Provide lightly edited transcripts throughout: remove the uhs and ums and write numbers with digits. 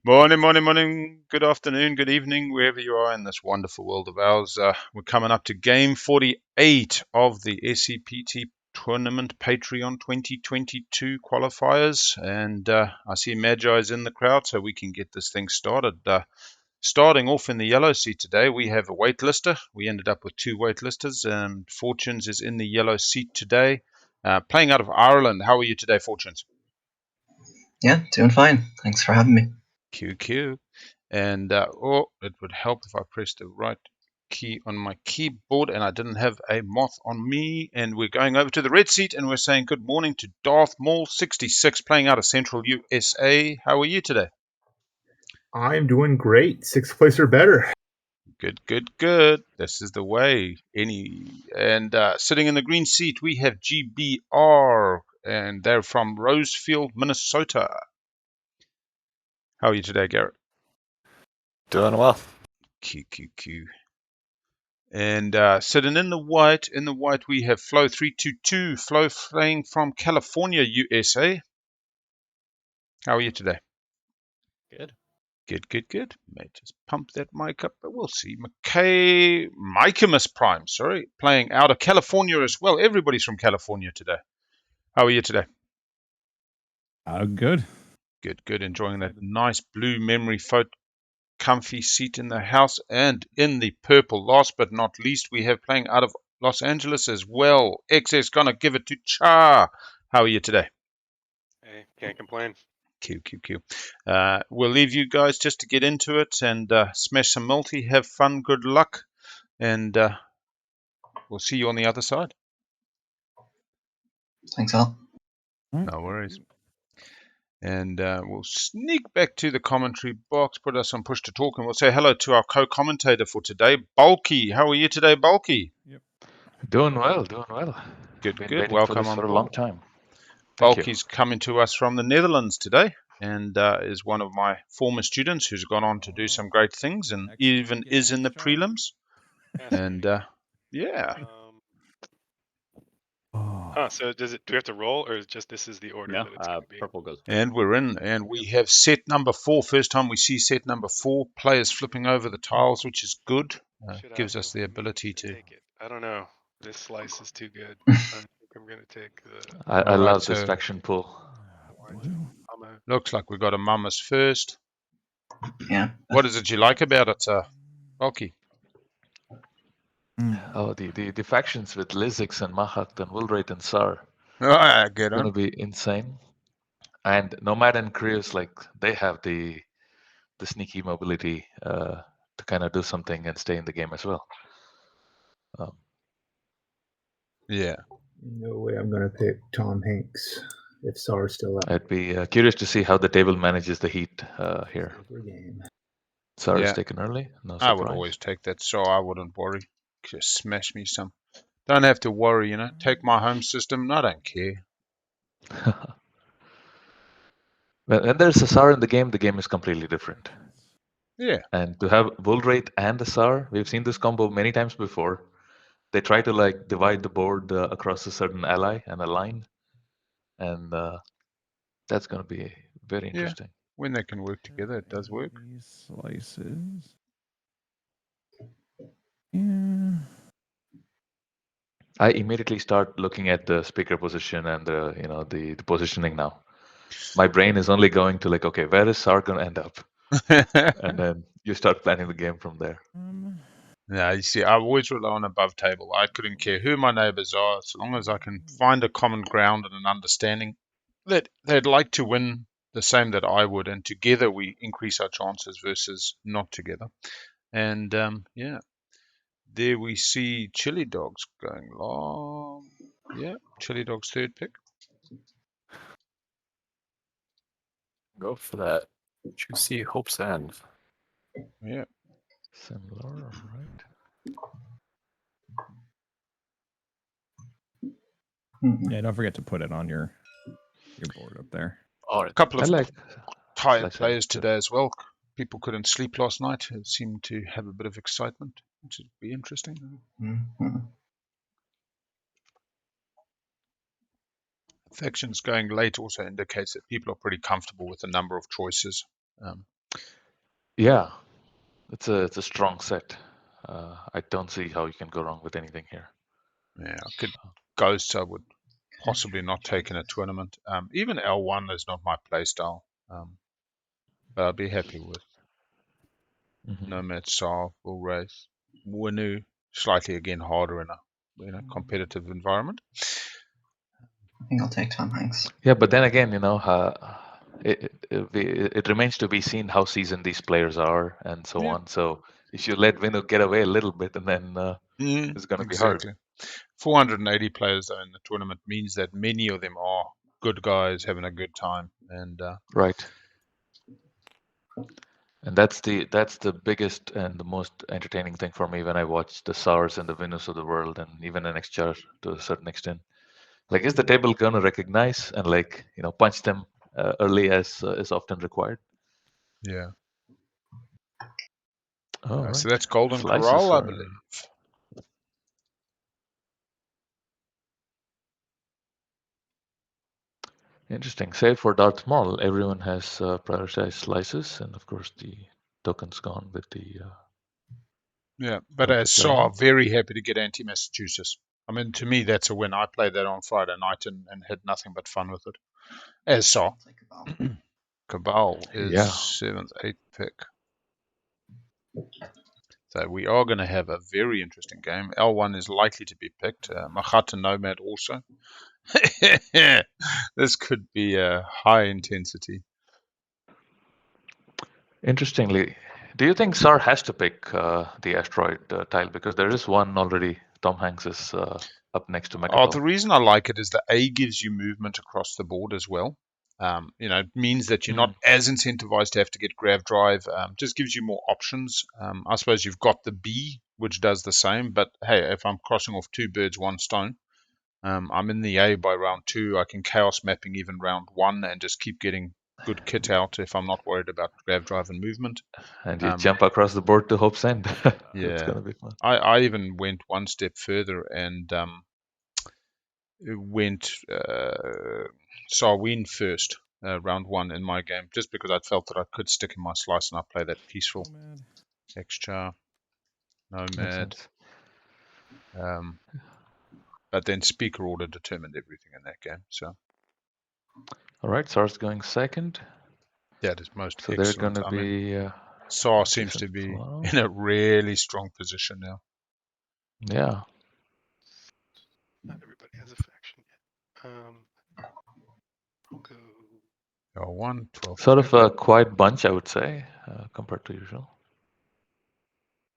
Morning, morning, morning. Good afternoon, good evening, wherever you are in this wonderful world of ours. We're coming up to game 48 of the SCPT Tournament Patreon 2022 qualifiers. And I see Magi's in the crowd, so we can get this thing started. Starting off in the yellow seat today, we have a waitlister. We ended up with two waitlisters, and Fortunes is in the yellow seat today. Playing out of Ireland. How are you today, Fortunes? Yeah, doing fine. Thanks for having me. QQ. And it would help if I pressed the right key on my keyboard and I didn't have a moth on me. And we're going over to the red seat and we're saying good morning to Darth Maul 66 playing out of Central USA. How are you today? I'm doing great. Sixth place or better. Good, good, good. This is the way. And sitting in the green seat, we have GBR, and they're from Rosefield, Minnesota. How are you today, Garrett? Doing well. QQQ. And sitting in the white, we have Flo 322. Flo flying from California, USA. How are you today? Good. Good, good, good. May just pump that mic up, but we'll see. Micamus Prime, sorry, playing out of California as well. Everybody's from California today. How are you today? Good. Good, good. Enjoying that nice blue memory foam comfy seat in the house and in the purple. Last but not least, we have playing out of Los Angeles as well. XS gonna give it to Cha. How are you today? Hey, can't complain. QQQ. We'll leave you guys just to get into it and smash some multi. Have fun. Good luck. And we'll see you on the other side. Thanks, Al. No worries. And we'll sneak back to the commentary box, put us on push to talk, and we'll say hello to our co-commentator for today, Bulky. How are you today, Bulky? Yep. Doing well, doing well. Good, Been good. waiting Welcome for this on for a board. long time. Thank you. Bulky's coming to us from the Netherlands today and is one of my former students who's gone on to do some great things and even is in the prelims. And yeah. So do we have to roll, or is just this is the order that it's going to be? Purple goes. And we're in, and we have set number 4. First time we see set number 4. Players flipping over the tiles, which is good. Gives us the ability to take it. I don't know. This slice is too good. I think I'm going to take the. I love this faction pool. Looks like we got a Mummus first. Yeah. What is it you like about it, Bulky? Oh, the factions with Lizix and Mahakt and Woolrate and Sar. Good going to be insane. And Nomad and Krios, like they have the sneaky mobility to kind of do something and stay in the game as well. Yeah. No way I'm going to pick Tom Hanks if Sar's still out. I'd be curious to see how the table manages the heat here. Sar is taken early. No surprise. I would always take that, so I wouldn't worry. Just smash me some. Don't have to worry, you know. Take my home system. I don't care. When there's a SAR in the game is completely different. Yeah. And to have Bullrate and a SAR, we've seen this combo many times before. They try to like divide the board across a certain ally and a line. And that's going to be very interesting. Yeah. When they can work together, it does work. Slices. Yeah. I immediately start looking at the speaker position and the positioning now. My brain is only going to like, okay, where is SAR going to end up? And then you start planning the game from there. Yeah, you see, I always rely on above table. I couldn't care who my neighbors are, so long as I can find a common ground and an understanding that they'd like to win the same that I would, and together we increase our chances versus not together. And yeah, there we see Chili Dogs going long. Yeah, Chili Dogs third pick. Go for that. Juicy Hope's End. Yeah. Similar, right? Yeah, don't forget to put it on your board up there. A couple of tired players today as well. People couldn't sleep last night. It seemed to have a bit of excitement, which would be interesting. Mm-hmm. Factions going late also indicates that people are pretty comfortable with the number of choices. Yeah, it's a strong set. I don't see how you can go wrong with anything here. Yeah, Ghosts I would possibly not take in a tournament. Even L1 is not my playstyle. But I'd be happy with Mhm. Nomad, Sar, Bull Race, Winu, slightly again harder in a competitive environment. I think I'll take Tom Hanks. Yeah, but then again, it remains to be seen how seasoned these players are and so Yeah. on. So if you let Vinu get away a little bit, and then it's going to be hard. Exactly. 480 players though in the tournament means that many of them are good guys having a good time, and Right. And that's the biggest and the most entertaining thing for me when I watch the SARs and the Venus of the world, and even an XCHAR to a certain extent. Like, is the table gonna recognize and punch them early as is often required? yeah. Oh, right. So that's Golden Slices Corral, I are believe. interesting. Save for Darth Maul, everyone has prioritized slices, and of course the token's gone with the. Yeah, but with as the Saw, player. very happy to get anti-Massachusetts. I mean, to me, that's a win. I played that on Friday night and had nothing but fun with it. As Saw. I'll take Cabal. Cabal is Yeah. 7th, 8th pick. So we are going to have a very interesting game. L1 is likely to be picked. Machat and Nomad also. This could be a high intensity. Interestingly, do you think SAR has to pick the asteroid tile, because there is one already? Tom Hanks is up next to The Megatol. reason I like it is that A gives you movement across the board as well. It means that you're not as incentivized to have to get grav drive. Just gives you more options. I suppose you've got the B, which does the same. But hey, if I'm crossing off 2 birds, 1 stone, I'm in the A by round 2. I can chaos mapping even round 1 and just keep getting good kit out if I'm not worried about grav drive and movement. And you jump across the board to Hope's End. Yeah, It's gonna be fun. I even went one step further and went Sarween first, round 1 in my game, just because I felt that I could stick in my slice and I play that peaceful. XCHAR, Nomad. But then Speaker Order determined everything in that game. So All right, SAR's going second. that is most So excellent. they're going to be. SAR seems to be in a really strong position now. Yeah. Not everybody has a faction yet. I'll go. L1, 12. Sort of a quiet bunch, I would say, compared to usual.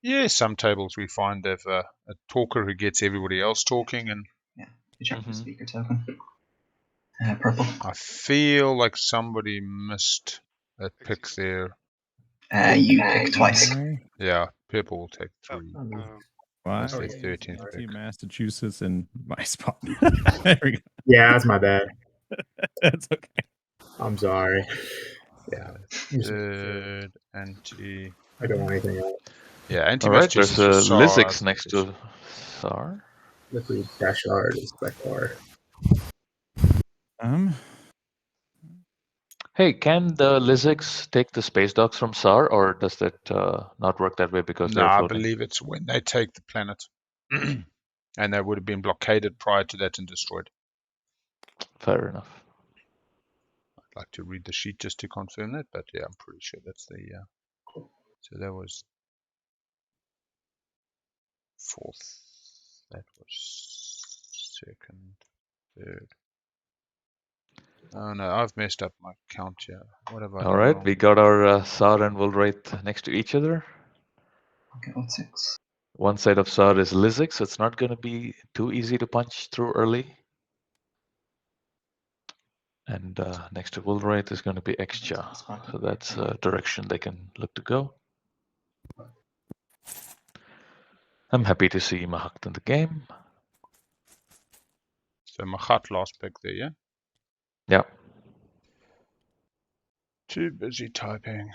Yeah, some tables we find have a talker who gets everybody else talking, and You check the speaker token. Purple. I feel like somebody missed a pick there. You pick twice. Yeah, purple will take 3. Why That's are their you 13th Team pick. Massachusetts in my spot? There we go. Yeah, that's my bad. That's okay. I'm sorry. Yeah. Third, anti. I don't want anything else. Yeah, anti. All right, there's a SAR, Lizix next to SAR. Liquid dash R is by far. Hey, can the Lizix take the space docks from SAR, or does that not work that way because No, they're I floating? believe it's when they take the planet. And they would have been blockaded prior to that and destroyed. Fair enough. I'd like to read the sheet just to confirm that, but yeah, I'm pretty sure that's the. So that was 4th. That was 2nd, 3rd. Oh no, I've messed up my count here. What have I done? All right, wrong? we got our SAR and Woolwraith next to each other. Okay, what's 6? One side of SAR is Lizix, so it's not going to be too easy to punch through early. And next to Woolwraith is going to be XCHAR, so that's a direction they can look to go. I'm happy to see Mahakt in the game. So Machat last pick there, yeah? Yeah. Too busy typing.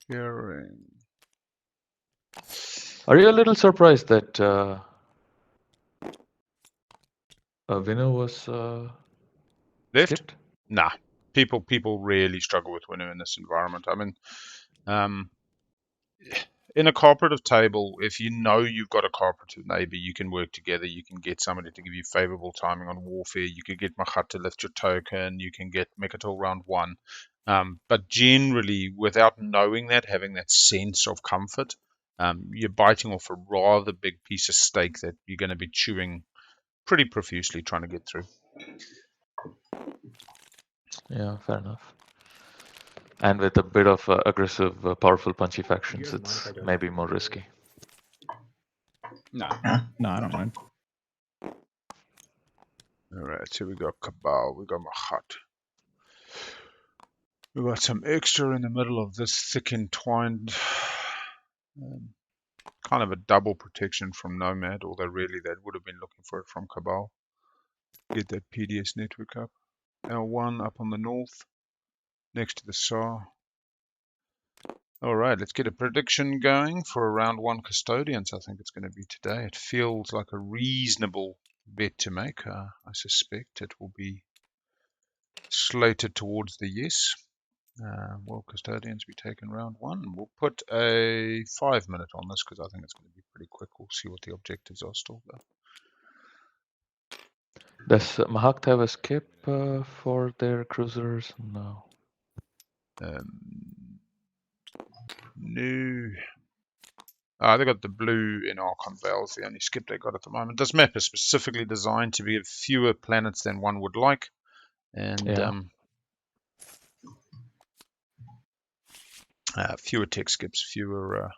Hearing. Are you a little surprised that Vinu was Left? skipped? Nah. People really struggle with winning in this environment. I mean, in a cooperative table, if you know you've got a cooperative neighbor, you can work together. You can get somebody to give you favorable timing on warfare. You could get Machat to lift your token. You can get Mekatil round 1. But generally, without knowing that, having that sense of comfort, you're biting off a rather big piece of steak that you're going to be chewing pretty profusely trying to get through. Yeah, fair enough. And with a bit of aggressive, powerful, punchy factions, it's maybe more risky. No, Yeah. no, I don't mind. All right, so we got Cabal, we got Machat. We got some extra in the middle of this thick entwined, kind of a double protection from Nomad, although really they would have been looking for it from Cabal. Get that PDS network up. L1 up on the north, next to the SAR. All right, let's get a prediction going for round 1 Custodians. I think it's going to be today. It feels like a reasonable bet to make. I suspect it will be slated towards the yes. Will Custodians be taken round 1? We'll put a 5-minute on this because I think it's going to be pretty quick. We'll see what the objectives are still though. Does Mahakt have a skip for their cruisers? No. No. They got the blue in Archon Vales, the only skip they got at the moment. This map is specifically designed to be fewer planets than one would like. And Yeah. fewer tech skips, fewer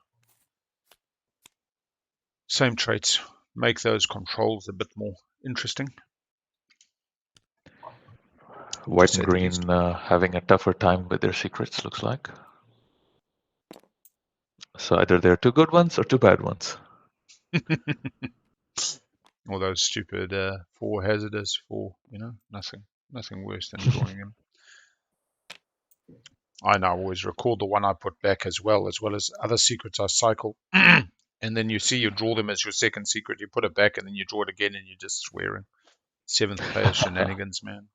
same traits. Make those controls a bit more interesting. White and green having a tougher time with their secrets, looks like. So either they're 2 good ones or 2 bad ones. All those stupid 4 hazardous, 4, nothing worse than drawing him. I now always record the one I put back as well as other secrets I cycle. And then you see you draw them as your second secret. You put it back and then you draw it again and you're just swearing. 7th player shenanigans, man.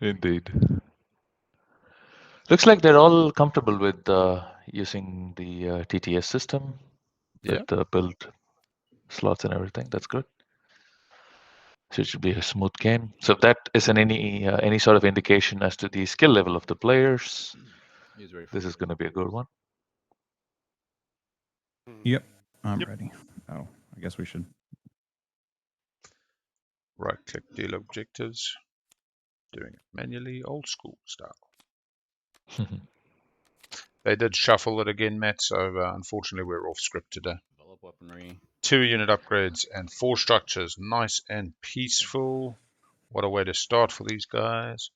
Indeed. Looks like they're all comfortable with using the TTS system with the build slots and everything. That's good. So it should be a smooth game. So if that isn't any sort of indication as to the skill level of the players, this is going to be a good one. Yep, I'm ready. Oh, I guess we should. Right-click, deal objectives. Doing it manually, old school style. They did shuffle it again, Matt, so unfortunately we're off script today. 2 unit upgrades and 4 structures. Nice and peaceful. What a way to start for these guys.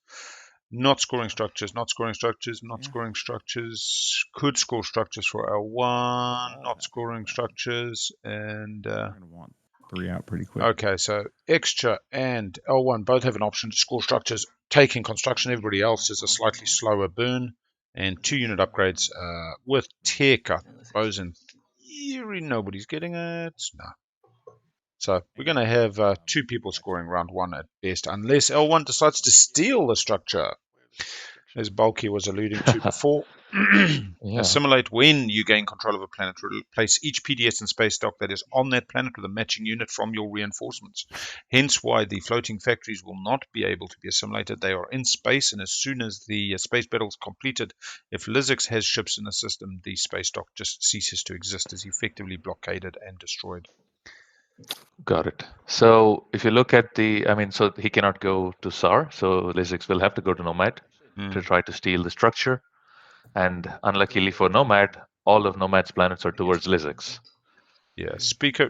Not scoring structures, not scoring structures, not scoring structures. Could score structures for L1, not scoring structures, and... We're going to want 3 out pretty quick. Okay, so Extra and L1 both have an option to score structures. Taking construction, everybody else is a slightly slower burn. And 2 unit upgrades with tech, I suppose in theory nobody's getting it. No. So we're going to have 2 people scoring round 1 at best, unless L1 decides to steal the structure, as Bulky was alluding to before. Assimilate when you gain control of a planet. Replace each PDS and space dock that is on that planet with a matching unit from your reinforcements. Hence why the floating factories will not be able to be assimilated. They are in space, and as soon as the space battle is completed, if Lizix has ships in the system, the space dock just ceases to exist, is effectively blockaded and destroyed. Got it. So if you look at so he cannot go to SAR, so Lizix will have to go to Nomad to try to steal the structure. And unluckily for Nomad, all of Nomad's planets are towards Lizix. Yeah, Speaker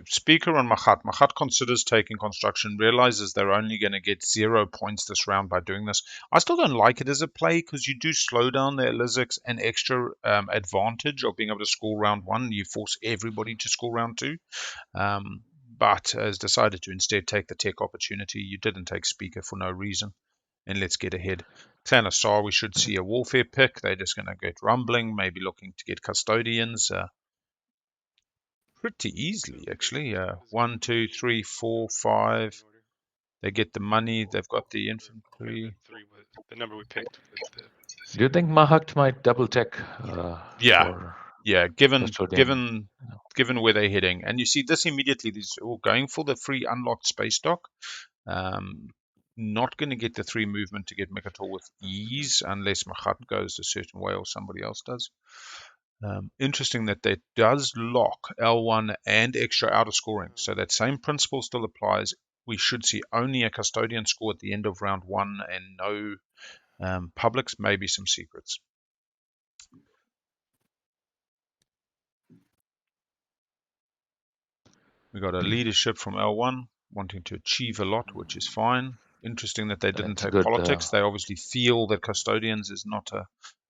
on Machat. Machat considers taking construction, realizes they're only going to get 0 points this round by doing this. I still don't like it as a play because you do slow down their Lizix an extra advantage of being able to score round 1. You force everybody to score round 2. But has decided to instead take the tech opportunity. You didn't take Speaker for no reason. And let's get ahead. Clan of SAR, we should see a warfare pick. They're just going to get rumbling, maybe looking to get custodians. Pretty easily, actually. 1, 2, 3, 4, 5. They get the money. They've got the infantry. The number we picked with the. Do you think Mahakt might double check? Yeah. For Yeah, given custodian? where they're heading, and you see this immediately. These all going for the free unlocked space dock. Not going to get the 3 movement to get Mikator with ease unless Mahat goes a certain way or somebody else does. Interesting that does lock L1 and extra outer scoring, so that same principle still applies. We should see only a custodian score at the end of round 1 and no publics, maybe some secrets. We got a leadership from L1 wanting to achieve a lot, which is fine. Interesting that they didn't That's take good, politics. They obviously feel that custodians is not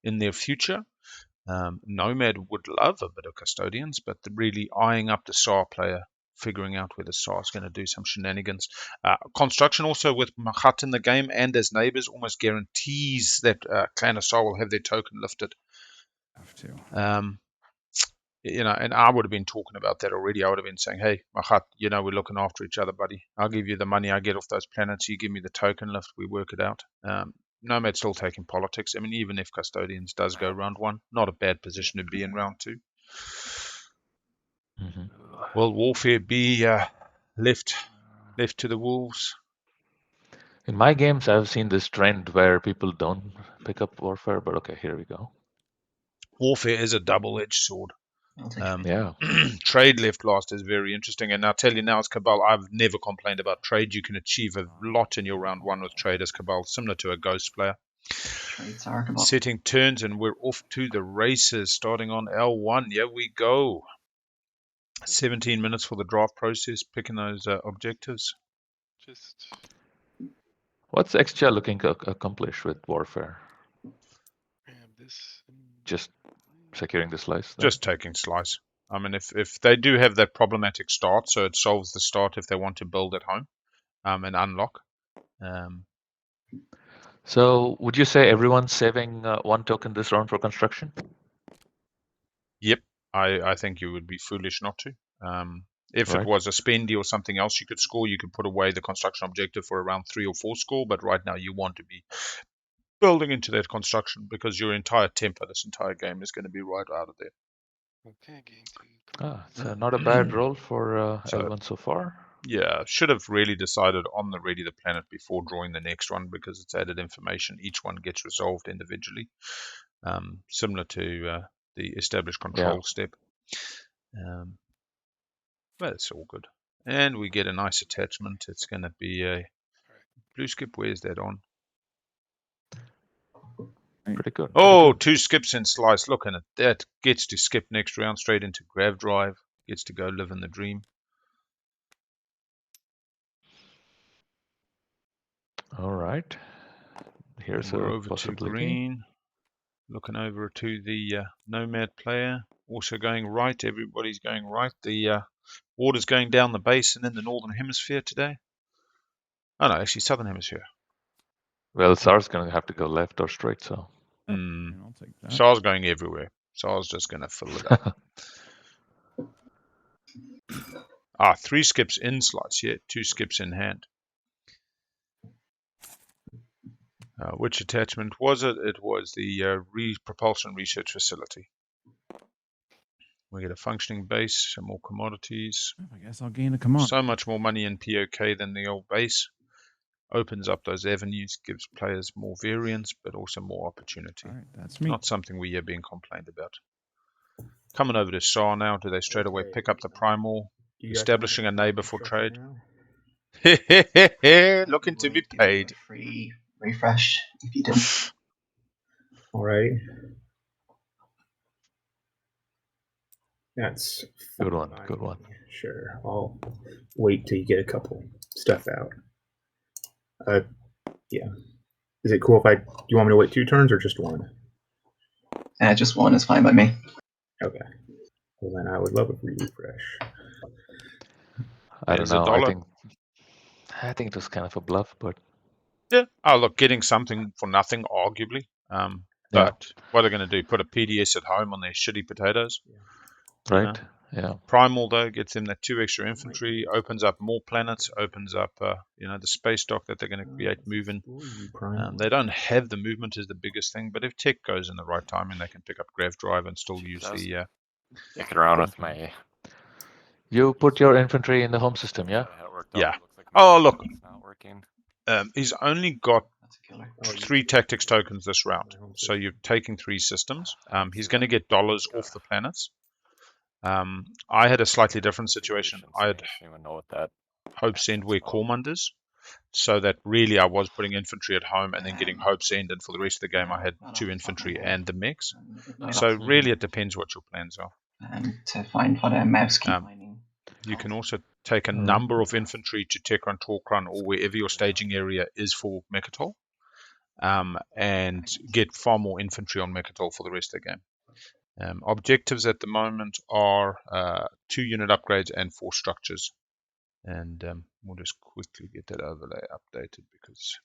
in their future. Nomad would love a bit of custodians, but they're really eyeing up the SAR player, figuring out where the SAR is going to do some shenanigans. Construction also with Mahat in the game and as neighbors almost guarantees that Clan of SAR will have their token lifted. Have to. And I would have been talking about that already. I would have been saying, hey, Mahat, we're looking after each other, buddy. I'll give you the money I get off those planets. You give me the token lift. We work it out. Nomad's still taking politics. I mean, even if Custodians does go round 1, not a bad position to be in round 2. Mm-hmm. Will Warfare be left to the Wolves? In my games, I've seen this trend where people don't pick up Warfare, but okay, here we go. Warfare is a double-edged sword. I'll take it. Yeah. Trade left last is very interesting, and I'll tell you now, as Cabal, I've never complained about trade. You can achieve a lot in your round 1 with trade as Cabal, similar to a Ghost player. Trades are Cabal. Setting turns, and we're off to the races, starting on L1. Here we go. 17 minutes for the draft process, picking those objectives. What's Excha looking to accomplish with Warfare? Just securing the slice? Then? Just taking slice. I mean, if they do have that problematic start, so it solves the start if they want to build at home and unlock. So would you say everyone's saving 1 token this round for construction? Yep, I think you would be foolish not to. If it was a spendy or something else you could score, you could put away the construction objective for around 3 or 4 score, but right now you want to be building into that construction because your entire tempo this entire game is going to be right out of there. Okay, It's not a bad roll for L1 so far. Yeah, should have really decided on the Ready the Planet before drawing the next one because it's added information. Each one gets resolved individually, similar to the established control step. But it's all good. And we get a nice attachment. It's going to be a blue skip. Where's that on? Pretty good. Oh, 2 skips in slice. Look at it. That gets to skip next round straight into Grav Drive. Gets to go live in the dream. All right. Here's we're a over possibility. to green. Looking over to the Nomad player. Also going right. Everybody's going right. The water's going down the basin in the northern hemisphere today. Oh no, actually southern hemisphere. Well, SAR's going to have to go left or straight, so. I'll take that. SAR's going everywhere. SAR's just going to fill it up. 3 skips in slice. Yeah, 2 skips in hand. Which attachment was it? It was the propulsion research facility. We get a functioning base, some more commodities. I guess I'll gain a commodity. So much more money in POK than the old base. Opens up those avenues, gives players more variance, but also more opportunity. All right, that's me. Not something we hear being complained about. Coming over to SAR now, do they straight away pick up the Primal? Establishing a neighbor for trade? Looking to be paid. Free refresh if you didn't. Alrighty. That's Good one. fine. Good one. Sure. I'll wait till you get a couple stuff out. Yeah. Is it cool if you want me to wait 2 turns or just 1? Just 1 is fine by me. Okay. Well, then I would love a refresh. I There's don't know. $1. I think it was kind of a bluff, but Yeah. Oh, look, getting something for nothing, arguably. But what are they going to do? Put a PDS at home on their shitty potatoes? right. Yeah. Primal though gets them that 2 extra infantry, opens up more planets, opens up the space dock that they're going to create moving. They don't have the movement is the biggest thing, but if tech goes in the right timing, they can pick up grav drive and still use the. Dicking around with my. You put your infantry in the home system, yeah? How it worked Yeah. out. It looks like my Oh look, it's not working. he's only got That's a killer. 3 tactics tokens this round, so you're taking 3 systems. He's going to get dollars off the planets. I had a slightly different situation. I had don't even know what that. Hope Send where Coremunders, so that really I was putting infantry at home and then getting Hope Send, and for the rest of the game I had 2 infantry and the mechs. So really it depends what your plans are. And to find for the mouse key mining. You can also take a number of infantry to Tekron, Torkron, or wherever your staging area is for Mechatol, and get far more infantry on Mechatol for the rest of the game. Objectives at the moment are 2 unit upgrades and 4 structures. And we'll just quickly get that overlay updated because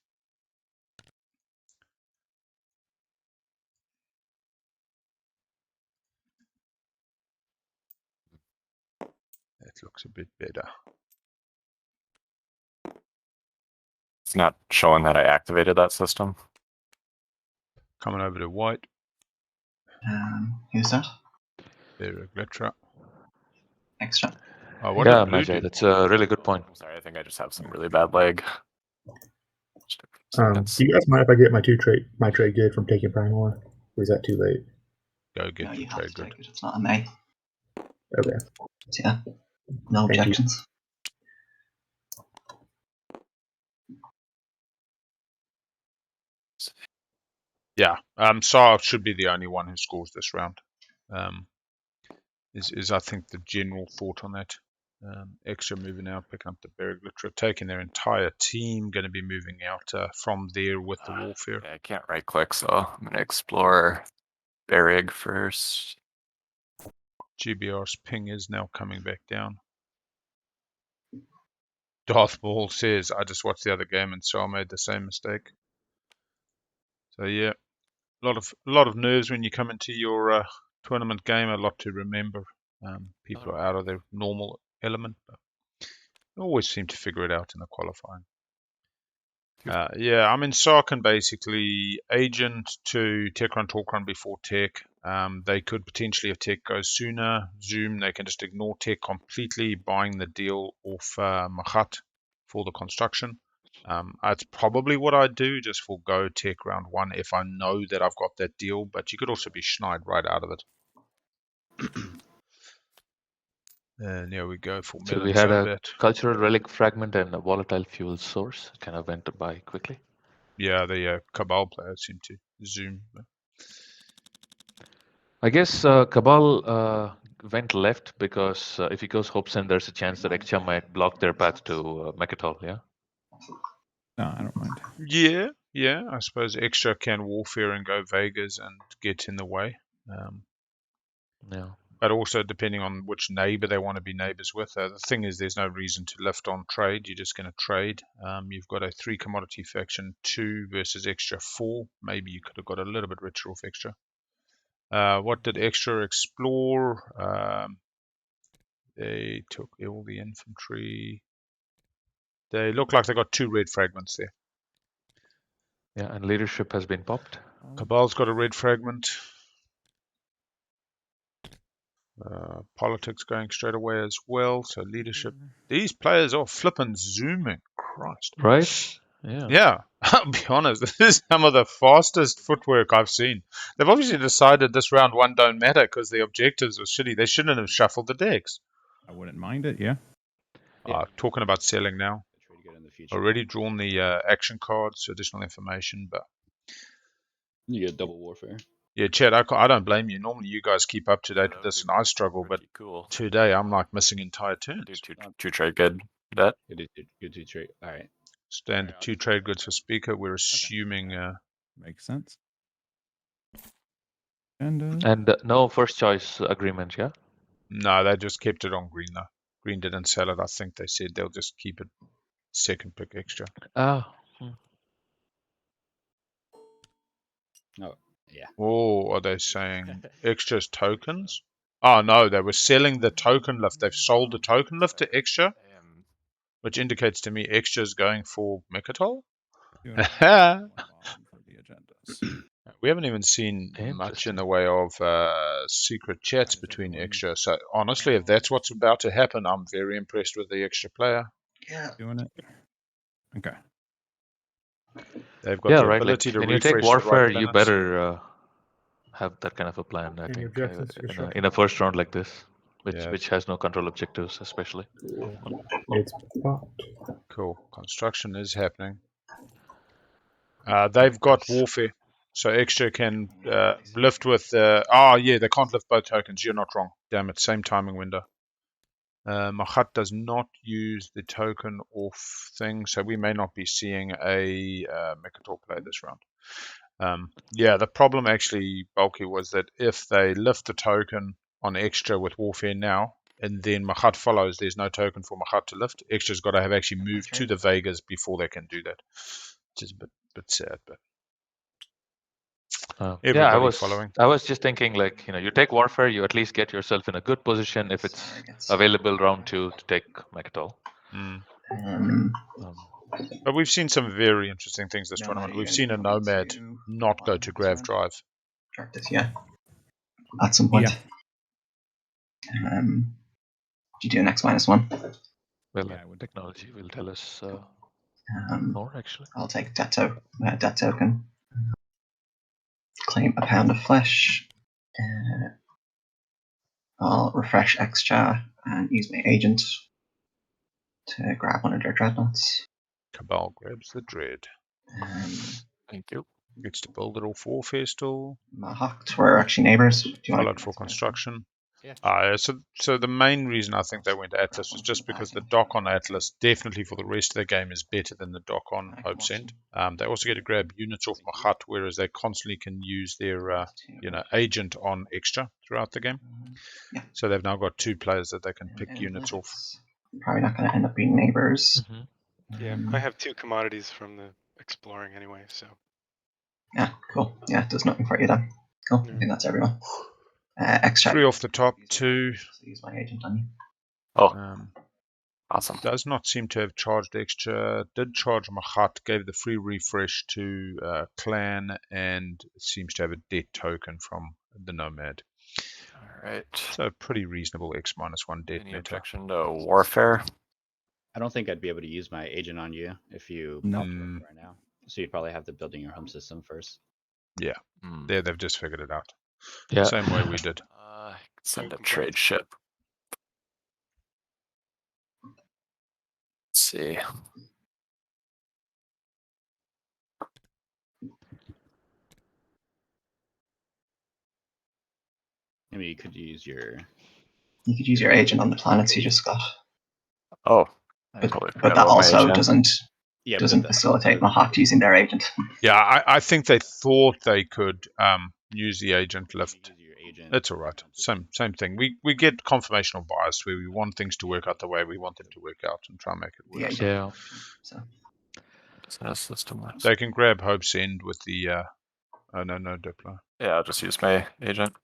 that looks a bit better. It's not showing that I activated that system. Coming over to white. Who's that? There, Glitra. Extra. Oh, what Yeah, did blue Majay, do? that's a really good point. I'm sorry, I think I just have some really bad lag. Do you guys mind if I get my trade good from taking Primal, or is that too late? Go get No, your you have trade to good. take it. It's not a me. Okay. So, yeah. No Thank you. objections. Yeah, Sar should be the only one who scores this round. Is I think the general thought on that. Extra moving out, picking up the Berg Glitra, taking their entire team, going to be moving out from there with the warfare. Okay, I can't right click, so I'm gonna explore Berrig first. GBR's ping is now coming back down. Darth Maul says, I just watched the other game and so I made the same mistake. So yeah, a lot of nerves when you come into your tournament game, a lot to remember. People are out of their normal element, but they always seem to figure it out in the qualifying. Yeah, I mean, SAR can basically agent to Tekron Torkron before Tech. They could potentially, if Tech goes sooner, Zoom, they can just ignore Tech completely, buying the deal off Machat for the construction. That's probably what I'd do, just forgo Tech round 1 if I know that I've got that deal, but you could also be schneid right out of it. And there we go for So we Melon had a Sunbet. cultural relic fragment and a volatile fuel source. Kind of went by quickly. Yeah, the Cabal players seem to zoom. I guess Cabal went left because if he goes Hobson, there's a chance that Excha might block their path to Mechatol, yeah? No, I don't mind. Yeah, I suppose Extra can warfare and go Vegas and get in the way. Yeah. But also depending on which neighbor they want to be neighbors with. The thing is, there's no reason to lift on trade. You're just going to trade. You've got a 3 commodity faction, 2 versus Extra 4. Maybe you could have got a little bit richer off Extra. What did Extra explore? They took all the infantry. They look like they got 2 red fragments there. Yeah, and leadership has been popped. Cabal's got a red fragment. Politics going straight away as well. So leadership. These players are flipping zooming. Christ. Right? Yeah. Yeah, I'll be honest. This is some of the fastest footwork I've seen. They've obviously decided this round 1 don't matter because the objectives were shitty. They shouldn't have shuffled the decks. I wouldn't mind it, yeah. Talking about selling now. Already drawn the action cards, additional information, but you get double warfare. Yeah, Chad, I don't blame you. Normally you guys keep up to date with this and I struggle, but cool. Today I'm like missing entire turns. Two trade good. That? Good two trade. All right. Standard 2 trade goods for speaker. We're assuming... Makes sense. And no first choice agreement, yeah? No, they just kept it on green though. Green didn't sell it. I think they said they'll just keep it second pick extra. Ah. Oh, yeah. Oh, are they saying extras tokens? Oh no, they were selling the token lift. They've sold the token lift to Extra, which indicates to me Extra is going for Mechatol. Doing one bottom for the agendas. We haven't even seen much in the way of secret chats between Extra. So honestly, if that's what's about to happen, I'm very impressed with the Extra player. Yeah. Doing it. Okay. They've got the ability to when you refresh take the right Warfare, you planets. better have that kind of a plan, I Any think, objections to in construction? a first round like this, Yes. which has no control objectives, especially. It's popped. Cool. Construction is happening. They've got Warfare, so Extra can lift with... yeah, they can't lift both tokens. You're not wrong. Damn it, same timing window. Machat does not use the token off thing, so we may not be seeing a Mechatol play this round. Yeah, the problem actually, Bulky, was that if they lift the token on Extra with Warfare now, and then Machat follows, there's no token for Machat to lift. Extra's got to have actually moved to the Vegas before they can do that, which is a bit sad, but everybody following. I was just thinking, like, you take Warfare, you at least get yourself in a good position if it's available round 2 to take Mechatol. But we've seen some very interesting things this tournament. We've seen a Nomad not go to Grav Drive. Yeah. At some point. Yeah. Do you do an X-1? Well, technology will tell us more, actually. I'll take debt token. Claim a pound of flesh. I'll refresh X-Char and use my agent to grab one of their dreadnoughts. Cabal grabs the dread. Thank you. Gets to build it off Warfare still. Mahawked were actually neighbors. Followed for construction. So the main reason I think they went to Atlas was just because the dock on Atlas, definitely for the rest of the game, is better than the dock on Hope's End. They also get to grab units off Machat, whereas they constantly can use their agent on Extra throughout the game. So they've now got 2 players that they can pick units off. Probably not going to end up being neighbors. Yeah, I have 2 commodities from the exploring anyway, so. Yeah, cool. Yeah, does nothing for you then. Cool. I think that's everyone. Extra 3 off the top, 2. Use my agent on you. Oh, awesome. Does not seem to have charged Extra. Did charge Machat, gave the free refresh to Clan, and seems to have a debt token from the Nomad. All right. So pretty reasonable X-1 debt Any meta. objection to Warfare? I don't think I'd be able to use my agent on you if you popped Warfare right now. So you'd probably have to build in your home system first. Yeah, there they've just figured it out. Yeah. Same way we did. Send a trade ship. Let's see. I mean, you could use your agent on the planets you just got. Oh, but that also doesn't facilitate Mahat using their agent. Yeah, I think they thought they could use the agent lift. That's all right. Same thing. We get confirmational bias where we want things to work out the way we want them to work out and try and make it work. Yeah. So. They can grab Hope's End with the no Diplo. Yeah, I'll just use my agent.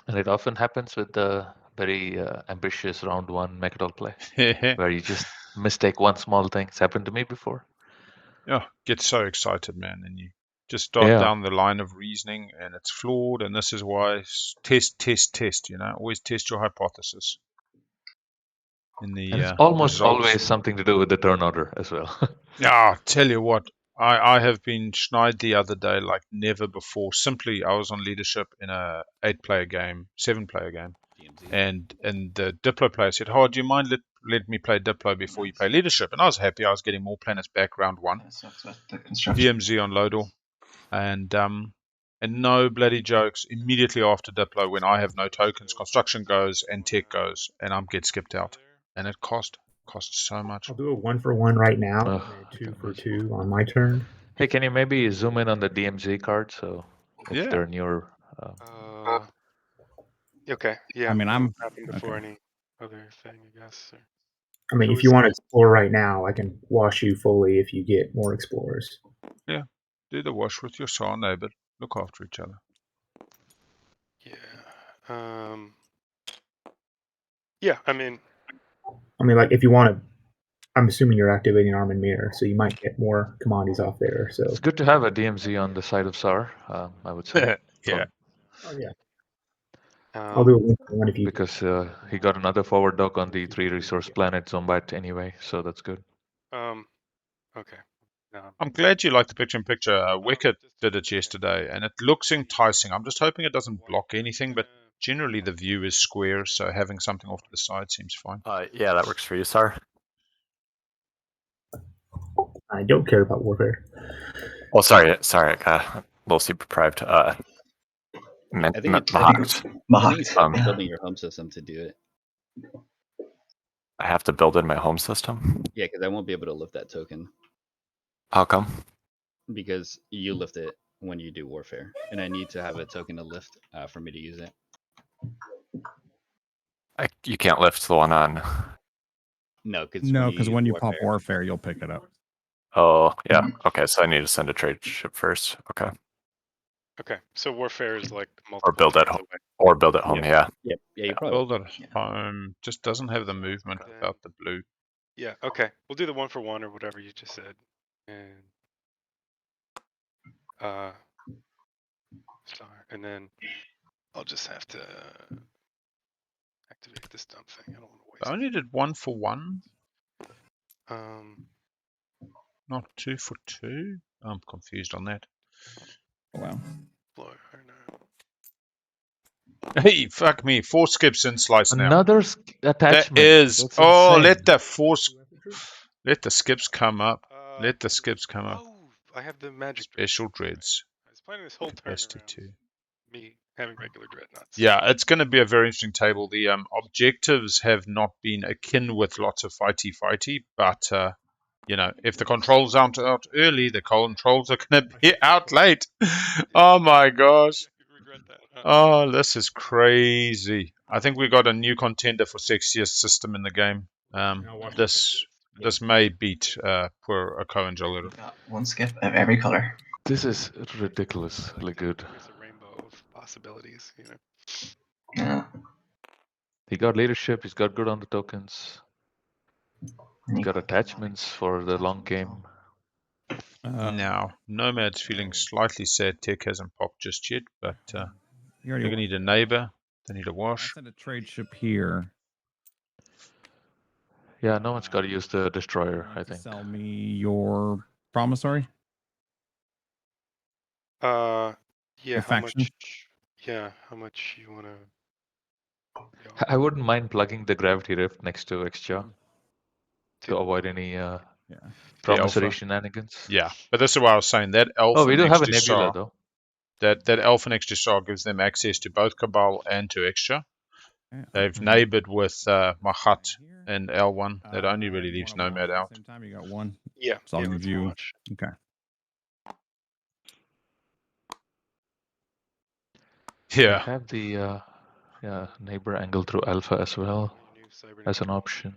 And it often happens with the very ambitious round 1 Mechatol play, where you just mistake one small thing. It's happened to me before. Yeah, get so excited, man, and you just start down the line of reasoning, and it's flawed. And this is why test. Always test your hypothesis. And it's almost always something to do with the turn order as well. Tell you what, I have been schneid the other day like never before. Simply, I was on leadership in a 8-player game, 7-player game, and the Diplo player said, "Oh, do you mind let me play Diplo before you play leadership?" And I was happy. I was getting more planets back round 1. DMZ on Lodor, and no bloody jokes. Immediately after Diplo, when I have no tokens, construction goes and tech goes, and I get skipped out, and it costs so much. I'll do a 1-for-1 right now, and 2-for-2 on my turn. Hey, can you maybe zoom in on the DMZ card so if they're near? Okay. Yeah. I mean, I'm happened before any other thing, I guess. I mean, if you want to explore right now, I can wash you fully if you get more explorers. Yeah, do the wash with your Sane, but look after each other. Yeah. Yeah, I mean, like if you want to, I'm assuming you're activating Arm and Mirror, so you might get more commodities off there. So It's good to have a DMZ on the side of SAR, I would say. Yeah. oh, yeah, I'll do one if you. Because he got another forward dock on the 3 resource planet Zombat anyway, so that's good. Okay. No, I'm glad you like the picture-in-picture. Wicked did it yesterday, and it looks enticing. I'm just hoping it doesn't block anything, but generally the view is square, so having something off to the side seems fine. Yeah, that works for you, Sar. I don't care about warfare. Oh, sorry, I got a little sleep deprived. I think it's Mahakt. building your home system to do it. I have to build in my home system. Yeah, because I won't be able to lift that token How come? because you lift it when you do warfare, and I need to have a token to lift for me to use it. You can't lift the one on. No, because when you pop warfare, you'll pick it up. Oh, yeah. Okay, so I need to send a trade ship first. Okay. okay. So warfare is like Or multiple build at turns home. away. Or build at home, yeah. Yep. Yeah, you probably. Build it home just doesn't have the movement without the blue. Yeah. Okay. We'll do the 1-for-1 or whatever you just said, and star, and then I'll just have to activate this dumb thing. I don't want to waste. I only did 1-for-1, it. not 2-for-2. I'm confused on that. Wow. Blow it right now. Hey, fuck me. 4 skips in slice now. Another attachment. That is. That's Oh, insane. let the skips come up. Let the skips come up. Oh, I have the magic. Special dreads. I was planning this whole turn Capacity around 2. me having regular dreadnoughts. Yeah, it's going to be a very interesting table. The objectives have not been akin with lots of fighty, but if the controls aren't out early, the controls are going to be out late. Oh my gosh. Regret that, huh? Oh, this is crazy. I think we got a new contender for sexiest system in the game. This may beat poor Okoen's a little. Got one skip of every color. This is ridiculously good. There's a rainbow of possibilities, you know. Yeah. He got leadership, he's got good on the tokens. And He's you got attachments for the long game. Now, Nomad's feeling slightly sad Tech hasn't popped just yet, but You they're already going to need a neighbor. They need a I wash. sent a trade ship here. Yeah, no one's got to use the destroyer, Want I to think. Sell me your promissory. Yeah, Your how faction? much? Yeah, how much you wanna? I wouldn't mind plugging the gravity rift next to Excha to avoid any promissory Alpha. shenanigans. Yeah, but this is what I was saying. That Alpha Oh, we do next have a to nebula SAR, though. that Alpha next to SAR gives them access to both Cabal and to Extra. Yeah. They've neighbored with Mahat and L1. That only really You leaves wanna Nomad wash at out. the same time, you got one. Yeah, So I'll yeah, give let's you. watch. Okay. We Yeah. have the neighbor angle through Alpha as well as an option.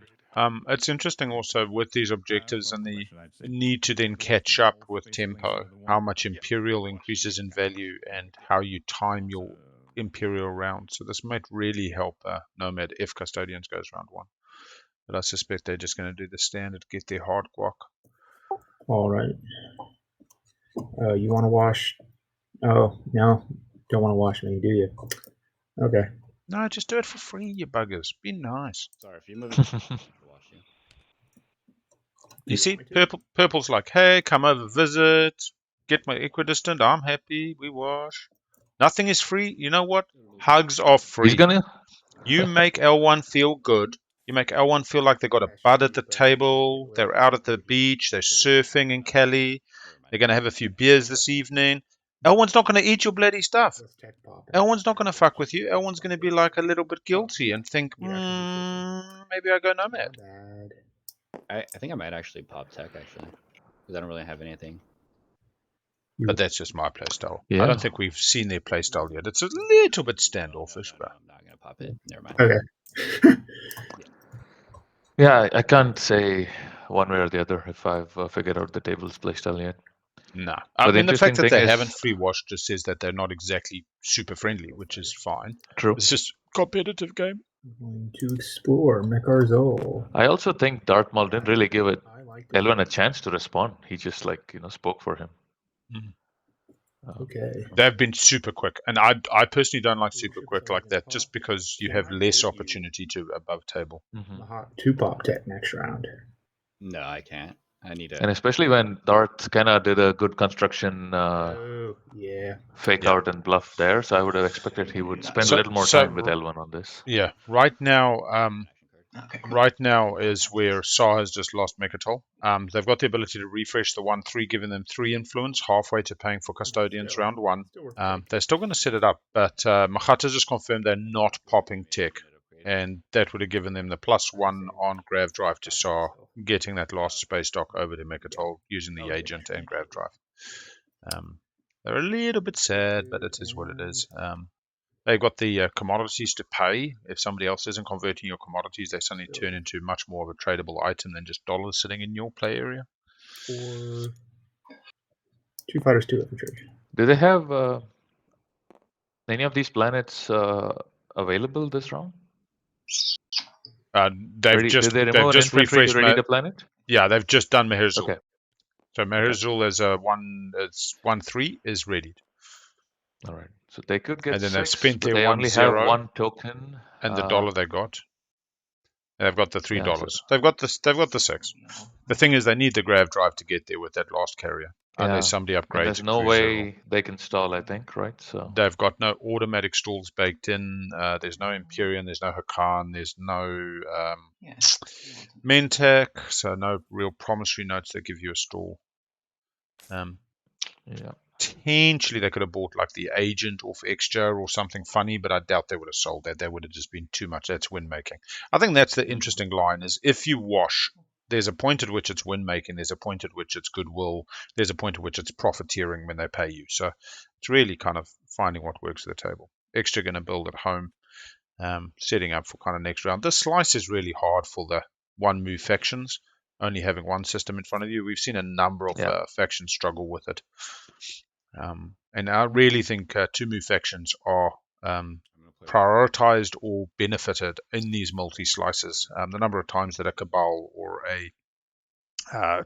It's interesting also with these objectives and the need to then catch up with tempo, how much Imperial increases in value and how you time your Imperial round. So this might really help Nomad if Custodians goes round 1. But I suspect they're just going to do the standard, get their hard guac. All right. You want to wash? Oh no, don't want to wash me, do you? Okay. No, just do it for free, you buggers. Be nice. Sorry, if you move it, I'll wash you. You see, Purple's like, hey, come over, visit, get my equidistant. I'm happy. We wash. Nothing is free. You know what? Hugs are free. He's gonna. You make L1 feel good. You make L1 feel like they've got a bud at the table. They're out at the beach. They're surfing in Cali. They're going to have a few beers this evening. L1's not going to eat your bloody stuff. L1's not going to fuck with you. L1's going to be like a little bit guilty and think, maybe I go Nomad. I think I might actually pop tech actually, because I don't really have anything. But that's just my playstyle. Yeah. I don't think we've seen their playstyle yet. It's a little bit standoffish, but I'm not gonna pop it. Never mind. Okay. Yeah, I can't say one way or the other if I've figured out the table's playstyle yet. no. But I the mean, the fact interesting that they thing is- haven't free washed just says that they're not exactly super friendly, which is fine. True. It's just competitive game. Going to explore Mekarzol. I also think Darth Maul didn't really give it I like this. Elwyn a chance to respond. He just spoke for him. Okay. They've been super quick, and I personally don't like super Leadership quick cells like in that, pot. just because you Can have I less vote you? opportunity to above table. Mahat 2-pop tech next round. No, I can't. I need And a. especially when Darth kind of did a good construction Oh, yeah. fake Yeah. out and bluff there, so I would have expected he would spend a So, little more so time with Elwyn on this. yeah, right now, Okay, cool. right now is where Sa has just lost Mechatol. They've got the ability to refresh the 1-3, giving them 3 influence, halfway to paying for custodians Still. round 1. Still worth the take. They're still going to set it up, but Mahata just confirmed they're not popping tech, and that would have given them the +1 on Grav Drive to Sa, getting that last space dock over to Mechatol using the agent and Grav Drive. They're a little bit sad, but it is what it is. They've got the commodities to pay. If somebody else isn't converting your commodities, they suddenly turn into much more of a tradable item than just dollars sitting in your play area. For 2 fighters, 2 infantry. Do they have any of these planets available this round? They've Did they they've remove an just infantry to refreshed. ready the planet? Yeah, they've just done Meherzul. Okay. So Meherzul is a 1-3 is readied, All right. So they could get and then they've 6, spent but their they only have 1-0 1 token. and the dollar they got. They've got the $3. Yeah, so- They've got the 6. The thing is, they need the Grav Drive to get there with that last carrier. Yeah. Unless somebody And upgrades there's a no cruiser or- way they can stall, I think, right? So They've got no automatic stalls baked in. There's no Imperium. There's no Hakan. There's no Mentec. So no real promissory notes that give you a stall. yeah. Potentially they could have bought like the agent off Extra or something funny, but I doubt they would have sold that. That would have just been too much. That's win making. I think that's the interesting line: is if you wash, there's a point at which it's win making. There's a point at which it's goodwill. There's a point at which it's profiteering when they pay you. So it's really kind of finding what works at the table. Extra going to build at home, setting up for kind of next round. This slice is really hard for the one move factions, only having one system in front of you. We've seen a number of factions struggle with it. And I really think 2 move factions are prioritized or benefited in these multi slices. The number of times that a Cabal or a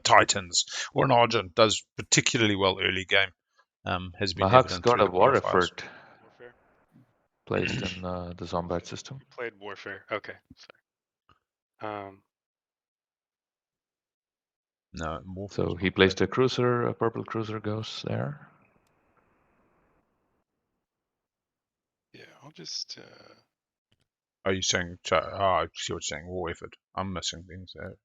Titans or an Argent does particularly well early game has been Mahak's evident got through a the war qualifiers. effort Warfare. placed in the Zombat system. Played Warfare. Okay, sorry. No, more So he placed a cruiser, a purple cruiser goes there. Yeah, I'll just. Are you saying? I see what you're saying. War effort. I'm missing things there.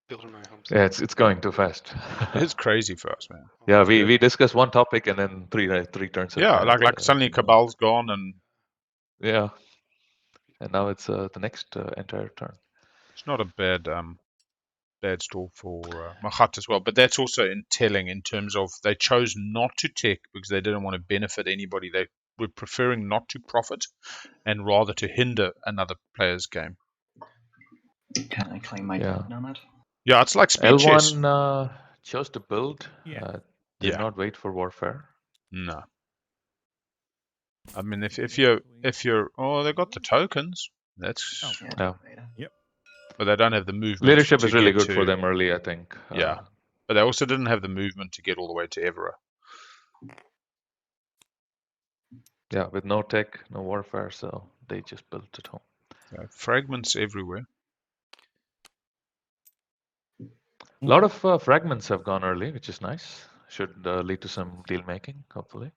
Building my home. Yeah, it's going too fast. It's crazy for us, man. Yeah, we discussed one topic and then three turns. Yeah, like suddenly Cabal's gone and yeah, and now it's the next entire turn. It's not a bad stall for Mahat as well, but that's also telling in terms of they chose not to tech because they didn't want to benefit anybody. They were preferring not to profit and rather to hinder another player's game. Can I claim my token on that? Yeah, it's like speed chess. L1 chose to build. Did not wait for warfare. No. I mean, if you're they got the tokens. That's Yep. But they don't have the movement. Leadership is really good for them early, I think. Yeah, but they also didn't have the movement to get all the way to Evera. Yeah, with no tech, no warfare, so they just built at home. Yeah, fragments everywhere. A lot of fragments have gone early, which is nice. Should lead to some deal making, hopefully.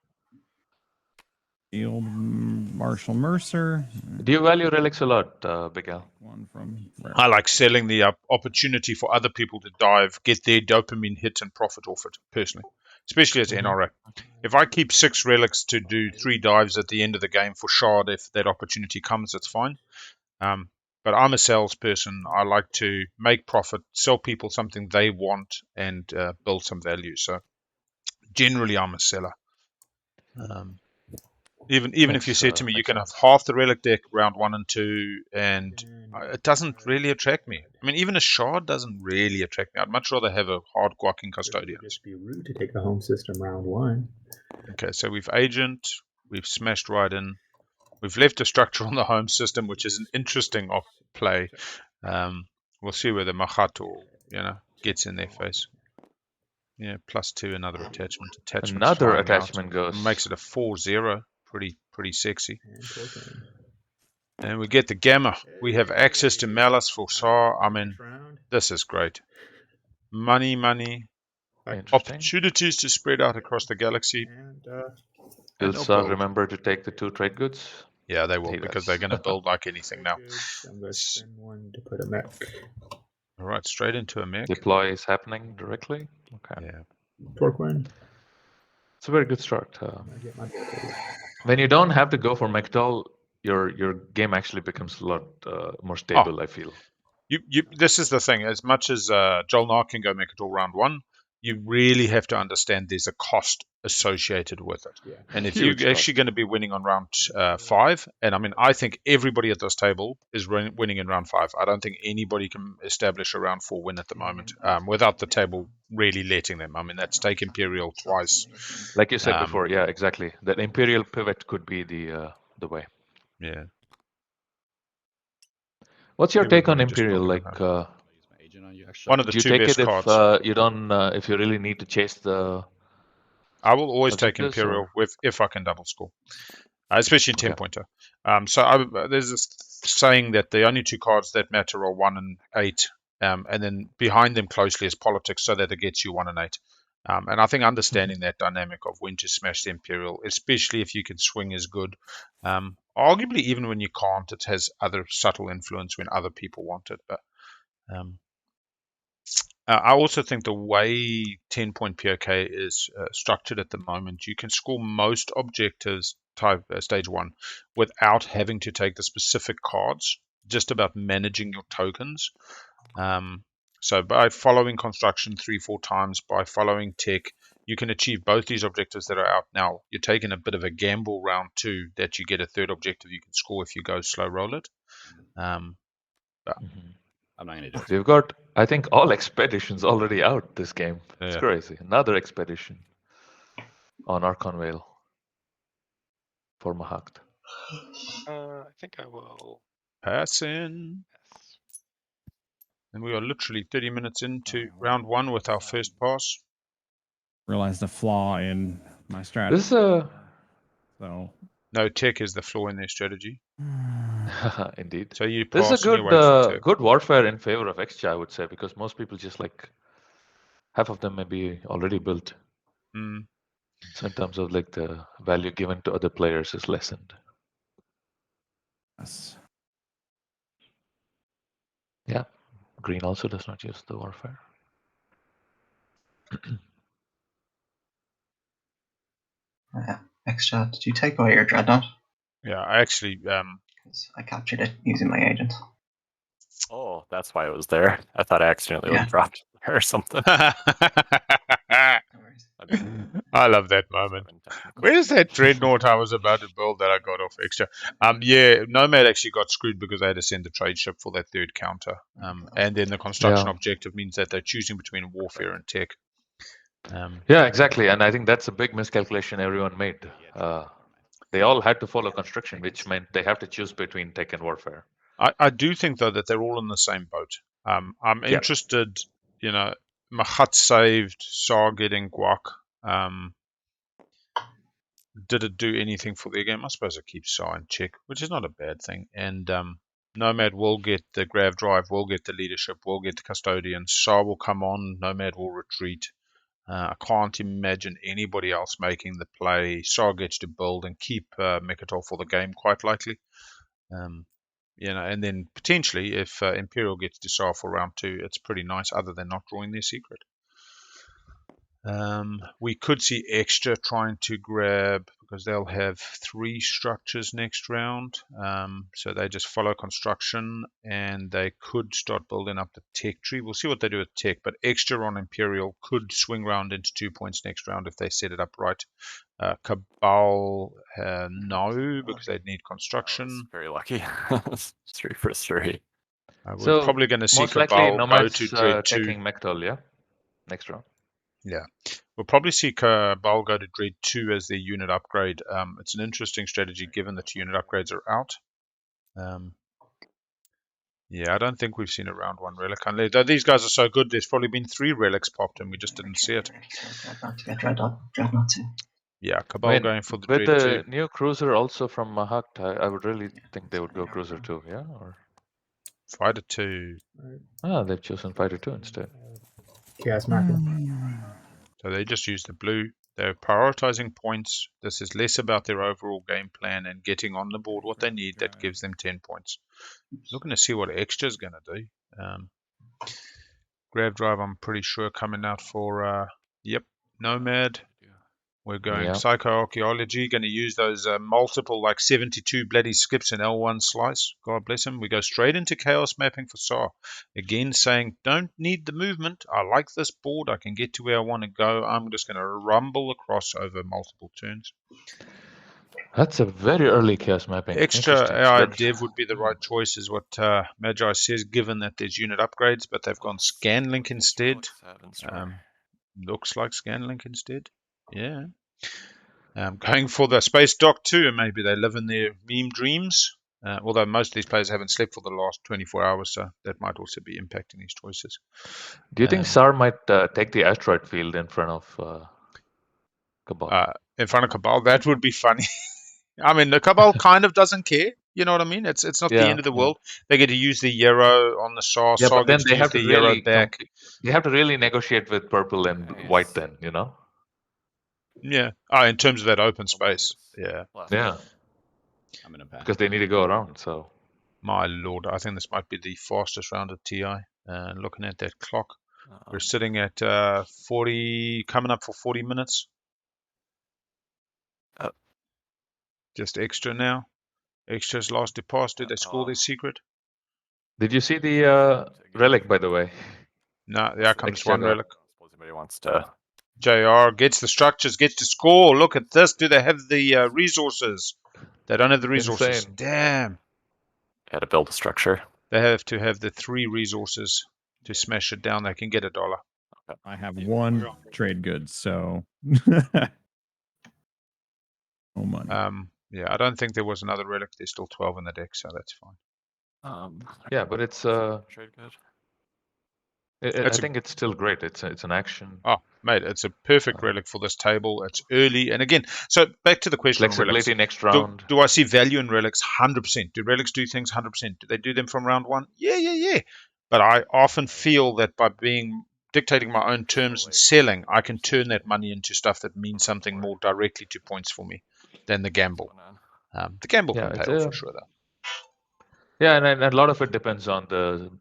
The old Marshall Mercer. Do you value relics a lot, Big Al? One from I like selling the opportunity for other people to dive, get their dopamine hit and profit off it, personally. Especially as NRA. If I keep 6 relics to do 3 dives at the end of the game for Shard, if that opportunity comes, that's fine. But I'm a salesperson. I like to make profit, sell people something they want, and build some value. So generally, I'm a seller. Even if you said to me, you can have half the relic deck round 1 and 2, and it doesn't really attract me. I mean, even a shard doesn't really attract me. I'd much rather have a hard guacking custodian. It would just be rude to take the home system round 1. Okay, so we've agent, we've smashed right in. We've left a structure on the home system, which is an interesting play. We'll see whether Mahato, gets in their face. Yeah, +2, another attachment. Attachment's Another flying attachment out. goes. Makes it a 4-0. Pretty sexy. And Torquin. And we get the Gamma. We have access to Malice for Sar. I mean, Next round. this is great. Money. Interesting. Opportunities to spread out across the galaxy. And And Will they'll Sar build. remember to take the 2 trade goods? Yeah, they will, He because does. they're going to build like anything now. goods. I'm going to spend 1 to put a mech. All right, straight into a mech. Deploy is happening directly. Okay. Yeah. Torquin. It's a very good start. I get my When you don't have to go for Mechdol, your game actually becomes a lot more stable, I feel. This is the thing. As much as Joel Nark can go Mechdol round 1, you really have to understand there's a cost associated with it. Yeah. And if Huge you're actually going to be winning on round 5, and I mean, I think everybody at this table is winning in round 5. I don't think anybody can establish a round 4 win at the moment without the table really letting them. I mean, that's take Imperial twice. Like you said before, yeah, exactly. That Imperial pivot could be the way. Yeah. What's your take on Everybody just Imperial? building Like, a Use my agent on you, actually. one of the do you 2 take best it cards. if you don't, if you really need to chase the? I will always take objectives, Imperial or? if I can double score, especially in Okay. 10-pointer. There's this saying that the only 2 cards that matter are 1 and 8, and then behind them closely is politics, so that it gets you 1 and 8. And I think understanding that dynamic of when to smash the Imperial, especially if you can swing, is good. Arguably, even when you can't, it has other subtle influence when other people want it. But I also think the way 10-point POK is structured at the moment, you can score most objectives type stage 1 without having to take the specific cards, just about managing your tokens. So by following construction 3-4 times, by following tech, you can achieve both these objectives that are out now. You're taking a bit of a gamble round 2 that you get a 3rd objective you can score if you go slow roll it. I'm not going to do it. We've got, I think, all expeditions already out this game. It's Yeah. crazy. Another expedition on Archon Vale for Mahakt. I think I will Pass in. pass. And we are literally 30 minutes into round 1 with our first pass. Realized the flaw in my strategy. This is a So No tech is the flaw in their strategy. indeed. So you This pass is a and you wait for good tech. good warfare in favor of XCHA, I would say, because most people just like half of them may be already built. Mm. So in terms of like the value given to other players is lessened. yes. Yeah. Green also does not use the warfare. Extra, did you take away your dreadnought? Yeah, I actually 'Cause I captured it using my agent. Oh, that's why it was there. I thought I accidentally Yeah. like dropped it there or something. No worries. I love that moment. Where's that dreadnought I was about to build that I got off extra? Yeah, Nomad actually got screwed because they had to send the trade ship for that 3rd counter. And then the construction objective means that they're choosing between warfare and tech. Yeah, exactly. And I think that's a big miscalculation everyone made. They all had to follow construction, which meant they have to choose between tech and warfare. I do think, though, that they're all in the same boat. I'm interested, Mahat saved, Sar getting guac. Did it do anything for their game? I suppose it keeps Sar in check, which is not a bad thing. And Nomad will get the grav drive, will get the leadership, will get the custodian. Sar will come on, Nomad will retreat. I can't imagine anybody else making the play. Sar gets to build and keep Mechatol for the game, quite likely. And then potentially if Imperial gets to Sar for round 2, it's pretty nice, other than not drawing their secret. We could see Extra trying to grab, because they'll have 3 structures next round. So they just follow construction, and they could start building up the tech tree. We'll see what they do with tech, but Extra on Imperial could swing round into 2 points next round if they set it up right. Cabal, no, because they'd need construction. Very lucky. 3 for 3. We're probably going to see most likely Cabal go Nomad's to Dread 2. taking Mechdol, yeah? Next round. Yeah. We'll probably see Cabal go to Dread 2 as their unit upgrade. It's an interesting strategy given that unit upgrades are out. Yeah, I don't think we've seen a round 1 relic. Unless, though these guys are so good, there's probably been 3 relics popped and we just didn't see it. Dreadnought to get Dreadnought too. Yeah, I Cabal mean, going for the with Dread the 2. new cruiser also from Mahak, I would really think they would go cruiser 2, yeah? Or Fighter 2. they've chosen fighter 2 instead. Chaos Machina. So they just use the blue. They're prioritizing points. This is less about their overall game plan and getting on the board what they need that gives them 10 points. Looking to see what extra's going to do. Grav Drive, I'm pretty sure, coming out for, Nomad. We're going Psychoarchaeology, going to use those multiple, like 72 bloody skips in L1 slice. God bless him. We go straight into Chaos Mapping for SAR. Again, saying, don't need the movement. I like this board. I can get to where I want to go. I'm just going to rumble across over multiple turns. That's a very early Chaos Mapping. Extra AI Dev would be the right choice, is what Magi says, given that there's unit upgrades, but they've gone Scanlink instead. Looks like Scanlink instead. Yeah. Going for the Space Dock too, and maybe they live in their meme dreams. Although most of these players haven't slept for the last 24 hours, so that might also be impacting these choices. Do you think SAR might take the asteroid field in front of Cabal? In front of Cabal, that would be funny. I mean, the Cabal kind of doesn't care. You know what I mean? It's not the end of the world. They get to use the Euro on the SAR. Yeah, SAR but then gets they to have use to the Euro really back. they have to really negotiate with purple and white then, you know? Yeah. In terms of that open space. Yeah. Yeah. I'm gonna pass. Because they need to go around, so. My lord, I think this might be the fastest round of TI. Looking at that clock, we're sitting at 40, coming up for 40 minutes. Just extra now. Extra's last depass. Did they score their secret? Did you see the relic, by the way? No, the outcome is one relic. Suppose anybody wants to. JR gets the structures, gets to score. Look at this. Do they have the resources? They don't have the resources. Insane. Damn. Yeah, to build a structure. They have to have the 3 resources to smash it down. They can get $1. I have 1 trade goods, so no money. Yeah, I don't think there was another relic. There's still 12 in the deck, so that's fine. Yeah, but it's trade good. I think it's still great. It's an action. Oh, mate, it's a perfect relic for this table. It's early, and again, so back to the question: flexibility relics. next round. Do I see value in relics? 100%. Do relics do things 100%? Do they do them from round 1? Yeah. But I often feel that by dictating my own terms and selling, I can turn that money into stuff that means something more directly to points for me than the gamble. The gamble can pay off for sure, though. Yeah, and a lot of it depends on the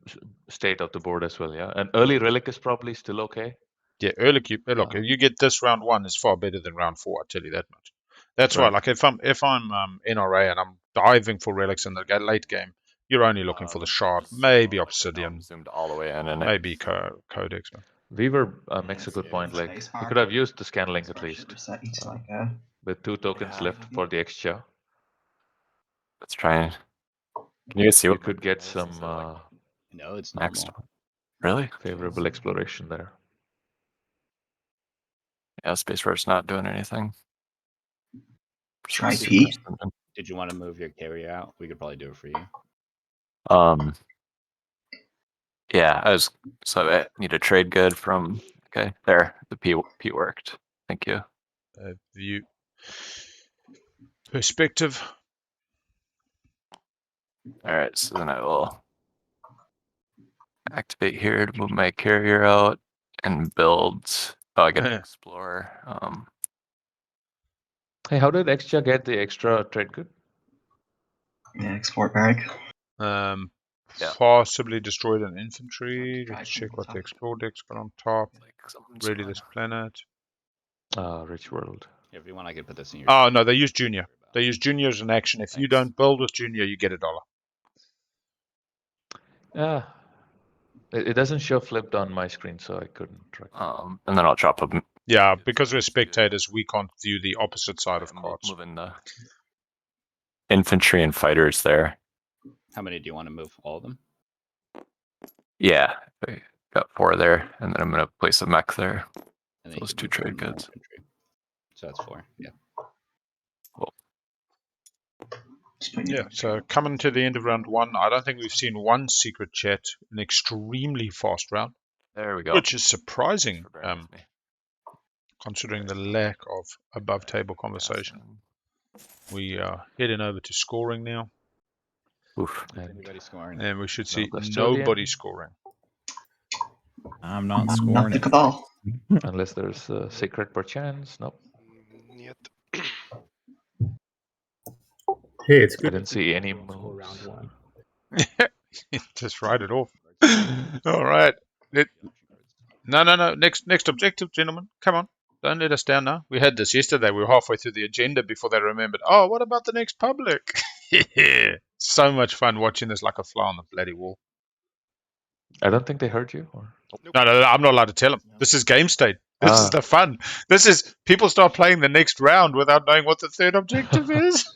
state of the board as well. Yeah, an early relic is probably still okay. Yeah, early look, if you get this round 1, is far better than round 4. I tell you that much. That's why, like, if I'm NRA and I'm diving for relics in the late game, you're only looking for the shard, maybe obsidian, Zoomed all the way in, and maybe codex. Weaver makes a good point. Like, he could have used the scan link at least. With 2 tokens left for the extra. Let's try and. Can you guys see what you could get some No, it's next? normal. Really favorable exploration there? Yeah, Space Force not doing anything. Try P. Did you want to move your carrier out? We could probably do it for you. Yeah, I need a trade good from. Okay, there. The P worked. Thank you. View perspective. All right, so then I will activate here to move my carrier out and build. Oh, I get to explore. Hey, how did extra get the extra trade good? Yeah, export bag. Possibly destroyed an infantry. Let's check what the explore deck's got on top. Ready this planet. Rich world. If you want, I could put this in your. Oh no, they use junior. They use junior as an action. If you don't build with junior, you get $1. Yeah. It doesn't show flipped on my screen, so I couldn't track. And then I'll drop them. Yeah, because we're spectators, we can't view the opposite side of cards. Moving the infantry and fighters there. How many do you want to move? All of them? Yeah, I got 4 there, and then I'm gonna place a mech there. And then Those you two can move trade one more goods. infantry. So that's 4. Yeah. Just putting it Yeah, in. so coming to the end of round 1, I don't think we've seen one secret chat, an extremely fast round, There we go. which is Thanks surprising for bearing with me. considering the lack of above table conversation. We are heading over to scoring now, Oof. Is anybody scoring? and we should No see custodian. nobody scoring. I'm not Not scoring the it. Cabal. Unless there's a secret perchance. Nope. Yet. Hey, it's I good. didn't see any for round moves. 1. Just write it off. All right. No. Next objective, gentlemen. Come on. Don't let us down now. We had this yesterday. We were halfway through the agenda before they remembered. Oh, what about the next public? So much fun watching this like a fly on the bloody wall. I don't think they heard you. Or... No, I'm not allowed to tell them. This is game state. This is the fun. This is people start playing the next round without knowing what the third objective is.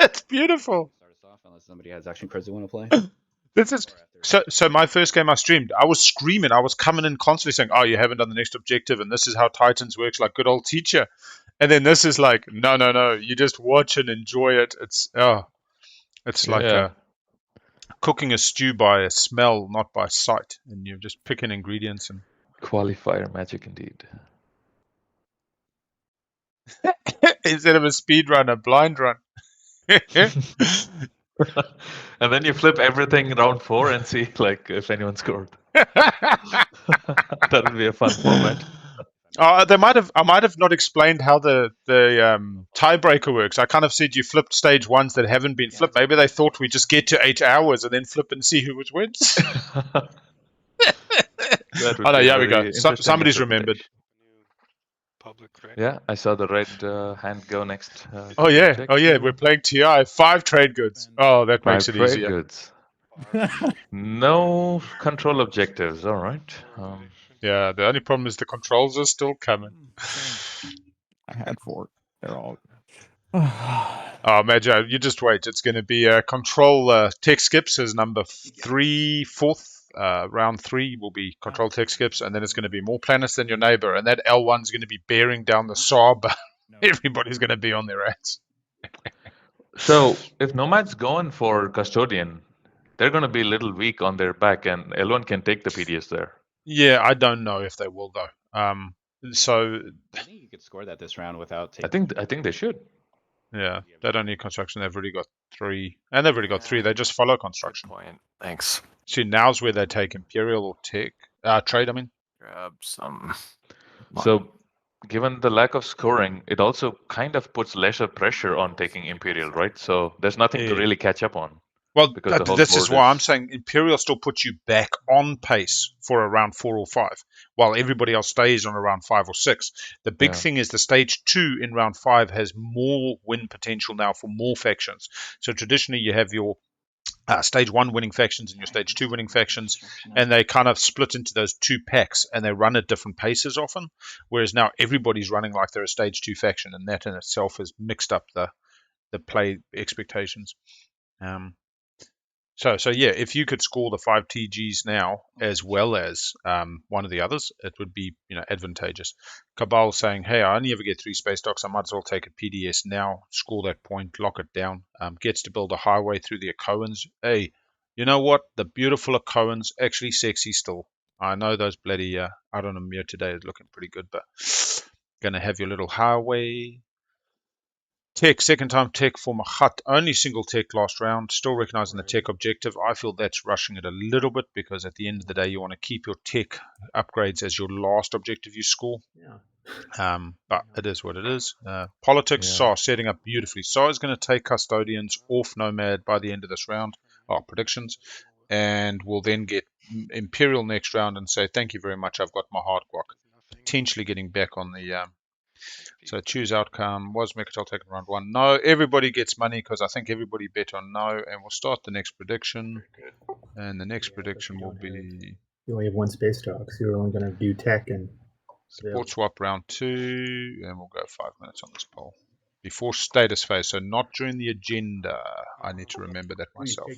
It's beautiful. Start us off unless somebody has action cards they want to play. This is so. My first game I streamed, I was screaming. I was coming in constantly saying, "Oh, you haven't done the next objective, and this is how Titans works, like good old teacher." And then this is like, no. You just watch and enjoy it. It's like cooking a stew by a smell, not by sight, and you're just picking ingredients and Qualifier magic indeed. instead of a speed run, a blind run. And then you flip everything round 4 and see like if anyone scored. That would be a fun format. I might have not explained how the tiebreaker works. I kind of said you flipped stage ones that haven't been flipped. Maybe they thought we just get to 8 hours and then flip and see who wins. That would Oh no, be a yeah, we go. very interesting Somebody's remembered. Public, right? Yeah, I saw the red hand go next. Oh yeah, objective. we're playing TI. 5 trade goods. Oh, that makes 5 it trade easier. goods. No control objectives. All right. Yeah, the only problem is the controls are still coming. I had 4. They're all. Oh, Magi, you just wait. It's going to be control tech skips as number 3, 4th. Round 3 will be control tech skips, and then it's going to be more planets than your neighbor, and that L1 is going to be bearing down the Saab. Everybody's going to be on their ass. So if Nomad's going for custodian, they're going to be a little weak on their back, and L1 can take the PDS there. Yeah, I don't know if they will though. So I think you could score that this round without taking. I think they should. yeah, they don't need construction. They've already got 3, and they've already got 3. They just follow construction. Good point. Thanks. See, now's where they take Imperial or tech trade. I mean, Grab some. So given the lack of scoring, it also kind of puts lesser pressure on taking Imperial, right? So there's nothing to really catch up on. well, Because the whole this is board why is- I'm saying Imperial still puts you back on pace for around 4 or 5, while everybody else stays on around 5 or 6. The big Yeah. thing is the stage 2 in round 5 has more win potential now for more factions. So traditionally, you have your stage 1 winning factions and your stage 2 winning factions, and they kind of split into those 2 packs, and they run at different paces often, whereas now everybody's running like they're a stage 2 faction, and that in itself has mixed up the play expectations. So yeah, if you could score the 5 TGs now as well as one of the others, it would be advantageous. Cabal saying, hey, I only ever get 3 space docks, I might as well take a PDS now, score that point, lock it down. Gets to build a highway through the Acoans. Hey, you know what? The beautiful Acoans, actually sexy still. I know those bloody out on a mirror today is looking pretty good, but gonna have your little highway. Tech, second time tech for Machat. Only single tech last round. Still recognizing the tech objective. I feel that's rushing it a little bit because at the end of the day, you want to keep your tech upgrades as your last objective you score. Yeah. But it is what it is. Politics, Saw setting up beautifully. Saw is going to take Custodians off Nomad by the end of this round. Predictions. And we'll then get Imperial next round and say, thank you very much. I've got my hard guac. Potentially getting back on the... So choose outcome. Was Mekatel taken round 1? No. Everybody gets money because I think everybody bet on no. And we'll start the next prediction. And the next prediction will be... You only have 1 space dock, so you're only going to do tech and... Support swap round 2. And we'll go 5 minutes on this poll. Before status phase. So not during the agenda. I need to remember that myself.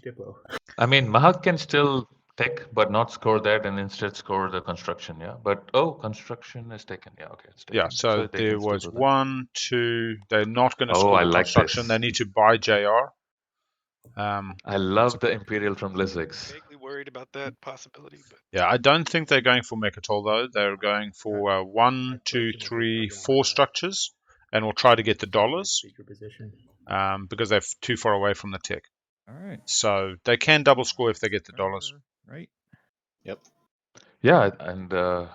I mean, Mahak can still tech, but not score that, and instead score the construction. Yeah, but construction is taken. Yeah, okay, it's taken. Yeah, so they there can still was do that. 1, 2. They're not going to Oh, score I the like construction. this. They need to buy JR. I love the Imperial from Lizix. Vaguely worried about that possibility, but Yeah, I don't think they're going for Mechatol though. They're going for 1, 2, 3, 4 structures, and we'll try to get the dollars Speaker position. because they're too far away from the tech. All right. So they can double score if they get the dollars. Right. Yep. Yeah, and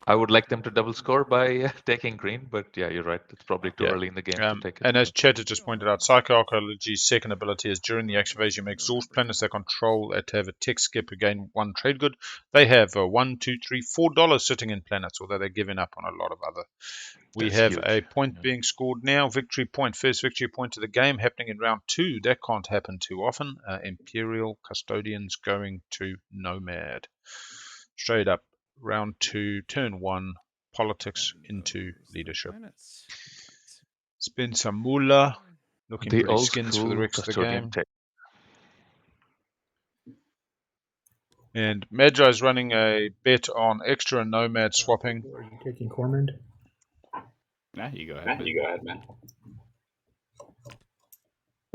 I would like them to double score by taking green, but yeah, you're right. It's probably too Yeah. early in the game to take it. And as but- Chet has just pointed out, Psychoarchaeology's second ability is during the action phase you make exhaust planets they control to have a tech skip again 1 trade good. They have $1, 2, 3, $4 sitting in planets, although they're giving up on a lot of other. We That's have huge. a point Yeah. being scored now. Victory point, first victory point of the game, happening in round 2. That can't happen too often. Imperial Custodians going to Nomad. Straight up, round 2, turn 1, politics And into those leadership. planets. Spend some moolah. Looking The pretty old skins for the school rest of the custodian game. tech. And Magi's running a bet on extra and Nomad swapping. Are you taking Cormand? Nah, you go ahead, man.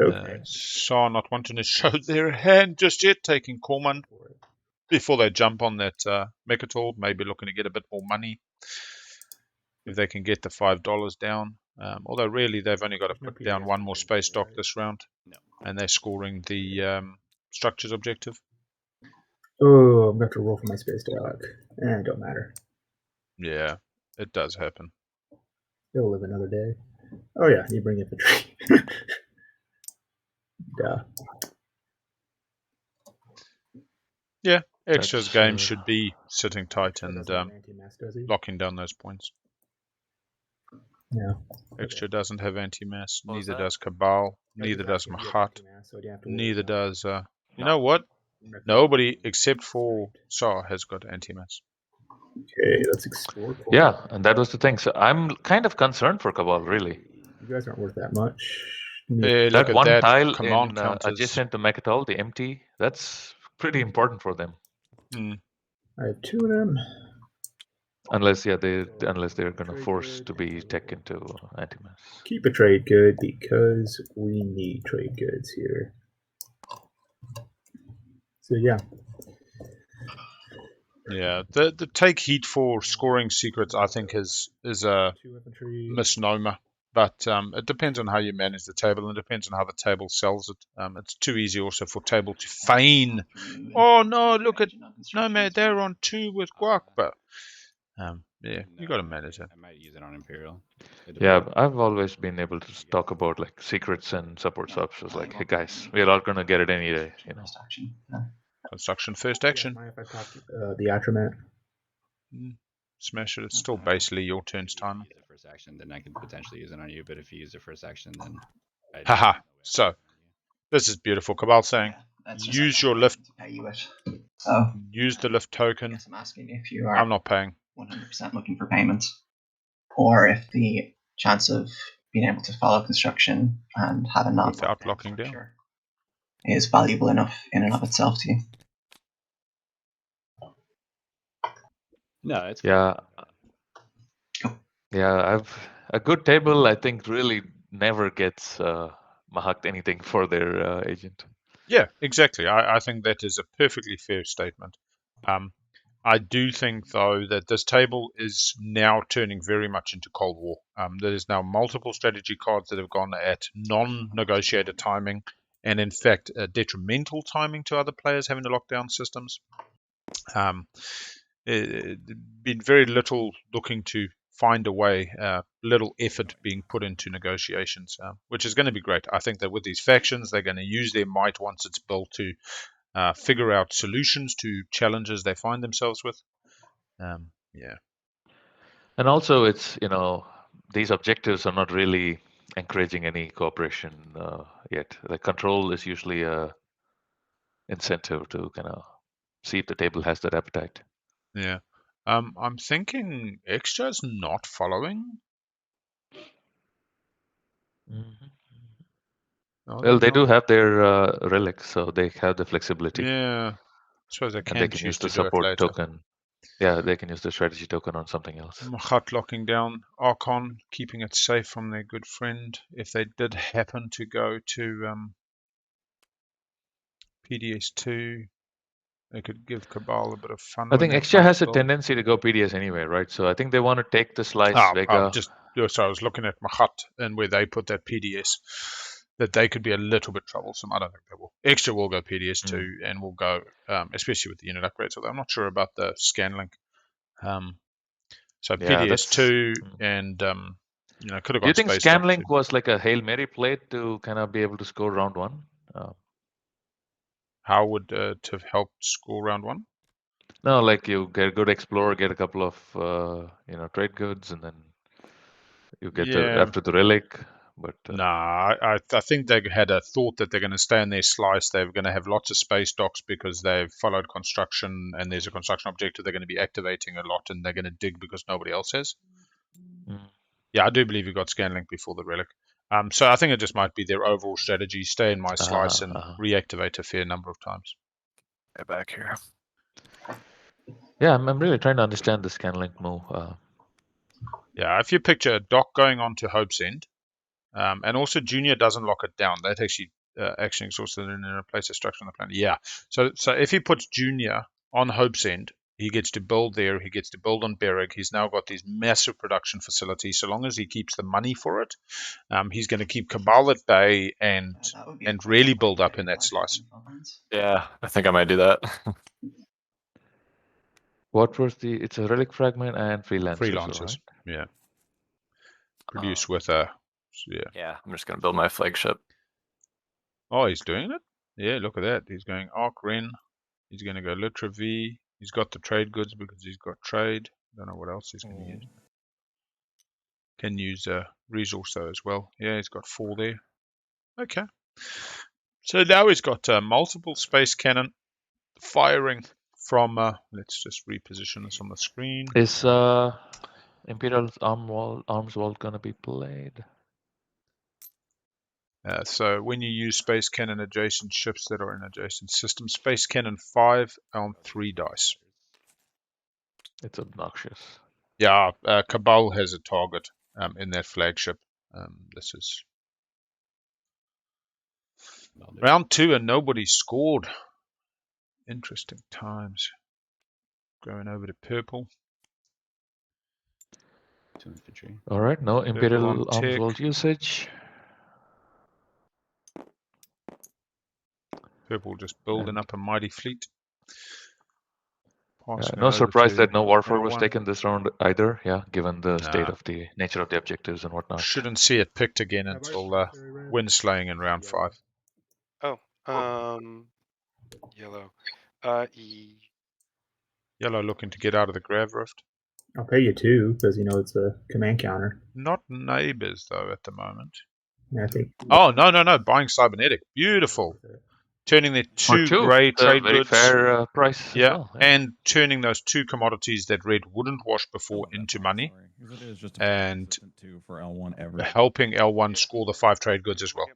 Okay. Saw not wanting to show their hand just yet, taking Cormand before they jump on that Mechatol, maybe looking to get a bit more money if they can get the $5 down. Although really they've only got to put down 1 more space dock this round, No. and they're scoring the structures objective. Oh, I'm going to roll for my space dock. It don't matter. Yeah, it does happen. It'll live another day. Oh yeah, you bring infantry. Duh. Yeah, Extra's That's, game should be sitting tight Extra and doesn't have anti-mass, does he? locking down those points. No. Extra doesn't have anti-mass, What was neither that? does Cabal, I was neither just does asking if you have Mahat, anti-mass, so you don't have to worry neither about does... you No. know what? it. Nobody except for Saw has got anti-mass. Okay, let's explore. yeah, and that was the thing. So I'm kind of concerned for Cabal, really. You guys aren't worth that much. Look That at one that tile command in counters. adjacent to Mechatol, the empty, that's pretty important for them. I have 2 of them. Unless they're gonna force to be tech into anti-mass. Keep a trade good because we need trade goods here. So yeah. Yeah, the take heat for scoring secrets, I think, is a 2 infantry. misnomer. But it depends on how you manage the table, and it depends on how the table sells it. It's too easy also for table to feign. Oh no, look at Nomad, they're on 2 with Guac, but yeah, you got to manage it. I might use it on Imperial. Yeah, I've always been able to talk about like secrets and support subs. It's like, hey guys, we're all gonna get it any day, you know. First action. Construction first action. Mind if I pop the Atromat? Smash it. It's still basically your turn's time. Use the first action, then I could potentially use it on you. But if you use the first action, then Haha. So this is beautiful. Cabal saying, That's just use like your lift. to pay you it. So Use the lift I token. guess I'm asking if you are I'm not paying. 100% looking for payment, or if the chance of being able to follow construction and have a Without locking down. structure is valuable enough in and of itself to you. No, it's Yeah. Yeah, a good table I think really never gets mahaked anything for their agent. Yeah, exactly. I think that is a perfectly fair statement. I do think, though, that this table is now turning very much into Cold War. There's now multiple strategy cards that have gone at non-negotiated timing, and in fact, detrimental timing to other players having to lock down systems. Been very little looking to find a way, little effort being put into negotiations, which is going to be great. I think that with these factions, they're going to use their might once it's built to figure out solutions to challenges they find themselves with. Yeah. And also, it's these objectives are not really encouraging any cooperation yet. The control is usually a incentive to kind of see if the table has that appetite. Yeah. I'm thinking Extra's not following. Mm-hmm. No, Well, they do not. have their relics, so they have the flexibility. Yeah. suppose they And can they can choose use the to do it support later. token. Yeah, they can use the strategy token on something else. Machat locking down Archon, keeping it safe from their good friend. If they did happen to go to PDS2, they could give Cabal a bit of fun I when think they're Extra trying has to a build. tendency to go PDS anyway, right? So I think they want to take the slice, Vega. So I was looking at Machat and where they put that PDS, that they could be a little bit troublesome. I don't think they will. Extra will go PDS2 and will go, especially with the unit upgrades. Although I'm not sure about the Scanlink. So Yeah, PDS2 and could have Do gone you think Space Dock Scanlink too. was like a Hail Mary play to kind of be able to score round one? How would to have helped score round one? No, like you get a good explorer, get a couple of trade goods, and then you get after the relic. But nah, I think they had a thought that they're going to stay in their slice. They're going to have lots of space docks because they've followed construction, and there's a construction objective they're going to be activating a lot, and they're going to dig because nobody else has. Yeah, I do believe you got Scanlink before the relic. So I think it just might be their overall strategy: stay in my slice and reactivate a fair number of times. Get back here. Yeah, I'm really trying to understand the Scanlink move. Yeah, if you picture a dock going on to Hope's End, and also Junior doesn't lock it down. That actually action exhausted and replace a structure on the planet. Yeah. So if he puts Junior on Hope's End, he gets to build there. He gets to build on Berrig. He's now got these massive production facilities. So long as he keeps the money for it, he's going to keep Cabal at bay and really build up in that slice. Yeah, I think I might do that. What was the? It's a relic fragment and freelancers, right? Yeah. Produce with a. Yeah, I'm just gonna build my flagship. Oh, he's doing it? Yeah, look at that. He's going Arc Ren. He's going to go Litra V. He's got the trade goods because he's got trade. Don't know what else he's going to use. Can use resource though as well. Yeah, he's got 4 there. Okay. So now he's got multiple space cannon firing from. Let's just reposition this on the screen. Is Imperial Arms Vault gonna be played? So when you use space cannon adjacent ships that are in adjacent systems, space cannon 5 on 3 dice. It's obnoxious. Yeah, Cabal has a target in that flagship. This is round 2 and nobody scored. Interesting times. Going over to purple. 2 infantry. All right, no Imperial Arms tech. Vault usage. Purple just building up a mighty fleet. No surprise that no Warfare was L1. taken this round either, yeah, given the state of the nature of the objectives and whatnot. Shouldn't see it picked again until wind slaying in round 5. Oh, yellow. Yellow looking to get out of the grav rift. I'll pay you 2 because it's a command counter. Not neighbors though at the moment. I think. Oh no! Buying cybernetic, beautiful. Turning their 2 grey trade very goods. fair price. Yeah, as well, yeah, and turning those 2 commodities that red wouldn't wash before into money, and for L1 ever. helping L1 score the 5 trade goods as well.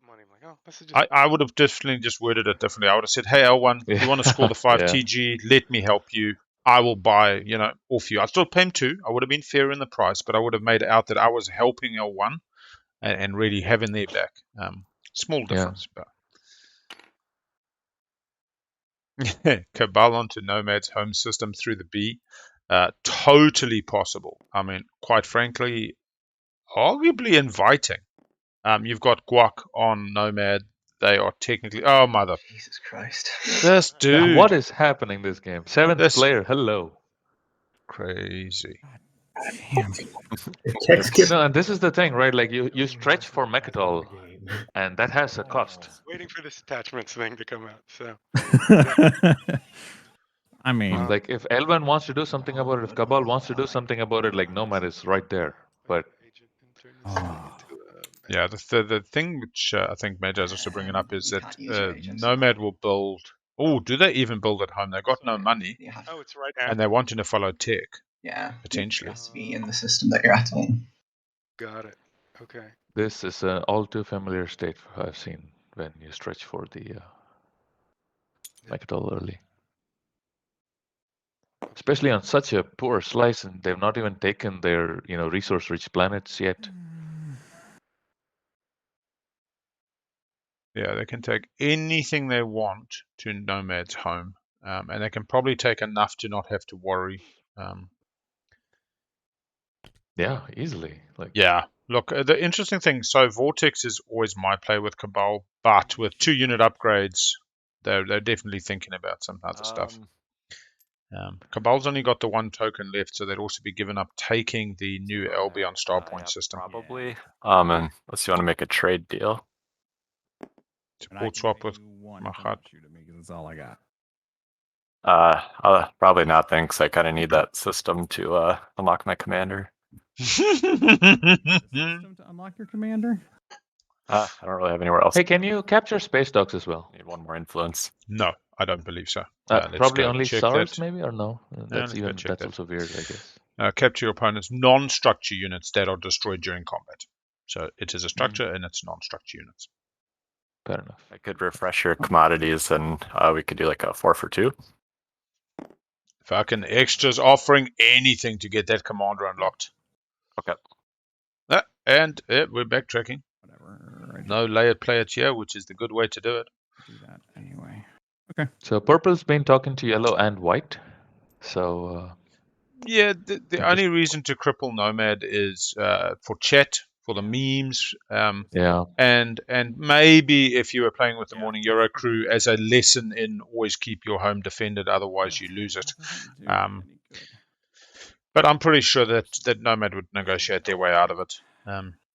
I would have definitely just worded it differently. I would have said, hey L1, you want to score the 5 TG, let me help you. I will buy, off you. I'd still pay him 2. I would have been fair in the price, but I would have made it out that I was helping L1 and really having their back. Small difference, but Cabal onto Nomad's home system through the B. Totally possible. I mean, quite frankly, arguably inviting. You've got Guac on Nomad. They are technically... Oh, mother. Jesus Christ. This dude. What is happening this game? 7th player, hello. Crazy. Damn. No, and this is the thing, right? Like you stretch for Mechatol, and that has a cost. Waiting for this attachments thing to come out. So, I mean, like if Elvan wants to do something about it, if Cabal wants to do something about it, like Nomad is right there. But yeah, the thing which I think Magi is also bringing up is that Nomad will build. Oh, do they even build at home? They've got no money. Oh, it's right and they're wanting to follow tech. Yeah, potentially. it has to be in the system that you're activating. Got it. Okay. This is an all too familiar state I've seen when you stretch for the Mechatol early. especially on such a poor slice, and they've not even taken their resource-rich planets yet. Yeah, they can take anything they want to Nomad's home, and they can probably take enough to not have to worry. Yeah, easily. Like Yeah, look, the interesting thing, so Vortex is always my play with Cabal, but with 2-unit upgrades, they're definitely thinking about some other stuff. Cabal's only got the 1 token left, so they'd also be given up taking the new Albion Starpoint yeah, system. probably. And unless you want to make a trade deal. And I Support can swap pay with you 1 Mahat. come shoot at me because that's all I got. Probably not, thanks. I kind of need that system to unlock my commander. System to unlock your commander? I don't really have anywhere else. hey, can you capture space dogs as well? Need 1 more influence. No, I don't believe so. Let's Probably go only check SARS, that. maybe, or no? let's go check That's that. also weird, I guess. Capture your opponent's non-structure units that are destroyed during combat. So it is a structure and it's non-structure units. Fair enough. I could refresh your commodities and we could do like a 4 for 2. Fucking extras offering anything to get that commander unlocked. Okay. And we're backtracking. Whatever. No layered play it here, which is the good way to do it. Do that anyway. So purple's been talking to yellow and white. So Yeah, the only reason to cripple Nomad is for chat, for the memes, yeah, and maybe if you were playing with the Morning Euro crew as a lesson in always keep your home defended, otherwise you lose it. But I'm pretty sure that Nomad would negotiate their way out of it.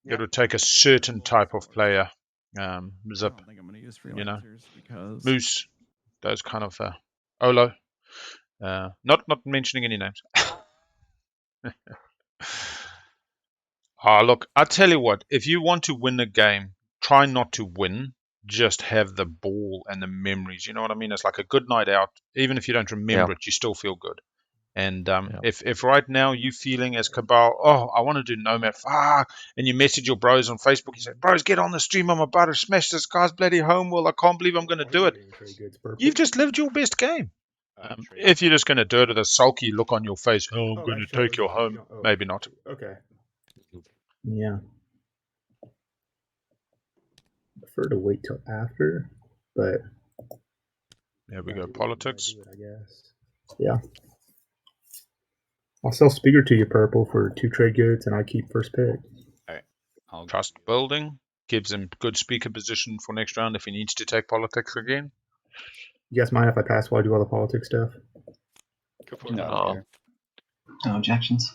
It would take a certain type of player, Zip, I don't think I'm going to use freelancers because Moose, those kind of Olo. Not mentioning any names. Look, I tell you what, if you want to win a game, try not to win. Just have the ball and the memories. You know what I mean? It's like a good night out. Even if you don't remember it, you still feel good. And if right now you feeling as Cabal, I want to do Nomad, and you message your bros on Facebook, you say, bros, get on the stream, I'm about to smash this guy's bloody homeworld, I can't believe I'm going to do it. You've just lived your best game. If you're just going to do it with a sulky look on your face, I'm going to take your home, maybe not. Okay. Yeah. Prefer to wait till after, but there we go. Politics. I guess. Yeah. I'll sell Speaker to you, Purple, for 2 trade goods, and I keep first pick. All right. Trust building gives him good speaker position for next round if he needs to take politics again. You guys mind if I pass while I do all the politics stuff? Go for it. No. No objections.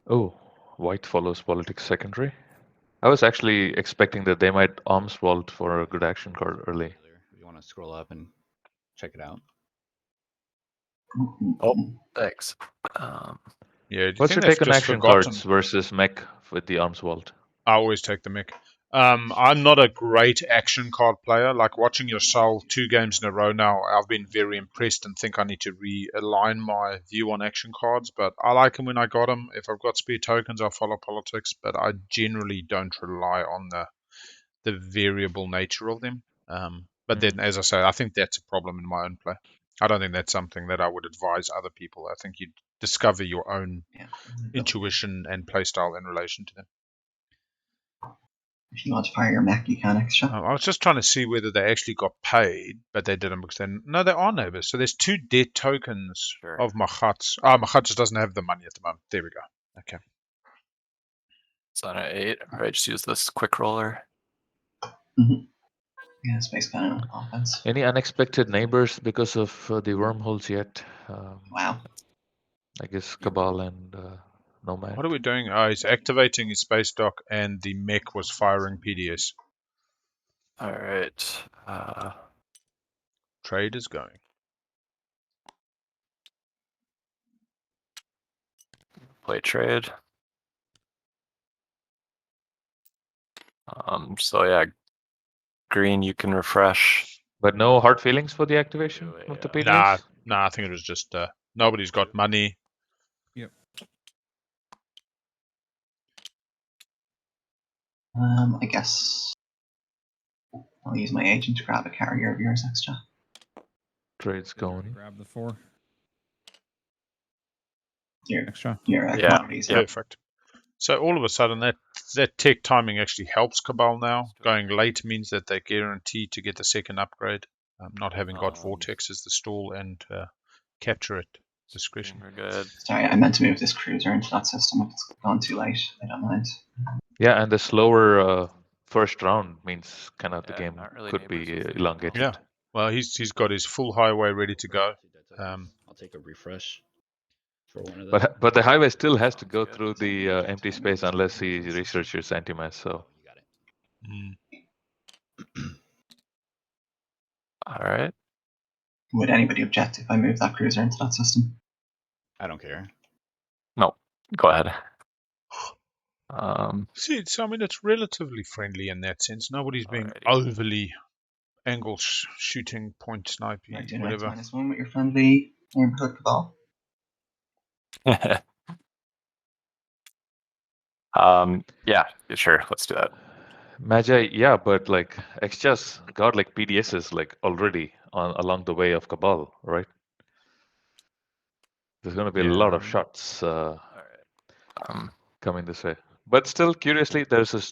Oh, white follows politics secondary. I was actually expecting that they might arms vault for a good action card early. If you want to scroll up and check it out. Oh, thanks. Yeah. What's your take on action cards versus mech with the arms vault? I always take the mech. I'm not a great action card player. Like watching your sell 2 games in a row now, I've been very impressed and think I need to realign my view on action cards. But I like them when I got them. If I've got spare tokens, I'll follow politics. But I generally don't rely on the variable nature of them. But then, as I say, I think that's a problem in my own play. I don't think that's something that I would advise other people. I think you discover your own intuition and playstyle in relation to them. If you want to fire your mech, you can extra. I was just trying to see whether they actually got paid, but they didn't because no, they are neighbors. So there's 2 dead tokens of Mahats. Mahat just doesn't have the money at the moment. There we go. Okay. It's on an 8. All right, just use this quick roller. Yeah, space cannon offense. Any unexpected neighbors because of the wormholes yet? Wow. I guess Cabal and Nomad. What are we doing? He's activating his space dock and the mech was firing PDS. All right. Trade is going. Play trade. So yeah, green you can refresh. But no hard feelings for the activation of the PDS? Nah, I think it was just nobody's got money. Yep. I guess I'll use my agent to grab a carrier of yours extra. Trade's Did you already going. grab the 4 Your extra? your Yeah, commodities. yeah. Perfect. So all of a sudden, that tech timing actually helps Cabal now. Going late means that they're guaranteed to get the second upgrade. Not having got Vortex as the stall and capture at discretion. We're good. Sorry, I meant to move this cruiser into that system. If it's gone too late, I don't mind. Yeah, and the slower first round means kind of the Yeah, game not really could be neighbors with me. elongated. Yeah. Well, he's got his full highway ready to go. I'll take a refresh for one of them. But the highway still has to Sounds go good. through the empty space unless he researches anti-mass. So You got it. All right. Would anybody object if I move that cruiser into that system? I don't care. No, go ahead. See, I mean, it's relatively friendly in that sense. Nobody's being Alrighty. overly angle shooting, point sniping, Right, do an whatever. X-1 with your friendly neighborhood Cabal. Yeah, sure. Let's do that. Magi, yeah, but like Xjas got like PDSs like already along the way of Cabal, right? There's going to be a lot of Yeah. shots All right. coming this way. But still, curiously, there's a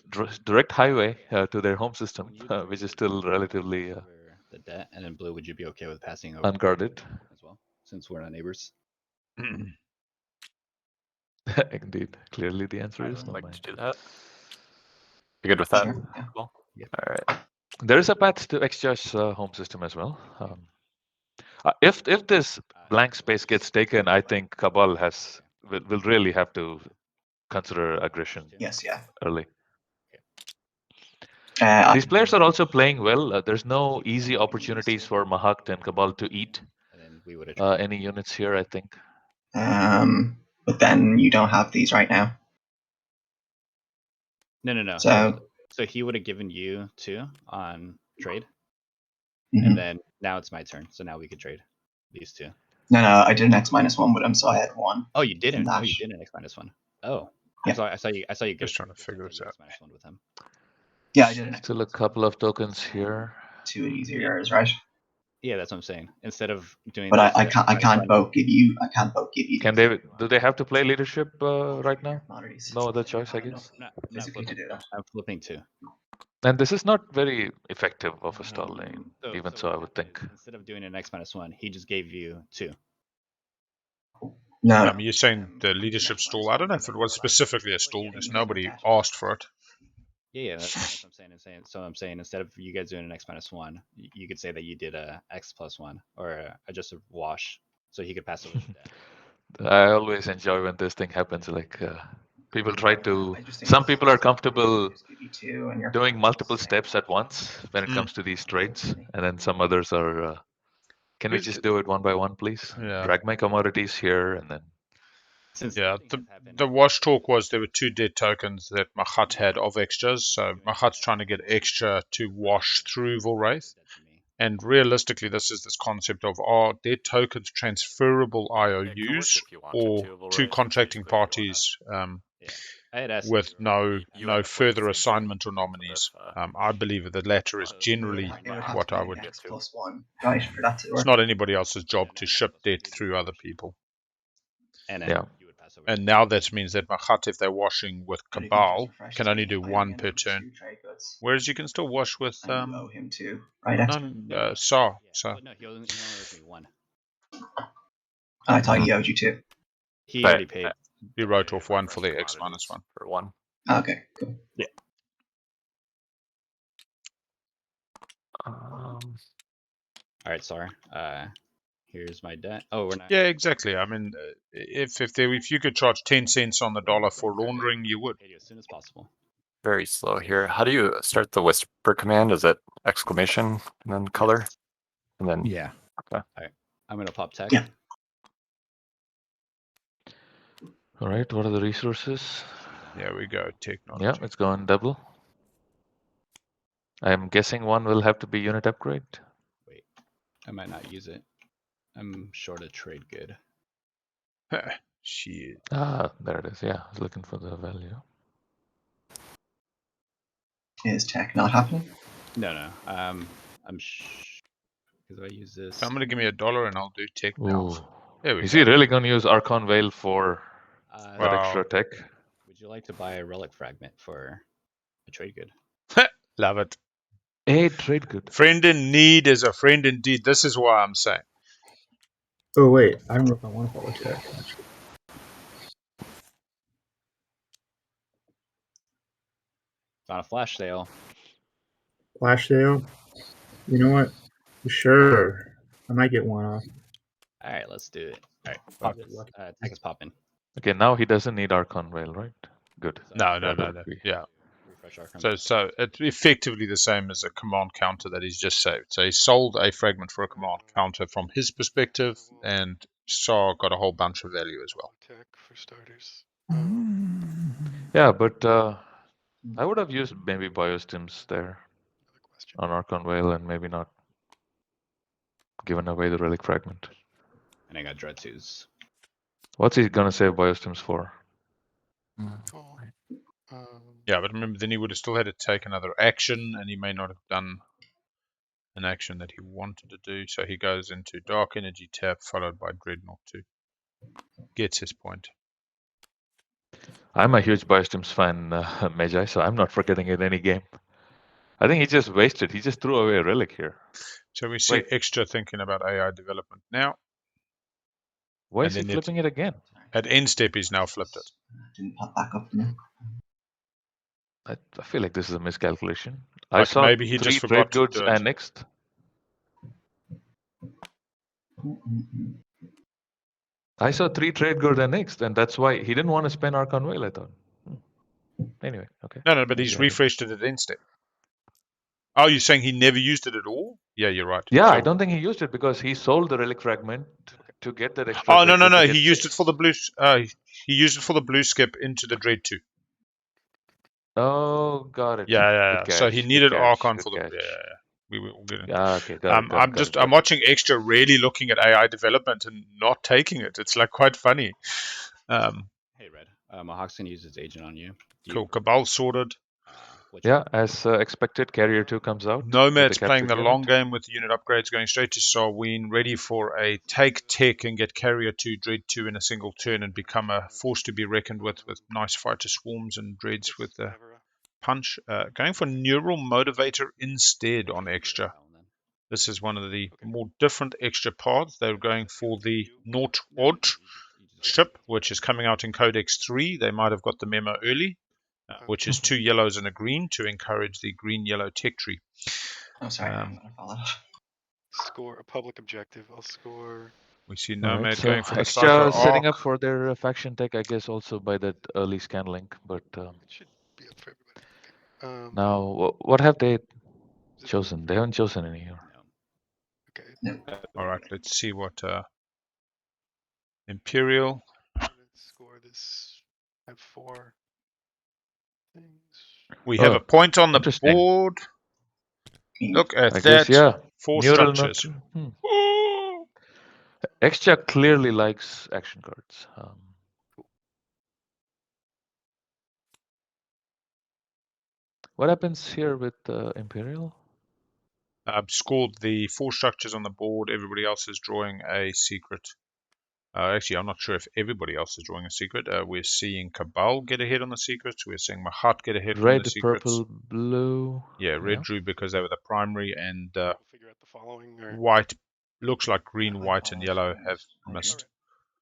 direct highway to their home system, which is still relatively the debt, and then Blue, would you be okay with passing over unguarded. as well, since we're not neighbors? Indeed. Clearly, the answer is I'd no. like Man. to do that. You good with that? Sure, yeah. Cool. Yep. All right. There is a path to Xjas home system as well. If this blank space gets taken, I think Cabal will really have to consider aggression Yes, yeah. early. These These players are also playing well. There's no easy opportunities for Mahakt and Cabal to eat And then we would have any units here, I think. but then you don't have these right now. No. So, So he would have given you 2 on trade, mhm. and then now it's my turn. So now we could trade these 2. No, I did an X-1 with him, so I had 1. Oh, you didn't. That- Oh, you did an X-1. Oh, Yeah. I saw you. Just get trying to figure this out. X-1 with him. Yeah, I did an Still a couple of tokens here. 2 easier errors, right? Yeah, that's what I'm saying. Instead of doing, But this I can't both give you. Can they? Do they have to play leadership right now? commodities. No other choice, I guess. I'm not Physically to flipping. do that. I'm flipping 2. And this is not very effective of a stall lane, even so, I would think. Instead of doing an X-1, he just gave you 2. No, You're saying the leadership stall. I don't know if it was specifically a stall, just nobody asked for it. Yeah, that's what I'm saying. So I'm saying instead of you guys doing an X-1, you could say that you did a X+1 or just a wash, so he could pass over the debt. I always enjoy when this thing happens. Like people try to. Some people are comfortable doing multiple steps at once when it comes to these trades, and then some others are. Can we just do it one by one, please? Yeah. Drag my commodities here, and then. Since Yeah, nothing has happened, the wash talk was there were 2 dead tokens that Mahat had of extras, so Mahat's trying to get extra to wash through Volwraith. And realistically, this is this concept of are dead tokens transferable IOUs if you want or to, two Volwraith, contracting basically, if you parties I had asked with if you were- no end up further with the same assignment or thing nominees. if, I believe that the latter is generally it would have what to I be would. an X+1, right, for that to It's work. not anybody else's job to ship debt through other people. and then Yeah. you would pass over. And now that means that Mahat, if they're washing with But if he Cabal, just refreshes can only me, do I 1 end per up with turn. 2 trade goods. Whereas you can still wash with And you owe him 2, right? Sar. Oh, no, he only owes me 1. I thought he owed you 2. He Right. already paid. He wrote off 1 for Fresh the X-1. commodities for 1. Okay, cool. All right, sorry. Here's my debt. Oh, we're not. Yeah, exactly. I mean, if you could charge 10 cents on the dollar for laundering, you would. Pay you as soon as possible. Very slow here. How do you start the whisper command? Is it exclamation and then color? And then Yeah. I'm gonna pop tech. Yeah. All right. What are the resources? There we go. Technology. Yeah, it's going double. I'm guessing 1 will have to be unit upgrade. Wait, I might not use it. I'm short a trade good. Shit. Ah, there it is. Yeah, I was looking for the value. Is tech not happening? No. I'm Because if I use this, I'm gonna give me $1 and I'll do tech now. Ooh. There we Is go. he really going to use Archon Veil for that Wow. extra tech? would you like to buy a relic fragment for a trade good? Love it. A trade good. Friend in need is a friend indeed. This is why I'm saying. Oh wait, I don't know if I want to follow tech. Actually. On a flash sale. Flash sale. You know what? Sure, I might get one off. All right, let's do it. All right, I'll fuck get this. lucky. Tech is popping. Okay, now he doesn't need Archon Veil, right? Good. So No. That would be- Yeah. refresh our So it's effectively the same as a command counter that he's just saved. So he sold a fragment for a command counter from his perspective, and Saw got a whole bunch of value as well. Tech for starters. Yeah, but I would have used maybe Biostims there Another question. on Archon Veil and maybe not given away the Relic Fragment. And I got Dreadsues. What's he going to save Biostims for? Oh, Yeah, but remember, then he would have still had to take another action, and he may not have done an action that he wanted to do. So he goes into Dark Energy tap, followed by Dreadnought 2. Gets his point. I'm a huge Biostims fan, Magi, so I'm not forgetting it any game. I think he just wasted. He just threw away a Relic here. So we see Wait. extra thinking about AI development now. Why And is he then it- flipping it again? At end step, he's now flipped it. Didn't pop back up the milk. I feel like this is a miscalculation. I Like saw maybe he 3 just trade forgot to goods do it. annexed. I saw 3 trade goods annexed, and that's why he didn't want to spend Archon Veil, I thought. Anyway, okay. No, but Maybe he's I did. refreshed it at end step. Oh, you're saying he never used it at all? Yeah, you're right. Yeah, So- I don't think he used it because he sold the Relic Fragment to get that extra. Oh, no. trade good to He get used 6. it for the blue. He used it for the blue skip into the Dread 2. Oh, got it. Yeah. Good So he catch, needed good catch, Archon good for the. catch. Yeah. We will get it. Yeah, okay, got it. I'm watching Extra really looking at AI development and not taking it. It's like quite funny. Hey, Red. Mohawk's gonna use his agent on you. Cool. Cabal sorted. Yeah, as expected, Carrier 2 comes out. with Nomad's the playing the captured long unit. game with unit upgrades, going straight to Sarween, ready for a take tech and get Carrier 2, Dread 2 in a single turn and become a force to be reckoned with nice fighter swarms and Dreads with the punch. Going for Neural Motivator instead on Extra. This is one of the more different Extra paths. They're going for the Nort Odd ship, which is coming out in Codex 3. They might have got the memo early. Which is 2 yellows and a green to encourage the green-yellow tech tree. Oh, sorry, I'm gonna follow that. Score a public objective. I'll score. We see All Nomad right, so going for the Extra Psycho setting Arc. up for their faction tech, I guess, also by that early scan link. But It should be up for everybody. Okay. now, what have they chosen? They haven't chosen any here. Okay. All right, let's see what Imperial. I'm gonna score this. I have 4 things. We have Oh, a point on the interesting. board. Look at I that. guess, yeah. 4 Neural structures. Ooh. Extra clearly likes action cards. What happens here with Imperial? Scored the 4 structures on the board. Everybody else is drawing a secret. Actually, I'm not sure if everybody else is drawing a secret. We're seeing Cabal get ahead on the secrets. We're seeing Mahat get ahead from Red, the secrets. purple, blue. Yeah, red drew because they were the primary, and We'll figure out the following. Or... white looks like green, white, and yellow have missed.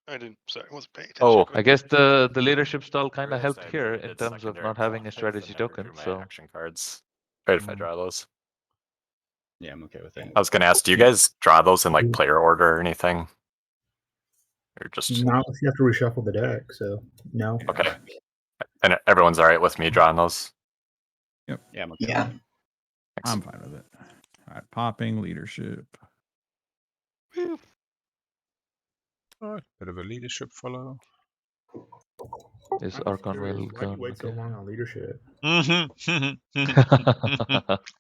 I didn't. Sorry, I wasn't paying attention. Oh, Go I ahead. guess the leadership stall kind of Realized helped I here never in did terms of secondary not having a politics strategy and never token. drew my So action cards. Right, if I draw those. Yeah, I'm okay with it. I was gonna ask, do you guys draw those in like player order or anything? Or just Not unless you have to reshuffle the deck. So no. okay. And everyone's all right with me drawing those? Yeah, I'm okay Yeah. with it. I'm fine with it. All right, popping leadership. All right, bit of a leadership follow. is I'm Archon curious, well why do you gone? wait so long on leadership? Mm-hmm.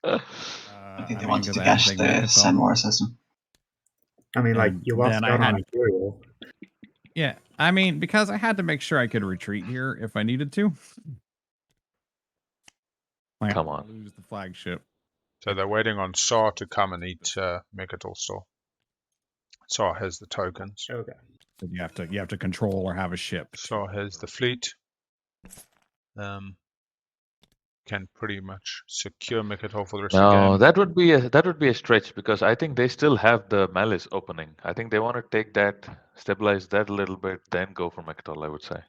I think they I mean, wanted 'cause to I had get to take Magnet the Cell. Samora system. I mean, like And you lost then I out had- on Imperial. Yeah, I mean, because I had to make sure I could retreat here if I needed to. Like, Come I on. don't wanna lose the flagship. So they're waiting on SAR to come and eat Mechatol still. SAR has the tokens. Okay. You have to control or have a ship. SAR has the fleet. Can pretty much secure Mechatol for the rest of the No, game. that would be a stretch because I think they still have the Malice opening. I think they want to take that, stabilize that a little bit, then go for Mechatol, I would say.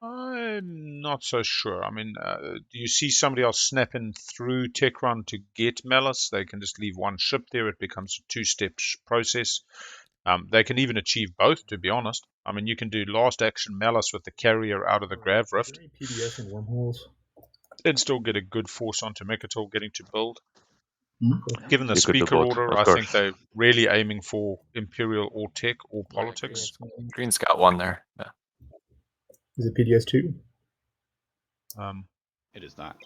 I'm not so sure. I mean, do you see somebody else snapping through Techron to get Malice? They can just leave one ship there. It becomes a two-step process. They can even achieve both, to be honest. I mean, you can do last action Malice with the carrier out of the Grav Rift. Is there any PDS and wormholes? And still get a good force onto Mechatol getting to build. Mhm. Given the You could do speaker both, order, of I think course. they're really aiming for Imperial or Tech or Politics. Green's got one there. Yeah. Is it PDS 2? It is not.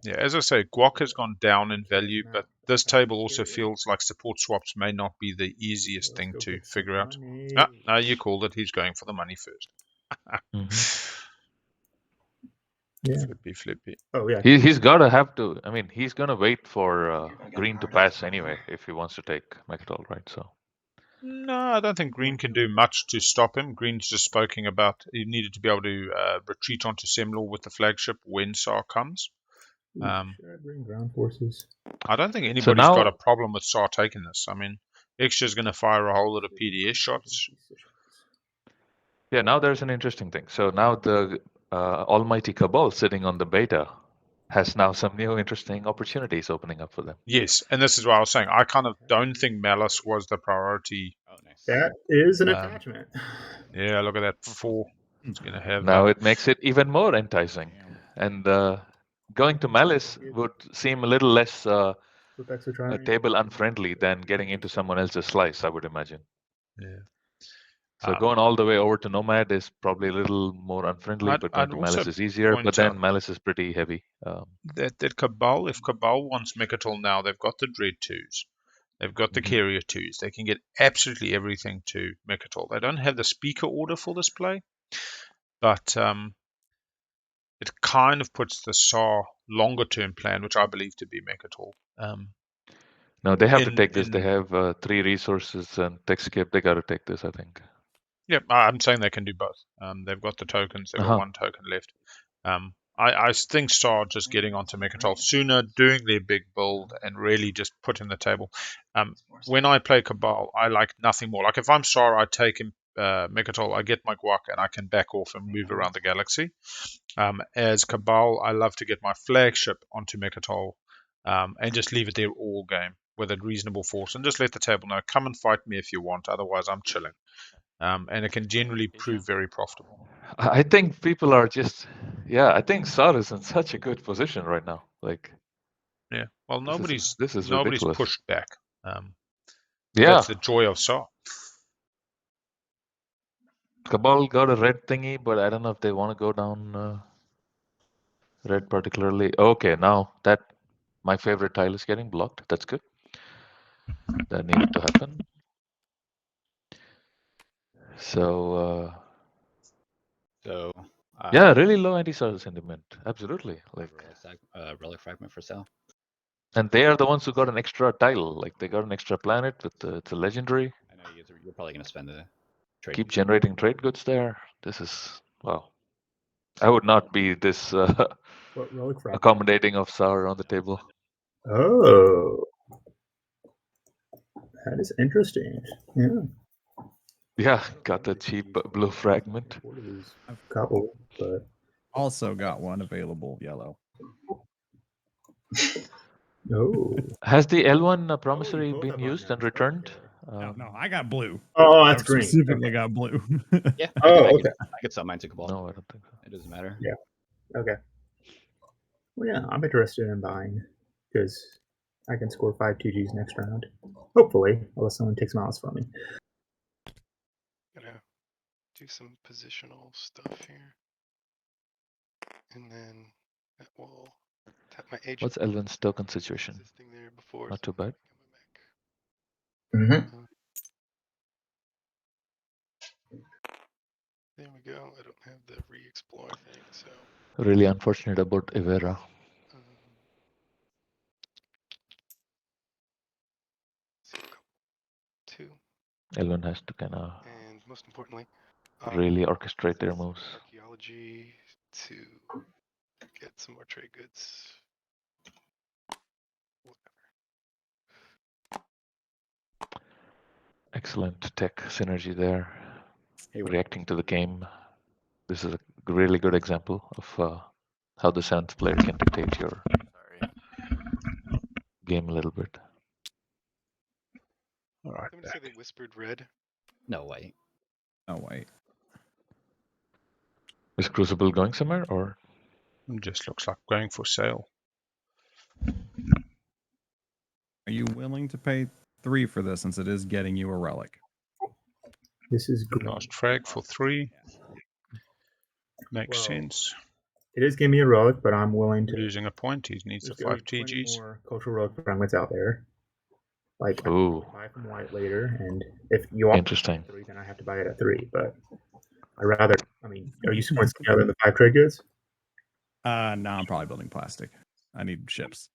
Yeah, as I say, Guac has gone down in value, but this table also feels like support swaps may not be the easiest thing to figure out. No, you called it. He's going for the money first. Yeah. Flippy. Oh yeah. He's gotta have to. I mean, he's gonna wait for Green to pass anyway if he wants to take Mechatol, right? So. No, I don't think Green can do much to stop him. Green's just spoken about he needed to be able to retreat onto Semlor with the flagship when SAR comes. Should I bring ground forces? I don't think anybody's got a problem with SAR taking this. I mean, Extra's going to fire a whole lot of PDS shots. Yeah, now there's an interesting thing. So now the almighty Cabal sitting on the beta has now some new interesting opportunities opening up for them. Yes, and this is what I was saying. I kind of don't think Malice was the priority. Oh, nice. That is an attachment. Yeah, look at that 4. It's going to have. Now it makes it even more enticing, and going to Malice would seem a little less table unfriendly than getting into someone else's slice, I would imagine. Yeah. So going all the way over to Nomad is probably a little more unfriendly, but going to Malice is easier. But then Malice is pretty heavy. That Cabal, if Cabal wants Mechatol now, they've got the Dread 2s. They've got the Carrier 2s. They can get absolutely everything to Mechatol. They don't have the speaker order for this play, but it kind of puts the SAR longer term plan, which I believe to be Mechatol. No, they have to take this. They have 3 resources and TechScape. They got to take this, I think. Yeah, I'm saying they can do both. They've got the tokens. They've got 1 token left. I think SAR just getting onto Mechatol sooner, doing their big build, and really just putting the table. When I play Cabal, I like nothing more. Like if I'm SAR, I take him Mechatol, I get my guac, and I can back off and move around the galaxy. As Cabal, I love to get my flagship onto Mechatol and just leave it there all game with a reasonable force and just let the table know, come and fight me if you want, otherwise I'm chilling. And it can generally prove very profitable. I think people are just, I think SAR is in such a good position right now. Like, yeah, well, nobody's ridiculous. pushed back. That's the joy of SAR. Cabal got a red thingy, but I don't know if they want to go down red particularly. Okay, now that my favorite tile is getting blocked. That's good. That needed to happen. So. Yeah, really low anti-SAR sentiment. Absolutely. Like relic fragment for sale. And they are the ones who got an extra tile. Like they got an extra planet with it's a legendary. I know you're probably gonna spend the trade. Keep generating trade goods there. This is wow. I would not be this accommodating of SAR on the table. Oh, that is interesting. Yeah. Yeah, got the cheap blue fragment. A couple, but also got one available yellow. Oh. Has the L1 promissory been used and returned? No, I got blue. Oh, that's green. Specifically got blue. Yeah. I could sell mine to Cabal. No, I don't think so. It doesn't matter. Yeah. Okay. Well, yeah, I'm interested in buying because I can score 5 2Gs next round. Hopefully, unless someone takes Malice from me. Gonna do some positional stuff here, and then that will tap my agent. What's Elvin's token situation? There before, Not too bad. Mm-hmm. There we go. I don't have the re-explore thing, so. Really unfortunate about Evera. Elvin has to kind of and most importantly, really orchestrate their use moves. archaeology to get some more trade goods. Excellent tech synergy there. Hey, Reacting to the game. This is a really good example of how the 7th player can dictate your Sorry. game a little bit. All right. Somebody say they whispered red. no, wait. Oh wait. Is Crucible going somewhere or? It just looks like going for sale. Are you willing to pay 3 for this since it is getting you a relic? This is green. Last frag for 3. Makes Well, sense. It is giving me a relic, but I'm willing to. Losing a point. He needs the There's gonna 5 be plenty TGs. more cultural relic fragments out there. Like, I Ooh, can buy from white later, and if you offer interesting. 3, then I have to buy it at 3. But I rather. I mean, are you scoring something other than the 5 trade goods? No, I'm probably building plastic. I need ships.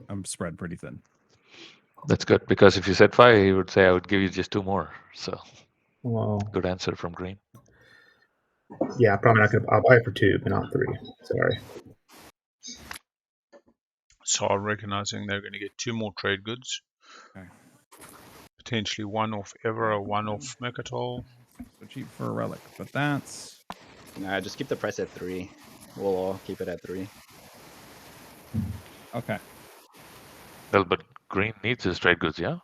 I'm spread pretty thin. That's good because if you said 5, he would say I would give you just 2 more. So Well, good answer from Green. yeah, probably not gonna. I'll buy it for 2, but not 3. Sorry. So I'm recognizing they're going to get 2 more trade goods. Okay. Potentially 1 off Ever, 1 off Mechatol. So cheap for a relic, but that's Nah, just keep the price at 3. We'll all keep it at 3. okay. Well, but Green needs his trade goods, yeah?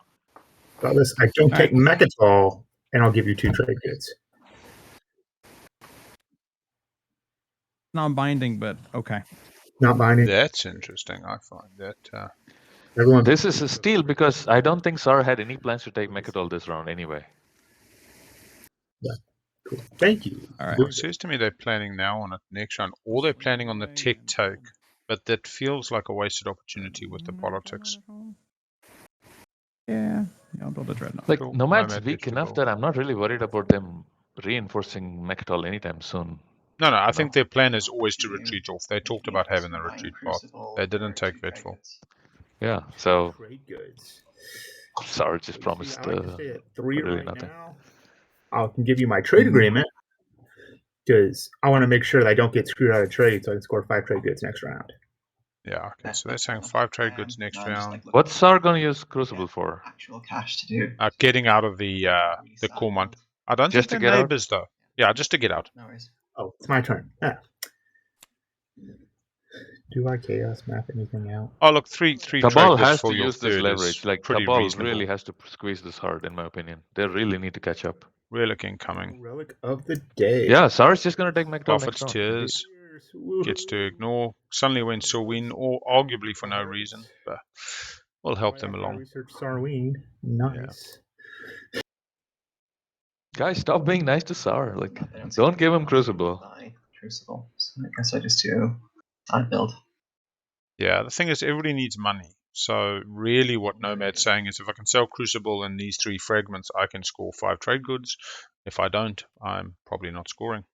Got this. I don't All take Mechatol, and I'll give you 2 trade goods. Non-binding, but okay. Not binding. That's interesting. I find that. Everyone. This is a steal because I don't think Sar had any plans to take Mechatol this round anyway. Cool. Thank you. All right. It says to me they're planning now on it next round, or they're planning on the tech take. But that feels like a wasted opportunity with the politics. Yeah, I'll build a dreadnought. Like, Cool. Nomad's Nomad weak gets to enough build. that I'm not really worried about them reinforcing Mechatol anytime soon. No, I No. think their plan is always to You- retreat off. They if talked you about invest having the in buying retreat path. Crucible They or didn't take 2 trade Vetfall. goods. Yeah, so Trade goods. Sar just So you see, promised I like to stay at 3 really right nothing. now. I can give you my trade agreement because I want to make sure that I don't get screwed out of trade, so I can score 5 trade goods next round. Yeah, okay. So they're That's saying cool. 5 trade goods next No, I'm just, round. like, What's Sar going to looking use Crucible get for? Actual cash to do. Getting out of the Really sad Cormont. build. I don't Just think to they're get out? neighbors though. Yeah, just to get out. No worries. Oh, it's my turn. Yeah. Do I chaos map anything out? Oh look, three trade Cabal goods has for to your use this third leverage. is Like, pretty Cabal reasonable. really has to squeeze this hard, in my opinion. They really need to catch up. Relic incoming. Relic of the day. Yeah, Sar's just going to take Mechatol Prophet's next round. Tears gets to ignore. Suddenly went Sylween, or arguably for no reason, but we'll help them I along. research Sarween. Nice. Guys, stop being nice to Sar. Like, They seem don't to give him be Crucible. buy Crucible. So I guess I just do side build. Yeah, the thing is, everybody needs money. So really what Nomad's saying is if I can sell Crucible and these 3 fragments, I can score 5 trade goods. If I don't, I'm probably not scoring.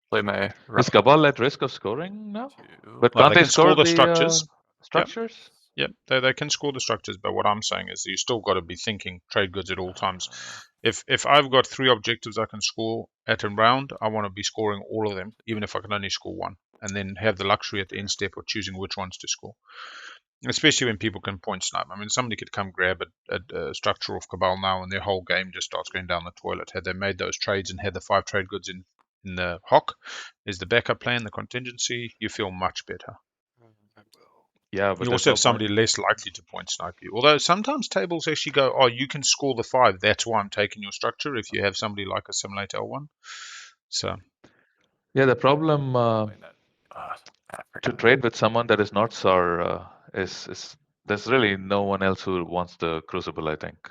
Play my Is relic Cabal at risk of scoring now? to But Well, can't they they can score score the the structures. structures? Yep, they can score the structures, but what I'm saying is you still got to be thinking trade goods at all times. If I've got 3 objectives I can score at a round, I want to be scoring all of them, even if I can only score 1, and then have the luxury at the end step of choosing which ones to score. Especially when people can point snipe. I mean, somebody could come grab a structure off Cabal now, and their whole game just starts going down the toilet. Had they made those trades and had the 5 trade goods in the hock, is the backup plan, the contingency, you feel much better. I will. Yeah, but You there's also no have somebody point. less likely to point snipe you. Although sometimes tables actually go, oh, you can score the 5. That's why I'm taking your structure if you have somebody like a Simulate L1. So, Yeah, the problem play that. to trade with someone that is not Sar is there's really no one else who wants the Crucible, I think.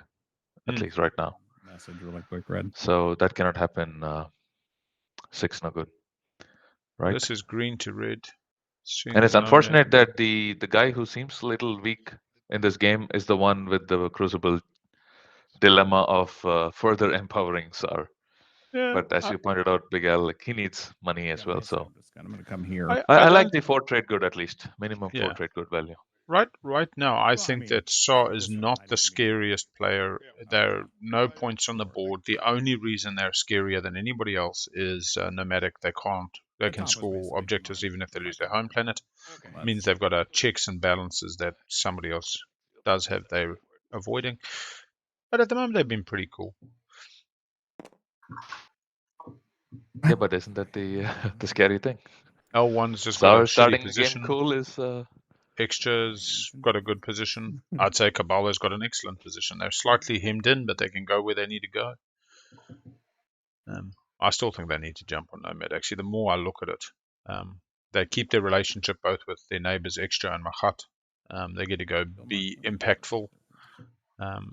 At least right now. Message relic quick red. So that cannot happen. 6 no good. Right? this is green to red. Seeing And it's the unfortunate Nomad. that the guy who seems a little weak in this game is the one with the Crucible dilemma of further empowering Sar. Yeah, But as you pointed out, Big Al, like, he needs money as well. So I'm going to come here. I like don't- the 4 trade good at least. Minimum 4 Yeah. trade good value. Right now, I Well, I think mean, that Saw at is this point, not I the just need- scariest player. There are no I points on the sure, board. The only reason they're scarier than anybody else is nomadic. They can top was score basically objectives mine even if they if I lose their come home planet. Okay. Means they've got checks and balances that somebody else does have they're avoiding. But at the moment, they've been pretty cool. Yeah, but isn't that the the scary thing? L1's just got a Sour shitty starting the position. game cool is Extra's got a good position. I'd say Cabala's got an excellent position. They're slightly hemmed in, but they can go where they need to go. I still think they need to jump on Nomad. Actually, the more I look at it, they keep their relationship both with their neighbors, Extra and Machat. They get to go be impactful.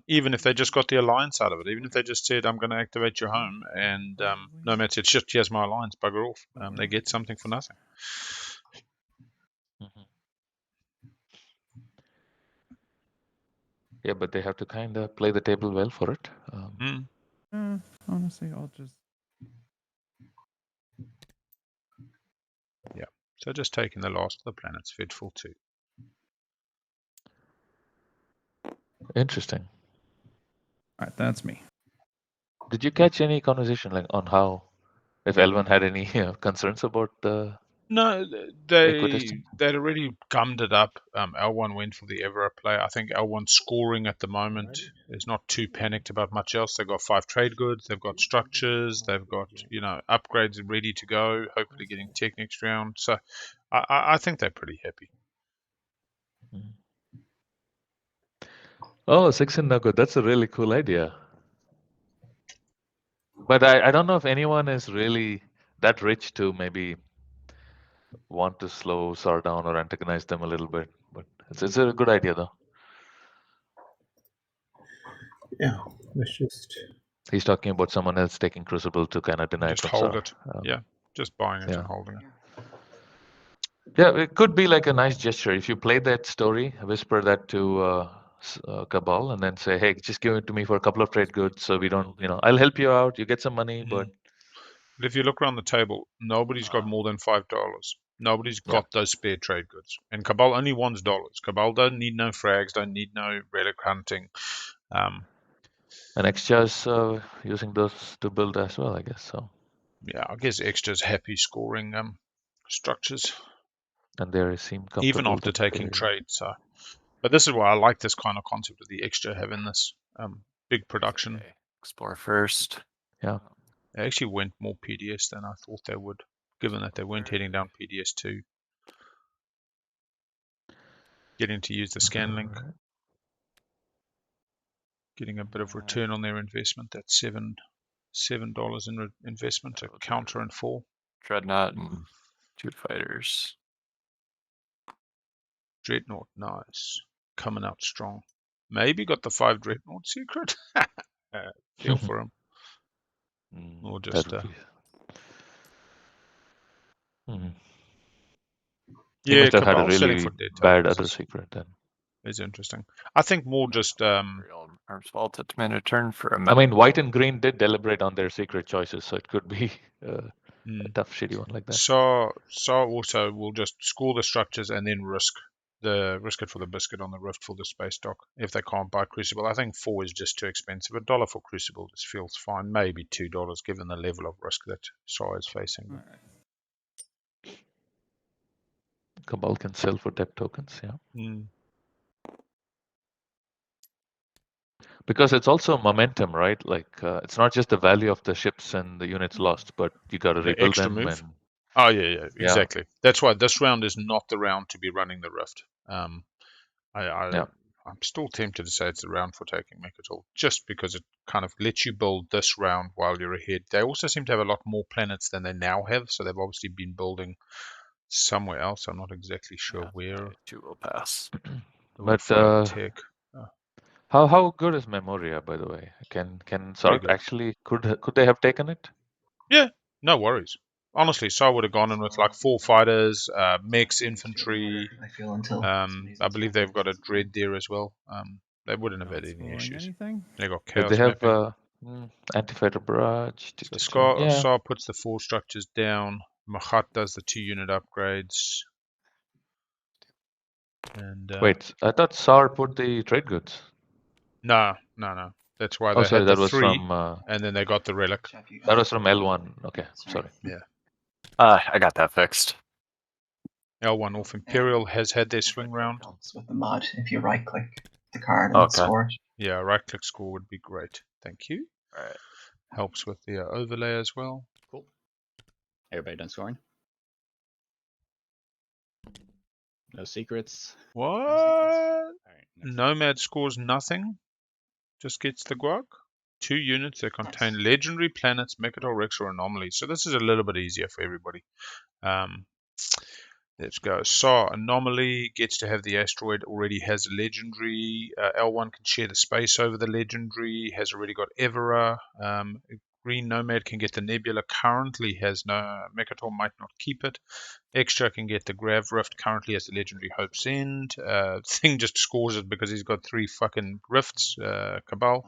Even if they just got the alliance out of it, even if they just said, I'm going to activate your home, and Nomad said, shit, here's my alliance, bugger off. They get something for nothing. Yeah, but they have to kind of play the table well for it. Honestly, I'll just. Yeah. So just taking the last of the planets, Fitful 2. Interesting. All right, that's me. Did you catch any conversation like on how, if Elvin had any concerns about the No, equidistant? they'd already gummed it up. L1 went for the Evera play. I think L1 scoring at the moment is not too panicked about much else. They've got 5 trade goods, they've got structures, they've got upgrades ready to go. Hopefully getting tech next round. So I think they're pretty happy. Oh, 6 and no good. That's a really cool idea. But I don't know if anyone is really that rich to maybe want to slow SAR down or antagonize them a little bit. But it's a good idea though. Yeah, let's just. He's talking about someone else taking Crucible to kind of deny Just from hold SAR. it. Yeah, just buying it yeah. and holding it. Yeah, it could be like a nice gesture. If you play that story, whisper that to Cabal and then say, hey, just give it to me for a couple of trade goods so we don't, I'll help you out. You get some money, but if you look around the table, nobody's got more than $5. Nobody's got those spare trade goods. And Cabal only wants dollars. Cabal don't need no frags, don't need no relic hunting. And Extra's using those to build as well, I guess. So yeah, I guess Extra's happy scoring structures. And they seem comfortable. Even after taking trade. So, but this is why I like this kind of concept of the Extra having this big production. Okay. Explore first. Yeah. They actually went more PDS than I thought they would, given that they weren't heading down PDS 2. Getting to use the scan link. Getting a bit of return on their investment. That's $7 in investment, a counter and 4. Dreadnought and 2 fighters. Dreadnought, nice. Coming out strong. Maybe got the 5 Dreadnought secret. Feel for him. Or just He must have had a Cabal selling really for dead bad tokens other secret then. is interesting. I think more just Arms vault at demand a turn for a I mean, white and green did deliberate on their secret choices, so it could be a tough, shitty one like that. So also will just score the structures and then risk it for the biscuit on the rift for the space dock if they can't buy Crucible. I think 4 is just too expensive. $1 for Crucible just feels fine. Maybe $2 given the level of risk that Saw is facing. Cabal can sell for debt tokens, yeah. Because it's also momentum, right? Like it's not just the value of the ships and the units lost, but you got to rebuild them. Move. Oh yeah, exactly. That's why this round is not the round to be running the rift. I'm still tempted to say it's the round for taking Mechatol, just because it kind of lets you build this round while you're ahead. They also seem to have a lot more planets than they now have, so they've obviously been building somewhere else. I'm not exactly sure where. 2 will pass. But tech. How good is Memoria, by the way? Can Sark actually could they have taken it? Yeah, no worries. Honestly, so I would have gone in with like 4 fighters, mechs, infantry. I feel until I believe they've got a dread there as well. They wouldn't have had any issues. Anything? They got Did chaos they have mapping. Anti-fighter barrage. So Yeah. Sar puts the 4 structures down. Machat does the 2-unit upgrades. And Wait, I thought SAR put the trade goods. no. That's why they sorry, had the that was 3, from and then they got the relic. Jeff, you that got was from L1. Okay, sorry. Yeah. I got that fixed. L1 off Imperial has had their swing round. helps with the mod if you right click the card and Okay. score it. Yeah, right click score would be great. Thank you. All right. Helps with the overlay as well. Cool. Everybody done scoring? No secrets. What? All right. Next. Nomad scores nothing. Just gets the guac. 2 units that contain legendary planets, Mechatol, Rex, or anomalies. So this is a little bit easier for everybody. Let's go. Sar Anomaly gets to have the asteroid, already has a legendary. L1 can share the space over the legendary, has already got Evera. Green Nomad can get the Nebula, currently has no. Mechatol might not keep it. Extra can get the Grav Rift, currently has the legendary Hope's End. Thing just scores it because he's got 3 fucking rifts, Cabal.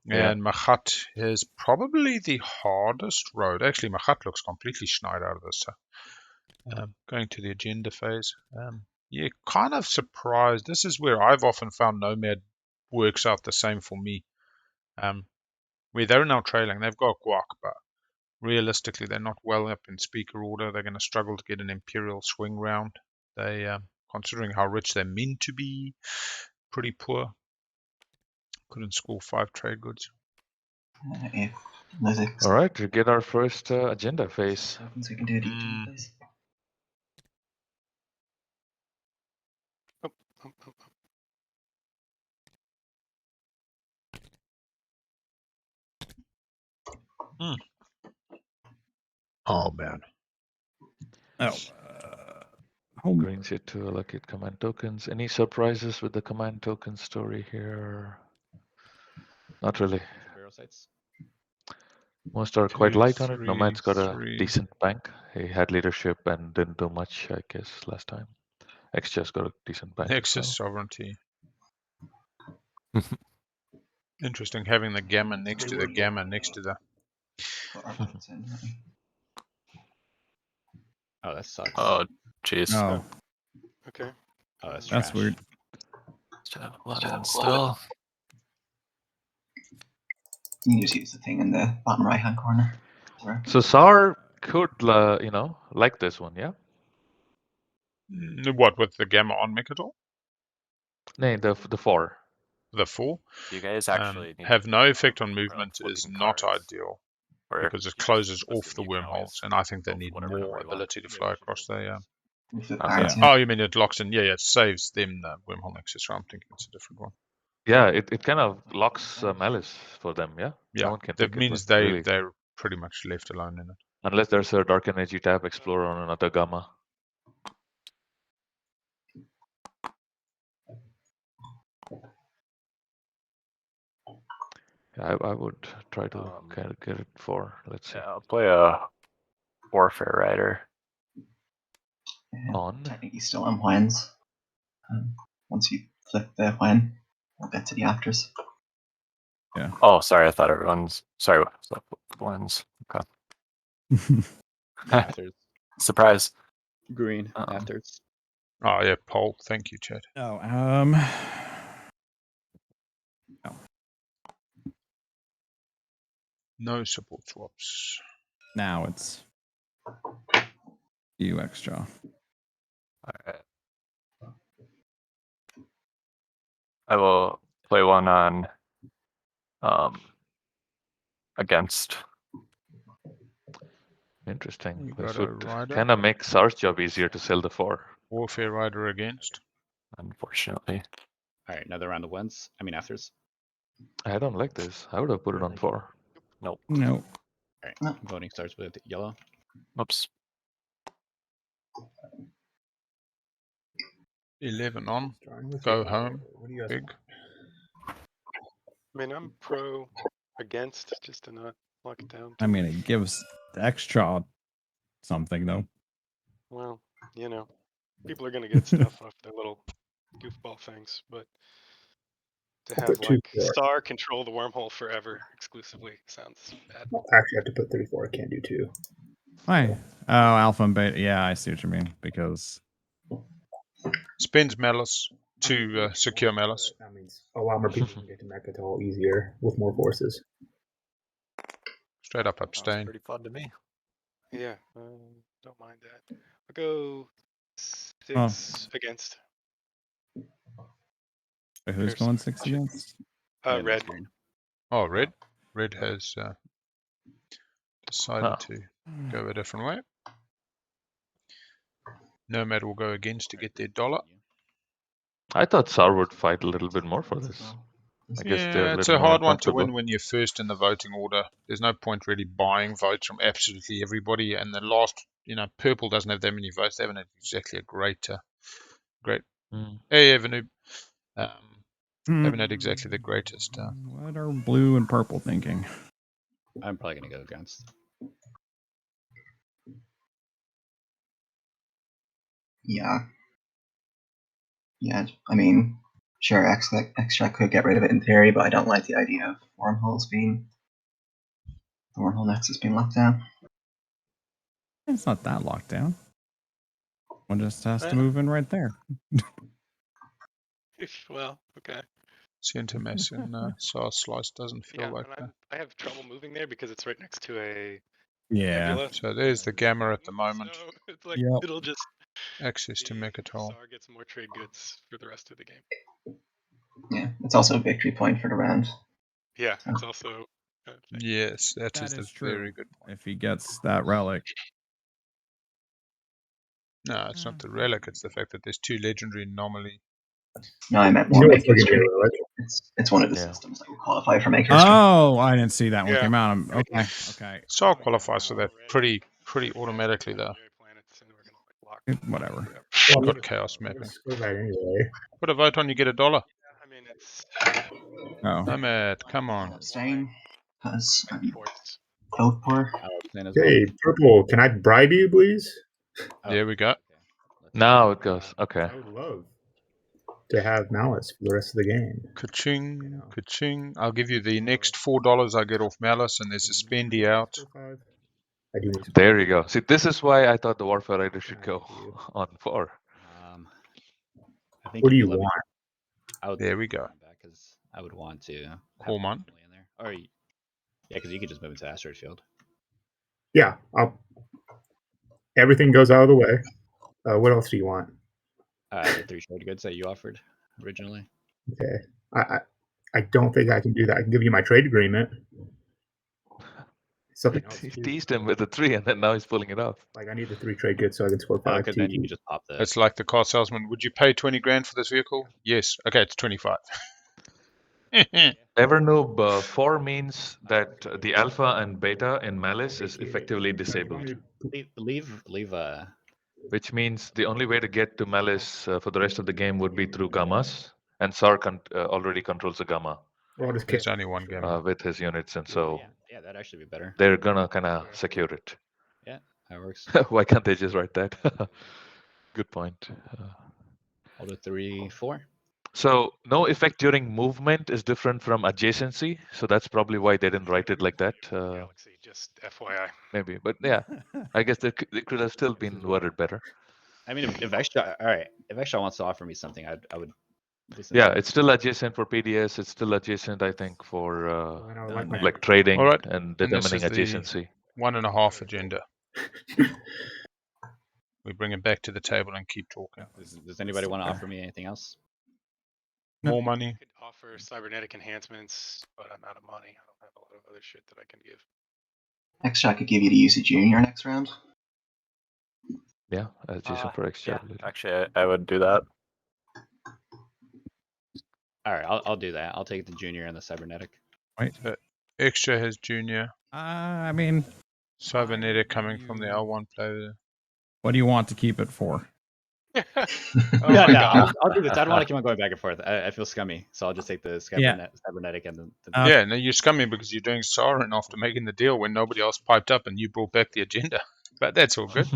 Yeah. And Machat is probably the hardest road. Actually, Machat looks completely schneid out of this. Going to the agenda phase. Yeah, kind of surprised. This is where I've often found Nomad works out the same for me. Where they're now trailing, they've got guac, but realistically, they're not well up in speaker order. They're going to struggle to get an Imperial swing round. They, considering how rich they're meant to be, pretty poor. Couldn't score 5 trade goods. If Lizix All right, we get our first agenda phase. opens, we can do a D2, please. Oh. Oh, man. Oh. Brings it to allocate command tokens. Any surprises with the command token story here? Not really. Barrel sites. Most are 2, quite light on it. 3, Nomad's got a 3. decent bank. He had leadership and didn't do much, I guess, last time. X just got a decent bank. Nexus Sovereignty. Interesting having the gamma next to the gamma next to the. Put our votes in. Oh, that sucks. Oh, jeez. Oh, Okay. Oh, that's that's trash. weird. Still. You can just use the thing in the bottom right hand corner. So SAR could, like this one, yeah? What, with the gamma on Mechatol? No, the 4. The 4? You guys actually need have to no be effect on more movement is looking not cards, ideal or because it you closes just off listen, the you can wormholes, always and I think they go for need whatever number more you want. ability to fly across the. We flip Okay. cards in. Oh, you mean it locks in? Yeah, it saves them the wormhole nexus. So I'm thinking it's a different one. Yeah, it kind of locks Malice for them, yeah? Yeah, No one can that take means it. Like, really. they're pretty much left alone in it. Unless there's a Dark Energy tab Explorer on another Gamma. Yeah, I would try to kind of get it for, let's see. Yeah, I'll play a Warfare Rider. On. Technically still on Whens. Once you flip the When, we'll get to the afters. Yeah. Oh, sorry, I thought everyone's sorry. Ones. Okay. Afters. Surprise. Green. Afters. Oh yeah, Paul. Thank you, Chad. Oh, No support swaps. now it's you extra. All right. I will play one on against. Interesting. You This got a would rider? kind of make SAR's job easier to sell the 4. Warfare Rider against. Unfortunately. All right, another round of wins. I mean afters. I don't like this. I would have put it on 4. Nope. No. All right. No. Voting starts with yellow. Oops. 11 on. Starting with Go yellow. home. What do you guys Big. want? I mean, I'm pro against just to not lock it down. I mean, it gives the extra something though. Well, you know, people are gonna get stuff off their little goofball things, but To I'll have put 2 like for it. Star control the wormhole forever exclusively sounds bad. I'll actually have to put 3 for it. Can't do 2. Why? Oh, alpha and beta. Yeah, I see what you mean. Because Spends Malice I mean, to which secure one, Malice. but that means a lot more people can get to Mechatol easier with more forces. Straight up Sounds abstain. pretty fun to me. Yeah, don't mind that. I'll go 6 Oh. against. wait, who's There's going some 6 shit. against? Red. Oh, Red. Red has decided Oh. to go a different way. Nomad will go against to get their dollar. I thought Sar would fight a little bit more for this. I guess they're Yeah, a it's little a more hard one to uncomfortable. win when you're first in the voting order. There's no point really buying votes from absolutely everybody. And the last, Purple doesn't have that many votes. They haven't had exactly a great. Hey, Avenue. Haven't had exactly the greatest. What are blue and purple thinking? I'm probably gonna go against. Yeah. Yeah, I mean, sure, extra could get rid of it in theory, but I don't like the idea of the wormhole nexus being locked down. It's not that locked down. One just has to move in right there. Well, okay. Centermass and Sar Slice doesn't feel Yeah, like and I have trouble moving there because it's right next to a Yeah. nebula. So there's the Gamma at the moment. So it's like Yep. it'll just Access to Mechatol. Sar gets more trade goods for the rest of the game. Yeah, it's also a victory point for the round. Yeah, it's also. Yes, that That is the is true. very good point. If he gets that relic. No, it's not the relic. It's the fact that there's 2 legendary anomaly. No, I meant You more know what's make looking history. really like? It's one of the Yeah. systems that will qualify for make history. Oh, I didn't see that one Yeah. came out. Okay. Okay. Sar qualifies for that pretty automatically though. Whatever. Well, Got chaos I'm gonna mapping. score that anyway. Put a vote on, you get $1. I mean, it's Oh. Nomad, come on. Abstain, because I'm forced. vote poor. I'll abstain as well. Hey, Purple, can I bribe you, please? Oh, There we go. okay. Let's Now it goes. Okay. I would love to have Malice for the rest of the game. Ka-ching, ka-ching. I'll give you the next $4 I get off Malice, and there's a spendy out. I do need There you go. See, this is why I thought the Warfare Rider should go on 4. I think What do if you let me- want? I would There we go. because I would want to have Cormon. family in there. Or yeah, because you could just move into Asteroid Field. Yeah, everything goes out of the way. What else do you want? The 3 trade goods that you offered originally. Okay, I don't think I can do that. I can give you my trade agreement. Something else. He too. teased him with the 3, and then now he's pulling it off. Like I need the 3 trade goods so I can score 5 Because then you TG. could just pop the. It's like the car salesman. Would you pay 20 grand for this vehicle? Yes. Okay, it's 25. Evernoob 4 means that the alpha and beta in Malice is effectively disabled, Leave. which means the only way to get to Malice for the rest of the game would be through Gammas, and Sar already controls the Gamma There's only one Gamma. with his units, and so Yeah, that'd actually be better. they're gonna kind of secure it. Yeah, that works. Why can't they just write that? Good point. I'll do 3, 4. So no effect during movement is different from adjacency, so that's probably why they didn't write it like that. Galaxy, just FYI. Maybe, but yeah, I guess it could have still been worded better. I mean, if extra, all right, if extra wants to offer me something, I would. Listen Yeah, to it. it's still adjacent for PDS. It's still adjacent, I think, for like trading Alright, and and this determining is the- adjacency. 1.5 agenda. We bring it back to the table and keep talking. Does anybody want to offer me anything else? More money. I could offer cybernetic enhancements, but I'm out of money. I don't have a lot of other shit that I can give. Extra could give you to use a junior next round. Yeah, adjacent for extra. Yeah, actually, I would do that. All right, I'll do that. I'll take the junior and the cybernetic. Wait. Extra has junior. I mean, Cybernetic coming from the L1 player. what do you want to keep it for? Oh no, my no, God. I'll do this. I don't want to keep on going back and forth. I feel scummy, so I'll just take the cybernetic and the Yeah, no, you're scummy because you're doing Siren after making the deal when nobody else piped up and you brought back the agenda. But that's all good.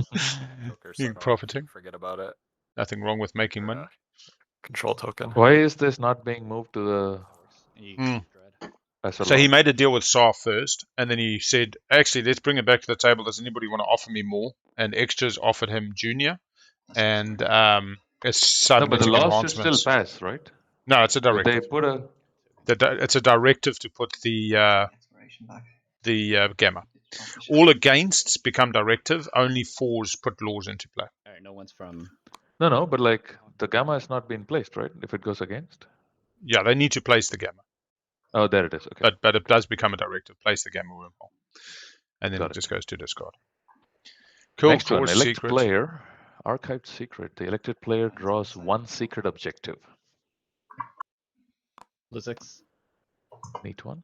You're profiting. Forget about it. Nothing wrong with making money. Control token. Why is this not being moved to the You Hmm. dread. As a So he lot. made a deal with SAR first, and then he said, actually, let's bring it back to the table. Does anybody want to offer me more? And Extras offered him Junior and it's No, but the cybernetic law should still enhancements. pass, right? No, it's a So they directive. put a. It's a directive to put the Expiration back. gamma. Off the shelf. All againsts become directive. Only fors put laws into play. All right, no one's from. No, but like the gamma has not been placed, right? If it goes against. Yeah, they need to place the gamma, Oh, there it is. Okay. but it does become a directive. Place the gamma wormhole, and then Got it it. just goes to discard. Cool. Next one, Force elect secret. player, archived secret. The elected player draws one secret objective. Lizix. Neat one.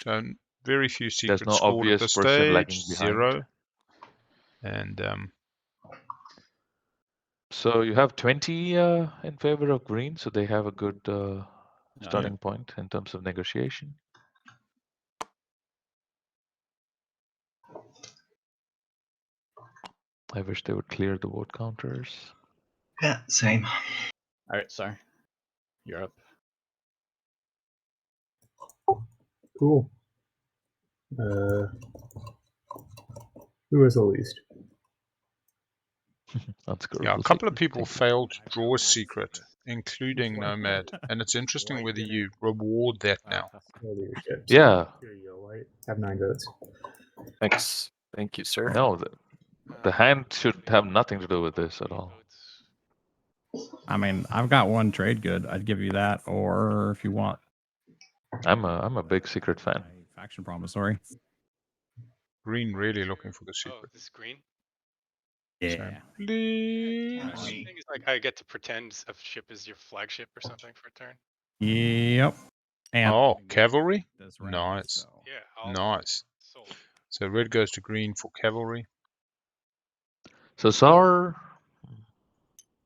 So very few secrets There's no scored at obvious this person stage. lagging behind. 0. And So you have 20 in favor of green, so they have a good starting point in terms of negotiation. I wish they would clear the vote counters. Yeah, same. All right, sorry. You're up. Cool. Who is the least? yeah, a couple of people failed to draw a secret, including Nomad. And it's interesting whether you reward that now. No leadership. Yeah. Here you go, White. Have 9 votes. Thanks. Thank you, sir. No, the hand should have nothing to do with this at all. I mean, I've got one trade good. I'd give you that, or if you want I'm a big secret fan. a faction promissory. Green really looking for the Oh, secret. this is green. Yeah. Please. The thing is, like, I get to pretend a ship is your flagship or something for a turn. Yep. And Oh, cavalry? this round, Nice. so. Yeah. Nice. Sold. So red goes to green for cavalry. So SAR,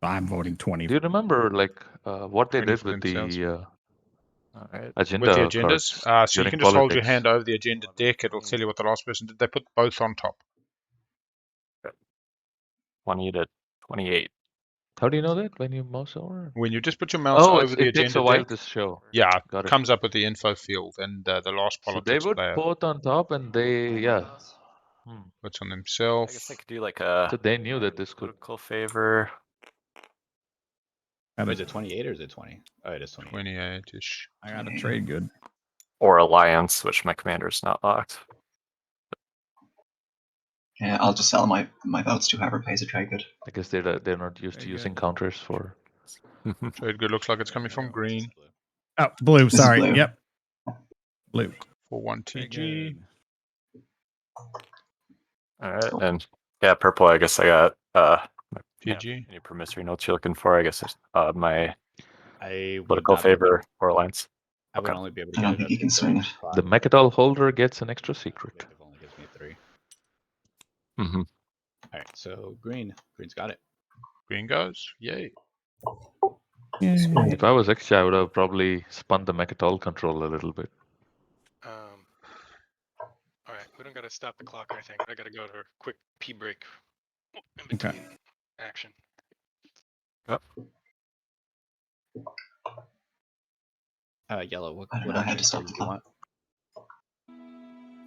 I'm voting 20. do you remember like what they 20 did for with themselves. the All right. agenda With the agendas. cards So you during can just hold your politics? hand over the agenda deck. It'll tell you what the last person did. They put both on top. 20 to 28. How do you know that when you mouse over? When you just put your mouse Oh, over the it takes agenda a while deck, to show. yeah, Got it it. comes up with the info field and the last So they politics would player. both on top, and they Puts on I himself. guess I could do like a So they knew that this could. political favor. Wait, is it 28 or is it 20? Oh, it is 28. 28-ish. I got a trade good. Or alliance, which my commander is not locked. Yeah, I'll just sell my votes to whoever pays a trade good. I guess they're not used to Very using good. counters for. Trade good looks like it's coming from green Oh, blue. This is Sorry. blue. Yep. Blue. for 1 Very TG. good. All right, and yeah, purple. I guess I got TG. any promissory notes you're looking for? I guess it's, my I would political not be able to- favor or alliance. I would Okay. only be able to I get don't it think up you to can swing it. 35. The Mechatol holder gets an extra secret. Objective only gives me 3. Mm-hmm. All right, so green. Green's got it. Green goes. Yay. If I was Extra, I would have probably spun the Mechatol control a little bit. All right, we don't gotta stop the clock or anything. I gotta go to a quick pee break in between action. Yellow. What I don't know, I had to stop objective the do you want?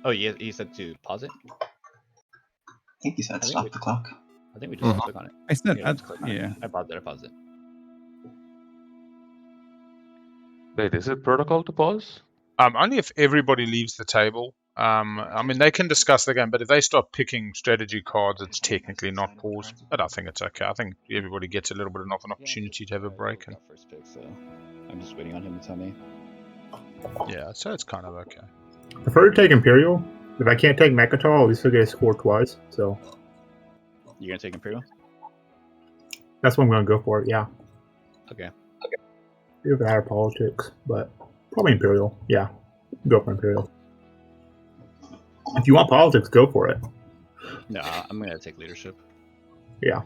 Oh, you said to pause it? I think you said think stop we- the clock. I think we just Mhm. click on it. I said, Yeah, let's click on yeah. it. I paused it. Wait, is it protocol to pause? Only if everybody leaves the table. I mean, they can discuss the game, but if they start picking strategy cards, it's technically not pause. But I think it's okay. I think everybody gets a little bit of an opportunity to have a break. And Got first pick, so I'm just waiting on him to tell me. yeah, so it's kind of okay. Prefer to take Imperial. If I can't take Mechatol, at least I get a score twice. So You gonna take Imperial? that's what I'm going to go for. Yeah. Okay. If I had politics, but probably Imperial. Yeah. Go for Imperial. If you want politics, go for it. No, I'm gonna take leadership. Yeah.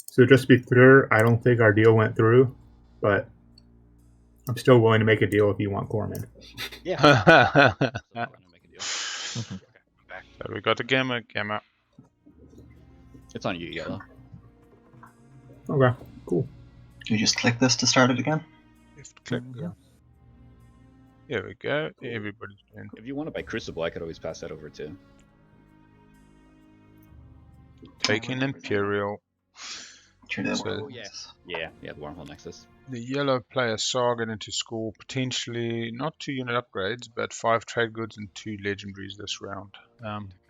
So just to be clear, I don't think our deal went through, but I'm still willing to make a deal if you want Corman. Yeah. So So we're gonna make a deal. I'm back. we got the gamma. It's on you, Yellow. Okay. Cool. You just click this to start it again? Left click. Yeah. There we go. Everybody's doing. If you want to buy Crucible, I could always pass that over too. Taking whatever's Imperial. True to So- the Oh, yeah. Yeah, the Wormhole Nexus. The yellow player saw getting to score potentially not 2 unit upgrades, but 5 trade goods and 2 legendaries this round.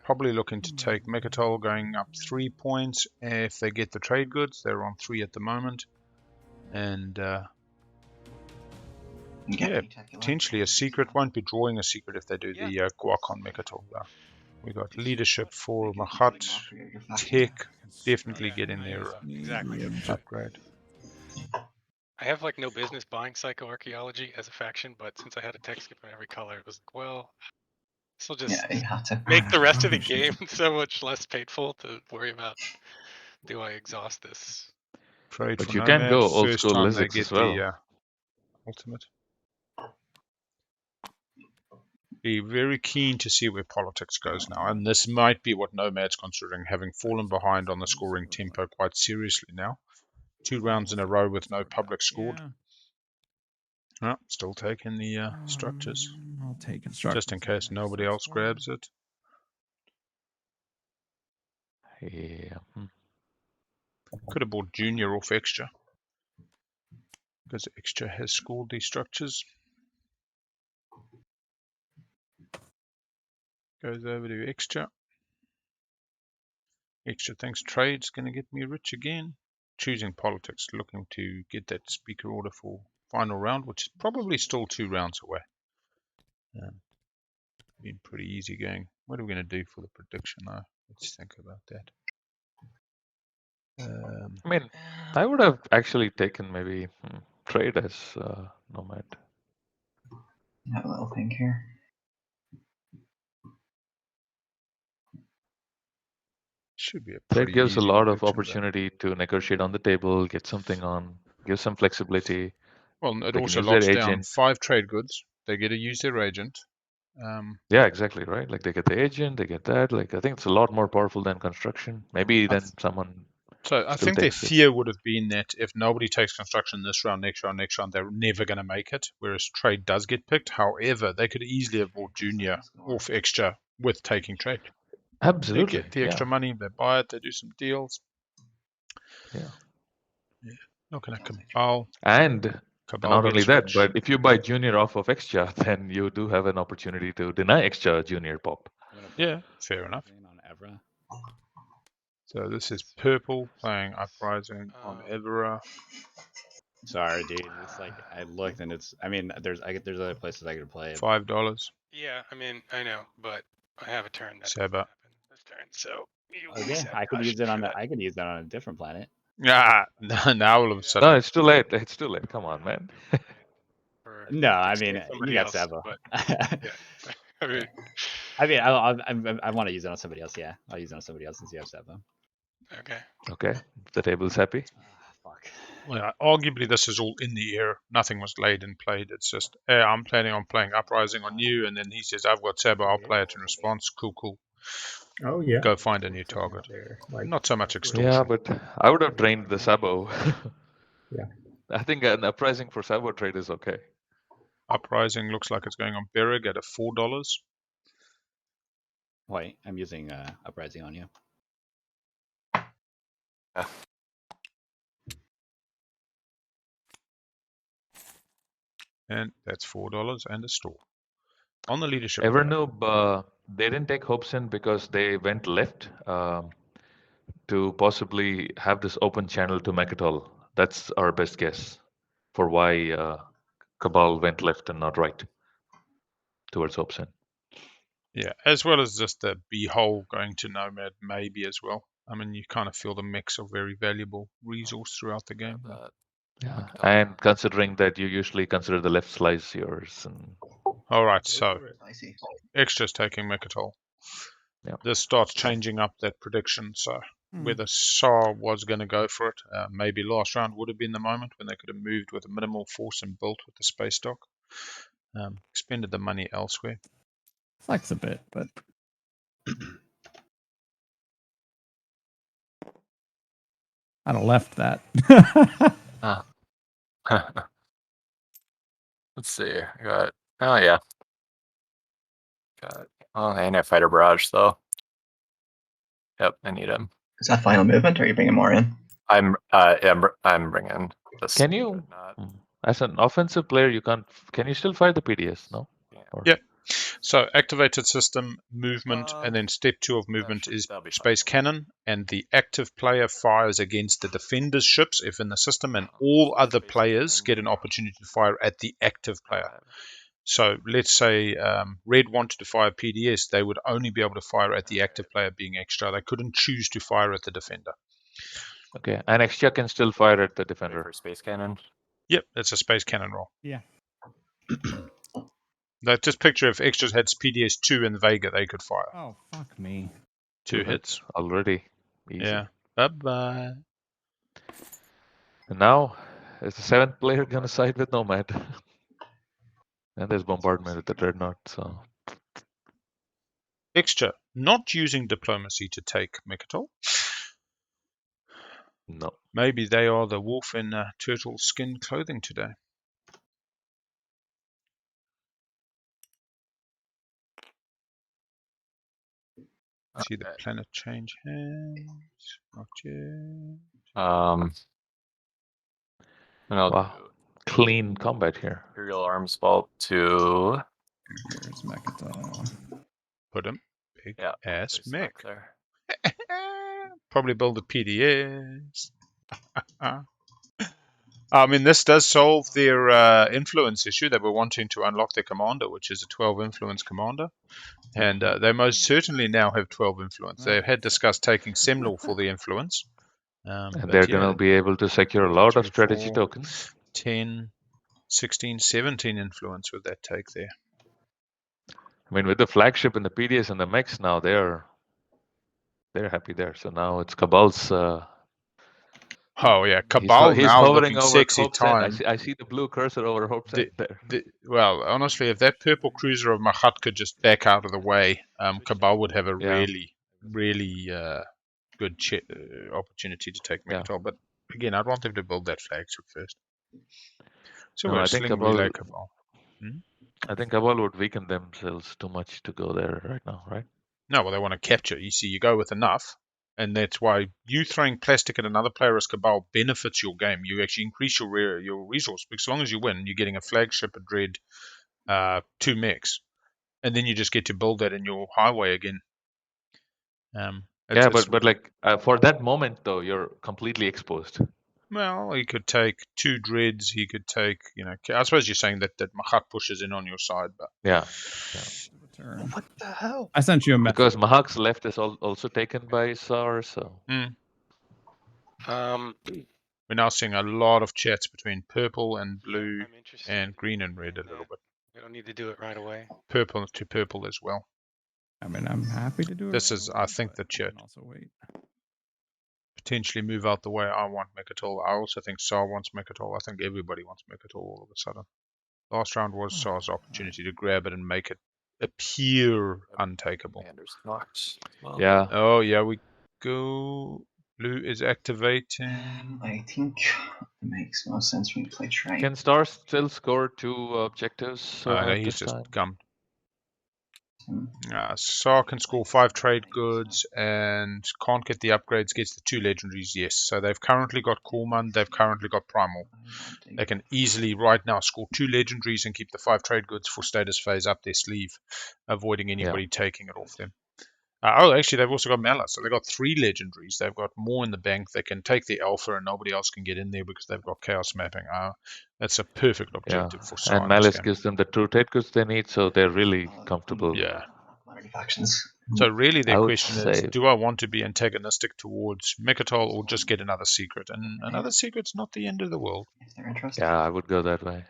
Probably looking to take Mechatol going up 3 points. If they get the trade goods, they're on 3 at the moment. And potentially a secret. Won't be drawing a secret if they do the Guac on Mechatol though. We got leadership for Mahat. Tech definitely getting their Exactly. upgrade. I have like no business buying psychoarchaeology as a faction, but since I had a tech skip in every color, it was like, well, this will just Yeah, you have to. make the rest of the game so much less painful to worry about. Do I exhaust this? Trade But for you can Nomad. go old First school time they Lizards get as well. the ultimate. Be very keen to see where politics goes now, and this might be what Nomad's considering, having fallen behind on the scoring tempo quite seriously now. 2 rounds in a row with no public scored. Yeah. Oh, still taking the structures, I'll take constructors. just in case nobody else grabs it. Yeah. Could have bought Junior off Extra, because Extra has scored these structures. Goes over to Extra. Extra thinks trade's going to get me rich again. Choosing politics, looking to get that speaker order for final round, which is probably still 2 rounds away. Been pretty easy going. What are we going to do for the prediction now? Let's think about that. I mean, I would have actually taken maybe trade as Nomad. Have a little think here. Should be a Trade pretty gives a easy lot of prediction, though. opportunity to negotiate on the table, get something on, give some flexibility. Well, it They can also use their locks down agent. 5 trade goods. They get to use their agent. Yeah, exactly, right? Like they get the agent, they get that. Like I think it's a lot more powerful than construction. Maybe then someone So I still think their takes it. fear would have been that if nobody takes construction this round, next round, they're never going to make it, whereas trade does get picked. However, they could easily have bought Junior off Extra with taking trade. They Absolutely. get the extra money, they buy it, they do some deals. Yeah. Not going to Cabal. And Cabal not only gets that, rich. but if you buy Junior off of Extra, then you do have an opportunity to deny Extra Junior pop. I'm gonna Yeah, fair enough. on Evra. So this is purple playing Uprising on Evera. Sorry, dude. It's like I looked and it's. I mean, there's other places I could play it. $5. Yeah, I mean, I know, but I have a turn that Seba. doesn't happen this turn, so you will be Okay, I could sabotaged use it on for the. that. I could use that on a different planet. Ah, now all of a No, sudden. it's too late. It's too late. Come on, man. For No, I fixing mean somebody you got else, Sebo. but yeah, I mean, I want to use it on somebody else. Yeah, I'll use it on somebody else since you have Sebo. okay. Okay, the table's happy. Fuck. Well, yeah, arguably this is all in the air. Nothing was laid and played. It's just, hey, I'm planning on playing Uprising on you, and then he says, I've got Seba, I'll play it in response. Cool, cool. Oh yeah. Go find a new Something target. there, like Not so much extortion. Yeah, but I would have drained the Sabo. Yeah. I think an uprising for Sabo trade is okay. Uprising looks like it's going on Berrig at a $4. Wait, I'm using Uprising on you. And that's $4 and a store. On the leadership. Evernoob, they didn't take hopes in because they went left to possibly have this open channel to Mechatol. That's our best guess for why Cabal went left and not right towards Hobson. Yeah, as well as just the B-hole going to Nomad maybe as well. I mean, you kind of feel the mix of very valuable resource throughout the game. Yeah, and considering that you usually consider the left slice yours. And... All right, so I see. Extra's taking Mechatol. Yeah. This starts changing up that prediction. So whether SAR was going to go for it, maybe last round would have been the moment when they could have moved with a minimal force and built with the space dock. Expended the money elsewhere. Flex a bit, but I'd have left that. Ah. Let's see. I got. Oh yeah. Got. Oh, and a fighter barrage though. Yep, I need him. Is that final movement, or are you bringing more in? I'm bringing this. Can you, as an offensive player, you can't? Can you still fire the PDS? No. Or- Yep. So activated system movement, and then step 2 of movement is space cannon, and the active player fires against the defender's ships if in the system, and all other players get an opportunity to fire at the active player. So let's say Red wanted to fire PDS, they would only be able to fire at the active player being extra. They couldn't choose to fire at the defender. Okay, and extra can still fire at the defender. For space cannon. Yep, it's a space cannon roll. Yeah. Now, just picture if extras had PDS 2 in Vega, they could fire. Oh, fuck me. 2 hits. Already. Easy. Yeah. Bye-bye. And now, is the 7th player going to side with Nomad? And there's bombardment at the Dreadnought, so... Extra, not using diplomacy to take Mechatol. No. Maybe they are the wolf in turtle skin clothing today. See the planet change hands. Not yet. Wow. Clean combat here. Imperial arms vault to. Here's Mechatol. Put him. Big ass there's mech. stuff there. Probably build a PDS. I mean, this does solve their influence issue. They were wanting to unlock their commander, which is a 12 influence commander. And they most certainly now have 12 influence. They had discussed taking Semlor for the influence. And they're going to be able to secure a lot of strategy tokens. 10, 16, 17 influence with that take there. I mean, with the flagship and the PDS and the mechs now, they're happy there. So now it's Cabal's... Oh yeah, Cabal he's now hovering looking over sexy Hope's time. End. I see the blue cursor over Hope's End there. Well, honestly, if that purple cruiser of Mahat could just back out of the way, Cabal would have a really good opportunity to take Mechatol. But again, I'd want them to build that flagship first. So No, we're I think sling relay Cabal. I think Cabal would weaken themselves too much to go there right now, right? No, well, they want to capture. You see, you go with enough. And that's why you throwing plastic at another player as Cabal benefits your game. You actually increase your resource. Because as long as you win, you're getting a flagship, a dread, 2 mechs. And then you just get to build that in your highway again. But like for that moment, though, you're completely exposed. Well, he could take 2 dreads. He could take, I suppose you're saying that Mahat pushes in on your side. But yeah. What the hell? I sent you a message. Because Mahak's left is also taken by SAR, so. We're now seeing a lot of chats between purple and blue and green and red a little bit. We don't need to do it right away. Purple to purple as well. I mean, I'm happy to do it. This is, I think, the chat. Also wait. Potentially move out the way. I want Mechatol. I also think SAR wants Mechatol. I think everybody wants Mechatol all of a sudden. Last round was SAR's opportunity to grab it and make it appear untakeable. Yeah. Oh, yeah, we go. Blue is activating. I think it makes no sense when you play Trade. Can Star still score 2 objectives No, he's this just time? gummed. SAR can score 5 trade goods and can't get the upgrades, gets the 2 legendaries, yes. So they've currently got Corman, they've currently got Primal. They can easily right now score 2 legendaries and keep the 5 trade goods for status phase up their sleeve, avoiding anybody taking it off them. Actually, they've also got Malice, so they've got 3 legendaries. They've got more in the bank. They can take the Alpha and nobody else can get in there because they've got Chaos Mapping. That's a perfect objective for SAR. And Malice gives them the 2 trade goods they need, so they're really comfortable. Yeah. Factions. So really their question is, say- do I want to be antagonistic towards Mechatol or just get another secret? And another secret's not the end of the world. If they're interested. Yeah, I would go that way.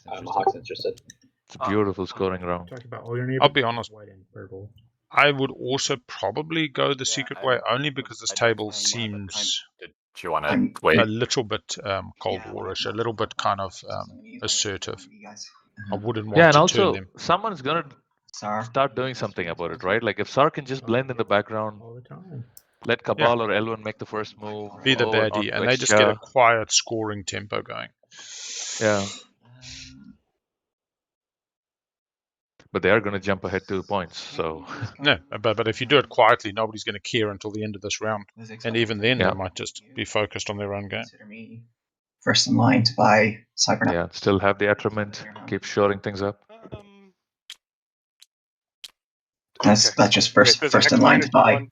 Mahawk's interested. It's a beautiful scoring round. Talk about all your neighbors. I'll be honest. White and purple. I would also probably go the secret way, only because this table seems Do you want to wait? a little bit Cold War-ish, a little bit kind of assertive. I wouldn't want Yeah, and to also turn them. someone's gonna start doing something about it, right? Like if SAR can just blend in the background, All the time. let Cabal or Elwyn make the first move. Be the over baddie, onto and they just get a Extra. quiet scoring tempo going. Yeah. But they are going to jump ahead 2 points, so... No, but if you do it quietly, nobody's going to care until the end of this round. And even then, Yeah. they might just be focused on their own game. Consider me first in line to buy Cybernet. Yeah, still have the attrament, keep shoring things up. That's just first Wait, there's in X line to buy. -1.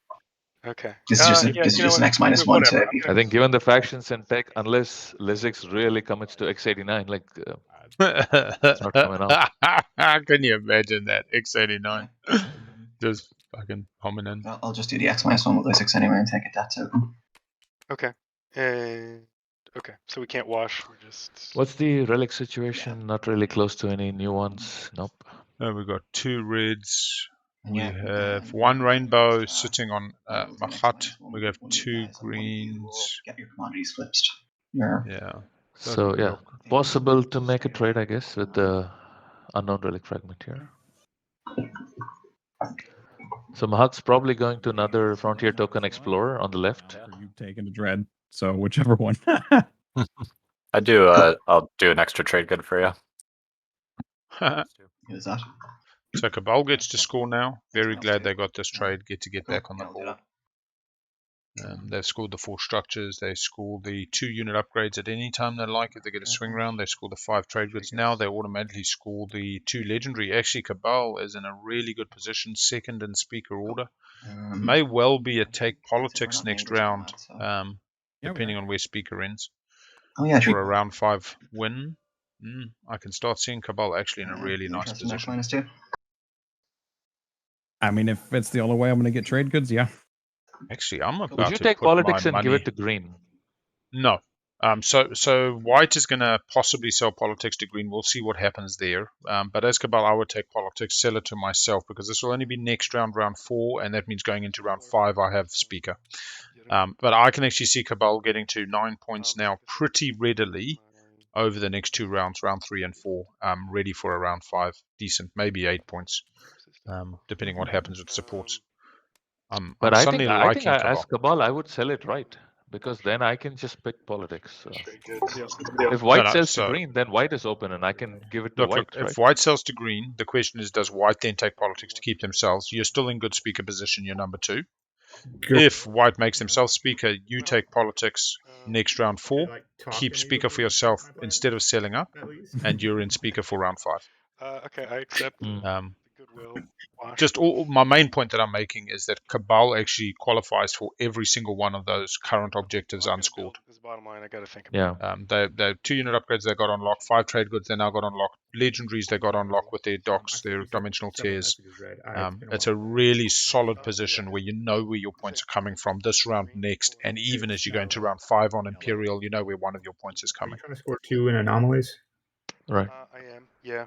Okay. This is just yeah, this is you know just an what? X minus one Whatever. to. I'm I think given the factions and tech, unless Lizix really commits to X89, like it's not coming out. Can you imagine that? X89. Just fucking hominin. I'll just do the X minus one with Lizix anyway and take a debt token. Okay. Okay, so we can't wash. We're just. What's the relic situation? Not really close to any new ones. Nope. We've got 2 reds. We Yeah, have 1 rainbow sitting on Mahat. We have 2 greens. Get your commodities flipped. Yeah. So yeah, possible to make a trade, I guess, with the unknown relic fragment here. So Mahat's probably going to another Frontier Token Explorer on the left. You've taken a dread, so whichever one. I do. I'll do an extra trade good for you. Is that? So Cabal gets to score now. Very glad they got this trade. Get back on the board. They've scored the 4 structures. They score the 2 unit upgrades at any time they like. If they get a swing round, they score the 5 trade goods. Now they automatically score the 2 legendary. Actually, Cabal is in a really good position, second in speaker order. May well be a take politics next round, depending on where speaker ends. Oh yeah, for a round 5 win. I can start seeing Cabal actually in a really nice position. I mean, if it's the only way I'm going to get trade goods, yeah. Actually, I'm about Would you to take put politics my and money... give it to green? No. So White is going to possibly sell politics to green. We'll see what happens there. But as Cabal, I would take politics, sell it to myself, because this will only be next round, round 4, and that means going into round 5, I have speaker. But I can actually see Cabal getting to 9 points now pretty readily over the next 2 rounds, round 3 and 4, ready for a round 5, decent, maybe 8 points, depending what happens with supports. But I'm I suddenly think liking Cabal. as Cabal, I would sell it right, because then I can just pick politics. If White sells to green, then White is open, and I can give it to White. Look, if White sells to green, the question is, does White then take politics to keep themselves? You're still in good speaker position. You're number 2. If White makes themselves speaker, you take politics next round 4, keep speaker for yourself instead of selling up, and you're in speaker for round 5. Okay, I accept the goodwill. Just my main point that I'm making is that Cabal actually qualifies for every single one of those current objectives unscored. This bottom line, I got to think about. Yeah. They 2 unit upgrades they got unlocked, 5 trade goods they now got unlocked, legendaries they got unlocked with their docks, their dimensional tears. It's a really solid position where you know where your points are coming from this round, next, and even as you go into round 5 on Imperial, you know where one of your points is coming. Are you trying to score 2 in anomalies? Right. I am. Yeah.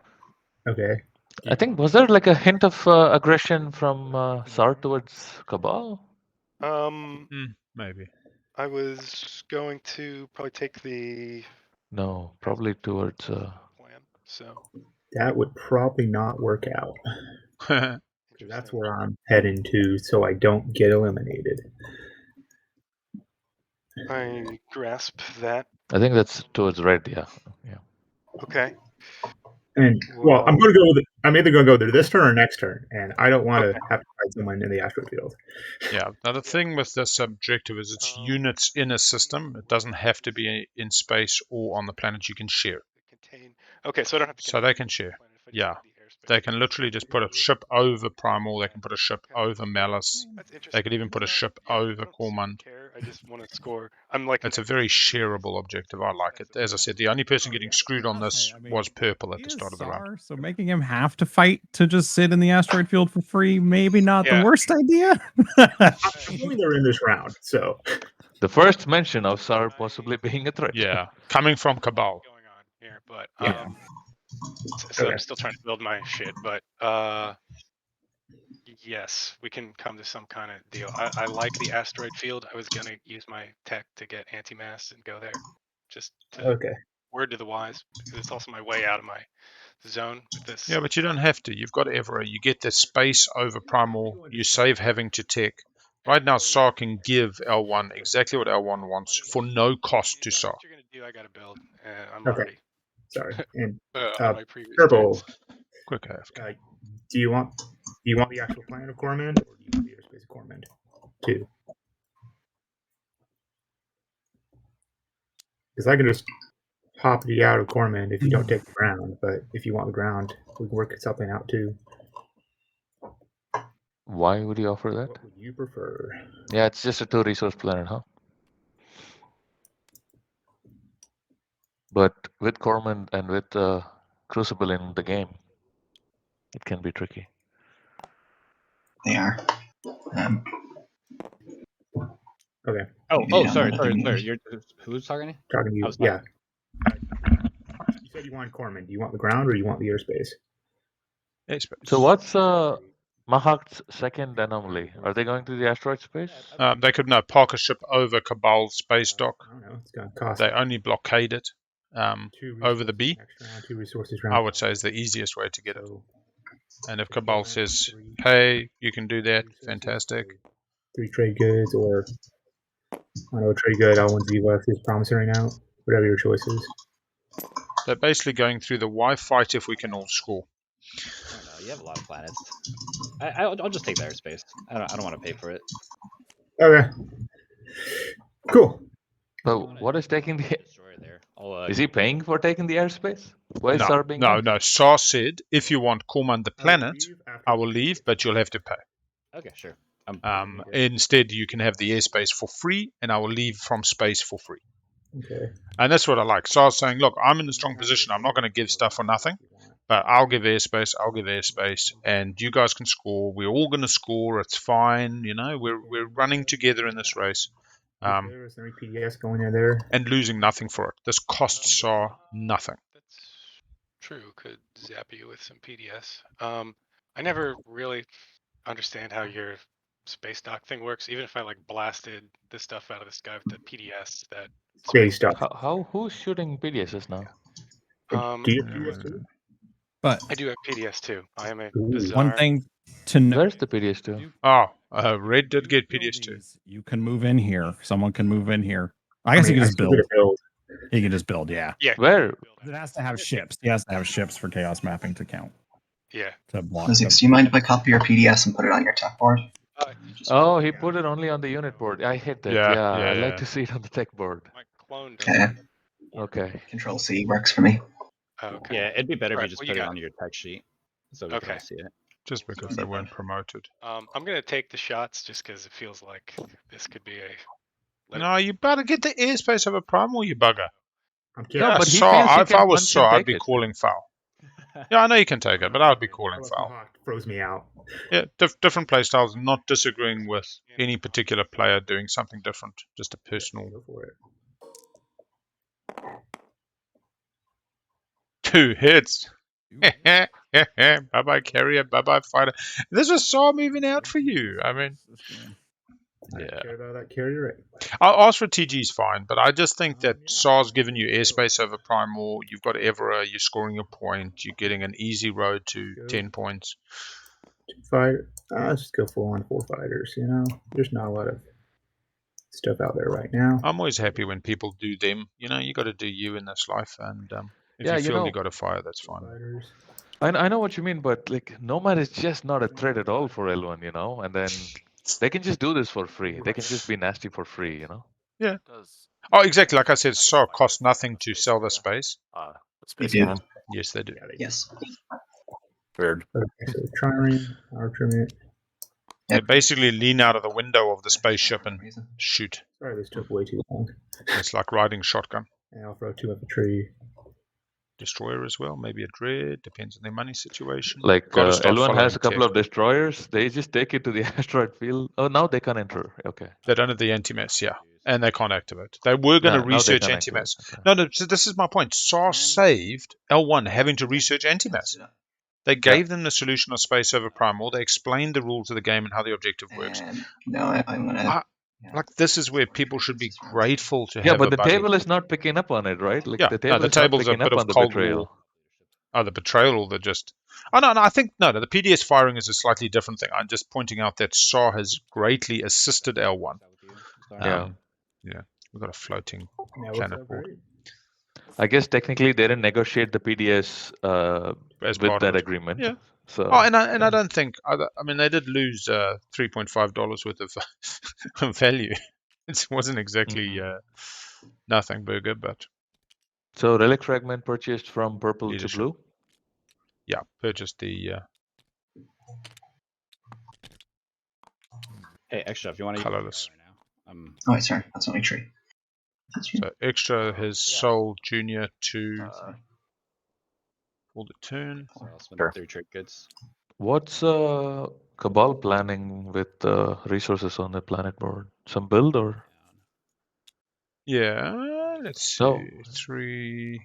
Okay. I think, was there like a hint of aggression from Sar towards Cabal? Maybe. I was going to probably take the... No, probably towards... plan, so... That would probably not work out. That's where I'm heading to, so I don't get eliminated. I grasp that. I think that's towards red, yeah. Okay. And well, I'm going to go with. I'm either going to go there this turn or next turn, and I don't want to have to fight someone in the asteroid field. Yeah. Now the thing with this objective is it's units in a system. It doesn't have to be in space or on the planet. You can share. Okay, so I don't have to. So they can share. Yeah. They can literally just put a ship over Primal. They can put a ship over Malice. They could even put a ship over Cormund. I just want to score. I'm like. It's a very shareable objective. I like it. As I said, the only person getting screwed on this was Purple at the start of the round. So making him have to fight to just sit in the asteroid field for free, maybe not the worst idea. I'm assuming they're in this round, so. The first mention of Sar possibly being a threat. Yeah, coming from Cabal. Going on here, but so I'm still trying to build my shit, but yes, we can come to some kind of deal. I like the asteroid field. I was gonna use my tech to get anti-mass and go there, just to word to the wise, because it's also my way out of my zone with this. Yeah, but you don't have to. You've got Evra. You get the space over Primal. You save having to tech. Right now, SAR can give L1 exactly what L1 wants for no cost to SAR. What you're gonna do? I got to build. I'm Okay. already Sorry. And on my previous Purple, turns. Quick AFK. do you want the actual planet of Cormand, or do you want the airspace of Cormand too? Because I can just pop you out of Cormand if you don't take the ground, but if you want the ground, we can work something out too. Why would you offer that? What would you prefer? Yeah, it's just a 2-resource planet, huh? But with Cormand and with Crucible in the game, it can be tricky. They are. Okay. Oh, sorry. You're who's talking? Talking to you. Yeah. You said you want Cormand. Do you want the ground or do you want the airspace? Airspace. So what's Mahak's second anomaly? Are they going to the asteroid space? They could park a ship over Cabal's space dock. I don't know. It's going to cost. They only blockade it over the B. Round, 2 resources I would say is the easiest way to get it. And if Cabal says, "Hey, you can do that," fantastic. 3 trade goods, or I know trade good. L1's VLF is promissory now. Whatever your choice is. They're basically going through the why fight if we can all score. I don't know. You have a lot of planets. I'll just take the airspace. I don't want to pay for it. Okay. Cool. So what is taking the? Destroyer there. Is he paying for taking the airspace? Why is SAR being? No. SAR said, if you want Cormand the planet, I will leave, but you'll have to pay. Okay, sure. Instead, you can have the airspace for free, and I will leave from space for free. Okay. And that's what I like. SAR's saying, look, I'm in a strong position. I'm not going to give stuff for nothing, but I'll give airspace, and you guys can score. We're all going to score. It's fine. You know, we're running together in this race. There's no PDS going in there. And losing nothing for it. This costs SAR nothing. That's true. Could zap you with some PDS. I never really understand how your space dock thing works. Even if I blasted this stuff out of the sky with the PDS, that space dock. Who's shooting PDSs now? Do you have PDS too? But I do have PDS too. I am a one thing to know. Where's the PDS too? Red did get PDS too. You can move in here. Someone can move in here. I guess he can just build. He can just build, yeah. Yeah. Where? It has to have ships. He has to have ships for chaos mapping to count. Yeah. To block. Physics, do you mind if I copy your PDS and put it on your tech board? He put it only on the unit board. I hate that. Yeah, I'd like to see it on the tech board. My clone Okay. Control C works for me. Okay. Yeah, it'd be better if you just put it on your tech sheet, so we can all see it. Just because they weren't promoted. I'm gonna take the shots just because it feels like this could be a. No, you better get the airspace of a primal, you bugger. Yeah, but if I was SAR, I'd be calling foul. Yeah, I know you can take it, but I would be calling foul. Froze me out. Yeah, different play styles. Not disagreeing with any particular player doing something different. Just a personal. Go for it. 2 hits. Bye-bye carrier, bye-bye fighter. This was SAR moving out for you. I mean, I don't care about that carrier anyway. I'll ask for TG's fine, but I just think that SAR's given you airspace over Primal. You've got Evera, you're scoring your point, you're getting an easy road to 10 points. 2 fighter. Let's just go full on 4 fighters, you know? There's not a lot of stuff out there right now. I'm always happy when people do them. You know, you got to do you in this life, and if you feel you got to fire, that's fine. I know what you mean, but Nomad is just not a threat at all for L1, you know, and then they can just do this for free. They can just be nasty for free, you know. Yeah. Oh, exactly. Like I said, SAR costs nothing to sell the space. They do. Yes, they do. Yes. Weird. Okay, so Trireme, Archimate. They basically lean out of the window of the spaceship and shoot. Sorry, this took way too long. It's like riding shotgun. And I'll throw 2 at the tree. Destroyer as well, maybe a dread, depends on their money situation. L1 has a couple of destroyers. They just take it to the asteroid field. Oh, now they can't enter. Okay. They don't have the anti-mass, yeah. And they can't activate. They were going to research anti-mass. Okay. No, so this is my point. SAR saved L1 having to research anti-mass. They gave them the solution of space over primal. They explained the rules of the game and how the objective works. No, I'm going to... this is where people should be grateful to have. Yeah, but the table is not picking up on it, right? The table the table's is not picking a bit up of on the cold betrayal. war. Oh, the betrayal or the just... Oh, no, I think... No, the PDS firing is a slightly different thing. I'm just pointing out that SAR has greatly assisted L1. Yeah. Yeah, we've got a floating That planet works out board. great. I guess technically they didn't negotiate the PDS As with part that of it. agreement. Yeah. So, Oh, and I don't think... I mean, they did lose $3.5 worth of value. It wasn't exactly nothing burger, but... So relic fragment purchased from purple leadership. to blue? Yeah, purchased the... Hey, extra, if you want to colorless. right now. Oh, wait, sorry. That's only tree. That's you. So extra has sold Junior to... for the turn. So I'll spend Sure. 3 trade goods. What's Cabal planning with resources on the planet board? Some build or? Yeah, let's see. Oh. 3...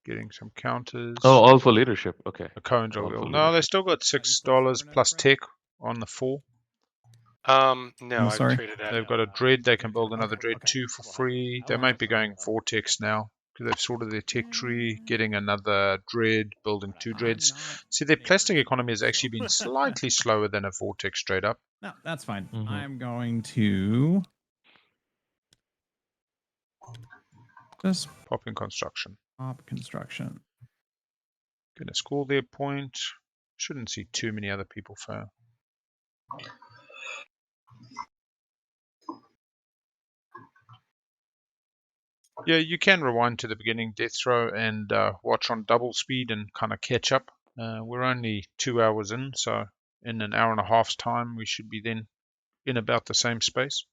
Getting some counters. Oh, all for leadership. Okay. A Cohen All Jovial. for No, they leadership. still got $6 plus tech on the 4. No, Oh, I sorry. traded that. They've got a Dread. They can build another Dread Okay. 2 for free. They might be going Vortex now because they've sorted their tech tree, getting another Dread, building 2 Dreads. See, their plastic economy has actually been slightly slower than a Vortex straight up. No, that's fine. Mhm. I'm going to just Pop in construction. pop construction. Gonna score their point. Shouldn't see too many other people fail. Yeah, you can rewind to the beginning death throw and watch on double speed and kind of catch up. We're only 2 hours in, so in an hour and a half's time, we should be then in about the same space.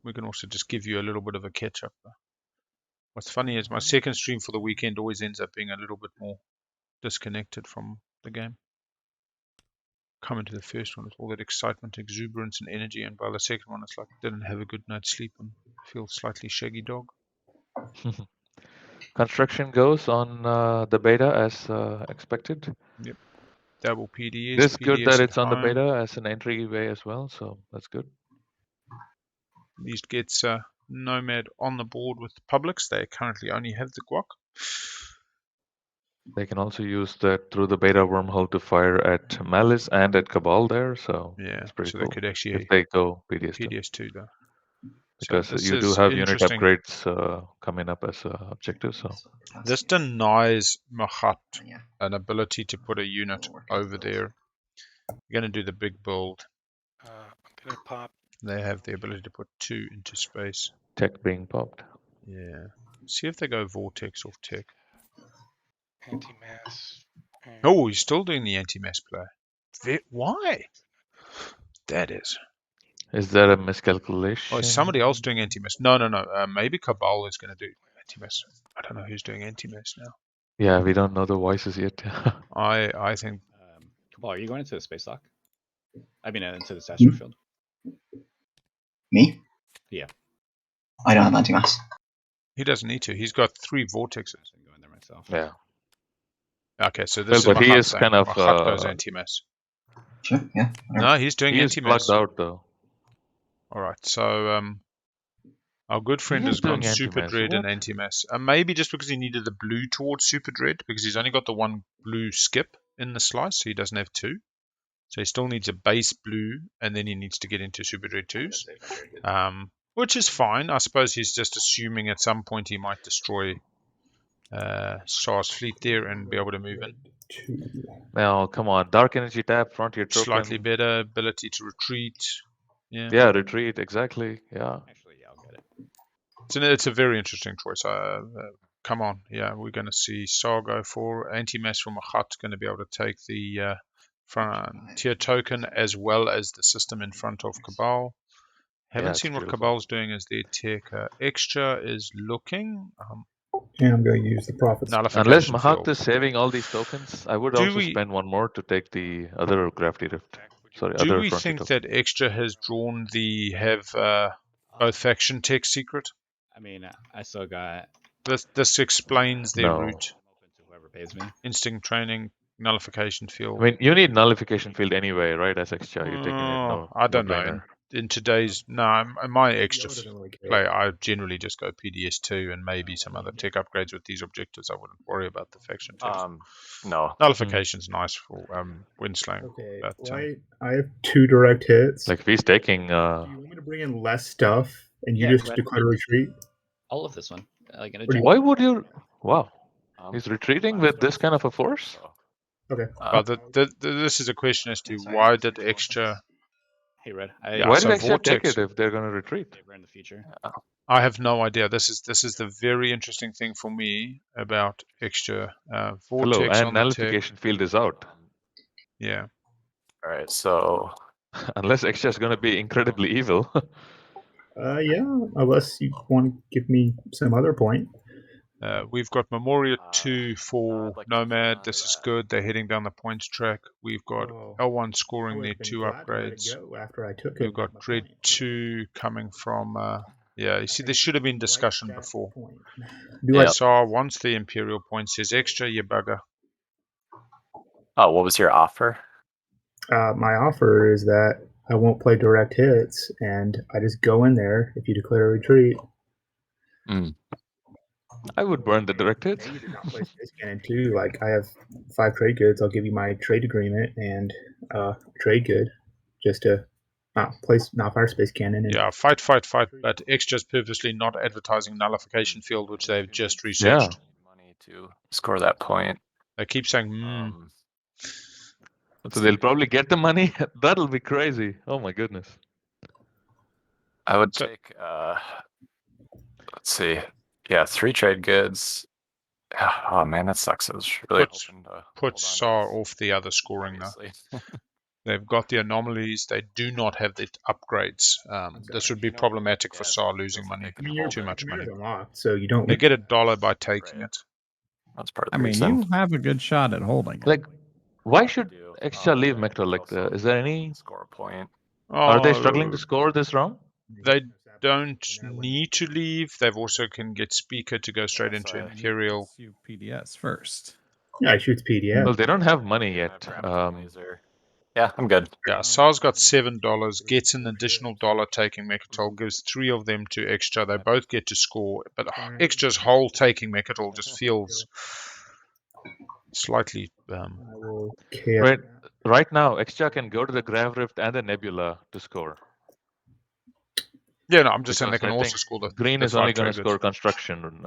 We can also just give you a little bit of a catch up. What's funny is my second stream for the weekend always ends up being a little bit more disconnected from the game. Come into the first one with all that excitement, exuberance, and energy, and by the second one, it's like didn't have a good night's sleep and feel slightly shaggy dog. Construction goes on the beta as expected. Yep. Double PDS. It's good that PDS at it's on the home. beta as an entryway as well, so that's good. At least gets Nomad on the board with the publics. They currently only have the guac. They can also use that through the beta wormhole to fire at Malice and at Cabal there, so Yeah, it's pretty so cool. they could actually if they go PDS2. PDS2 though. Because so this you do is have unit interesting. upgrades coming up as objectives. So This denies Machat Yeah. an ability to put a unit over there. You're going to do the big build. I'm gonna pop. They have the ability to put 2 into space. tech being popped. Yeah. See if they go Vortex or Tech. Anti-mass. Oh, he's still doing the anti-mass play. Why? That is. Is that a miscalculation? Oh, is somebody else doing anti-mass? No. Maybe Cabal is going to do anti-mass. I don't know who's doing anti-mass now. Yeah, we don't know the voices yet. I think. Cabal, are you going into the space dock? I mean, into the statue field. Me? Yeah. I don't have anti-mass. He doesn't need to. He's got 3 vortexes. I'm going there myself. Yeah. Okay, so this Well, is but he Machat is saying. kind of, Machat goes anti-mass. Sure, yeah. Whatever. No, he's doing He is anti-mass. plugged out though. All right, so our good friend has gone doing Super anti-mass, Dread and what? anti-mass. Maybe just because he needed the blue towards Super Dread, because he's only got the 1 blue skip in the slice, so he doesn't have 2. So he still needs a base blue, and then he needs to get into Super Dread 2s. Which is fine. I suppose he's just assuming at some point he might destroy SAR's fleet there and be able to move in. Now, come on. Dark Energy Tap, Frontier Token. Slightly better ability to retreat. Yeah. Yeah, retreat, exactly. Yeah. Actually, yeah, I'll get it. It's a very interesting choice. Come on. Yeah, we're going to see SAR go for anti-mass from Machat, going to be able to take the Frontier token as well as the system in front of Cabal. Haven't seen what beautiful. Cabal's doing as their tech. Extra is looking. And I'm going to use the profits. Unless Nullification Mahak field. is saving all these tokens, I would Do also we- spend 1 more to take the other Gravity Rift. Sorry, Do other we Frontier think token. that Extra has drawn the both faction tech secret? I mean, I still got. This explains their No. route. I'm open to whoever pays me. Instinct training, nullification field. I mean, you need Nullification Field anyway, right, as extra? You're taking it, no, I don't know. no-brainer. in today's in my extra Yellow doesn't really care. play, I generally just go PDS2 and maybe some other tech upgrades with these objectives. I wouldn't worry about the faction text. No. Nullification's nice for Windslang. Okay, But, I have 2 direct hits. Like if he's taking. Do you want me to bring in less stuff and you Yeah, just declare retreat? All of this one. Like in a Why would you? Wow. He's retreating with this kind of a force? Okay. but this is a question as to Sorry, why I did switched extra... Hey, Red. Yeah, Why so did extra take Vortex- it if they're going to retreat? in the future. I have no idea. This is the very interesting thing for me about extra Vortex Hello, and on the tech. nullification field is out. Yeah. All right, so Unless extra is going to be incredibly evil. Yeah, unless you want to give me some other point. We've got Memoria 2 for I'd like to Nomad. hold on This to is that. good. They're heading down the points track. We've got Oh, L1 I scoring would their have been 2 glad to let it upgrades. go after I took We've it. got my Dread point. 2 coming from... yeah, you see, there should have been discussion Like that before. point. Yeah. SR wants the Imperial points. Says extra, you bugger. Oh, what was your offer? My offer is that I won't play direct hits, and I just go in there if you declare a retreat. I would burn the direct hits. You did not play Space Cannon too. Like I have 5 trade goods. I'll give you my trade agreement and trade good, just to not fire Space Cannon. And Yeah, fight. But extra's purposely not advertising nullification field, which they've just researched. Money to score that point. They keep saying, So they'll probably get the money. That'll be crazy. Oh my goodness. I would take, let's see. Yeah, 3 trade goods. Oh man, that sucks. I was really hoping to put SAR off the other scoring now. They've got the anomalies. They do not have the upgrades. This would be problematic for SAR losing money. Too much money. Unlocked, so you don't. They get $1 by taking it. That's part of the I mean, reason. you have a good shot at holding it. Like, why should extra leave Mector? Like, is there any? Score a point. Are they struggling to score this round? They don't need to leave. They've also can get Speaker to go straight into Imperial. You PDS first. Yeah, I shoot PDF. Well, they don't have money yet. Yeah, I'm good. Yeah, SAR's got $7, gets an additional $1 taking Mechatol, gives 3 of them to extra. They both get to score, but extra's whole taking Mechatol just feels slightly. Right now, extra can go to the Grav Rift and the Nebula to score. Yeah, no, I'm just saying they can also score the green is only going to score construction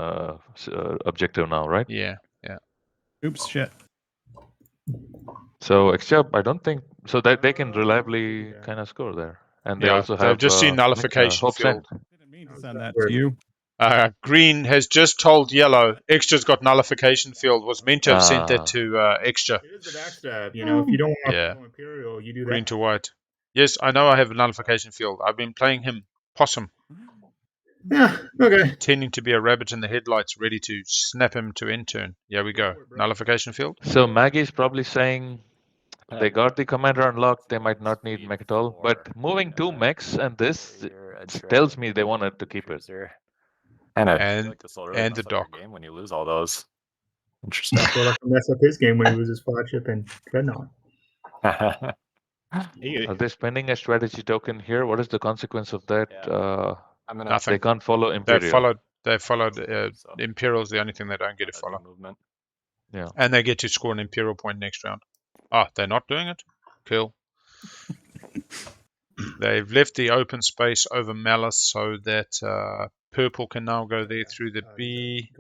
objective now, right? Yeah. Oops, shit. So extra, I don't think so that they can reliably kind of score there, and they also have. They've just seen nullification field. Didn't mean to send that to you. Green has just told yellow extra's got nullification field. Was meant to have sent that to extra. It is a backstab, you know. If you don't want Yeah. to go Imperial, you do that. Green to white. Yes, I know I have a nullification field. I've been playing him possum. Yeah, okay. Tending to be a rabbit in the headlights, ready to snap him to end turn. Here we go. Nullification field. So Maggie's probably saying they got the commander unlocked. They might not need Mechatol, but moving 2 mechs and this tells me they wanted to keep it. And the dock. Game when you lose all those. Interesting. So like mess up his game when he loses flagship and Dreadnought. Are they spending a strategy token here? What is the consequence of that? Nothing. They can't follow Imperium. They followed Imperial's the only thing they don't get to follow. Yeah. And they get to score an Imperial point next round. They're not doing it? Cool. They've left the open space over Malice so that purple can now go there through the B.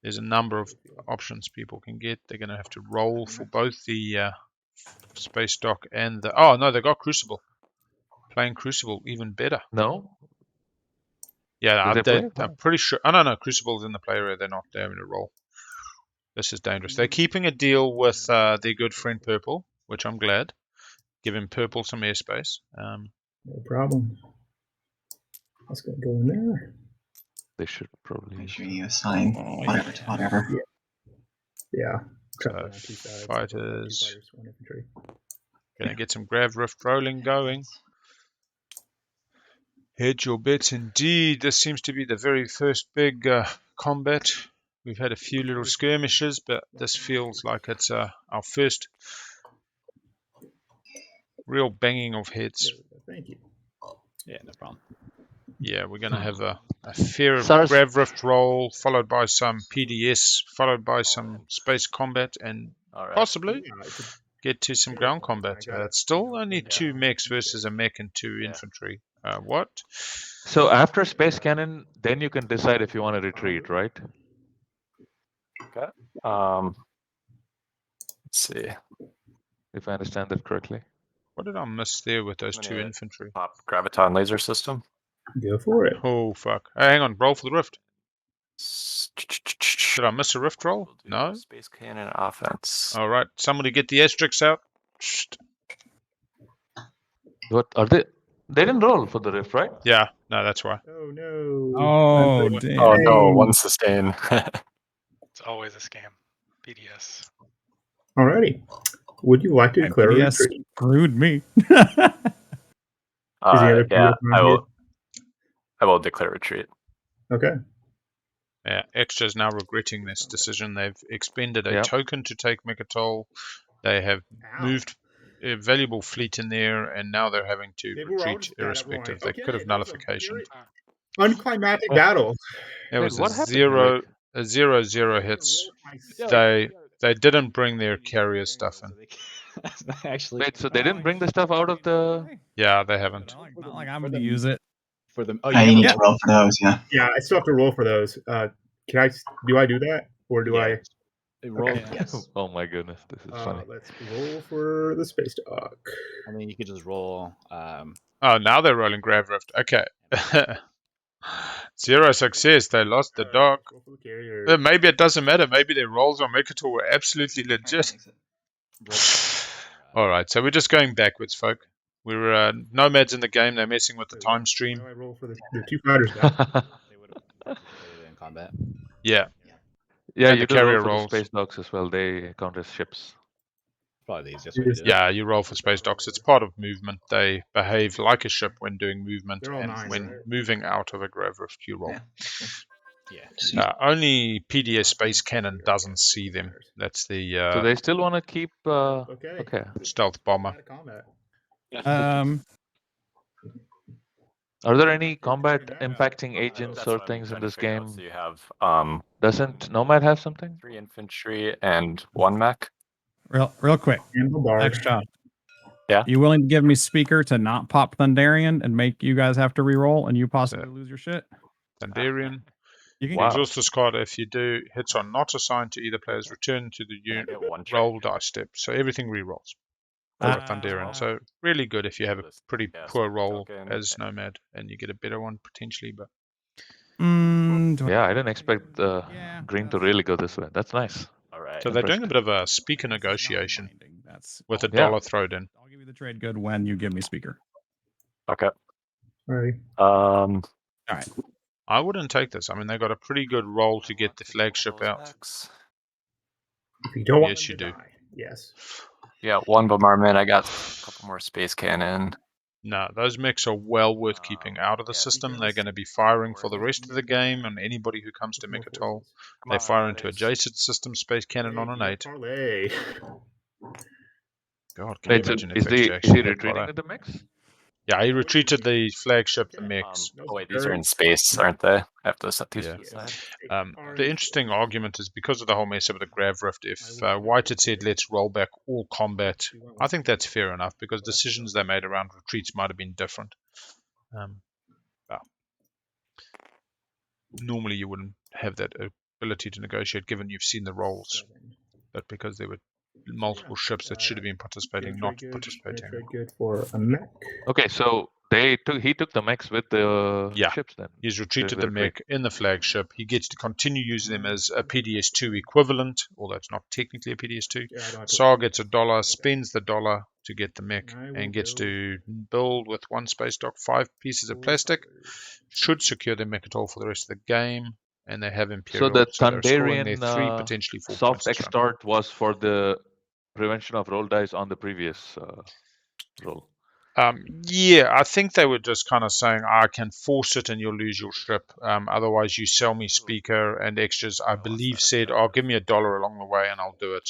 There's a number of options people can get. They're going to have to roll for both the space dock and the... Oh, no, they got Crucible. Playing Crucible, even better. No? Yeah, I'm pretty sure... Oh, no, Crucible's in the play area. They're not. They're having to roll. This is dangerous. They're keeping a deal with their good friend Purple, which I'm glad. Giving Purple some airspace. No problem. Let's go in there. They should probably... Make sure you assign whatever to whatever. Yeah. Fighters. Gonna get some Grav Rift rolling going. Hedge your bets indeed. This seems to be the very first big combat. We've had a few little skirmishes, but this feels like it's our first real banging of heads. Thank you. Yeah, no problem. Yeah, we're going to have a fair SARS. Grav Rift roll, followed by some PDS, followed by some space combat, and All right. possibly Yeah, it's a get to some fair ground point. combat. I got it. It's still Yeah, only one two down, mechs one versus six. a mech and two Yeah. infantry. What? So after space cannon, then you can decide if you want to retreat, right? Okay. Let's see. If I understand that correctly. What did I miss there with those I'm two gonna infantry? Pop graviton laser system. Go for it. Oh, fuck. Hey, hang on. Roll for the rift. Should Did I miss a rift roll? No? Space cannon offense. All right. Somebody get the asterisks out. What are they? They didn't roll for the rift, right? Yeah. No, that's why. Oh no. Oh, damn. Oh no, Hey. one sustain. It's always a scam. PDS. Alrighty. Would you like to And declare a PDS retreat? screwed me. Is the other Yeah, PDS on I here? will. I will declare retreat. Okay. Yeah, Extra's now regretting this decision. They've expended a Yep. token to take Mechatol. They have Ow. moved a valuable fleet in there, and now they're having to They were all retreat just bad at irrespective. rolling. They could have Okay, that was a nullification. very unclimactic battle. It was what a happened, 0-0 hits. They didn't bring their carrier stuff in. Actually, Wait, so they didn't bring the stuff out of the? Yeah, they haven't. Not like I'm going to use it. for them. Oh, you need to roll for those, yeah. Yeah, I still have to roll for those. Do I do that? Or do I? Roll. Okay. Yes. Oh my goodness, this is funny. Let's roll for the space dock. I mean, you could just roll. Oh, now they're rolling Grav Rift. Okay. 0 success. They lost the dock. Roll for the carrier. Maybe it doesn't matter. Maybe their rolls on Mechatol were absolutely legit. All right, so we're just going backwards, folk. We're nomads in the game. They're messing with the time stream. Why do I roll for the two fighters back? They would have participated in combat. Yeah. Yeah, And you the do roll carrier for rolls. the space docks as well. They count as ships. Probably the easiest way to do it. Yeah, you roll for space docks. It's part of movement. They behave like a ship when doing movement, They're all and nines, when right? moving out of a Grav Rift, you roll. Yeah. Only PDS Space Cannon doesn't see them. That's So the they still want to keep. Okay. Okay. stealth bomber. Out of combat. Are there any combat Figure that out. impacting agents That's or what I'm things in trying to this figure out. game? So you have Doesn't Nomad have something? 3 infantry and 1 mech. Real quick. And Bombard. Extra. Yeah. You willing to give me speaker to not pop Thundarian and make you guys have to re-roll and you possibly lose your shit? Thundarian. You can Wow. Exhaust this card. If you do, hits are not assigned to either player's return to the Can I get 1 roll dice step. So everything re-rolls. For Thundarian. So really good if you have a pretty poor roll as Nomad and you get a better one potentially. But Yeah, I didn't expect green to really go this way. That's nice. All right. so they're doing a bit of a speaker negotiation with a Yeah. dollar thrown in. I'll give you the trade good when you give me speaker. Okay. Alrighty. All right. I wouldn't take this. I mean, they got a pretty good roll to get the flagship out. If you don't want Yes, them you to do. die. Yes. Yeah, 1 bombardment. I got a couple more space cannon. No, those mechs are well worth keeping out of the system. They're going to be firing for the rest of the game, and anybody who comes to Mechatol, they fire into adjacent system space cannon on an 8. Parlay. God, can you Wait, so imagine if is he Extra actually had retreating parlay? with the mix? Yeah, he retreated the flagship, the mechs. Oh wait, these are in space, aren't they? I have to set these Yeah. to the side. The interesting argument is because of the whole mess up with the Grav Rift, if White had said let's roll back all combat, I think that's fair enough because decisions they made around retreats might have been different. Normally you wouldn't have that ability to negotiate given you've seen the rolls, but because there were multiple ships that should have been participating, not participating. Trade good for a mech. Okay, so he took the mechs with the ships then. He's retreated Very the mech in the flagship. He gets to continue using them as a PDS2 equivalent, although it's not technically a PDS2. SAR gets $1, spends the $1 to get the mech, and gets to build with 1 space dock 5 pieces of plastic. Should secure their Mechatol for the rest of the game, and they have Imperial. So the they're scoring their Thundarian 3, potentially 4 soft points. extort was for the prevention of roll dice on the previous roll. Yeah, I think they were just kind of saying, I can force it and you'll lose your ship. Otherwise, you sell me speaker and extras. I believe said, give me $1 along the way and I'll do it.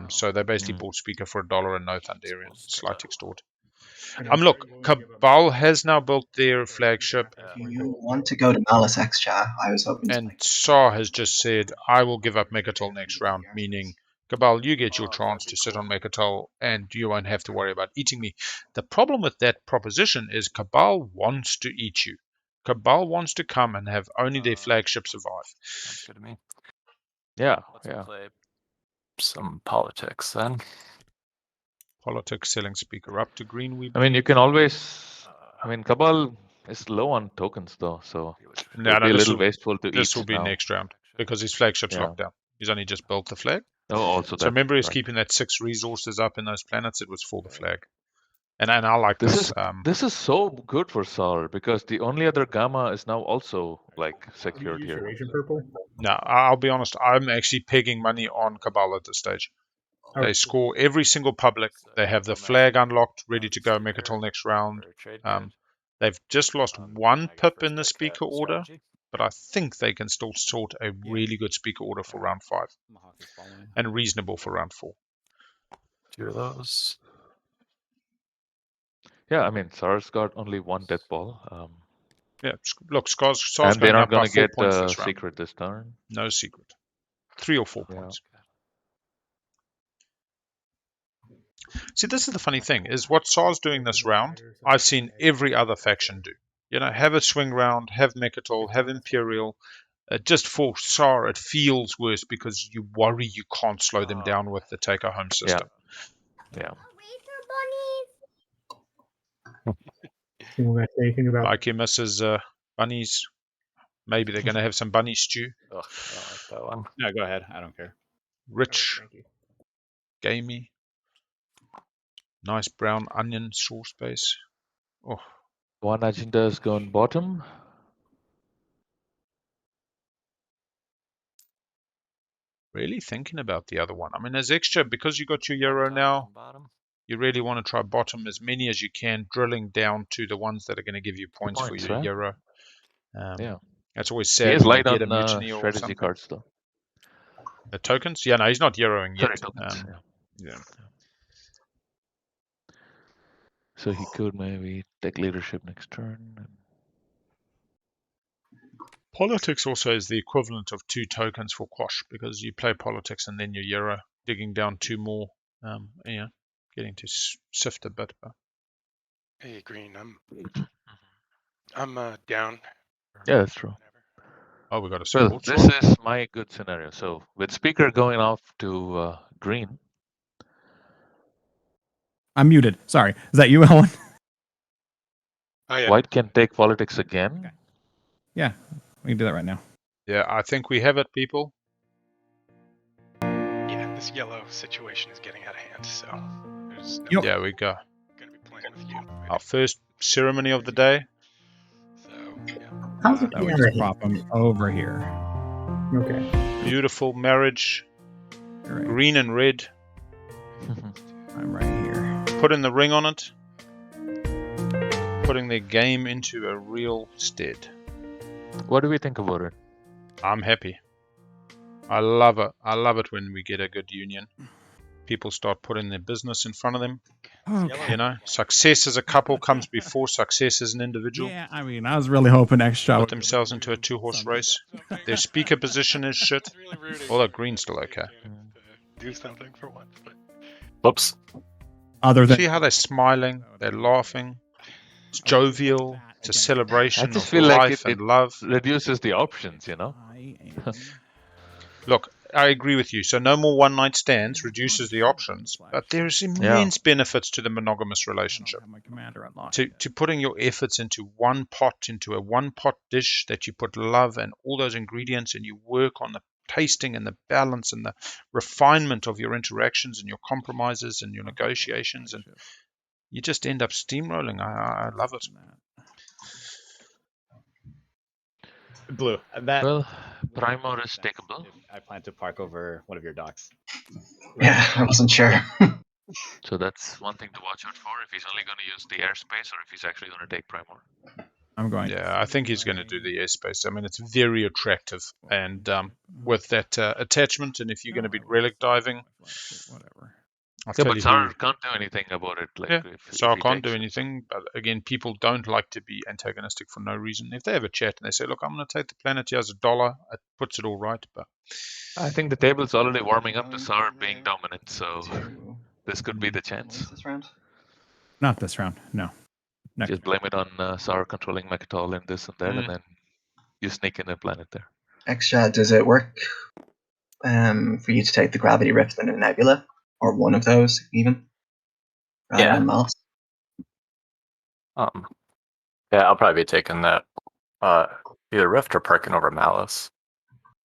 So they basically bought speaker for $1 and no Thundarian. Slight extort. Look, Cabal has now built their flagship. Do you want to go to Malice Extra? I was hoping to. And Tsar has just said, I will give up Mechatol next round, meaning, Cabal, you get your chance to sit on Mechatol and you won't have to worry about eating me. The problem with that proposition is Cabal wants to eat you. Cabal wants to come and have only their flagship survive. Sounds good to me. Yeah, Let's play some politics then. Politics, selling speaker up to green. I mean, you can always. I mean, Cabal is low on tokens though, so it would be a little wasteful to eat. This will be now. next round because his flagship's locked down. He's only just built the flag. Oh, also so that, remember, he's right. keeping that 6 resources up in those planets. It was for the flag. And I like this. This is so good for Sar because the only other gamma is now also like secured here. Asian purple? No, I'll be honest. I'm actually pegging money on Cabal at this stage. They score every single public. They have the flag unlocked, ready to go. Mechatol next round. They've just lost 1 pip in the speaker order, but I think they can still sort a really good speaker order for round 5 and reasonable for round 4. 2 of those. Yeah, I mean, Sar's got only 1 death ball. Yeah, look, Sar's and they're not going to get a secret this turn. No secret. 3 or 4 points. See, this is the funny thing, is what Sar's doing this round, I've seen every other faction do. You know, have a swing round, have Mechatol, have Imperial. Just for Sar, it feels worse because you worry you can't slow them down with the take-home system. Yeah. Anyone got anything about like your Mrs. Bunnies? Maybe they're going to have some bunny stew. Ugh, I don't like that one. No, go ahead. I don't care. Rich, thank you. gamey, nice brown onion sauce base. Oh, 1 agenda is going bottom. really thinking about the other one. I mean, as extra, because you got your Euro now, you really want to try bottom as many as you can, drilling down to the ones that are going to give you points for your right? Euro. Yeah. That's always He sad is when light you get on a mutiny or strategy something. cards though. The tokens? Yeah, no, he's not Euroing yet. Sorry, tokens, yeah. So he could maybe take leadership next turn. Politics also is the equivalent of 2 tokens for Quash, because you play politics and then your Euro, digging down 2 more, getting to sift a bit. But... Hey, Green, I'm down. Yeah, that's true. Oh, we got a support. Well, this is my good scenario. So with speaker going off to green. I'm muted. Sorry. Is that you, Ellen? Oh, yeah. White can take politics again. Okay. Yeah, we can do that right now. Yeah, I think we have it, people. Yeah, this yellow situation is getting out of hand, so there's no yeah, we go. Gonna be playing with you. Our first ceremony of the day. So, yeah. How's it we just prop them over here. Okay. Beautiful marriage. Right. Green and red. I'm right here. Putting the ring on it. Putting their game into a real stead. What do we think about it? I'm happy. I love it. I love it when we get a good union. People start putting their business in front of them. Okay. You know, success as a couple comes before success as an individual. Yeah, I mean, I was really hoping extra Put themselves into a 2-horse race. Their speaker position is shit. Although green's still okay. Do something for once, but whoops. Other than see how they're smiling, they're laughing. It's jovial. It's a celebration of life and love. Reduces the options, you know. Look, I agree with you. So no more one-night stands reduces the options, but there's immense benefits to the monogamous relationship. To putting your efforts into one pot, into a one-pot dish that you put love and all those ingredients, and you work on the tasting and the balance and the refinement of your interactions and your compromises and your negotiations, and you just end up steamrolling. I love it. Blue. That, well, Primor is takeable. I plan to park over one of your docks. Yeah, I wasn't sure. So that's one thing to watch out for, if he's only going to use the airspace or if he's actually going to take Primor. I'm going. Yeah, I think he's going to do the airspace. I mean, it's very attractive, and with that attachment, and if you're going to be relic diving, whatever. I'll Yeah, tell but you Tsar who. can't do anything about it. Like, Yeah, if Tsar he can't do takes it. anything. But again, people don't like to be antagonistic for no reason. If they have a chat and they say, "Look, I'm going to take the planet here as $1," it puts it all right. But I think the table's already warming up to Going Tsar from being there dominant, so to this could be the chance. this round. Not this round. No. Next. Just blame it on Tsar controlling Mechatol and this and that, and then you sneak in a planet there. Extra, does it work for you to take the gravity rift and a nebula, or one of those even, rather than Malice? Yeah, I'll probably be taking that either Rift or parking over Malice.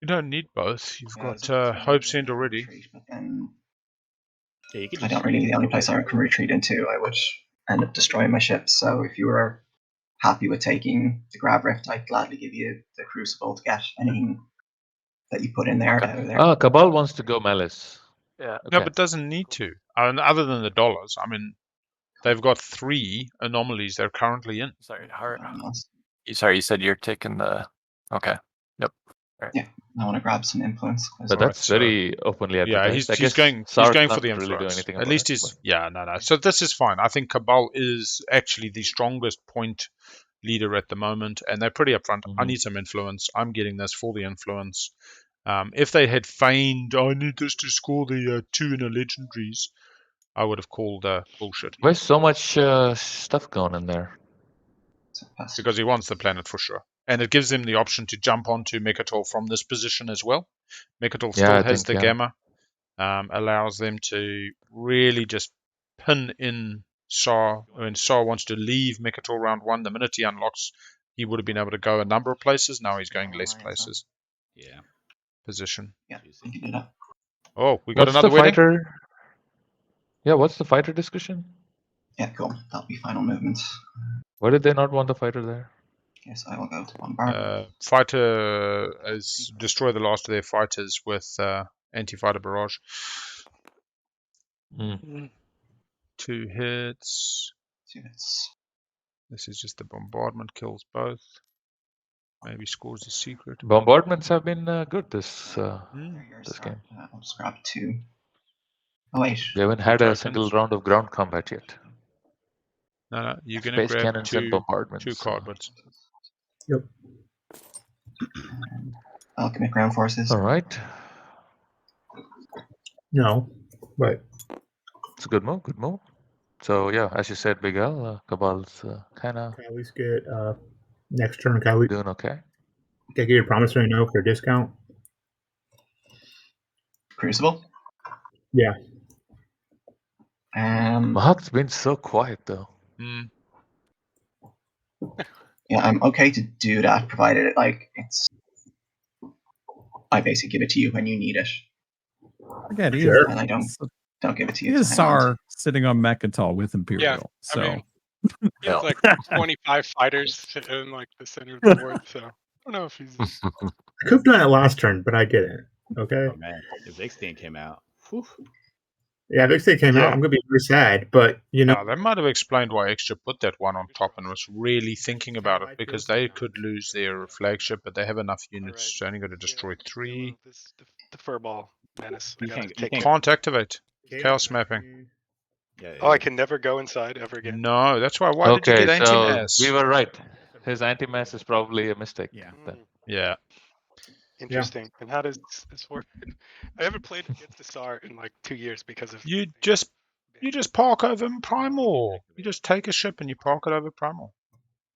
you don't need both. You've got it's really Hope Send already. Retreat, but then Yeah, you could I just don't really. The only place I can retreat into, I would end up destroying my ships. So if you were happy with taking the grab rift, I'd gladly give you the crucible to get anything that you put in there out of there. Ah, Cabal wants to go Malice. Yeah. No, but doesn't need to. Other than the dollars, I mean, they've got 3 anomalies they're currently in. Sorry, sorry, you said you're taking the. Okay. Yep. Right. Yeah, I want to grab some influence. But that's very openly advertised. Yeah, he's going for the influence. Really do anything At least he's no. So this is fine. I think Cabal is actually the strongest point leader at the moment, and they're pretty upfront. I need some influence. I'm getting this for the influence. If they had feigned, I need this to score the 2 inner legendaries, I would have called bullshit. Where's so much stuff going in there? Because he wants the planet for sure. And it gives him the option to jump onto Mechatol from this position as well. Mechatol still has the gamma. Allows them to really just pin in Sar. When Sar wants to leave Mechatol round 1, the minute he unlocks, he would have been able to go a number of places. Now he's going less places. Yeah. Position. Yeah, you can do that. Oh, we got What's another the wedding? fighter? Yeah, what's the fighter discussion? Yeah, cool. That'll be final movements. Why did they not want the fighter there? Yes, I will go to bombard. Fighter is destroy the last of their fighters with anti-fighter barrage. 2 hits. 2 hits. This is just the bombardment, kills both. Maybe scores a secret. Bombardments have been good this game. I'll just grab 2. Oh wait. They haven't had a single round of ground combat yet. No, you're going to Space grab cannons 2 and bombardments. 2 cardboards. Yep. Alchemic ground forces. All right. No, but it's a good move. Good move. So yeah, as you said, Big L, Cabal's kind of. Can I at least get next turn? Can I doing okay? Can I get your promissory note for a discount? Crucible. Yeah. Mahak's been so quiet though. Yeah, I'm okay to do that, provided it's. I basically give it to you when you need it. Again, sure. And I don't give it to you. He is Tsar sitting on Mechatol with Imperial. Yeah, so I mean, he has like 25 fighters in like the center of the board, so I don't know if he's. I could have done it last turn, but I didn't. Okay. Oh man, if Vixen came out. Whew. Yeah, Vixen came out. I'm gonna be very sad, but you know. That might have explained why Extra put that one on top and was really thinking about it, because they could lose their flagship, but they have enough units. So only got to destroy 3. The furball menace. You can't activate chaos mapping. Yeah, Oh, I can never go inside ever again. No, that's why. Why did you get anti-mass? We were right. His anti-mass is probably a mistake. Yeah. Interesting. And how does this work? I haven't played against the Tsar in like 2 years because of. You just park over Primor. You just take a ship and you park it over Primor.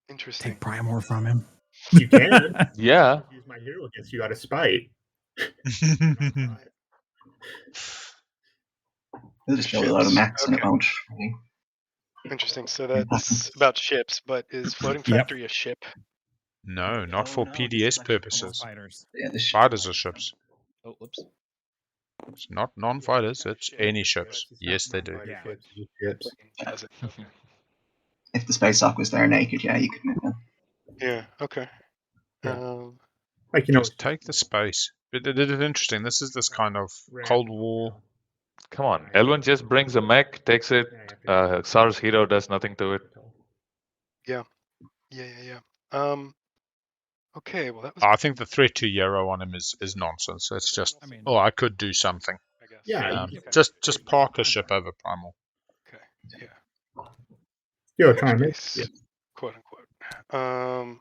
Interesting. Take Primor from him. You can. Yeah. Use my hero against you out of spite. It'll just build a lot of max and it won't. Really. Interesting. So that's about ships, but is Floating Factory a ship? No, not for PDS purposes. Yeah, fighters are ships. Oh, whoops. It's not non-fighters, it's any ships. Yes, they do. Ships. If the space dock was there naked, yeah, you could move in. Yeah, okay. Just take the space. It is interesting. This is this kind of Cold War. Come on, Elwin just brings a mech, takes it. Tsar's hero does nothing to it. Yeah. Okay, well that was. I think the threat to Yarrow on him is nonsense. It's just, I could do something. Yeah, just park a ship over primal. Okay. Yeah. you're trying to make. Space, quote unquote.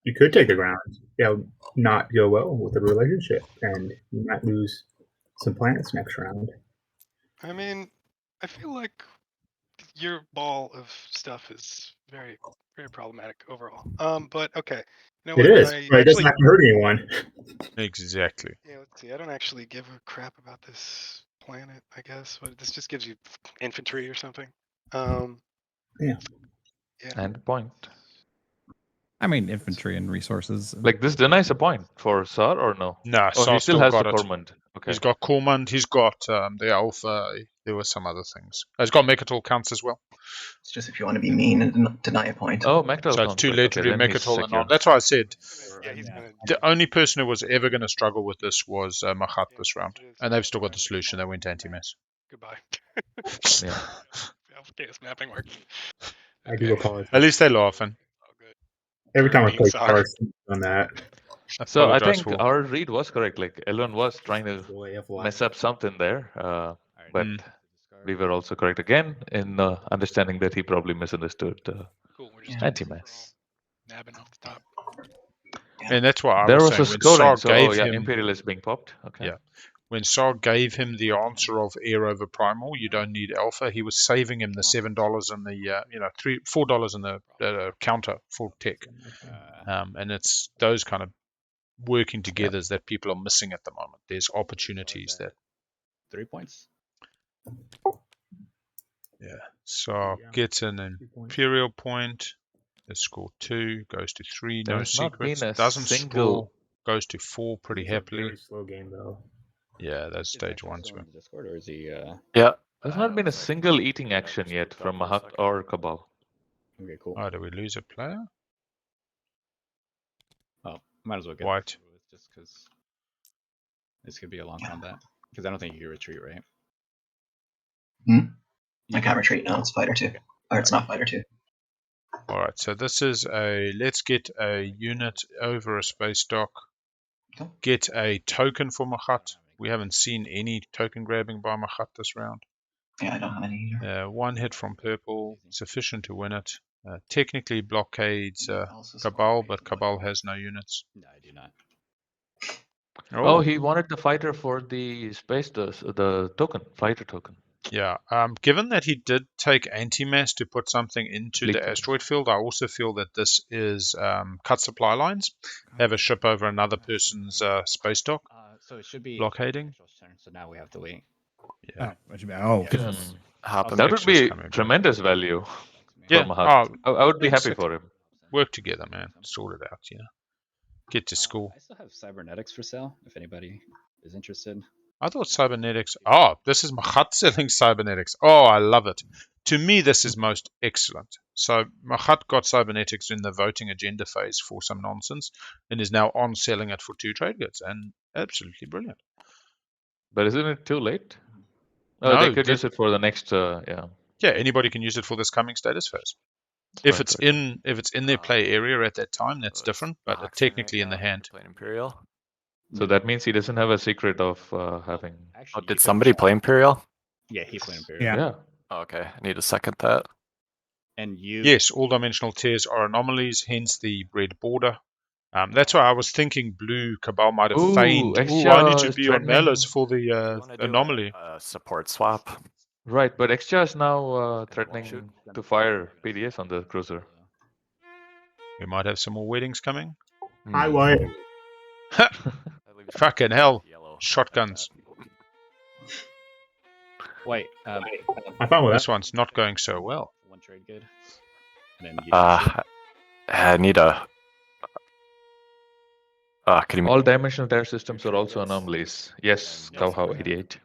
You could take the ground. Not go well with the relationship, and you might lose some planets next round. I mean, I feel like your ball of stuff is very, very problematic overall. But okay. You know It what? is, but it doesn't have to hurt anyone. Exactly. Yeah, let's see. I don't actually give a crap about this planet, I guess. But this just gives you infantry or something. Yeah. And point. I mean, infantry and resources. Like this denies a point for Sar or no? No, Oh, he still has the Cormand. Okay. He's got Cormand, he's got the Alpha, there were some other things. He's got Mechatol counts as well. It's just if you want to be mean and deny a point. Oh, Mechatol so it's counts. two legendary Mechatol and on. That's why I said the only person who was ever going to struggle with this was Machat this round. And they've still got the solution. They went to anti-mass. Goodbye. Yeah. Chaos mapping work. I do apologize. At least they're laughing. Every time I being play sorry. cards on that. So I Apologize think our read was correct. Like Elon was trying to mess up something there, but we were also correct again in understanding that he probably misunderstood Cool. We're just anti-mass. nabbing off the top. And that's why I There was was saying a scoring. when So Sar gave him Imperial is being popped. Okay. Yeah. When Sar gave him the answer of air over primal, you don't need alpha. He was saving him the $7 and the $4 in the counter for tech, and it's those kind of working togethers that people are missing at the moment. There's opportunities that 3 points. Sar gets an Imperial point. They score 2, goes to 3, no There's not secrets. been a Doesn't single- sprawl, goes to 4 pretty happily. Very slow game though. Yeah, that's stage 1. On the Discord, or is he? Yeah. There's not been a single eating action yet from Mahat or Cabal. Okay, cool. Oh, did we lose a player? Oh, might as well get White. just because this could be a long combat. Because I don't think you can retreat, right? I can't retreat now. It's fighter 2. Or it's not fighter 2. All right, so this is let's get a unit over a space dock. Get a token for Machat. We haven't seen any token grabbing by Machat this round. Yeah, I don't have any either. 1 hit from purple, sufficient to win it. Technically blockades Cabal, but Cabal has no units. No, I do not. Oh, he wanted the fighter for the space, the token, fighter token. Yeah, given that he did take anti-mass to put something into the asteroid field, I also feel that this is cut supply lines. Have a ship over another person's space dock. So it should be blockading. Turn, so now we have to wait. Yeah. That would be tremendous value for Mahat. I would be happy for him. Work together, man. Sort it out, Get to school. I still have cybernetics for sale if anybody is interested. I thought cybernetics. Oh, this is Machat selling cybernetics. Oh, I love it. To me, this is most excellent. So Machat got cybernetics in the voting agenda phase for some nonsense and is now on selling it for 2 trade goods, and absolutely brilliant. But isn't it too late? Oh, No, they could use it for the next. Yeah, anybody can use it for this coming status phase. If it's in their play area at that time, that's different. But it's technically in the hand. Imperial. So that means he doesn't have a secret of having. Oh, did somebody play Imperial? Yeah, he played Imperial. Yeah. Oh, okay, I need to second that. And you? Yes, all dimensional tears are anomalies, hence the red border. That's why I was thinking blue Cabal might have feigned. I need to be on Malice for the anomaly. Support swap. Right, but Extra is now threatening to fire PDS on the cruiser. We might have some more weddings coming. Hi, White. Fucking hell. Shotguns. Wait, I found this one's not going so well. 1 trade good. And then I need a. Can you All dimensional tear systems are also anomalies. Yes, Kauhau 88.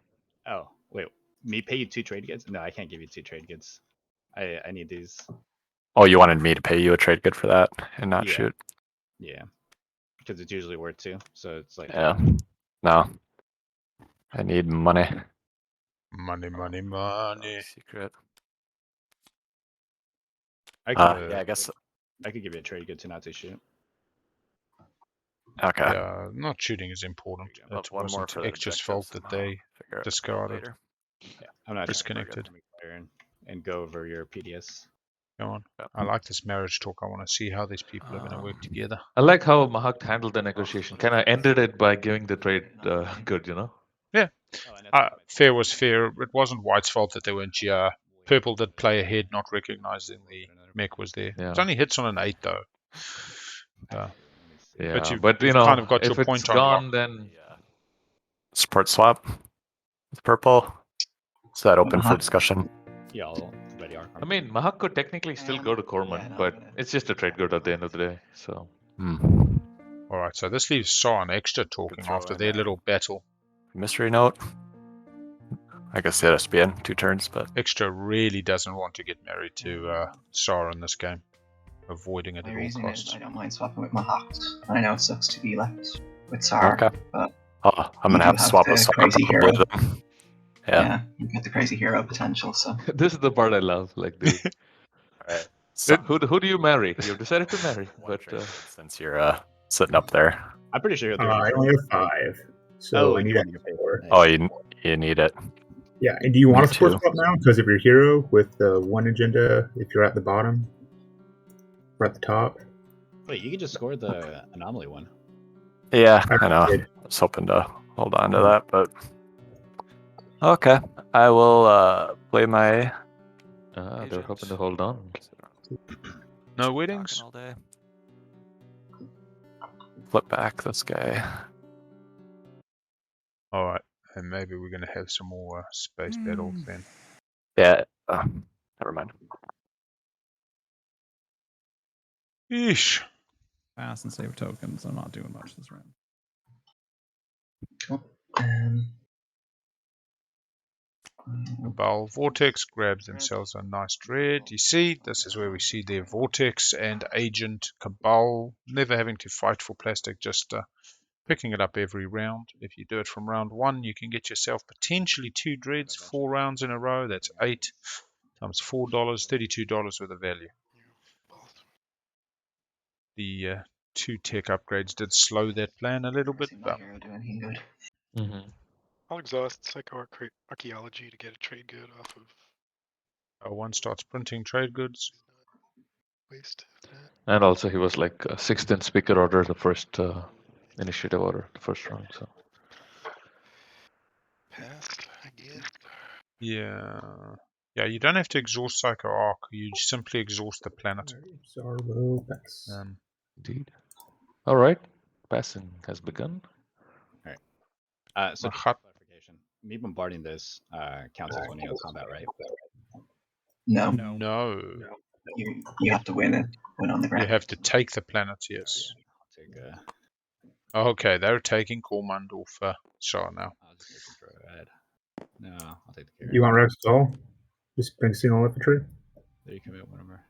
Oh, wait. Me pay you 2 trade goods? No, I can't give you 2 trade goods. I need these. Oh, you wanted me to pay you a trade good for that and not shoot? Yeah. Because it's usually worth 2. So it's like. Yeah. No. I need money. Money. Secret. I could, I guess. I could give you a trade good to not to shoot. Okay. Yeah, not shooting is important. But It one more wasn't for the Extra's fault objectives, that and I'll they figure out the code discarded. later. Yeah, I'm not Disconnected. trying to fire and go over your PDS. Go on. Yep. I like this marriage talk. I want to see how these people are going to work together. I like how Mahak handled the negotiation. Kind of ended it by giving the trade good, you know? Yeah. Oh, and that's Fair was fair. It wasn't White's fault that they weren't GR. Purple did play ahead, not recognizing the mech was there. Yeah. It only hits on an 8, though. Yeah, But you you've know, kind of got if your it's point gone, unlocked. then Support swap with purple. Is that open for Mahak? discussion? Yeah, all ready are. I mean, Mahak could technically still go to Corman, but it's just a trade good at the end of the day. So. All right, so this leaves Saw and Extra talking throw after in, their little battle. Mystery note. I guess it has to be in 2 turns, but Extra really doesn't want to get married to Saw in this game, avoiding it My at all reason is costs. I don't mind swapping with Mahak. I know it sucks to be left with Sar, okay. but Oh, I'm you gonna do have to have swap the with crazy hero. Yeah. You've got the crazy hero potential, so. This is the part I love. Like, dude, All right. So, who do you marry? You've decided to marry, but since you're sitting up there. I'm pretty sure he'll do I only have 5, so I need one a 4. Oh, you need it. Yeah, and do you want Me to support too. swap now? Because of your hero with the 1 agenda, if you're at the bottom or at the top. Wait, you can just score the anomaly one. Yeah, I know. did. I was hoping to hold on to that, but okay. I will play my. they're hoping to hold on. No weddings? All day. Flip back this guy. All right, and maybe we're going to have some more space battles then. Yeah. Never mind. Yeesh. Pass and save tokens. I'm not doing much this round. Cool. Cabal Vortex grabs themselves a nice dread. You see, this is where we see their Vortex and Agent Cabal never having to fight for plastic, just picking it up every round. If you do it from round 1, you can get yourself potentially 2 dreads, 4 rounds in a row. That's 8 times $4, $32 worth of value. The 2 tech upgrades did slow that plan a little bit, but I'll exhaust psycho-archaeology to get a trade good off of. one starts printing trade goods. Waste. And also, he was like 6th in speaker order, the first initiative order, the first round. So. Passed, I guess. Yeah. Yeah, you don't have to exhaust Psycho Arc. You simply exhaust the planet. Indeed. All right. Passing has begun. All right. So just Mahat. clarification. Me bombarding this counts as winning a combat, right? No. No. You have to win it. Win on the ground. You have to take the planet, yes. I'll take Okay, they're taking Cormandel for Shah now. I'll just take the Droid. No, I'll take the carrier. You want Rex at all? Just bring single infantry? There you commit whenever.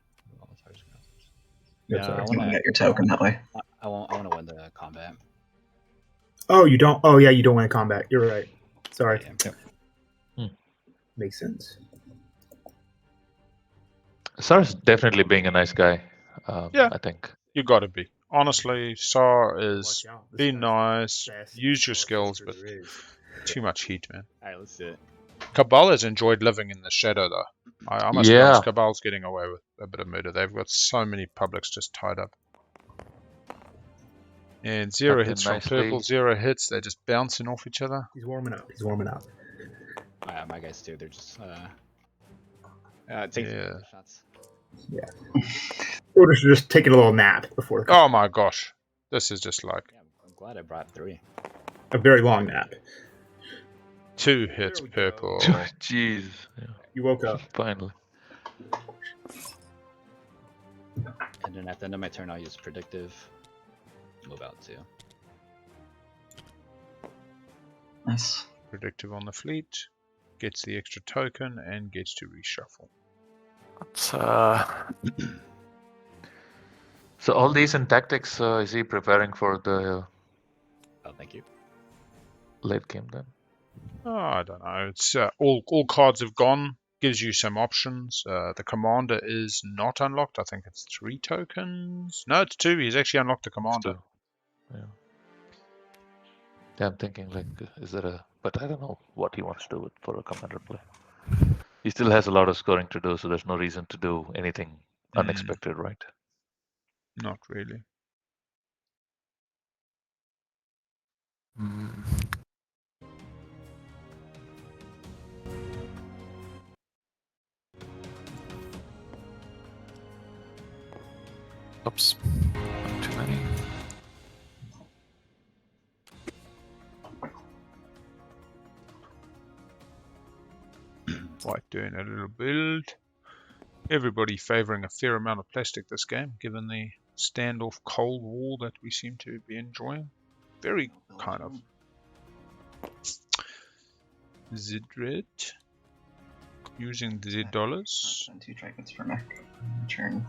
Yeah, No, sorry. I You want want to to get your token that way. I want to win the combat. Oh, you don't? Oh, yeah, you don't win combat. You're right. Sorry. Yeah. Makes sense. Sar's definitely being a nice guy. Yeah. I think. You gotta be. Honestly, Sar is be nice, use your skills, but too much heat, man. Alright, let's do it. Cabal has enjoyed living in the shadow, though. I must be honest, Cabal's getting away with a bit of murder. They've got so many publics just tied up. And 0 hits from purple, 0 hits. They're just bouncing off each other. He's warming up. He's warming up. My guys too. They're just taking shots. Yeah. Or just taking a little nap before. Oh my gosh, this is just like. Yeah, I'm glad I brought 3. A very long nap. 2 hits purple. Jeez. Yeah. You woke up. Finally. And then at the end of my turn, I'll use predictive. Move out too. Nice. Predictive on the fleet. Gets the extra token and gets to reshuffle. So all these in tactics, is he preparing for the Oh, thank you. late game then? Oh, I don't know. It's all cards have gone. Gives you some options. The commander is not unlocked. I think it's 3 tokens. No, it's 2. He's actually unlocked the commander. Yeah. Yeah, I'm thinking like, is there a? But I don't know what he wants to do with for a commander play. He still has a lot of scoring to do, so there's no reason to do anything unexpected, right? Not really. Oops. Too many. White doing a little build. Everybody favouring a fair amount of plastic this game, given the standoff Cold War that we seem to be enjoying. Very kind of Zidred using the Z dollars. 2 trade goods for mech. Turn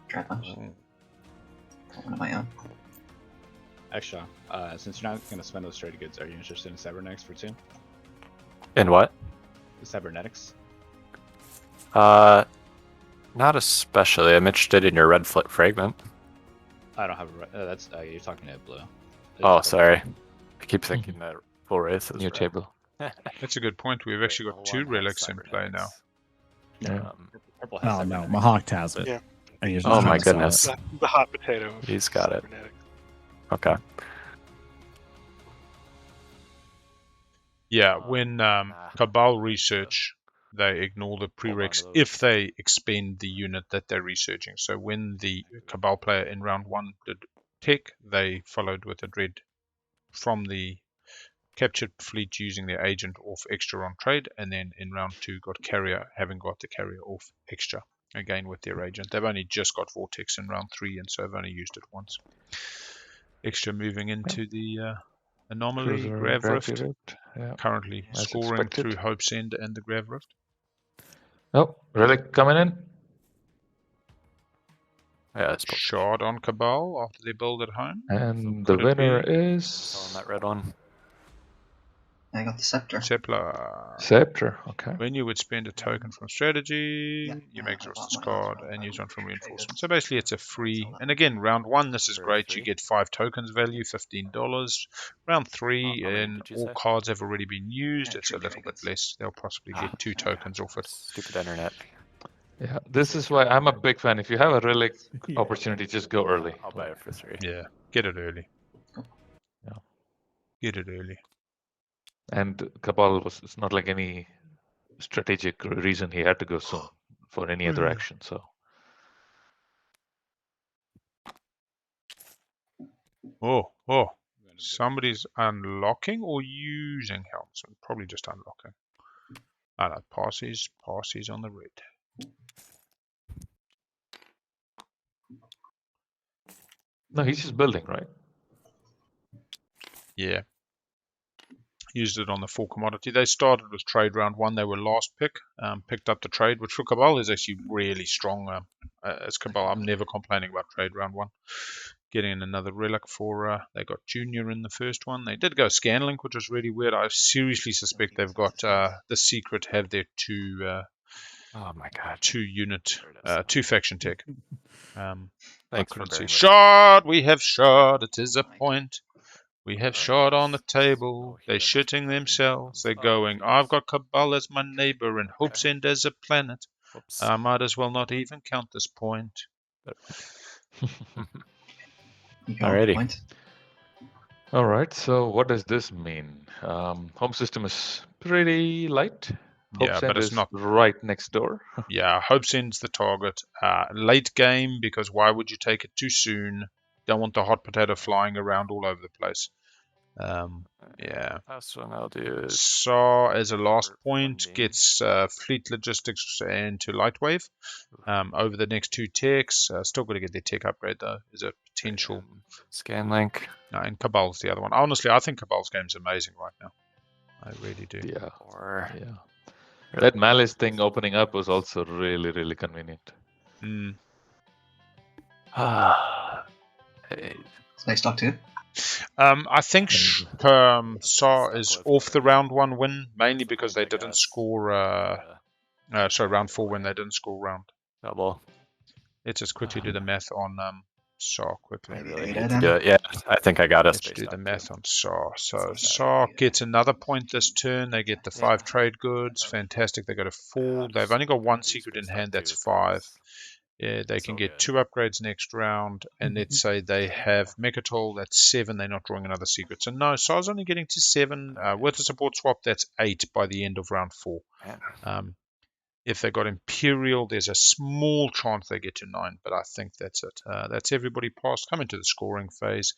Dread Punch. One of my own. Extra. Since you're not going to spend those trade goods, are you interested in cybernetics for 2? In what? Cybernetics. Not especially. I'm interested in your red fragment. I don't have a. That's you're talking to blue. Oh, sorry. I keep thinking that full race is New red. table. That's a good point. We've actually got 2 relics in play now. Purple has Oh no, cybernetics. Mahawk has it. Yeah. And he's Oh just my trying to sell goodness. it. The hot potato. of He's got it. cybernetics. Okay. Yeah, when Cabal research, they ignore the prereqs if they expend the unit that they're researching. So when the Cabal player in round 1 did tech, they followed with a dread from the captured fleet using their agent off extra on trade, and then in round 2 got carrier, having got the carrier off extra again with their agent. They've only just got Vortex in round 3, and so have only used it once. Extra moving into the anomaly Cruiser Grav Gravity Rift. Rift. Yeah. Currently As scoring expected. through Hope's End and the Grav Rift. Oh, relic coming in. Yeah, that's probably Shard on Cabal after they build at home. And Could the it be? winner on is that red one. I got the Scepter. Sepla. Scepter. Okay. When you would spend a token from strategy, Yeah, you I make bought exhaust this one of those card round and use 5 one from trade reinforcement. goods. So basically it's a free, and again, round 1 this is Very great. free. You get 5 tokens value, $15. Round 3, How many and did you all say? cards have already been used. Yeah, It's a 3 little trade bit goods. less. They'll possibly Ah, get 2 tokens off it. Stupid internet. Yeah, this is why I'm a big fan. If you have a relic opportunity, just go early. I'll buy it for 3. Yeah, get it early. Yeah. Get it early. And Cabal was, it's not like any strategic reason he had to go soon for any other action. So Oh, somebody's unlocking or using helmsman. Probably just unlocking. Ah, no, passes on the red. no, he's just building, right? Yeah. Used it on the 4 commodity. They started with trade round 1. They were last pick. Picked up the trade, which for Cabal is actually really strong. As Cabal, I'm never complaining about trade round 1. Getting in another relic for, they got Junior in the first one. They did go Scanlink, which was really weird. I seriously suspect they've got the secret have their 2 Oh my god. 2 unit, There it is. 2 faction tech. Thanks for bearing with me. Shard! We have shard. It is a point. We have Oh, shard on the yes. table. Oh, They're here, shitting but- themselves. They're Oh, going, geez. I've got Cabal as my neighbor and Hope's End as a planet. Whoops. I might as well not even count this point. You go, Alrighty. Point. All right. So what does this mean? Home system is pretty light. Yeah, Hope's but End it's is not. right next door. Yeah, Hope's End's the target. Late game, because why would you take it too soon? Don't want the hot potato flying around all over the place. Yeah. Last one I'll do is So as a last short point, 1B. gets fleet logistics into Lightwave over the next 2 techs. Still got to get their tech upgrade though. Is a potential. Scanlink. And Cabal's the other one. Honestly, I think Cabal's game's amazing right now. I really do. Yeah. Or Yeah. That Malice thing opening up was also really, really convenient. Hey, Space Dock 2. I think Saw is off the round 1 win, mainly because they didn't score. Round 4 when they didn't score round. double. Let's just quickly do the math on SAR quickly. I Maybe really Beta hate to then? do it. Yeah, I think I got us Let's based do the on math two. on SAR. So Sounds bad. SAR gets another point this turn. They get the Yeah. 5 trade goods. Fantastic. They go to 4. They've only got 1 secret in hand. That's 5. Yeah, they can So get good. 2 upgrades next round. And let's say they have Mechatol. That's 7. They're not drawing another secret. So no, SAR's only getting to 7. With the support swap, that's 8 by the end of round 4. Man. If they got Imperial, there's a small chance they get to 9, but I think that's it. That's everybody passed. Come into the scoring phase.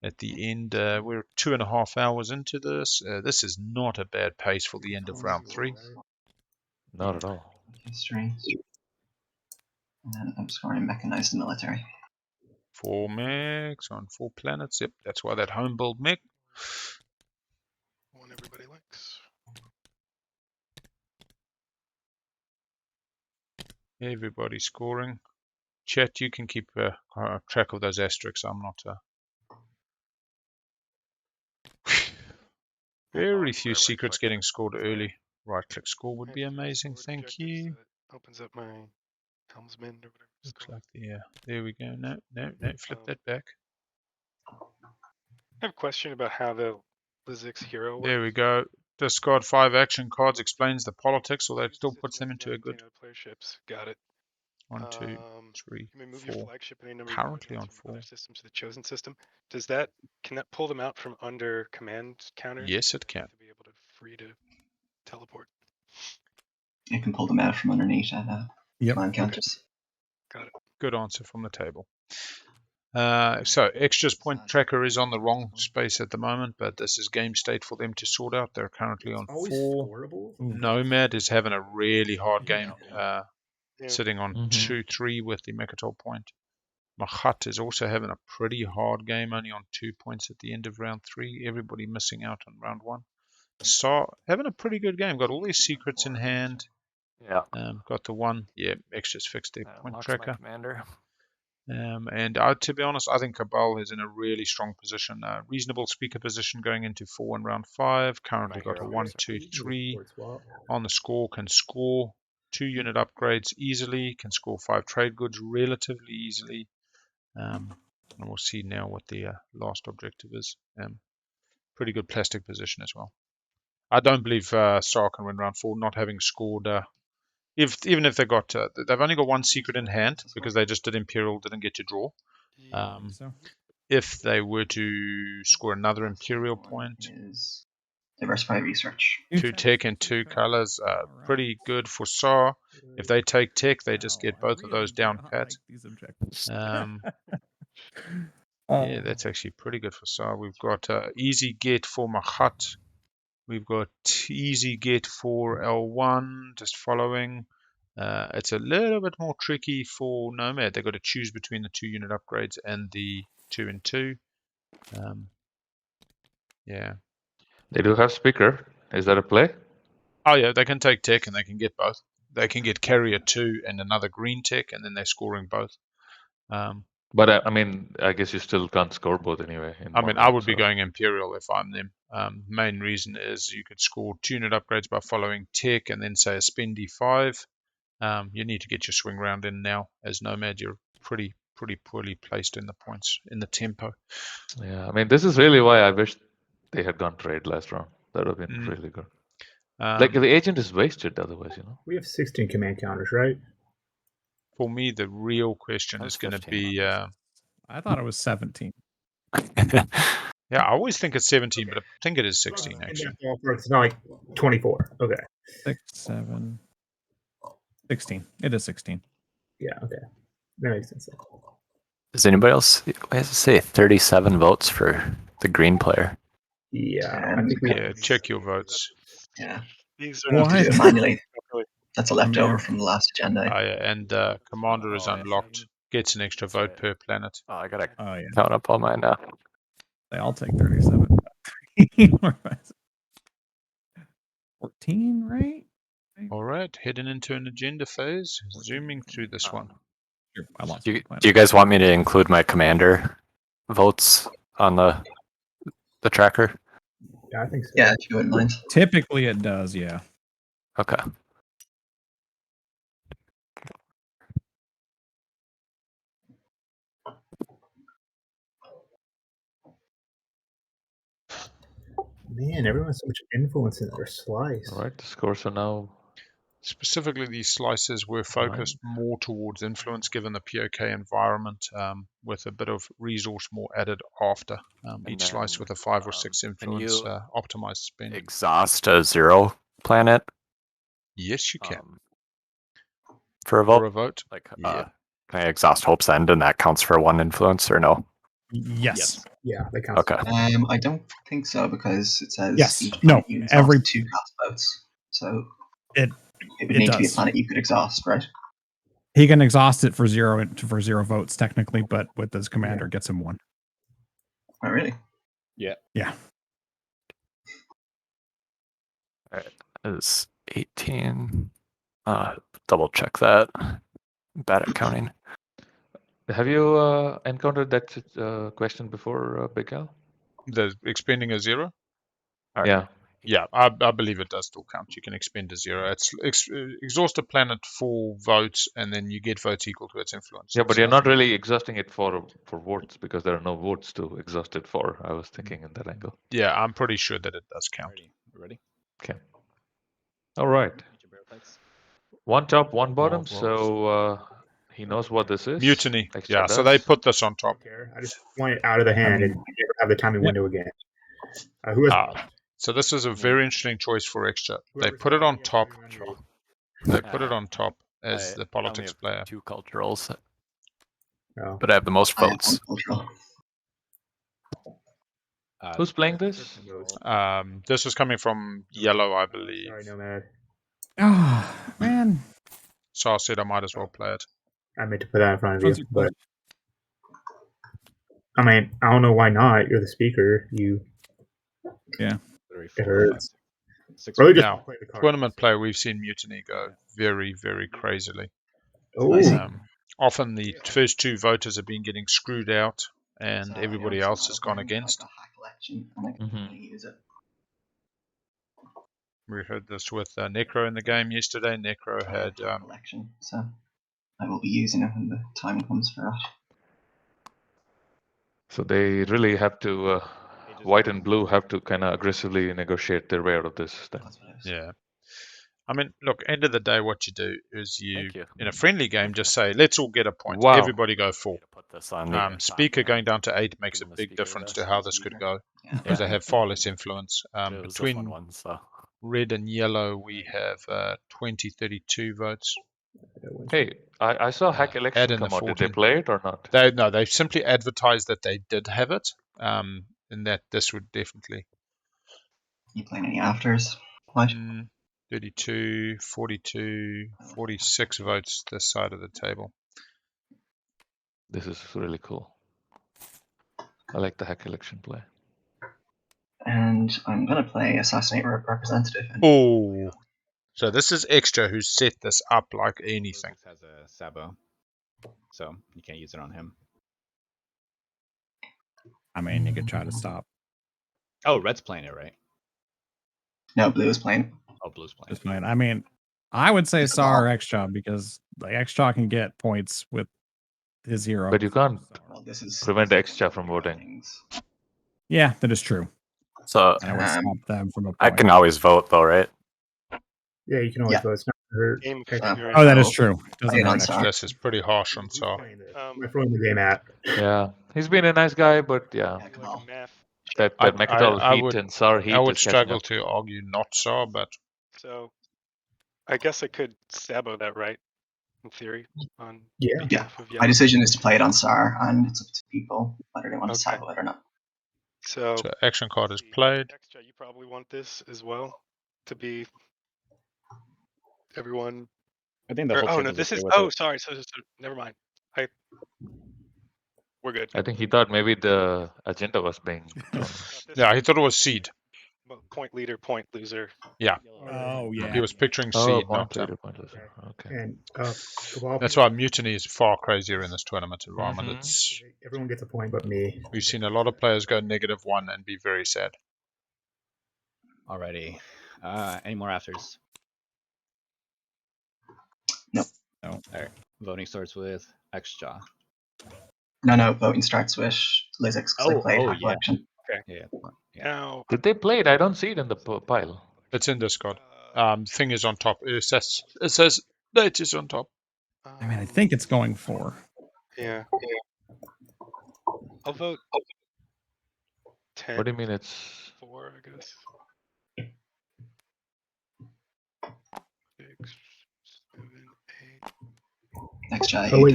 At the end, we're 2.5 hours into this. This is not a bad pace for the end of round 3. Not at all. History. And then I'm scoring mechanized military. 4 mechs on 4 planets. Yep, that's why that home build mech. One everybody likes. Everybody scoring. Chat, you can keep track of those asterisks. I'm not. Very few secrets getting scored early. Right-click score would be amazing. Thank you. So that opens up my helmsman or whatever. Looks like there we go. No, flip that back. I have a question about how the Lizix hero works. There we go. Discard 5 action cards explains the politics, although it still puts them into a good. Player ships. Got it. 1, 2, 3, you may move 4. your flagship and any number Currently of on from 4. other systems to the chosen system. Can that pull them out from under command counters? Yes, it can. To be able to free to teleport. You can pull them out from underneath command counters. Got it. Good answer from the table. So extras point tracker is on the wrong space at the moment, but this is game state for them to sort out. They're currently on 4. Nomad is having a really hard game, sitting on 2-3 with the Mechatol point. Machat is also having a pretty hard game, only on 2 points at the end of round 3. Everybody missing out on round 1. SAR having a pretty good game. Got all these secrets in hand. Yeah. Got the 1. Yeah, extras fixed their point tracker. Commander. And to be honest, I think Cabal is in a really strong position. Reasonable speaker position going into 4 in round 5. Currently got a 1, 2, 3 on the score. Can score 2 unit upgrades easily. Can score 5 trade goods relatively easily. And we'll see now what the last objective is. Pretty good plastic position as well. I don't believe SAR can win round 4, not having scored. Even if they got, they've only got 1 secret in hand because they just did Imperial, didn't get to draw. If they were to score another Imperial point, is diversify research. 2 tech and 2 colors, pretty good for SAR. If they take tech, they just get both of those down pat. Yeah, that's actually pretty good for SAR. We've got easy get for Machat. We've got easy get for L1, just following. It's a little bit more tricky for Nomad. They've got to choose between the 2 unit upgrades and the 2 and 2. Yeah. They do have speaker. Is that a play? Oh yeah, they can take tech and they can get both. They can get carrier 2 and another green tech, and then they're scoring both. But I mean, I guess you still can't score both anyway. I would be going Imperial if I'm them. Main reason is you could score 2 unit upgrades by following tech and then say a spendy 5. You need to get your swing round in now. As Nomad, you're pretty poorly placed in the points, in the tempo. Yeah, I mean, this is really why I wish they had gone trade last round. That would have been really good. Like, the agent is wasted otherwise, you know? We have 16 command counters, right? For me, the real question is going to be... I thought it was 17. Yeah, I always think it's 17, but I think it is 16, actually. It's not like 24. Okay. 6, 7, 16. It is 16. Yeah, okay. That makes sense. Does anybody else, why does it say 37 votes for the green player? Yeah, I think check your votes. Yeah. These are not do it manually. That's a leftover from the last agenda. And Commander is unlocked. Gets an extra vote per planet. Oh, I gotta count up all mine now. They all take 37. 14, right? All right, heading into an agenda phase. Zooming through this one. Do you guys want me to include my commander votes on the tracker? Yeah, I think so. Yeah, if you wouldn't mind. Typically it does, yeah. Okay. Man, everyone has so much influence in their slice. All right, the scores are now. Specifically, these slices were focused more towards influence, given the POK environment, with a bit of resource more added after each slice with a 5 or 6 influence optimized spend. Exhaust a 0 planet? Yes, you can. For a vote? For a vote? Like, yeah. Can I exhaust Hope's End and that counts for 1 influence or no? Yes. Yeah, that counts. Okay. I don't think so because it says Yes. each No, planet you exhaust every 2 cast votes. So it would need to be a planet you could exhaust, right? He can exhaust it for 0 votes technically, but with his commander gets him 1. Oh, really? Yeah. Yeah. All right. Is 18. Double check that. Bad at counting. Have you encountered that question before, Big Al? The expending a 0? Yeah. Yeah, I believe it does still count. You can expend a 0. It's exhaust a planet for votes, and then you get votes equal to its influence. Yeah, but you're not really exhausting it for votes because there are no votes to exhaust it for. I was thinking in that angle. Yeah, I'm pretty sure that it does count. Ready? Okay. All right. 1 top, 1 bottom. So he knows what this is. Mutiny. Extra So they put this on top. I just want it out of the hand and never have the timing window again. Who has so this is a very interesting choice for extra. They put it on top. They put it on top as the politics player. 2 culturals. Oh. But I have the most votes. Who's playing this? This was coming from Yellow, I believe. Sorry, Nomad. Oh, man. So I said I might as well play it. I meant to put that in front of you, but I mean, I don't know why not. You're the speaker. Yeah. It hurts. Really now, tournament play, we've seen Mutiny go very, very crazily. Often the first 2 voters have been getting screwed out, and everybody else has gone against. We heard this with Necro in the game yesterday. Necro had collection, so I will be using it when the time comes for it. So they really have to, white and blue have to kind of aggressively negotiate their way out of this. Then. Yeah. I mean, look, end of the day, what you do is you in a friendly game, just say, let's all get a point. Wow. Everybody go 4. Speaker going down to 8 makes a big difference to how this could go, because they have far less influence. Between red and yellow, we have 20-32 votes. Hey, I saw Hack Election come out. Did they play it or not? No, they simply advertised that they did have it, and that this would definitely. You playing any afters? What? 32, 42, 46 votes this side of the table. This is really cool. I like the Hack Election play. And I'm going to play Assassinate Representative. Oh, so this is extra who set this up like anything. This has a Sabo, so you can't use it on him. I mean, you could try to stop. Oh, red's playing it, right? No, blue is playing. Oh, blue's playing. Fine. I mean, I would say SAR or Extra because like Extra can get points with his hero. But you can't prevent Extra from voting. Things. Yeah, that is true. So and I would stop them from a point. I can always vote though, right? Yeah, you can always vote. It's not hurt. Oh, that is true. Doesn't hurt Extra. This is pretty harsh on SAR. I'm throwing the game at. Yeah, he's been a nice guy, but yeah. That Mechatol heat and SAR heat. I would struggle to argue not SAR, but. So, I guess I could Sabo that, right? In theory, on behalf of my decision is to play it on SAR, and it's up to people whether they want to Sabo it or not. So action card is played. Extra, you probably want this as well to be everyone. I think the whole. Oh no, this is. Sorry. So never mind. We're good. I think he thought maybe the agenda was being. Yeah, he thought it was seed. Point leader, point loser. Yeah. Oh yeah. He was picturing seed, point not leader, point loser. Okay. And that's why Mutiny is far crazier in this tournament environment. It's everyone gets a point but me. We've seen a lot of players go -1 and be very sad. Alrighty. Any more afters? No. Alright. Voting starts with Xjaw. No. Voting starts with Lizix because I played Hack Election. Okay. Yeah. Now, Did they play it? I don't see it in the pile. It's in Discord. Thing is on top. It says date is on top. I mean, I think it's going 4. Yeah. I'll vote 10. What do you mean it's 4, I guess. 6, 7, 8. XJ. Oh, wait,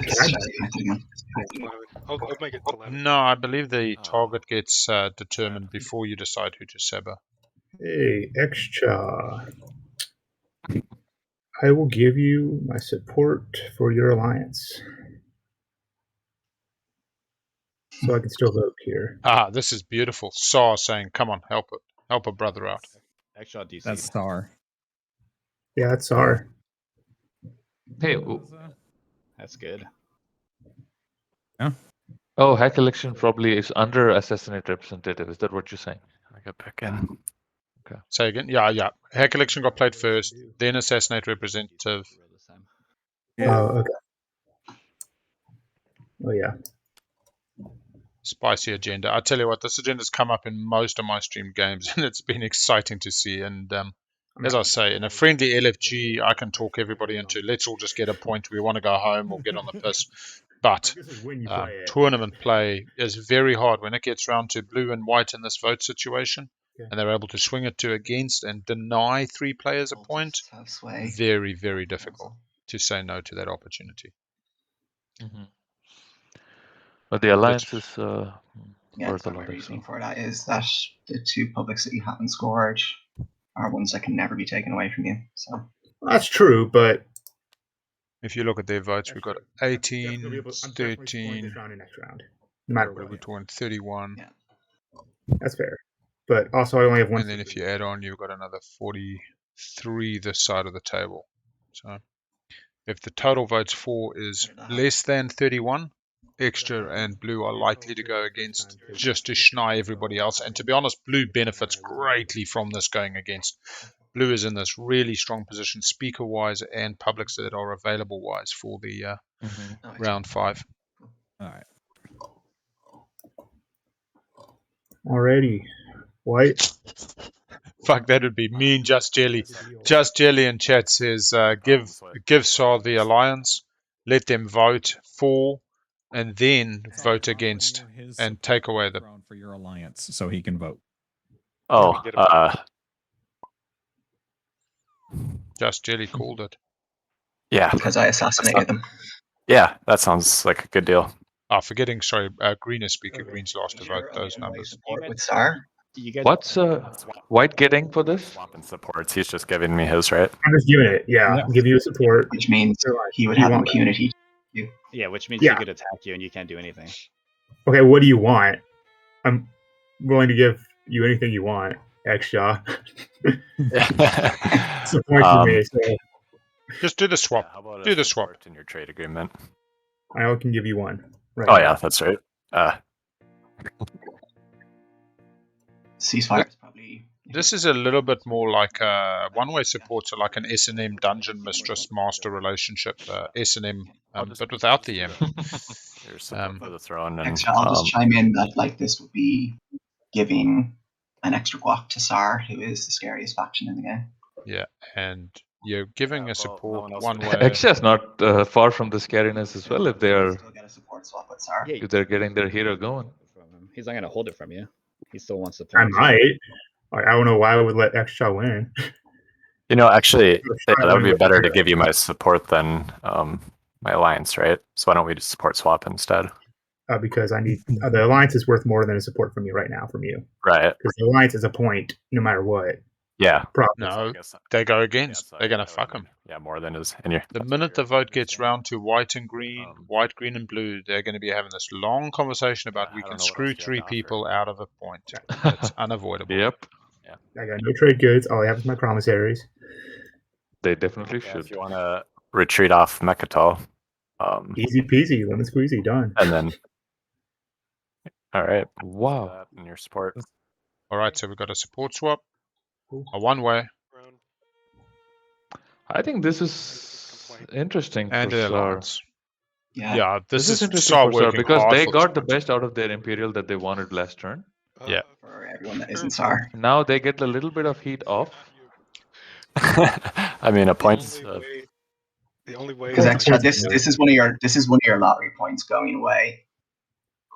I'll make it 11. No, I believe the target gets determined before you decide who to saber. Hey, extra. I will give you my support for your alliance. So I can still vote here. This is beautiful. Saw saying, come on, help a brother out. Extra DC. That's Star. Yeah, that's our. hey? That's good. Oh, hack election probably is under assassinate representative. Is that what you're saying? I got back in. Okay. Say again. Yeah. Hack election got played first, then assassinate representative. Yeah. Oh, okay. Oh, yeah. Spicy agenda. I tell you what, this agenda's come up in most of my stream games, and it's been exciting to see. And as I say, in a friendly LFG, I can talk everybody into let's all just get a point. We want to go home or get on the piss. But tournament play is very hard when it gets round to blue and white in this vote situation, and they're able to swing it to against and deny 3 players a point. Very, very difficult to say no to that opportunity. Mm-hmm. But the alliance is worth a my lot. reasoning for that is that the 2 publics that you haven't scored are ones that can never be taken away from you. So that's true, but if you look at their votes, we've got 18, 13. Next round. No matter what. We're 31. Yeah. That's fair. But also, I only have 1. And then if you add on, you've got another 43 this side of the table. So if the total votes for is less than 31, extra and blue are likely to go against just to schneid everybody else. And to be honest, blue benefits greatly from this going against. Blue is in this really strong position, speaker-wise and publics that are available-wise for the round 5. All right. Alrighty. White. Fuck, that would be mean. Just Jelly. Just Jelly in chat says, give Saw the alliance, let them vote for, and then vote against, and take away the for your alliance, so he can vote. Oh, Just Jelly called it. Yeah. Because I assassinated them. Yeah, that sounds like a good deal. Forgetting, sorry, Green is speaker. Green's last to vote those numbers. With Star? What's White getting for this? Swapping supports. He's just giving me his, right? I'm just giving it. Yeah, I'll give you support. Which means he would have impunity. Yeah, which means he could attack you and you can't do anything. Okay, what do you want? I'm willing to give you anything you want, extra. Support for me, so. Just do the swap. How about do the swap in your trade agreement. I can give you one. Right now. Yeah, that's right. Ceasefire is probably. This is a little bit more like one-way supports are like an S&M dungeon mistress master relationship, S&M, but without the M. Your support for the throne. And, Actually, I'll just chime in that like this would be giving an extra guac to Sar, who is the scariest faction in the game. Yeah, and you're giving a support one way. Actually, it's not far from the scariness as well. If they are, still get a support swap with Sar. if they're getting their hero going, he's not going to hold it from you. He still wants to. I might. I don't know why I would let extra win. You know, actually, that would be better to give you my support than my alliance, right? So why don't we just support swap instead? Because I need the alliance is worth more than a support from you right now from you. Right. Because the alliance is a point no matter what. Yeah. No, they go against. They're going to fuck him. Yeah, more than is in your. The minute the vote gets round to white and green, white, green, and blue, they're going to be having this long conversation about we can screw 3 people out of a point. It's unavoidable. Yep. Yeah. I got no trade goods. All I have is my promissaries. They definitely should. If you want to retreat off Mechatol. Easy peasy, lemon squeezy, done. And then. All right. Wow. And your support. All right, so we've got a support swap. A one-way. I think this is interesting and for SAR. Yeah, this is interesting SAR for SAR working because hard they for got the best out of their Imperial that they wanted last turn. Yeah. everyone that isn't SAR. Now they get a little bit of heat off. I mean, a point's. The only way. Because extra, this is one of your lottery points going away.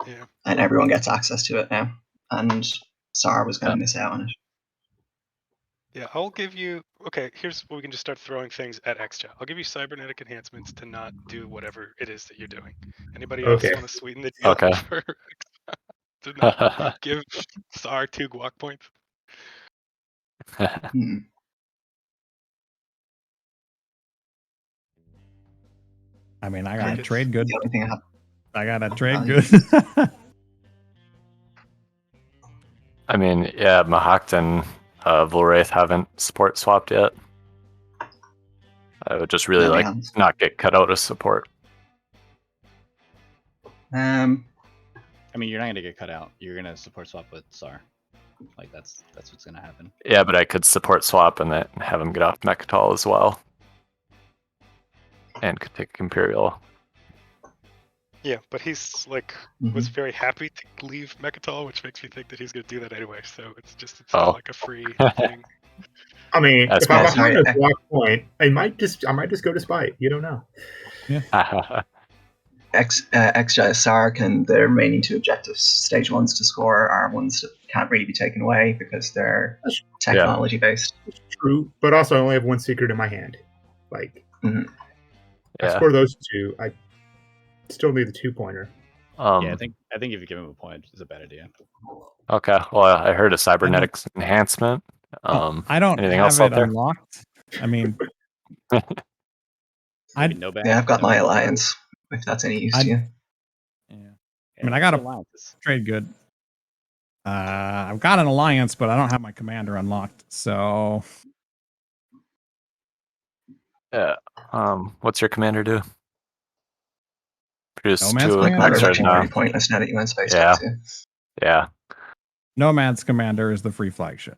Yeah. And everyone gets access to it now. And SAR was going to miss out on it. Yeah, I'll give you. Okay, here's where we can just start throwing things at extra. I'll give you cybernetic enhancements to not do whatever it is that you're doing. Anybody else want to sweeten the deal Okay. for to not give SAR 2 guac points? I mean, I got to trade good. The only thing I got to trade good. I mean, yeah, Mahakt and Volwraith haven't support swapped yet. I would just really like not get cut out of support. I mean, you're not gonna get cut out. You're gonna support swap with SAR. Like that's what's gonna happen. Yeah, but I could support swap and then have him get off Mechatol as well, and could take Imperial. Yeah, but he's like was very happy to leave Mechatol, which makes me think that he's gonna do that anyway. So it's not like a free thing. I mean, That's if I'm behind a block point, I might just go to spite. You don't know. Yeah. Extra SAR can their remaining 2 objectives, stage 1s to score, are ones that can't really be taken away because they're technology based. It's true, but also I only have 1 secret in my hand. Like, I score those 2. I still need the 2-pointer. Yeah, I think if you give him a point, it's a bad idea. Okay. Well, I heard a cybernetics enhancement. I don't anything have else out it there? unlocked. I mean, I've got my alliance. If that's any use to you. Yeah. I mean, I got a trade good. I've got an alliance, but I don't have my commander unlocked. So, yeah. What's your commander do? Produce Nomad's 2 Commander's monsters actually now. pretty pointless now that you went space too. Yeah. Nomad's commander is the free flagship.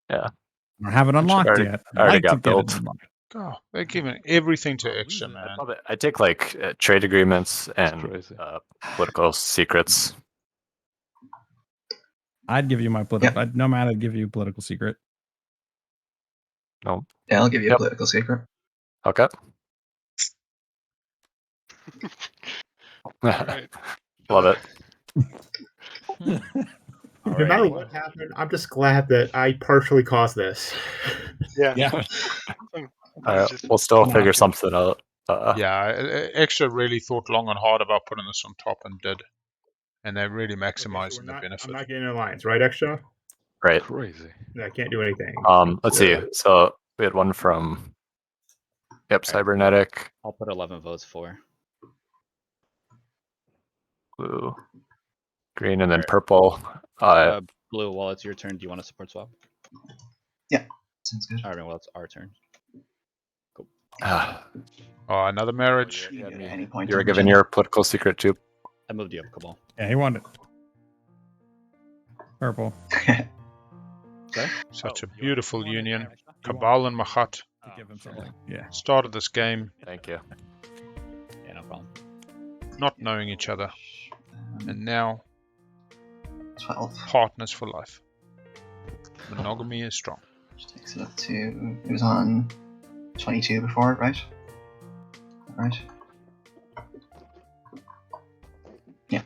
Yeah. I don't have it unlocked yet. I already I'd got like to built. get it unlocked. Oh, they're giving everything to extra, man. I take like trade agreements and political secrets. I'd give you my political. Nomad, I'd give you political secret. No. Yeah, I'll give you a political secret. Okay. Right. Love it. No matter what happened, I'm just glad that I partially caused this. Yeah. We'll still figure something out. Extra really thought long and hard about putting this on top and did. And they're really maximizing the benefit. I'm not getting an alliance, right, Extra? Right. Crazy. I can't do anything. Let's see. So we had one from Cybernetic. I'll put 11 votes for. Blue. Green and then purple. Blue, while it's your turn, do you want to support swap? Yeah. Sounds good. Alright, well it's our turn. Cool. Another marriage. You're giving your political secret too. I moved you up, Cabal. Yeah, he wanted purple. Such a beautiful union. Cabal and Mahat Give him something. Yeah. started this game. Thank you. Yeah, no problem. Not knowing each other. And now 12. partners for life. Monogamy is strong. Which takes it up to. It was on 22 before, right? Right. Yeah.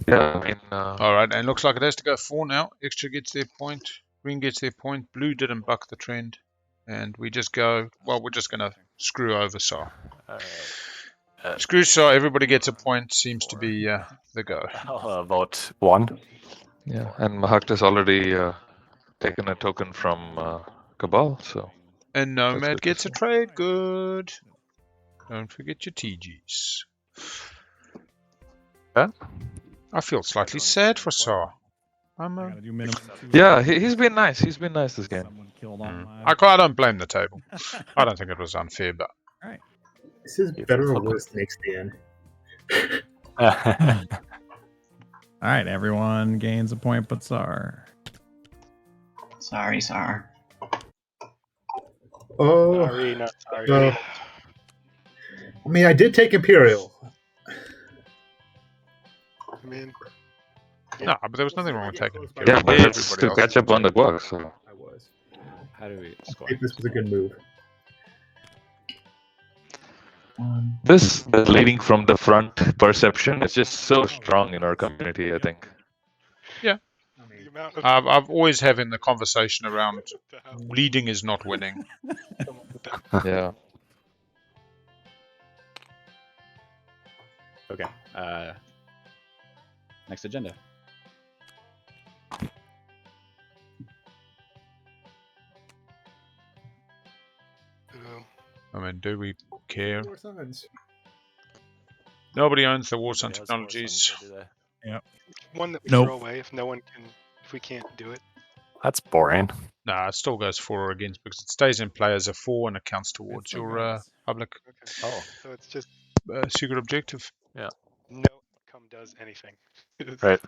Yeah, I mean, Alright, and looks like it has to go 4 now. Extra gets their point. Green gets their point. Blue didn't buck the trend. And we just go, well, we're just going to screw over SAR. Screw SAR, everybody gets a point. Seems to be the go. I'll vote 1. yeah, and Mahakt has already taken a token from Cabal, so. And That's Nomad good to gets a see. trade. Good. Don't forget your TGs. I feel slightly sad for SAR. Yeah, he's been nice. He's been nice this game. I don't blame the table. I don't think it was unfair, but This is better or worse than XDN. All right, everyone gains a point but SAR. Sorry, SAR. Oh, Sorry, not sorry. I mean, I did take Imperial. I mean, No, but there was nothing wrong with taking care Yeah, of but it's everybody to else. catch up on the guac. So I was. How do we I score? think this was a good move. this leading from the front perception is just so strong in our community. I think. Yeah. The amount of I've always having the conversation around leading is not winning. Yeah. Okay. Next agenda. I mean, do we care? War Sons. Nobody owns the War Sun Nobody has technologies. War Suns, do they? Yeah. one that we Nope. throw away if we can't do it. That's boring. Nah, it still goes for or against because it stays in play as a 4 and it counts towards still your goes. public Okay. Oh, So it's just secret objective. no outcome does anything. right.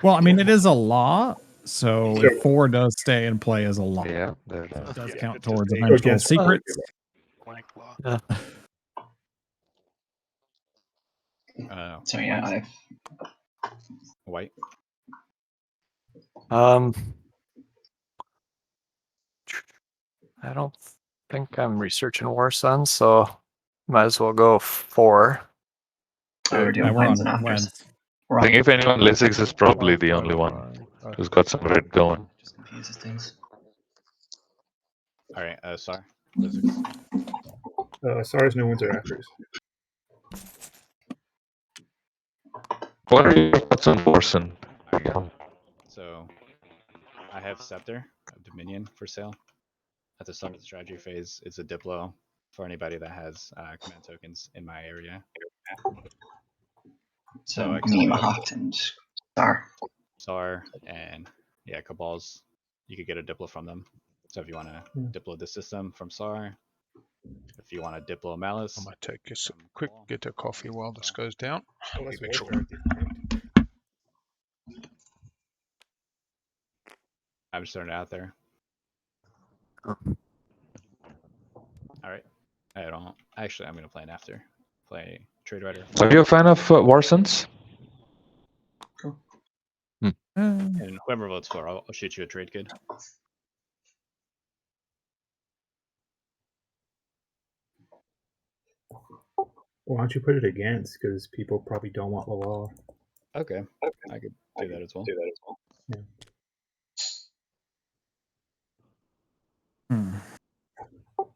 Well, I mean, it is a law, so if 4 does stay in play as a law, Yeah. it does Yeah, count it's just towards a- eventual Against secrets. Blank law. Yeah. So yeah, white. I've White. I don't think I'm researching War Suns, so might as well go 4. we're doing We're plans on and afters. Wednesday. We're I on. think if anyone, Lizix is probably the only one who's got some red going. Just confuses things. All right. Sorry. SARS, no ones are afters. What are your thoughts on Warson? So, I have Scepter of Dominion for sale. At the start of the strategy phase, it's a Diplo for anybody that has command tokens in my area. So I me, can- Mahat, and Star. SAR and yeah, Cabals, you could get a Diplo from them. So if you want to Diplo the system from SAR, if you want to Diplo Malice, I might take a quick get a coffee while this goes down. Oh, that's Keep it right. short. I'm just throwing it out there. All right. I don't. Actually, I'm gonna play an after. Play Trade Rider. Are you a fan of Warsons? And whoever votes for, I'll shoot you a trade good. Why don't you put it against? Because people probably don't want the law. Okay. I could do that as well. Yeah.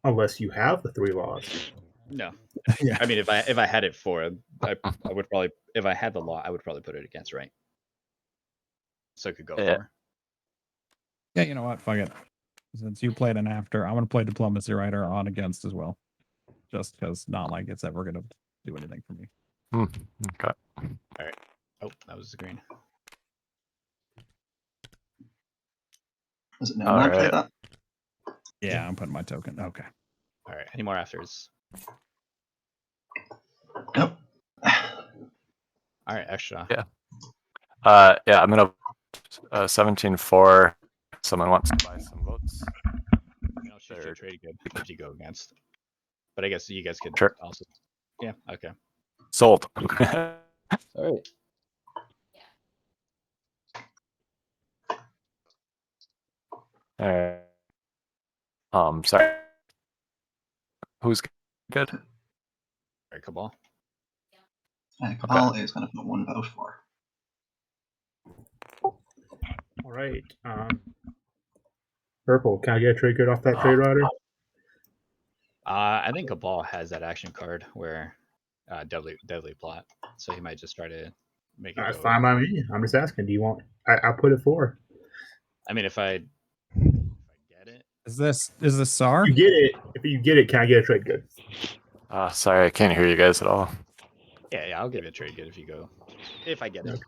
Unless you have the 3 laws. No. Yeah. I mean, if I had it for, I would probably, if I had the law, I would probably put it against, right? So it could go for. Yeah, you know what? Fuck it. Since you played an after, I'm gonna play Diplomacy Rider on against as well. Just because not like it's ever gonna do anything for me. Okay. All right. Oh, that was the green. Was it no All man play right. that? Yeah, I'm putting my token. Okay. All right. Any more afters? Nope. All right. Extra. Yeah. Yeah, I'm gonna 17-4. Someone wants to buy some votes. I'll shoot you a trade good if you go against. But I guess you guys could Sure. also. Yeah. Okay. Sold. All right. All right. Sorry. Who's good? All right, Cabal. Cabal is going to put 1 vote for. All right. Purple, can I get a trade good off that Trade Rider? I think Cabal has that action card where deadly plot, so he might just try to make it. That's fine by me. I'm just asking. Do you want? I'll put it for. I mean, if I get it, Is this SAR? You get it. If you get it, can I get a trade good? Sorry, I can't hear you guys at all. Yeah, I'll give you a trade good if you go. If I get it.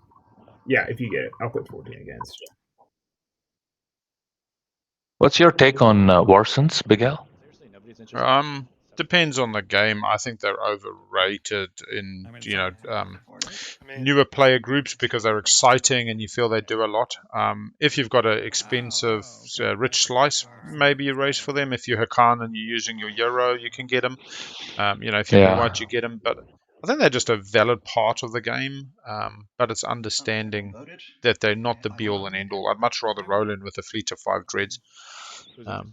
Yeah, if you get it, I'll put 14 against. What's your take on Warsons, Big Al? Depends on the game. I think they're overrated in newer player groups because they're exciting and you feel they do a lot. If you've got an expensive rich slice, maybe you race for them. If you're Hakan and you're using your Euro, you can get them. If you're white, you get them. But I think they're just a valid part of the game, but it's understanding that they're not the be-all and end-all. I'd much rather roll in with a fleet of 5 dreads.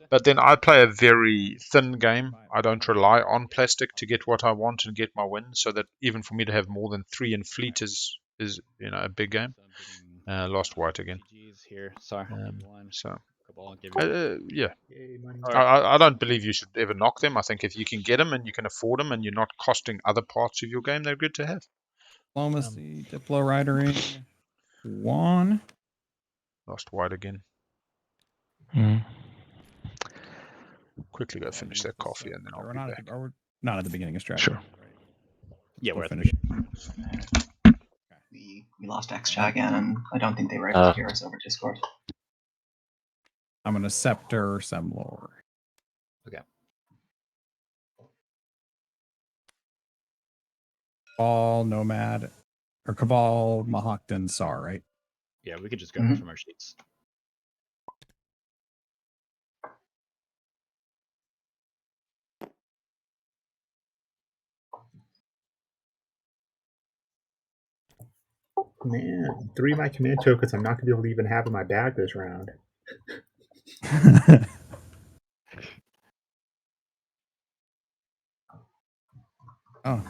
But then I play a very thin game. I don't rely on plastic to get what I want and get my win, so that even for me to have more than 3 in fleet is a big game. Lost white again. Here, sorry. So yeah. I don't believe you should ever knock them. I think if you can get them and you can afford them and you're not costing other parts of your game, they're good to have. Diplomacy, Diplo Ridering, 1. Lost white again. Quickly go finish that coffee and then I'll be back. We're not at the beginning of strategy. Sure. Right? Yeah, we're finished. We lost extra again, and I don't think they were able to hear us over Discord. I'm gonna Scepter Semlor. Okay. Cabal, Nomad, or Cabal, Mahaktan, Sar, right? Yeah, we could just go from our sheets. Man, 3 of my command tokens I'm not going to be able to even have in my bag this round. Oh.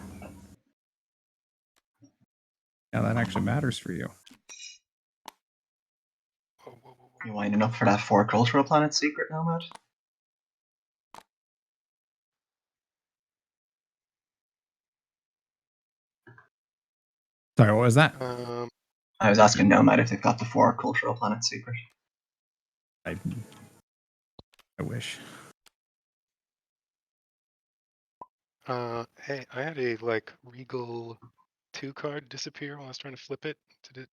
Yeah, that actually matters for you. You winding up for that 4 cultural planet secret now, Matt? Sorry, what was that? I was asking Nomad if they've got the 4 cultural planet secret. I wish. Hey, I had a Regal 2 card disappear while I was trying to flip it. Did it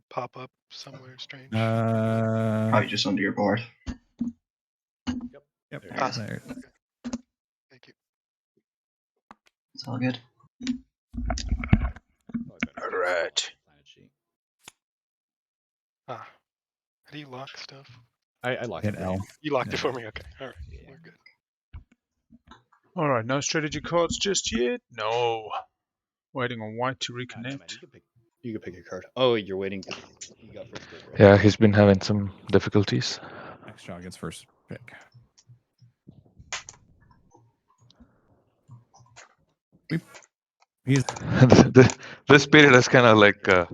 pop up somewhere strange? Probably just under your board. Yep. There. Okay. Thank you. It's all good. All right. How do you lock stuff? I locked Hit it. L. You locked it for me. Okay. All right. Yeah. We're good. All right. No strategy cards just yet. No. Waiting on white to reconnect. You can pick your card. Oh, you're waiting. You got first pick, right? Yeah, he's been having some difficulties. Next shot gets first pick. This period has kind of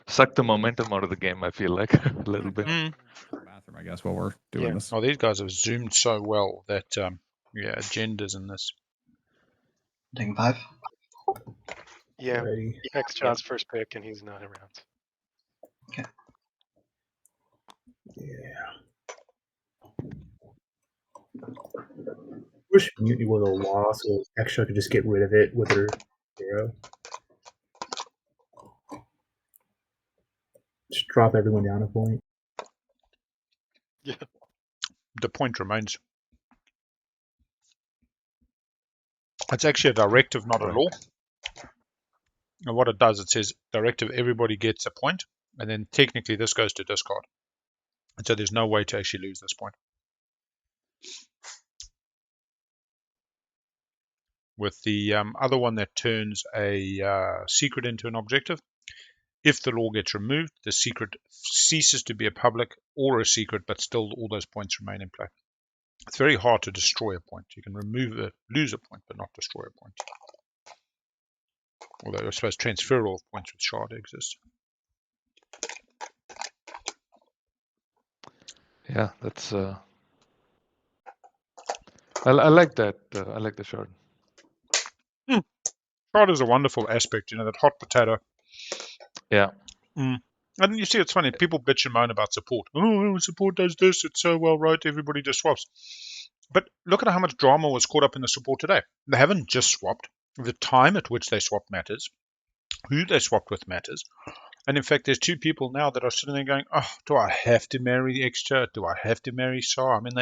sucked the momentum out of the game, I feel like, a little bit. Bathroom, I guess, while we're doing this. Oh, these guys have zoomed so well that, agendas in this. Taking 5? Yeah. Ready. Next shot's first pick, and he's not around. Okay. Yeah. Wish Mutiny was a loss, so extra could just get rid of it with her 0. Just drop everyone down a point. Yeah. The point remains. It's actually a directive, not a law. And what it does, it says directive, everybody gets a point, and then technically this goes to discard. And so there's no way to actually lose this point. With the other one that turns a secret into an objective, if the law gets removed, the secret ceases to be a public or a secret, but still all those points remain in play. It's very hard to destroy a point. You can lose a point, but not destroy a point. Although I suppose transferal of points with shard exists. Yeah, that's. I like that. I like the shard. Shard is a wonderful aspect, that hot potato. Yeah. And you see, it's funny, people bitch and moan about support. Oh, support does this, it's so well right, everybody just swaps. But look at how much drama was caught up in the support today. They haven't just swapped. The time at which they swapped matters. Who they swapped with matters. And in fact, there's 2 people now that are sitting there going, oh, do I have to marry the extra? Do I have to marry Sar? I mean,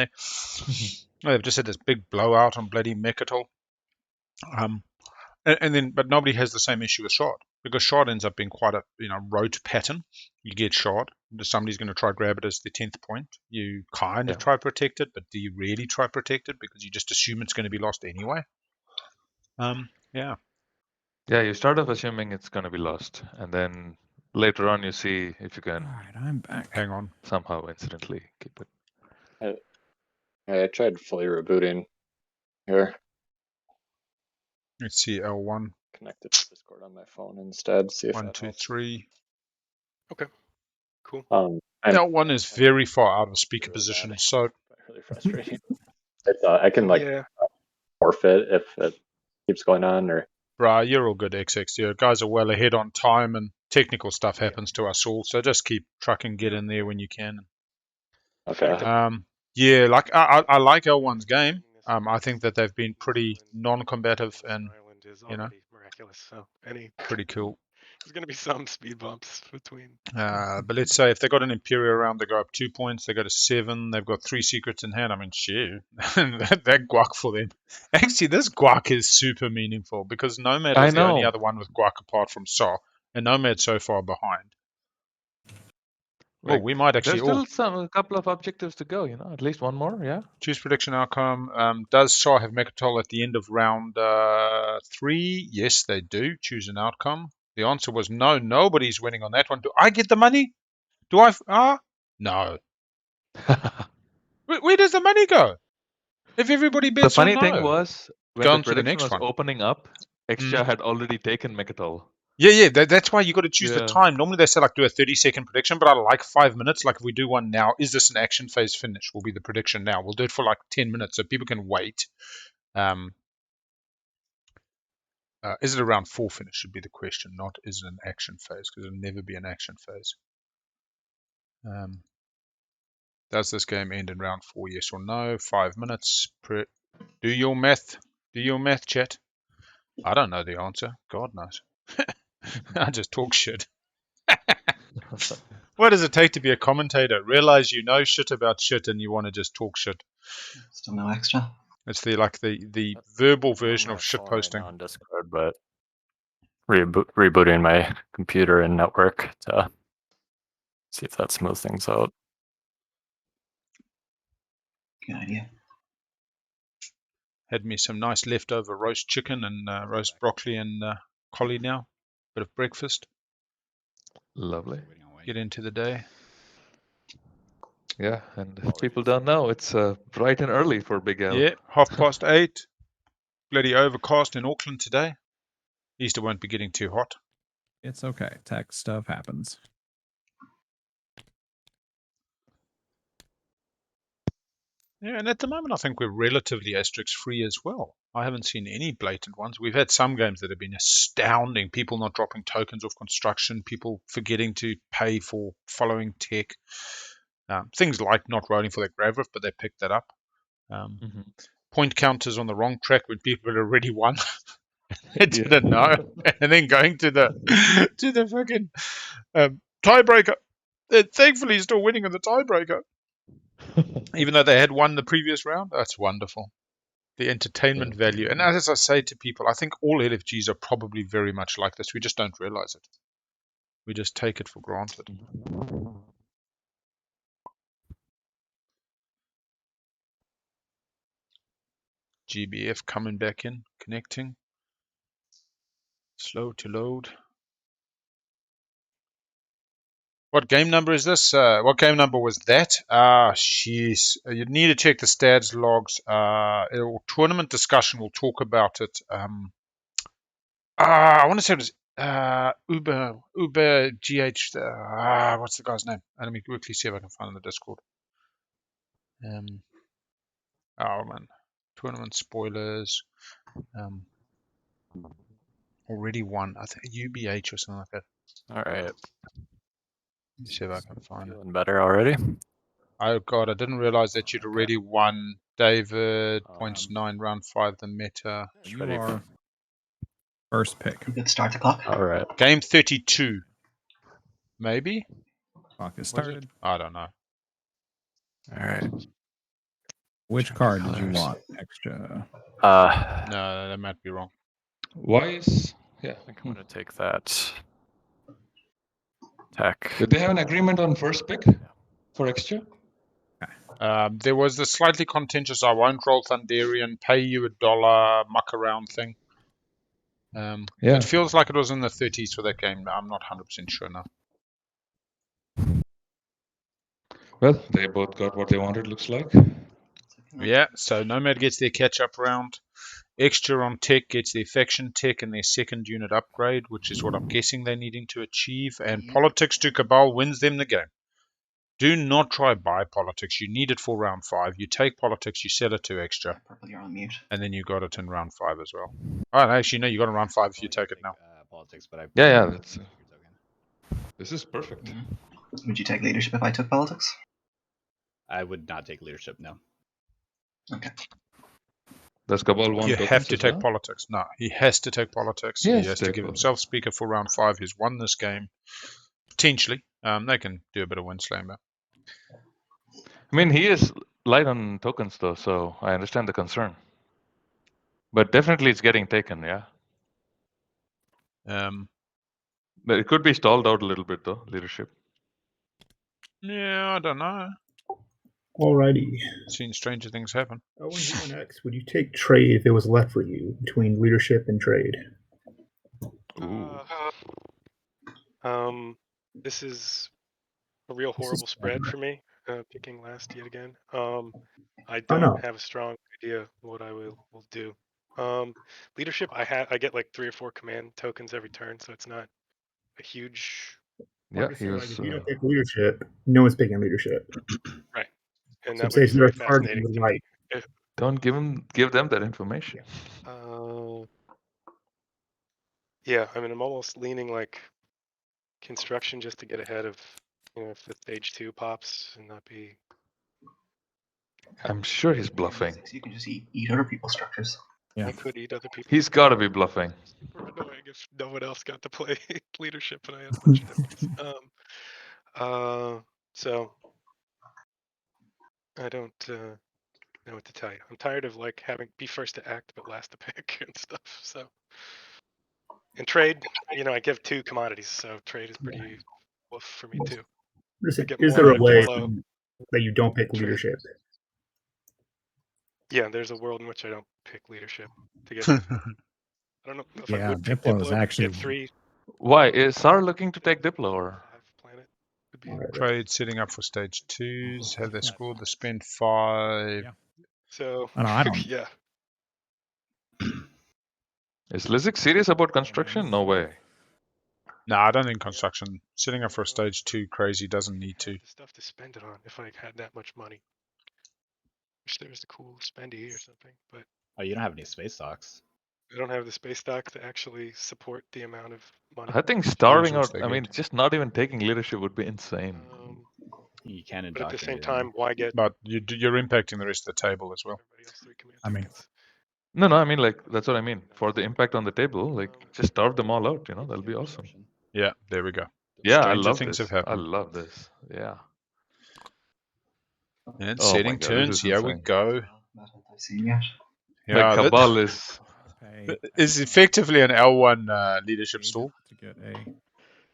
they've just had this big blowout on bloody Mechatol. But nobody has the same issue with shard, because shard ends up being quite a rote pattern. You get shard, somebody's going to try grab it as the 10th point. You kind of try protect it, but do you really try protect it because you just assume it's going to be lost anyway? Yeah. Yeah, you start off assuming it's going to be lost, and then later on you see if you can. All right, I'm back. Hang on. Somehow incidentally keep it. I tried fully rebooting here. Let's see, L1. Connected to Discord on my phone instead. See if 1, that 2, helps. 3. Okay, cool. L1 is very far out of speaker position, so really frustrating. I can like forfeit if it keeps going on, or. Bruh, you're all good, XX. Your guys are well ahead on time, and technical stuff happens to us all. So just keep trucking, get in there when you can. Okay. Yeah, like I like L1's game. I think that they've been pretty non-combative and miraculous. So pretty cool. There's going to be some speed bumps between. But let's say if they got an Imperium round, they go up 2 points. They go to 7. They've got 3 secrets in hand. I mean, shit, that guac for them. Actually, this guac is super meaningful because Nomad was the only other one with guac apart from Saw, and Nomad's so far behind. Well, we might actually There's still a couple of objectives to go, at least one more, yeah? Choose prediction outcome. Does Saw have Mechatol at the end of round 3? Yes, they do. Choose an outcome. The answer was no. Nobody's winning on that one. Do I get the money? Do I? No. Where does the money go? If everybody bets the funny on thing no. was, when Go the on to the prediction next was one. opening up, Extra had already taken Mechatol. Yeah, that's why you got to choose the time. Normally they say like do a 30-second prediction, but I like 5 minutes. Like if we do one now, is this an action phase finish? Will be the prediction now. We'll do it for like 10 minutes so people can wait. Is it a round 4 finish should be the question, not is it an action phase, because it'll never be an action phase. Does this game end in round 4, yes or no? 5 minutes. Do your math. Do your math, chat. I don't know the answer. God knows. I just talk shit. What does it take to be a commentator? Realize you know shit about shit and you want to just talk shit. Still no extra. It's the verbal version of shit posting. On Discord, but rebooting my computer and network to see if that smooths things out. Good idea. Had me some nice leftover roast chicken and roast broccoli and collie now. Bit of breakfast. Lovely. Get into the day. Yeah, and if people don't know, it's bright and early for Big L. Yeah, 8:30. Bloody overcast in Auckland today. Easter won't be getting too hot. It's okay. Tech stuff happens. Yeah, and at the moment I think we're relatively asterisk free as well. I haven't seen any blatant ones. We've had some games that have been astounding. People not dropping tokens off construction, people forgetting to pay for following tech. Things like not rolling for their grave rift, but they picked that up. Point counters on the wrong track when people had already won. They didn't know. And then going to the fucking tiebreaker. They're thankfully still winning in the tiebreaker. Even though they had won the previous round. That's wonderful. The entertainment value. And as I say to people, I think all LFGs are probably very much like this. We just don't realize it. We just take it for granted. GBF coming back in, connecting. Slow to load. What game number is this? What game number was that? Jeez. You need to check the stats logs. Tournament discussion will talk about it. I want to say it was Uber GH. What's the guy's name? Let me quickly see if I can find it in the Discord. Oh man, tournament spoilers. Already won. I think UBH or something like that. All right. Let's see if I can find Feeling better already. Oh god, I didn't realize that you'd already won, David. Points 9, round 5, the meta. You are first pick. Good start the clock. All right. Game 32. Maybe? Clock is started. I don't know. All right. Which card did you want? Extra. No, that might be wrong. Wise. Yeah. I think I'm going to take that. Tech. Did they have an agreement on first pick for extra? There was the slightly contentious I won't roll Thunderian, pay you $1 muck around thing. It feels like it was in the 30s for that game. I'm not 100% sure now. Well, they both got what they wanted, looks like. Yeah, so Nomad gets their catch-up round. Extra on Tech gets their faction tech and their second unit upgrade, which is what I'm guessing they're needing to achieve. And Politics to Cabal wins them the game. Do not try buy Politics. You need it for round 5. You take Politics, you sell it to Extra. You're on mute. And then you got it in round 5 as well. Oh, actually, no, you got it in round 5 if you take it now. Politics, but I yeah, that's, this is perfect. Would you take leadership if I took Politics? I would not take leadership, no. Okay. Does Cabal want You have to take well? Politics. No, he has to take Politics. He has to give himself speaker for round 5. He's won this game. Potentially. They can do a bit of Windslammer. I mean, he is light on tokens, though, so I understand the concern. But definitely it's getting taken, yeah. But it could be stalled out a little bit, though, leadership. Yeah, I don't know. Alrighty. Seen stranger things happen. Next, would you take trade if it was left for you between leadership and trade? This is a real horrible spread for me, picking last yet again. I don't have a strong idea what I will do. Leadership, I get like 3 or 4 command tokens every turn, so it's not a huge. Yeah, he was. If you don't pick leadership, no one's picking leadership. Right, and So that would be very fascinating. Right. Don't give them that information. Yeah, I mean, I'm almost leaning like construction just to get ahead of, if the stage 2 pops and not be. I'm sure he's bluffing. You can just eat other people's structures. Yeah. I could eat other people. He's got to be bluffing. Super annoying if no one else got to play leadership and I had a bunch of tokens. So I don't know what to tell you. I'm tired of like having be first to act but last to pick and stuff. So in trade, I give 2 commodities, so trade is pretty woof for me too. Is there a way that you don't pick leadership? Yeah, there's a world in which I don't pick leadership to get. I don't know if I would pick Diplo is actually get 3. Why is Sar looking to take Diplo or? Trade setting up for stage 2s. Have they scored the spend 5? Yeah. So I don't. Yeah. Is Lizik serious about construction? No way. No, I don't think construction. Setting up for a stage 2 crazy doesn't need to. The stuff to spend it on if I had that much money. Wish there was a cool spendy or something, but. Oh, you don't have any space stocks. I don't have the space stock to actually support the amount of money. I think starving out. I mean, just not even taking leadership would be insane. You can, but at the same time, why get? But you're impacting the rest of the table as well. I mean, no, I mean like that's what I mean. For the impact on the table, like just starve them all out. That'll be awesome. Yeah, there we go. Yeah, Stranger I love things this. have happened. I love this. Yeah. And setting turns. Here we go. Yeah, the Cabal is effectively an L1 leadership stall. To get a.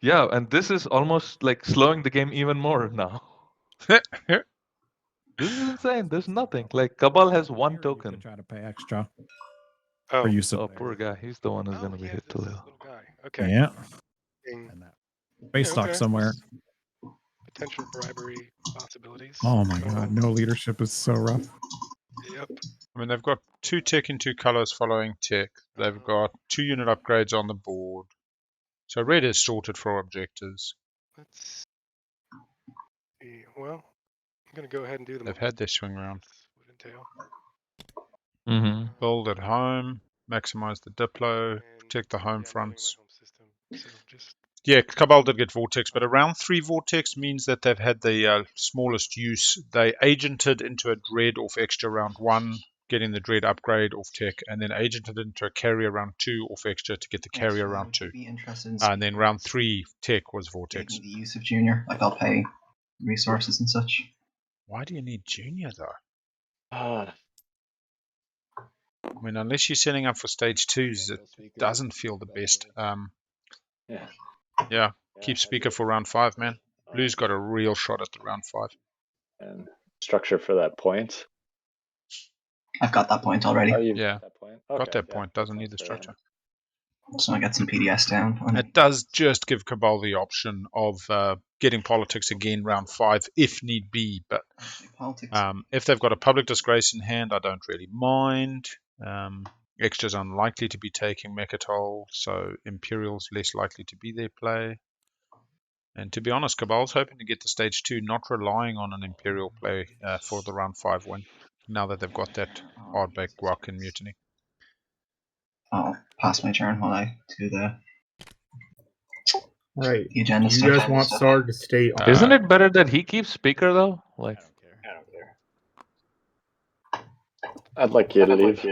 Yeah, and this is almost like slowing the game even more now. This is insane. There's nothing. Like Cabal has 1 token. To try to pay extra. Oh, poor guy. He's the one who's gonna be hit too. Okay. Yeah. Space stock somewhere. Potential bribery possibilities. Oh my god, no leadership is so rough. Yep. I mean, they've got 2 tech and 2 colors following tech. They've got 2 unit upgrades on the board. So red is sorted for objectives. Let's see. Well, I'm going to go ahead and do them. They've had their swing round. Mm-hmm. Build at home, maximize the Diplo, protect the home fronts. Yeah, Cabal did get Vortex, but a round 3 Vortex means that they've had the smallest use. They agented into a Dread off extra round 1, getting the Dread upgrade off tech, and then agented into a carrier round 2 off extra to get the carrier round 2. And then round 3 tech was Vortex. The use of Junior, like I'll pay resources and such. Why do you need Junior though? I mean, unless you're setting up for stage 2s, it doesn't feel the best. Yeah, keep speaker for round 5, man. Blue's got a real shot at the round 5. And structure for that point. I've got that point already. Yeah, got that point. Doesn't need the structure. So I got some PDS down. It does just give Cabal the option of getting politics again round 5 if need be, but if they've got a public disgrace in hand, I don't really mind. Extra's unlikely to be taking Mechatol, so Imperial's less likely to be their play. And to be honest, Cabal's hoping to get to stage 2, not relying on an Imperial play for the round 5 win, now that they've got that hardback Guac and Mutiny. I'll pass my turn while I do the Right. the agenda Do you stuff. guys want Sarg to stay on? Isn't it better that he keeps speaker though? Like, I don't care. I'd like you to leave.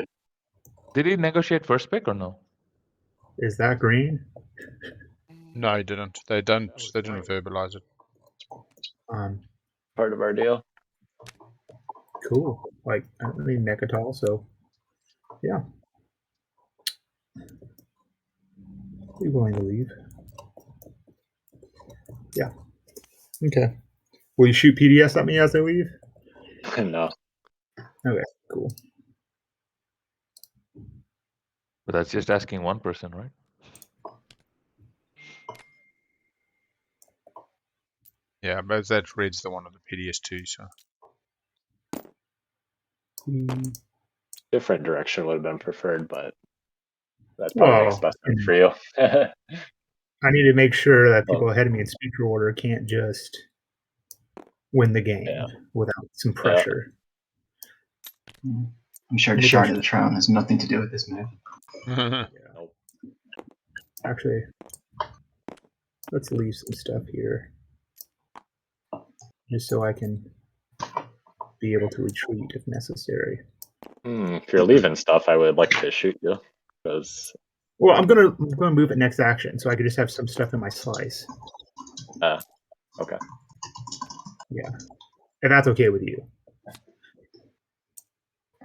did he negotiate first pick or no? Is that green? No, he didn't. They didn't verbalize it. Part of our deal. Cool. Like, I don't need Mechatol, so yeah. Are you willing to leave? Yeah. Okay. Will you shoot PDS at me as I leave? No. Okay, cool. But that's just asking one person, right? Yeah, but that red's the one of the PDS too, so. Different direction would have been preferred, but that probably makes best sense for you. I need to make sure that people ahead of me in speaker order can't just win the game without some pressure. I'm sure the Shard of the Throne has nothing to do with this move. Nope. Actually, let's leave some stuff here. Just so I can be able to retreat if necessary. If you're leaving stuff, I would like to shoot you. Because well, I'm gonna move it next action, so I could just have some stuff in my slice. Okay. Yeah, if that's okay with you.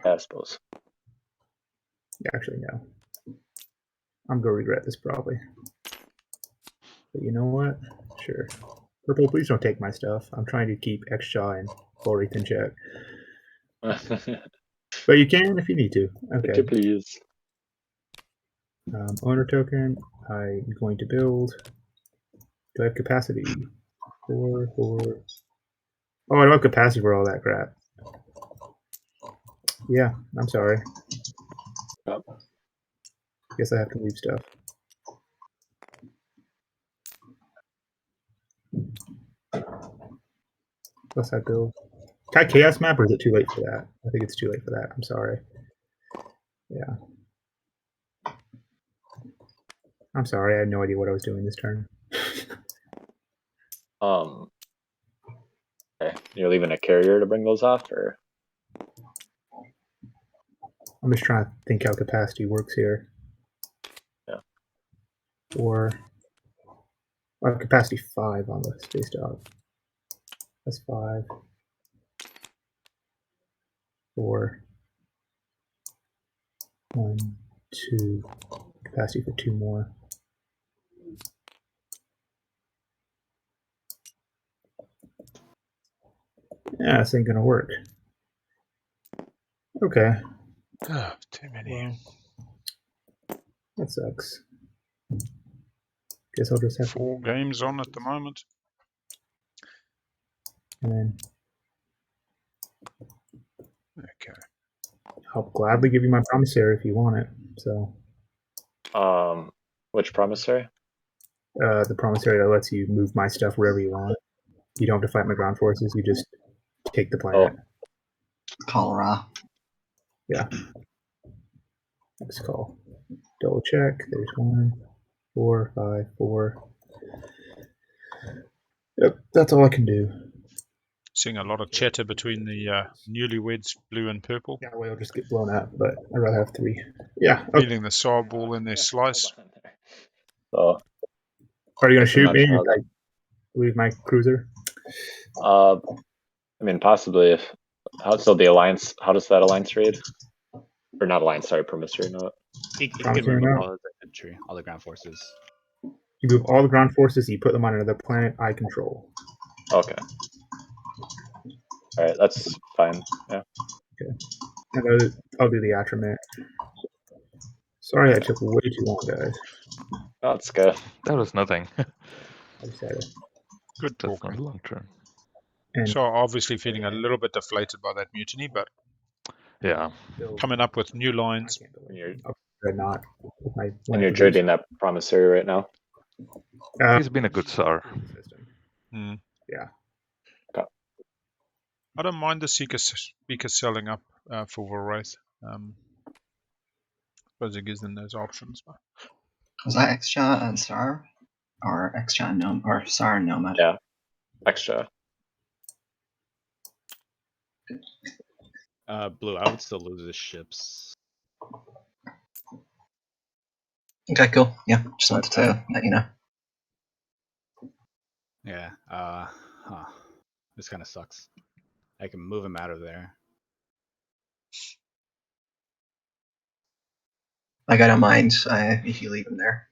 I suppose. Actually, no. I'm gonna regret this probably. But you know what? Sure. Purple, please don't take my stuff. I'm trying to keep X-Shaw and Florith in check. But you can if you need to. Okay. Could you please? Owner token. I'm going to build. Do I have capacity? 4. Oh, I don't have capacity for all that crap. Yeah, I'm sorry. Yep. Guess I have to leave stuff. Plus I build. Can I chaos map or is it too late for that? I think it's too late for that. I'm sorry. Yeah. I'm sorry, I had no idea what I was doing this turn. Okay. You're leaving a carrier to bring those off, or? I'm just trying to think how capacity works here. Yeah. Or capacity 5 on the space dog. That's 5. 4. 1, 2. Capacity for 2 more. Yeah, this ain't gonna work. Okay. Oh, too many. Well, that sucks. Guess I'll just have 4 games on at the moment. And then okay. I'll gladly give you my promissory if you want it. So which promissory? The promissory that lets you move my stuff wherever you want. You don't have to fight my ground forces, you just take the planet. Colorado. Yeah. Next call. Double check. There's 1, 4, 5, 4. Yep, that's all I can do. Seeing a lot of chatter between the newlyweds, blue and purple. Yeah, well, I'll just get blown up, but I'd rather have 3. Yeah. Feeling the saw ball in their slice. So, are you going to shoot me if I leave my cruiser? I mean, possibly. If so, the alliance. How does that alliance read? Or not alliance? Sorry, promissory note. He can remove all the infantry, all the ground forces. You move all the ground forces. You put them on another planet I control. Okay. All right, that's fine. Yeah. Okay. I'll do the attribute. Sorry I took way too long, guys. Oh, it's good. That was nothing. I just had a Good That's not talking. a long turn. and So obviously feeling a little bit deflated by that mutiny, but Yeah. coming up with new lines. I can't And you're, not with my and you're dreading that promissory right now. He's been a good Tsar. Hmm. Yeah. I don't mind the speaker selling up for Vorwraith. Suppose it gives them those options. Was that extra and Star? Or extra and Nomad? Or Star and Nomad? Yeah, extra. Blue, I would still lose his ships. Okay, cool. Yeah, just wanted to let you know. Yeah. This kind of sucks. I can move him out of there. Like, I don't mind if you leave him there.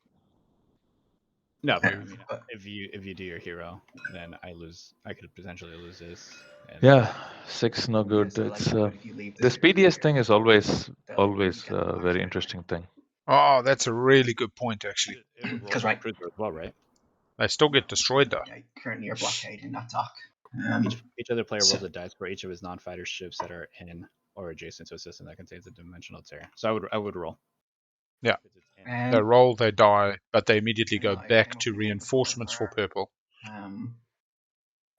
No, but I mean, if you do your hero, then I lose. I could potentially lose this. And Yeah, 6 no good. So, It's like, if you leave the speediest thing is always a very interesting thing. Oh, that's a really good point, actually. Because right, cruiser as well, right? They still get destroyed though. Yeah, currently you're blockading that dock. Each other player rolls a dice for each of his non-fighter ships that are in or adjacent to a system that contains a dimensional tear. So I would roll. Yeah. They roll, they die, but they immediately go I back came up to with an reinforcements for purple.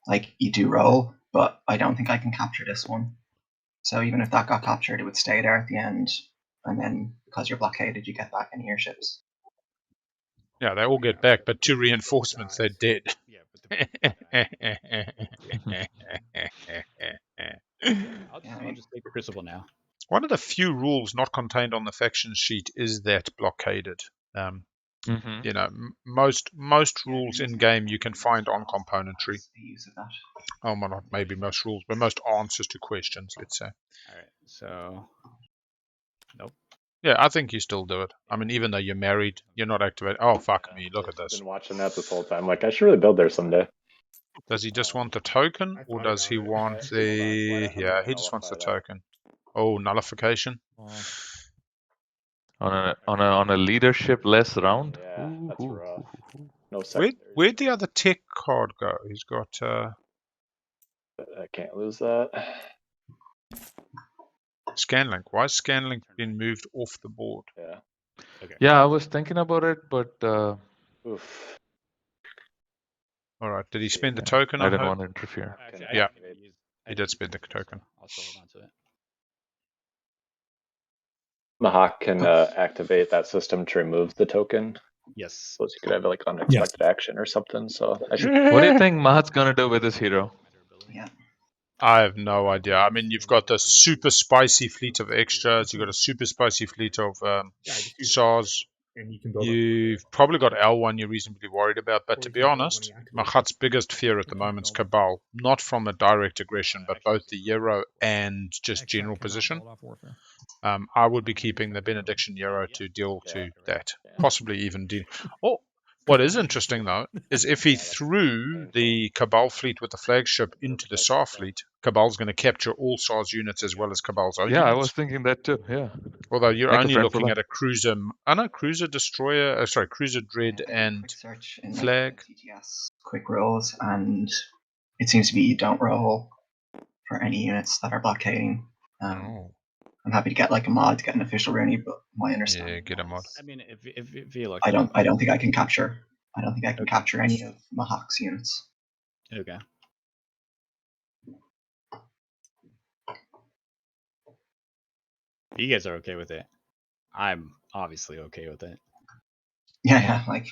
Like, you do roll, but I don't think I can capture this one. So even if that got captured, it would stay there at the end, and then because you're blockaded, you get back any of your ships. Yeah, they all get back, but 2 reinforcements, they're dead. I'll just take the Crucible now. One of the few rules not contained on the faction sheet is that blockaded. You know, most rules in game you can find on componentry. Oh, well, not maybe most rules, but most answers to questions, let's say. All right, so nope. Yeah, I think you still do it. I mean, even though you're married, you're not activated. Oh, fuck me! Look at this. I've been watching that this whole time. Like, I should really build there someday. Does he just want the token, or does he want the? Yeah, he just wants the token. Oh, nullification. On a leadership less round. Yeah, that's rough. No Where'd the other tech card go? He's got. I can't lose that. Scanlink. Why is Scanlink been moved off the board? Yeah. Okay. Yeah, I was thinking about it, but Oof. All right. Did he spend the token? I didn't want to interfere. Yeah, he did spend the token. I'll still hold on to it. Mahak can activate that system to remove the token. Yes. So you could have like unexpected action or something. So I should. What do you think Mahat's gonna do with his hero? Yeah. I have no idea. I mean, you've got the super spicy fleet of extras. You've got a super spicy fleet of SARS. You've probably got L1 you're reasonably worried about. But to be honest, Mahat's biggest fear at the moment is Cabal. Not from a direct aggression, but both the Euro and just general position. I would be keeping the Benediction Euro to deal to that. Possibly even deal. Oh, what is interesting, though, is if he threw the Cabal fleet with the flagship into the SAR fleet, Cabal's going to capture all SAR's units as well as Cabal's own Yeah, units. I was thinking that too, yeah. Although you're Make a only friend looking for at a cruiser, cruiser destroyer, cruiser dread and Quick search in flag. TTS quick rolls, and it seems to be you don't roll for any units that are blockading. I'm happy to get like a mod to get an official Rooney, but my understanding. Yeah, get a mod. I mean, if you look, I don't think I can capture. I don't think I can capture any of Mahak's units. Okay. You guys are okay with it. I'm obviously okay with it. Yeah, like.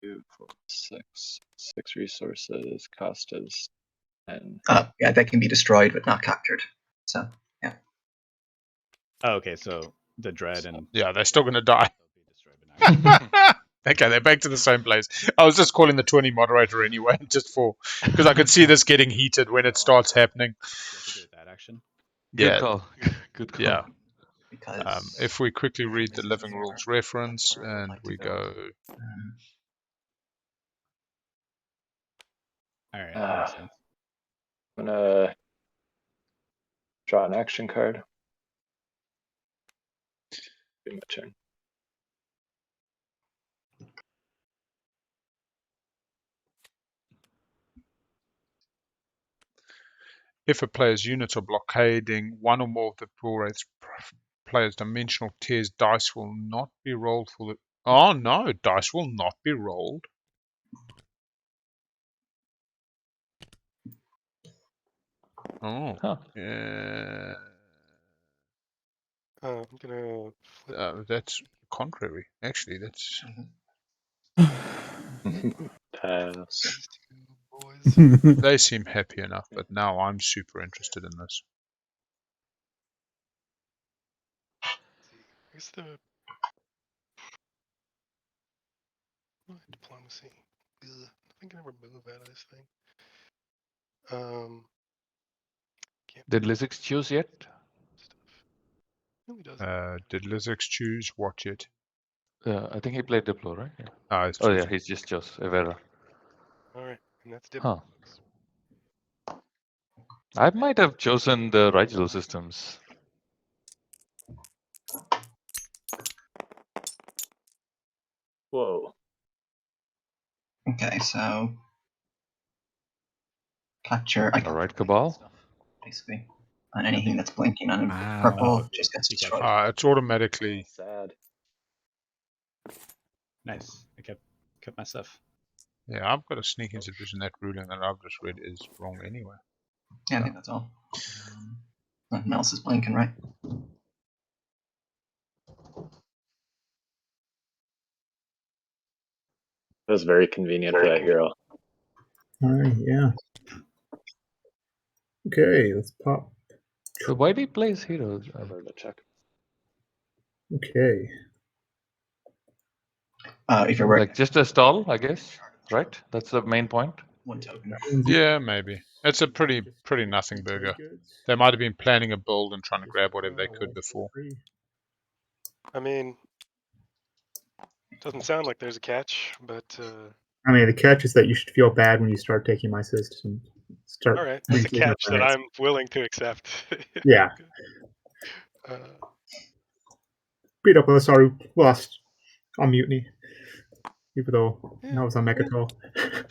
2, 4, 6. 6 resources. Cost is 10. Yeah, they can be destroyed but not captured. So yeah. Oh, okay, so the dread and they're still going to die. Okay, they're back to the same place. I was just calling the 20 moderator anyway, just because I could see this getting heated when it starts happening. That action. Good call. Good call. Yeah. If we quickly read the Living Rules reference and we go. All right. That makes sense. I'm gonna draw an action card. be my turn. If a player's units are blockading one or more of the Bullwraith's player's dimensional tiers, dice will not be rolled for the... Oh no, dice will not be rolled. Oh, Huh. yeah. I'm gonna flip. That's contrary. Actually, that's... Pass. These two boys. They seem happy enough, but now I'm super interested in this. Where's the diplomacy? Ugh, I can never move out of this thing. Did Lizix choose yet? Really doesn't. Did Lizix choose what yet? I think he played Diplo, right? Yeah. Oh, it's Oh yeah, he's just chose Evera. All right, and that's Huh. different. I might have chosen the Rigel systems. Whoa. Okay, so capture. I All right, Cabal. basically, and anything that's blinking on Wow. purple just gets destroyed. it's automatically... Sad. Nice. I kept my stuff. Yeah, I've got a sneaking suspicion that ruling that I've just read is wrong anyway. Yeah, I think that's all. Nothing else is blinking, right? That was very convenient for that hero. Alright, yeah. Okay, let's pop. So why do he play his heroes? Forever to check. Okay. If you're working Like just a stall, I guess. Right? That's the main point. one token. Yeah, maybe. It's a pretty nothing burger. They might have been planning a build and trying to grab whatever they could before. I mean, doesn't sound like there's a catch, but I mean, the catch is that you should feel bad when you start taking my system. all right, that's a catch that I'm willing to accept. Yeah. Beat up Osaru lost on Mutiny, even though I was on Mechatol.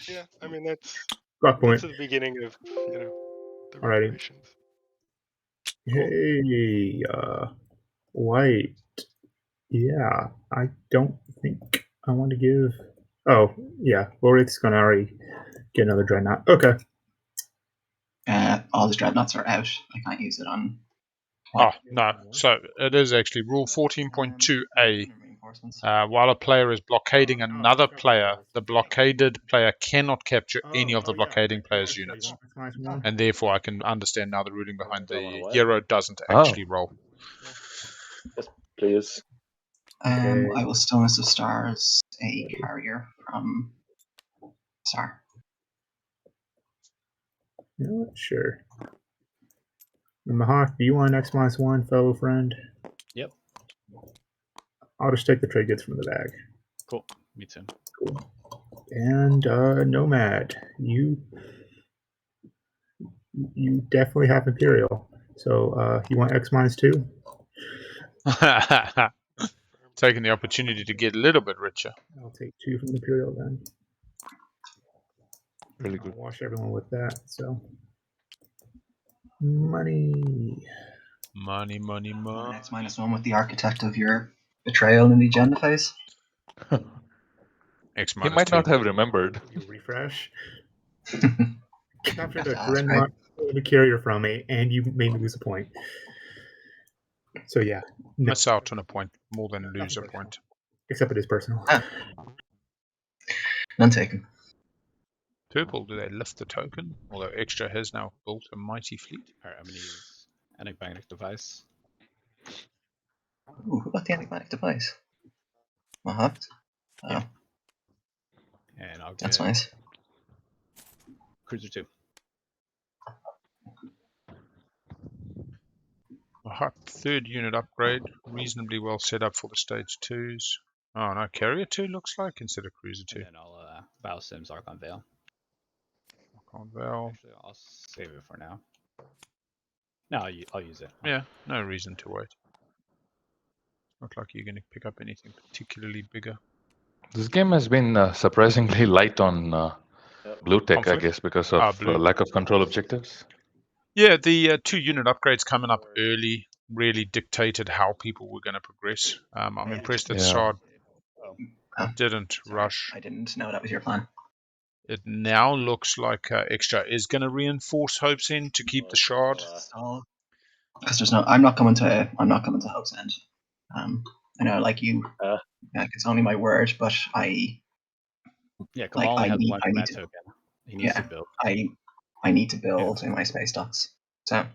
Yeah, I mean that's point. the beginning of the Alrighty. reparations. Hey, White. Yeah, I don't think I want to give. Oh, yeah, Lorith's gonna already get another Dreadnought. Okay. All the Dreadnoughts are out. I can't use it on. Oh, no. So it is actually Rule 14.2a. While a player is blockading another player, the blockaded player cannot capture any of the blockading player's units. And therefore, I can understand now the ruling behind the hero doesn't actually roll. Yes, please. I will Stillness of Stars a carrier from Star. Not sure. Mahak, do you want X-1, fellow friend? Yep. I'll just take the trade goods from the bag. Cool. Me too. Cool. And Nomad, you definitely have Imperial. So you want X-2? Taking the opportunity to get a little bit richer. I'll take 2 from Imperial then. Really good. I'll wash everyone with that. So money. X-1 with the architect of your betrayal in the agenda phase. He might not have remembered. You refresh. Captured a Dreadnought the carrier from me, and you made me lose a point. So yeah. No. Miss out on a point more than lose a point. Except it is personal. None taken. Purple, do they lift the token? Although Extra has now built a mighty fleet. Alright, I'm gonna use enigmatic device. Ooh, who got the enigmatic device? Oh. Yeah. And I'll get That's nice. Cruiser 2. A third unit upgrade, reasonably well set up for the stage 2s. Oh no, Carrier 2 looks like instead of Cruiser 2. And then I'll Biosims Archon Veil. Archon Veil. Actually, I'll save it for now. No, I'll use it. Yeah, no reason to wait. Not like you're going to pick up anything particularly bigger. This game has been surprisingly light on blue tech, Conflict? I guess, because of lack of control objectives. Yeah, the 2 unit upgrades coming up early really dictated how people were going to progress. I'm impressed that Sard didn't rush. I didn't know that was your plan. It now looks like Extra is going to reinforce Hope's End to keep the Shard. I'm not coming to Hope's End. I know, like you, it's only my word, but Kamal only has one command token. He needs to build. I need to build in my space docks. So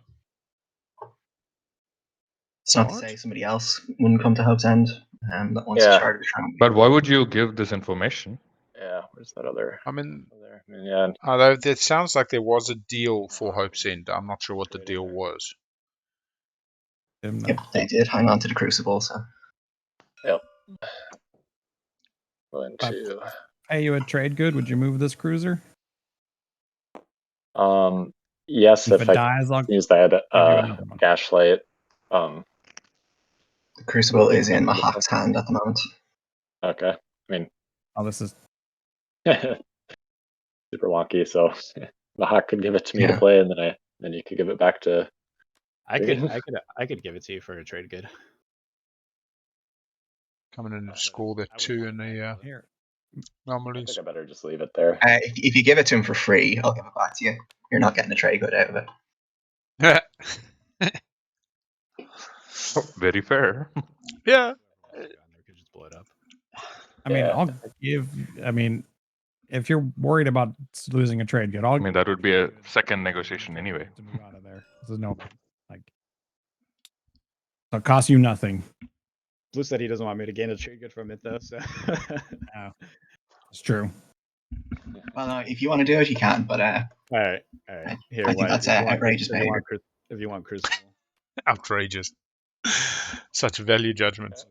it's not to say somebody else wouldn't come to Hope's End that wants to Shard. But why would you give this information? Yeah, where's that other? I mean, yeah. Although it sounds like there was a deal for Hope's End. I'm not sure what the deal was. Yep, they did hang on to the Crucible, so. Yep. Hey, you a trade good? Would you move this cruiser? Yes, if I dies, I'll use that Gaslight. The Crucible is in Mahak's hand at the moment. Okay. I mean, this is super wonky. So Mahak could give it to me to play, and then you could give it back to. I could give it to you for a trade good. Coming in to score that 2 in the anomalies. I think I better just leave it there. If you give it to him for free, I'll give it back to you. You're not getting a trade good out of it. Very fair. Yeah. Could just blow it up. I mean, I'll give. I mean, if you're worried about losing a trade good, I mean that would be a second negotiation anyway. To move out of there. There's no so it costs you nothing. Blue said he doesn't want me to gain a trade good from it though. So it's true. Well, no, if you want to do it, you can. But all right. Here, I think that's outrageous behavior. If you want Crucible, outrageous. Such value judgments.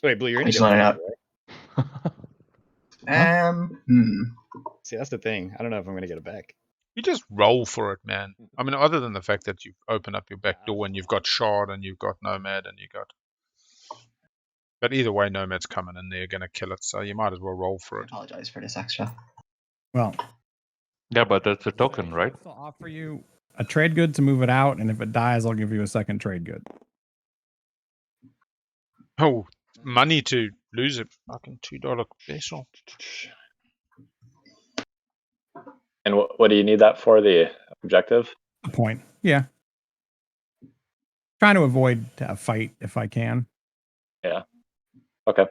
Wait, Blue, you're in right? See, that's the thing. I don't know if I'm going to get it back. You just roll for it, man. I mean, other than the fact that you open up your back door and you've got Shard and you've got Nomad and you got. But either way, Nomad's coming and they're going to kill it, so you might as well roll for it. I apologize for this extra. Well. Yeah, but that's a token, right? I'll offer you a trade good to move it out, and if it dies, I'll give you a second trade good. Oh, money to lose it. Fucking $2 vessel. And what do you need that for? The objective? A point. Yeah. Trying to avoid a fight if I can. Yeah. Okay.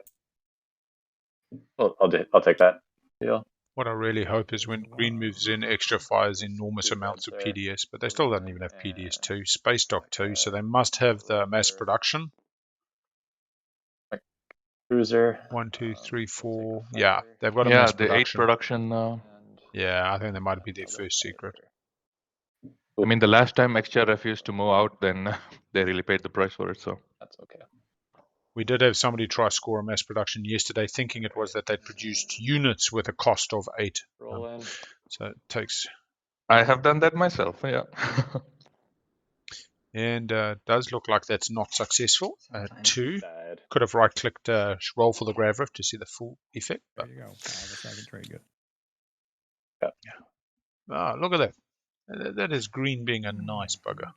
Well, I'll take that deal. What I really hope is when Green moves in, Extra fires enormous amounts of PDS, but they still don't even have PDS 2, Space Dock 2, so they must have the mass production. Cruiser. 1, 2, 3, 4. Yeah, they've got a mass production. Yeah, the 8 production. Yeah, I think that might be their first secret. I mean, the last time Extra refused to move out, then they really paid the price for it, so. That's okay. We did have somebody try score a mass production yesterday, thinking it was that they'd produced units with a cost of 8. So it takes. I have done that myself, yeah. And does look like that's not successful. 2 could have right-clicked roll for the grav rift to see the full effect. But... There you go. I'll have a second trade good. Yeah. Ah, look at that. That is Green being a nice bugger.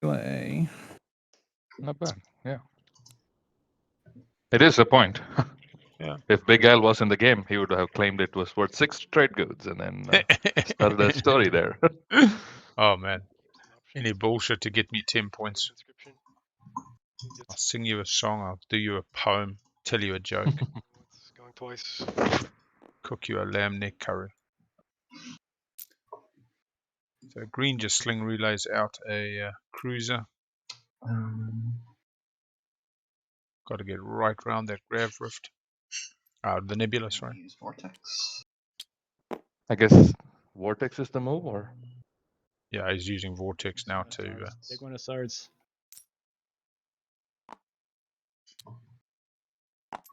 Okay. Not bad. Yeah. It is a point. Yeah. If Big Al was in the game, he would have claimed it was worth 6 trade goods and then started that story there. Oh, man. Any bullshit to get me 10 points. I'll sing you a song, I'll do you a poem, tell you a joke. It's going twice. Cook you a lamb neck curry. So Green just sling relays out a cruiser. Got to get right round that grav rift. The nebula, sorry. Use Vortex. I guess Vortex is the move, or? Yeah, he's using Vortex now to... Take one of Sard's.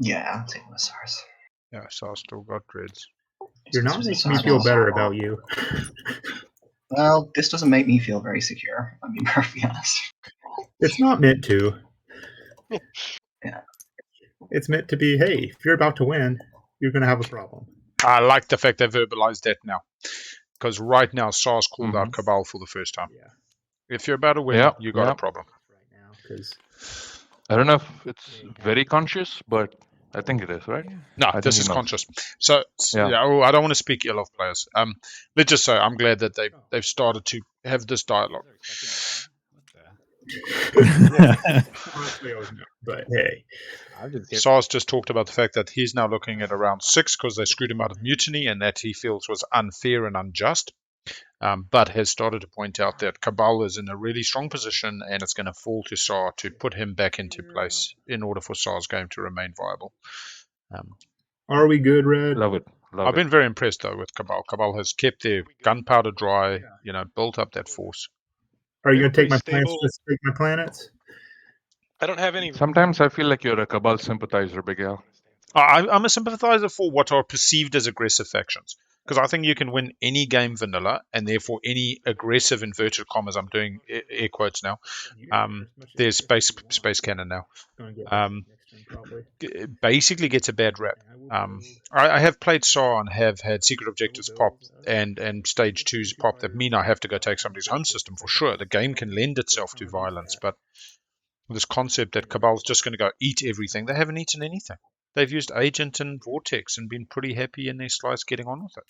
Yeah, I'll take one of Sard's. Yeah, so I've still got dreads. You're not making me feel better about you. Well, this doesn't make me feel very secure, I'll be perfectly honest. It's not meant to. Yeah. It's meant to be, hey, if you're about to win, you're going to have a problem. I like the fact they verbalized that now. Because right now, SARS called out Cabal for the first time. Yeah. If you're about to win, you got a problem. Right now, because I don't know if it's very conscious, but I think it is, right? No, this is conscious. So, I don't want to speak ill of players. Let's just say I'm glad that they've started to have this dialogue. But hey, SARS just talked about the fact that he's now looking at around 6 because they screwed him out of mutiny, and that he feels was unfair and unjust. But has started to point out that Cabal is in a really strong position, and it's going to fall to SAR to put him back into place in order for SAR's game to remain viable. Are we good, Red? Love it. I've been very impressed though with Cabal. Cabal has kept their gunpowder dry, built up that force. Are you going to take my planets? Just take my planets? I don't have any. Sometimes I feel like you're a Cabal sympathizer, Big Al. I'm a sympathizer for what are perceived as aggressive factions. Because I think you can win any game vanilla, and therefore any aggressive inverted commas. I'm doing air quotes now. There's space cannon now. Basically gets a bad rap. I have played SAR and have had secret objectives pop and stage 2s pop that mean I have to go take somebody's home system for sure. The game can lend itself to violence, but this concept that Cabal's just going to go eat everything, they haven't eaten anything. They've used Agent and Vortex and been pretty happy in their slice getting on with it.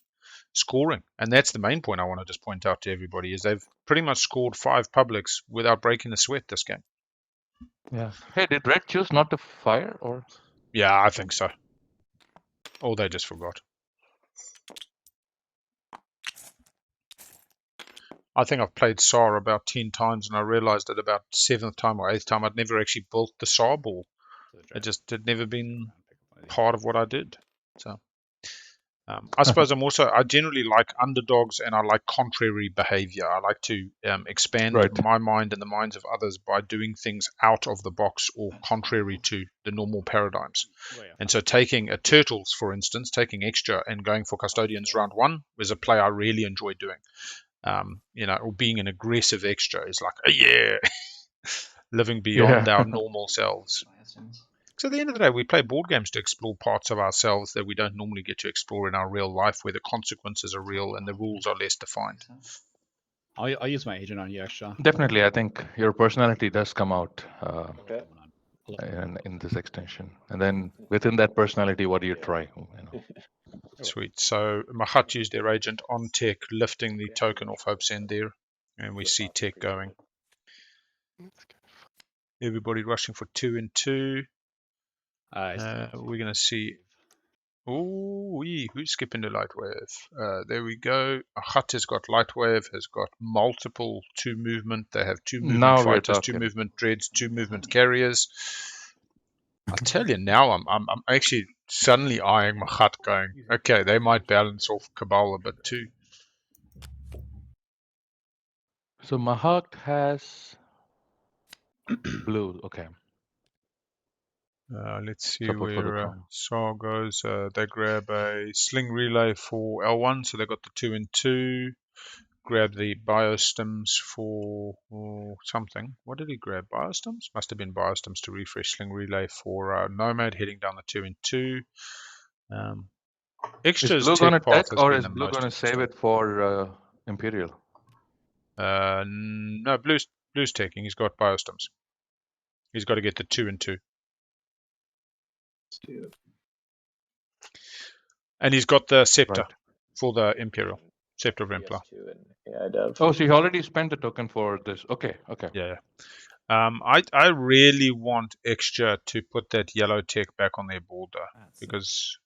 Scoring. And that's the main point I want to just point out to everybody is they've pretty much scored 5 publics without breaking a sweat this game. Yeah. Hey, did Red choose not to fire or? Yeah, I think so. Or they just forgot. I think I've played SAR about 10 times and I realized that about 7th time or 8th time I'd never actually built the SAR ball. It just had never been part of what I did. So I suppose I generally like underdogs and I like contrary behavior. I like to expand my mind and the minds of others by doing things out of the box or contrary to the normal paradigms. And so taking a Turtles, for instance, taking extra and going for Custodians round 1 was a play I really enjoyed doing. Or being an aggressive extra is like, living beyond our normal selves. So at the end of the day, we play board games to explore parts of ourselves that we don't normally get to explore in our real life, where the consequences are real and the rules are less defined. I'll use my agent on you, extra. Definitely, I think your personality does come out in this extension. And then within that personality, what do you try? Sweet. So Mahat used their agent on Tech, lifting the token off Hope Send there, and we see Tech going. Everybody rushing for 2 and 2. We're going to see. Who's skipping the light wave? There we go. Mahat has got light wave, has got multiple 2 movement. They have 2 movement fighters, 2 movement dreads, 2 movement carriers. I tell you now, I'm actually suddenly eyeing Mahat going, okay, they might balance off Cabal a bit too. So Mahat has blue, okay. Let's see where SAR goes. They grab a sling relay for L1, so they got the 2 and 2. Grab the biostims for something. What did he grab? Biostims? Must have been biostims to refresh sling relay for Nomad heading down the 2 and 2. Extra's is blue going to path tech or is blue going to save it for Imperial? No, blue's taking. He's got biostims. He's got to get the 2 and 2. And he's got the scepter for the Imperial. Scepter of Empire. Oh, so he already spent the token for this. Okay. Yeah. I really want Extra to put that yellow tech back on their border because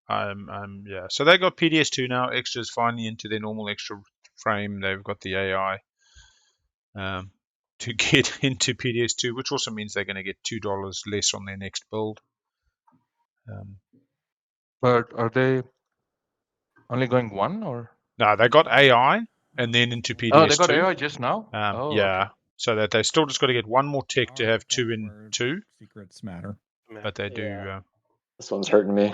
So they got PDS2 now. Extra's finally into their normal extra frame. They've got the AI to get into PDS2, which also means they're going to get $2 less on their next build. But are they only going 1 or? No, they got AI and then into PDS2. Oh, they got AI just now? Okay. So that they still just got to get 1 more tech to have 2 and 2. Secrets matter. But they do. This one's hurting me.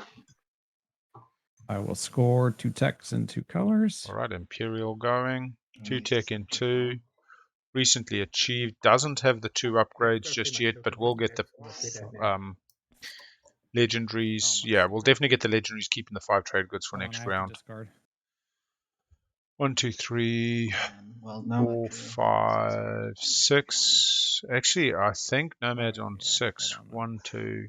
I will score 2 techs and 2 colors. All right, Imperial going. 2 tech and 2. recently achieved. Doesn't have the 2 upgrades just yet, but we'll get the legendaries. Yeah, we'll definitely get the legendaries, keeping the 5 trade goods for next round. Discard. 1, 2, 3, Well, 4, 5, 6. Actually, I think Nomad's on 6. 1, 2.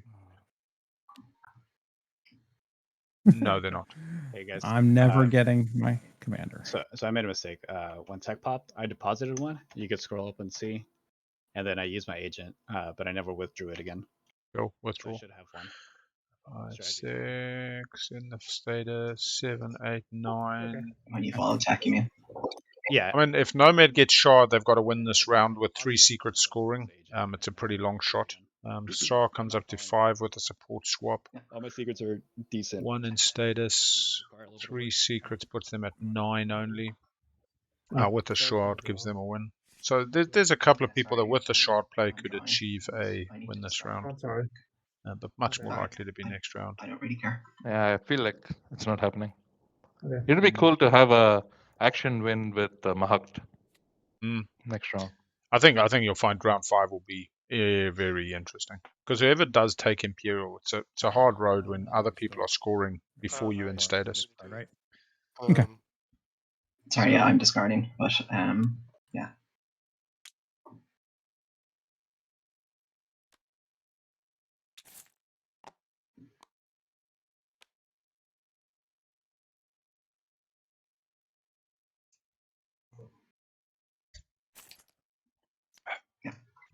No, they're not. Hey guys, I'm never getting my commander. So I made a mistake. When tech popped, I deposited one. You could scroll up and see, and then I used my agent, but I never withdrew it again. Go So withdraw. I should have one. 5, 6 in the status. 7, 8, 9. Okay. When you follow tech, you mean? Yeah. I mean, if Nomad gets shard, they've got to win this round with 3 secrets scoring. It's a pretty long shot. Star comes up to 5 with a support swap. All my secrets are decent. 1 in status. 3 secrets puts them at 9 only. With the shard gives them a win. So there's a couple of people that with the shard play could achieve a win this round. I'm sorry. But much more likely to be next round. I don't really care. Yeah, I feel like it's not happening. Okay. It'd be cool to have a action win with Mahakt next round. I think you'll find round 5 will be very interesting, because whoever does take Imperial, it's a hard road when other people are scoring before you in status. Right. Okay. Sorry, yeah, I'm discarding, but yeah.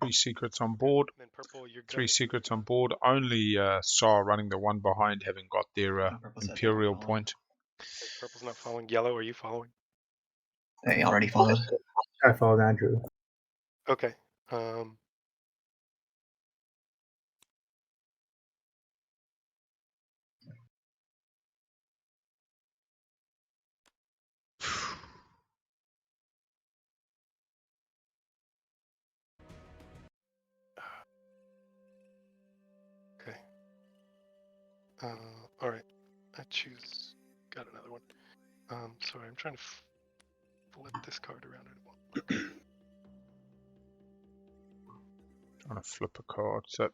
Three secrets on board. 3 secrets on board. Only Sar running the one behind, having got their Imperial point. Purple's not following. Yellow, are you following? They already followed. I followed Andrew. Okay. Okay. All right. I choose. Got another one. Sorry, I'm trying to flip this card around. Okay. Trying to flip a card. So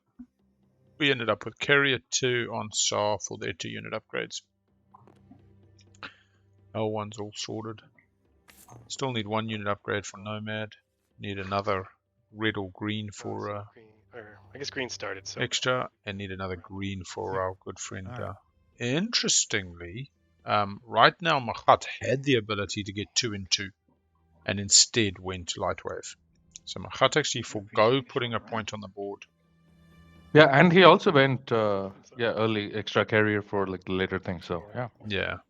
we ended up with Carrier 2 on Sar for their 2 unit upgrades. L1's all sorted. Still need 1 unit upgrade for Nomad. Need another red or green for I guess green started. So extra, and need another green for our good friend. Interestingly, right now Mahat had the ability to get 2 in 2, and instead went Lightwave. So Mahat actually forgo putting a point on the board. Yeah, and he also went early extra carrier for like the later thing. So yeah.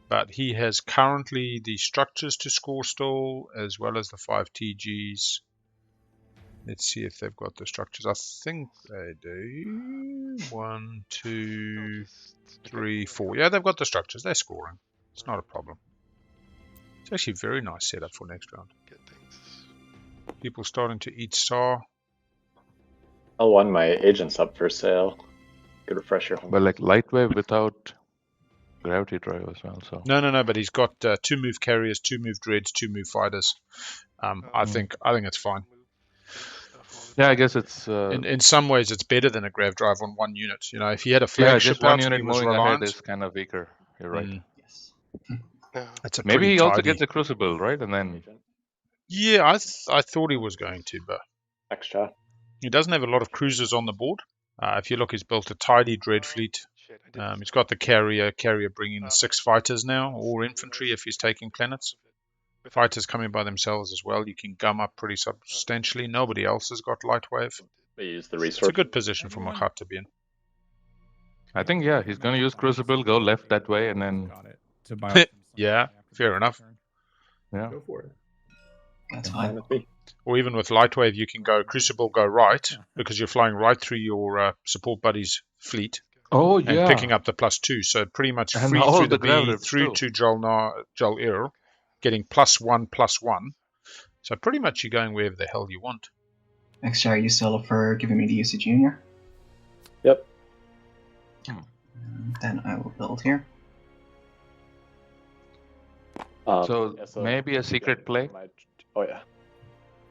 But he has currently the structures to score still, as well as the 5 TGs. Let's see if they've got the structures. I think they do. 1, 2, 3, 4. Yeah, they've got the structures. They're scoring. It's not a problem. It's actually a very nice setup for next round. People starting to eat Star. L1, my agent's up for sale. Good refresher. But like Lightwave without gravity drive as well. So No. But he's got 2 move carriers, 2 move dreads, 2 move fighters. I think it's fine. Yeah, I guess it's in some ways it's better than a grav drive on 1 unit. You know, if he had a flagship just 1 out and unit he was moving reliant, ahead is kind of weaker. You're right. Yes. It's a Maybe pretty he also tidy. gets a crucible, right? And then Yeah, I thought he was going to, but extra. He doesn't have a lot of cruisers on the board. If you look, he's built a tidy dread fleet. He's got the carrier bringing the 6 fighters now, or infantry if he's taking planets. Fighters coming by themselves as well. You can gum up pretty substantially. Nobody else has got Lightwave. They use the resource. It's a good position for Mahat to be in. I think he's going to use Crucible, go left that way, and then yeah, fair enough. Yeah, go for it. That's fine with me. Or even with Lightwave, you can go Crucible, go right, because you're flying right through your support buddy's fleet. Oh, yeah. And picking up the +2, so pretty much and free all through the grav B, rips through too. to Jal-Ir, getting +1/+1. So pretty much you're going wherever the hell you want. XR, are you still up for giving me the usage junior? Yep. Then I will build here. So maybe a secret play? Oh, yeah.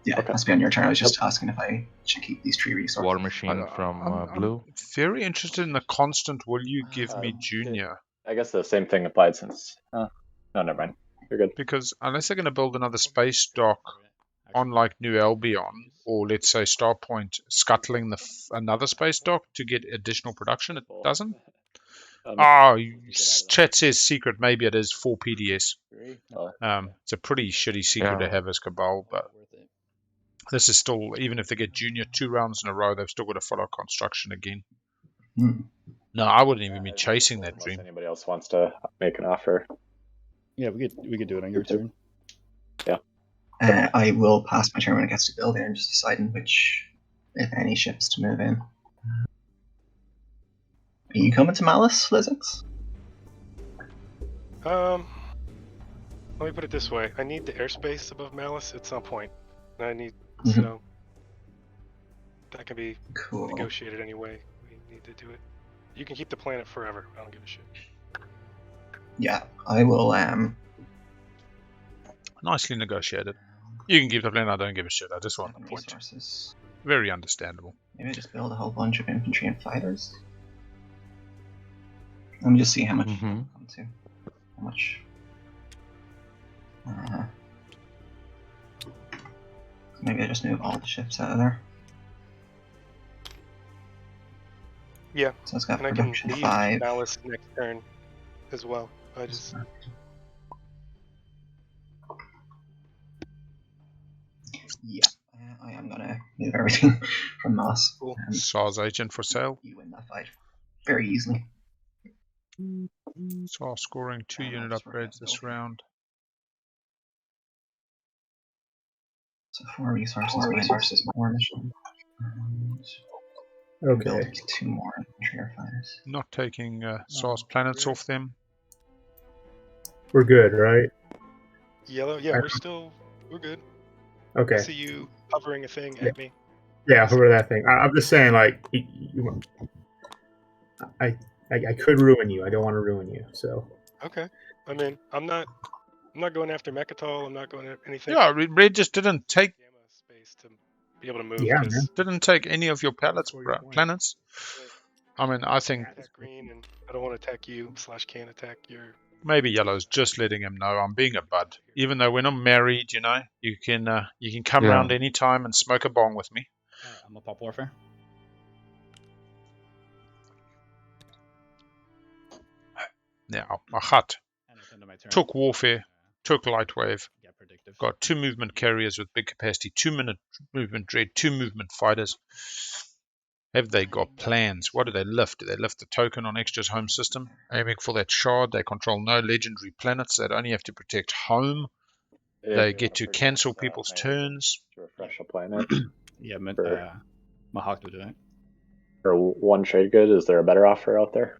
Yeah, it must be on your turn. I was just asking if I should keep these tree resources. War Machine from Blue. I'm very interested in the constant. Will you give me Junior? I guess the same thing applied since. No, never mind. You're good. Because unless they're going to build another space dock on like New Albion, or let's say Starpoint, scuttling another space dock to get additional production, it doesn't. Chat says secret. Maybe it is 4 PDS. It's a pretty shitty secret to have as Cabal, but this is still, even if they get Junior 2 rounds in a row, they've still got to follow construction again. No, I wouldn't even be chasing that dream. Anybody else wants to make an offer? Yeah, we could do it on your turn. Yeah. I will pass my turn when it gets to building and just deciding which, if any, ships to move in. Are you coming to Malice, Lizix? Let me put it this way. I need the airspace above Malice at some point. I need, so that can be negotiated anyway. We need to do it. You can keep the planet forever. I don't give a shit. Yeah, I will. Nicely negotiated. You can keep the planet. I don't give a shit. I just want the point. Resources. Very understandable. Maybe just build a whole bunch of infantry and fighters. Let me just see how much. How much? Maybe I just move all the ships out of there. Yeah. So it's got and production I can 5. Malice next turn as well. I just. Yeah, I am gonna move everything from Moss. Cool. SARS agent for sale. You win that fight very easily. SAR scoring 2 unit upgrades this round. So 4 resources, more mission. Okay. 2 more infantry fighters. Not taking SARS planets off them. We're good, right? Yellow, yeah, we're good. Okay. I see you hovering a thing at me. Yeah, hover that thing. I'm just saying, like, I could ruin you. I don't want to ruin you. So. Okay. I mean, I'm not going after Mechatol. I'm not going after anything. Yeah, Red just didn't take space to be able to move. Yeah, man. Didn't take any of your planets. I mean, I think it's green, and I don't want to attack you / can't attack your. Maybe Yellow's just letting him know I'm being a bud. Even though we're not married, you know, you can come round any time and smoke a bong with me. I'm a pop warfare. Now, Mahat took warfare, took lightwave, got 2 movement carriers with big capacity, 2 movement dread, 2 movement fighters. Have they got plans? What do they lift? Do they lift the token on Extra's home system? Aiming for that shard. They control no legendary planets. They only have to protect home. They get to cancel people's turns. To refresh a planet. Yeah, Mahawk will do it. For 1 trade good, is there a better offer out there?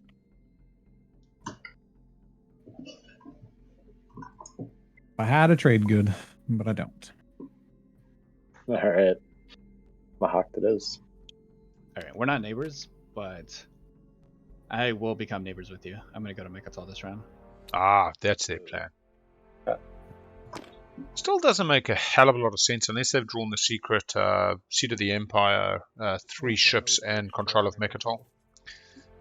I had a trade good, but I don't. Alright. Mahawk it is. Alright, we're not neighbors, but I will become neighbors with you. I'm gonna go to Mechatol this round. Ah, that's their plan. Still doesn't make a hell of a lot of sense unless they've drawn the secret Seat of the Empire, 3 ships, and control of Mechatol.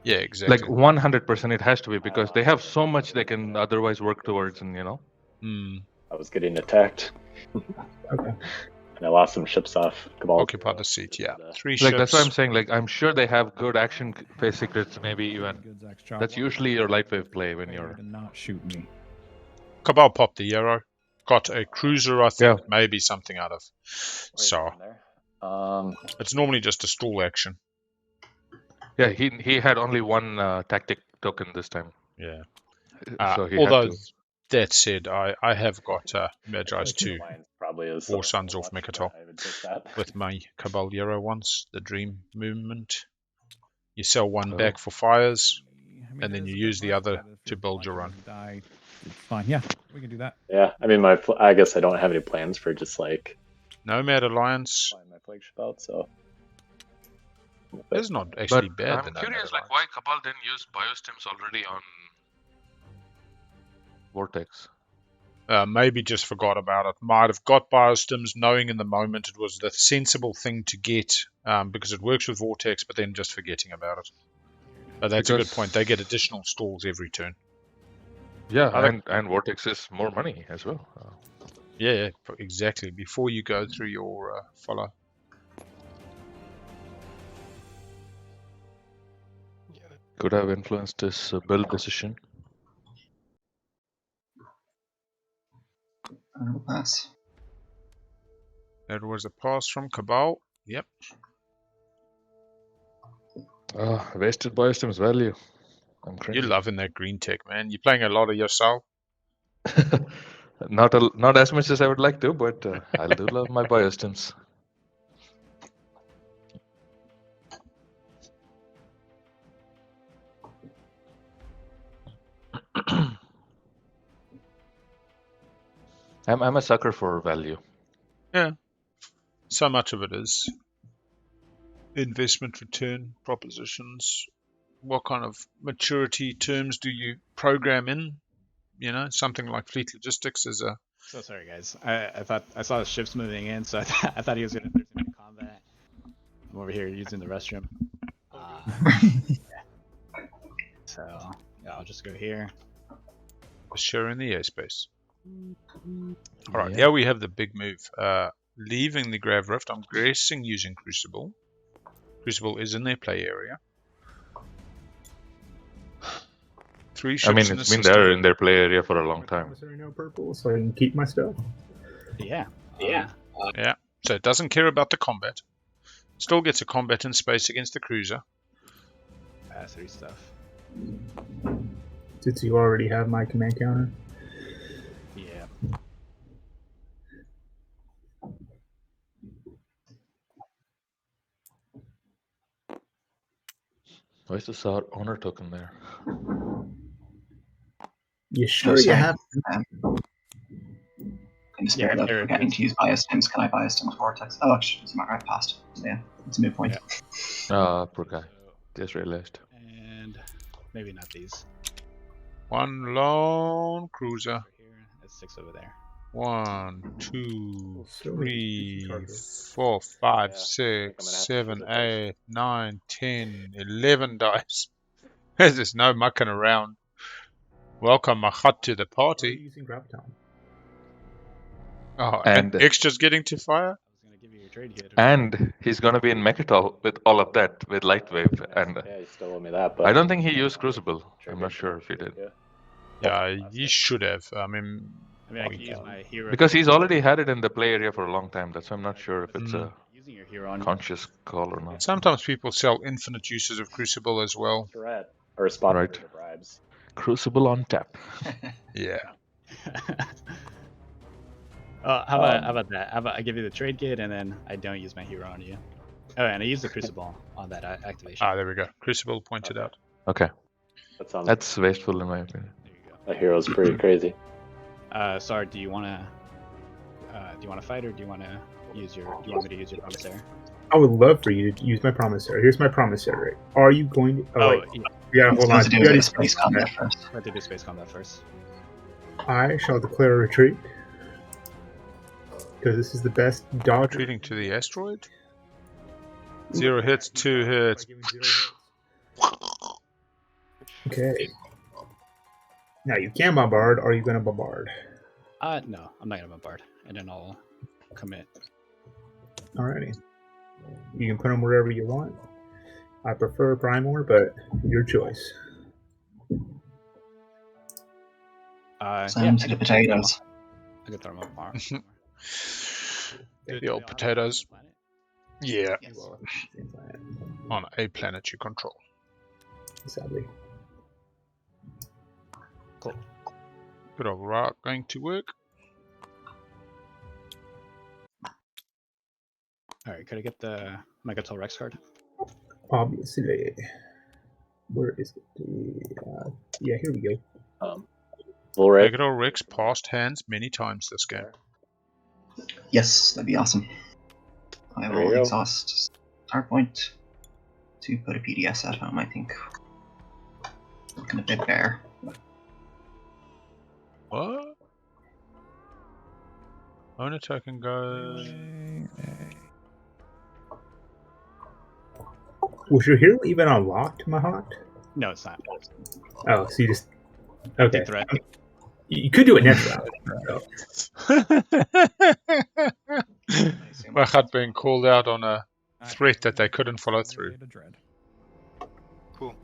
Yeah, exactly. Like 100% it has to be, because they have so much they can otherwise work towards, and you know. I was getting attacked. Okay. And I lost some ships off. Cabal. Occupy the seat, yeah. 3 ships. Like, that's what I'm saying. Like, I'm sure they have good action phase secrets, maybe even. That's usually your lightwave play when you're. Not shoot me. Cabal popped the Euro. Got a cruiser, I think. Maybe something out of. So. It's normally just a stall action. Yeah, he had only 1 tactic token this time. Yeah. So he although, had to. That said, I have got Magi's 2 probably is War Sons off Mechatol with my Cabal Euro ones, the Dream Movement. You sell 1 back for fires, and then you use the other to build your own. It's fine. Yeah, we can do that. Yeah, I mean, I guess I don't have any plans for just like Nomad Alliance. My flagship out, so it's not actually bad. I'm curious, like, why Cabal didn't use biostims already on Vortex. Maybe just forgot about it. Might have got biostims, knowing in the moment it was the sensible thing to get because it works with Vortex, but then just forgetting about it. But that's a good point. They get additional stalls every turn. Yeah, and Vortex is more money as well. Yeah, exactly. Before you go through your follow. Could have influenced his build decision. I will pass. That was a pass from Cabal. Yep. Wasted biostims value. You're loving that green tech, man. You're playing a lot of yourself. Not as much as I would like to, but I do love my biostims. I'm a sucker for value. Yeah. So much of it is investment return propositions. What kind of maturity terms do you program in? You know, something like fleet logistics is a. So sorry, guys. I thought I saw the ships moving in, so I thought he was gonna there's gonna be combat. I'm over here using the restroom. So yeah, I'll just go here. Sharing the airspace. All right, yeah, we have the big move. Leaving the Grav Rift, I'm guessing using Crucible. Crucible is in their play area. 3 ships. I mean, it's been there in their play area for a long time. No purple, so I can keep my stuff. Yeah. Yeah. So it doesn't care about the combat. Still gets a combat in space against the cruiser. Pass 3 stuff. Since you already have my command counter. Yeah. Why is this our honor token there? You sure you have? In the spirit of forgetting to use biostims, can I biostims Vortex? Oh, actually, it's not right past. So yeah, it's a moot point. Poor guy. Just realized. And maybe not these. 1 lone cruiser. That's 6 over there. 1, 2, 3, 4, 5, 6, 7, 8, 9, 10, 11 dice. There's no mucking around. Welcome, Machat, to the party. Using Graviton. Oh, and extra's getting to fire? And he's gonna be in Mechatol with all of that, with Lightwave, and yeah, you still owe me that. But I don't think he used Crucible. I'm not sure if he did. Yeah, he should have. I I can use my hero because he's already had it in the play area for a long time. That's why I'm not sure if it's a conscious call or not. Sometimes people sell infinite uses of Crucible as well. Or a spot right. for bribes. Crucible on tap. Yeah. How about that? How about I give you the trade kit and then I don't use my hero on you? Oh, and I use the Crucible on that activation. Ah, there we go. Crucible pointed out. Okay. That's wasteful in my opinion. There you go. That hero's pretty crazy. Sar, do you wanna fight or do you want me to use your Promissaire? I would love for you to use my Promissaire. Here's my Promissaire. Are you going to? Yeah, hold on. You do space combat first. I have to do space combat first. I shall declare a retreat. Because this is the best dodge. Retreating to the asteroid? 0 hits, 2 hits. Okay. Now you can bombard. Are you going to bombard? No, I'm not going to bombard. And then I'll commit. Alrighty. You can put them wherever you want. I prefer Primor, but your choice. To the potatoes. I could throw them up. The old potatoes. Yeah. Yes. On a planet you control. Sadly. Cool. Good old rock going to work. Alright, could I get the Megatal Rex card? Obviously. Where is it? Yeah, here we go. Megatal Rex passed hands many times this game. Yes, that'd be awesome. I will exhaust start point to put a PDS at home, I think. Looking a bit bare. What? Owner token goes. Was your hero even unlocked, Mahat? No, it's not. Oh, so you just Empty okay. threat. You could do it next round. Wachat being called out on a threat that they couldn't follow through. Cool.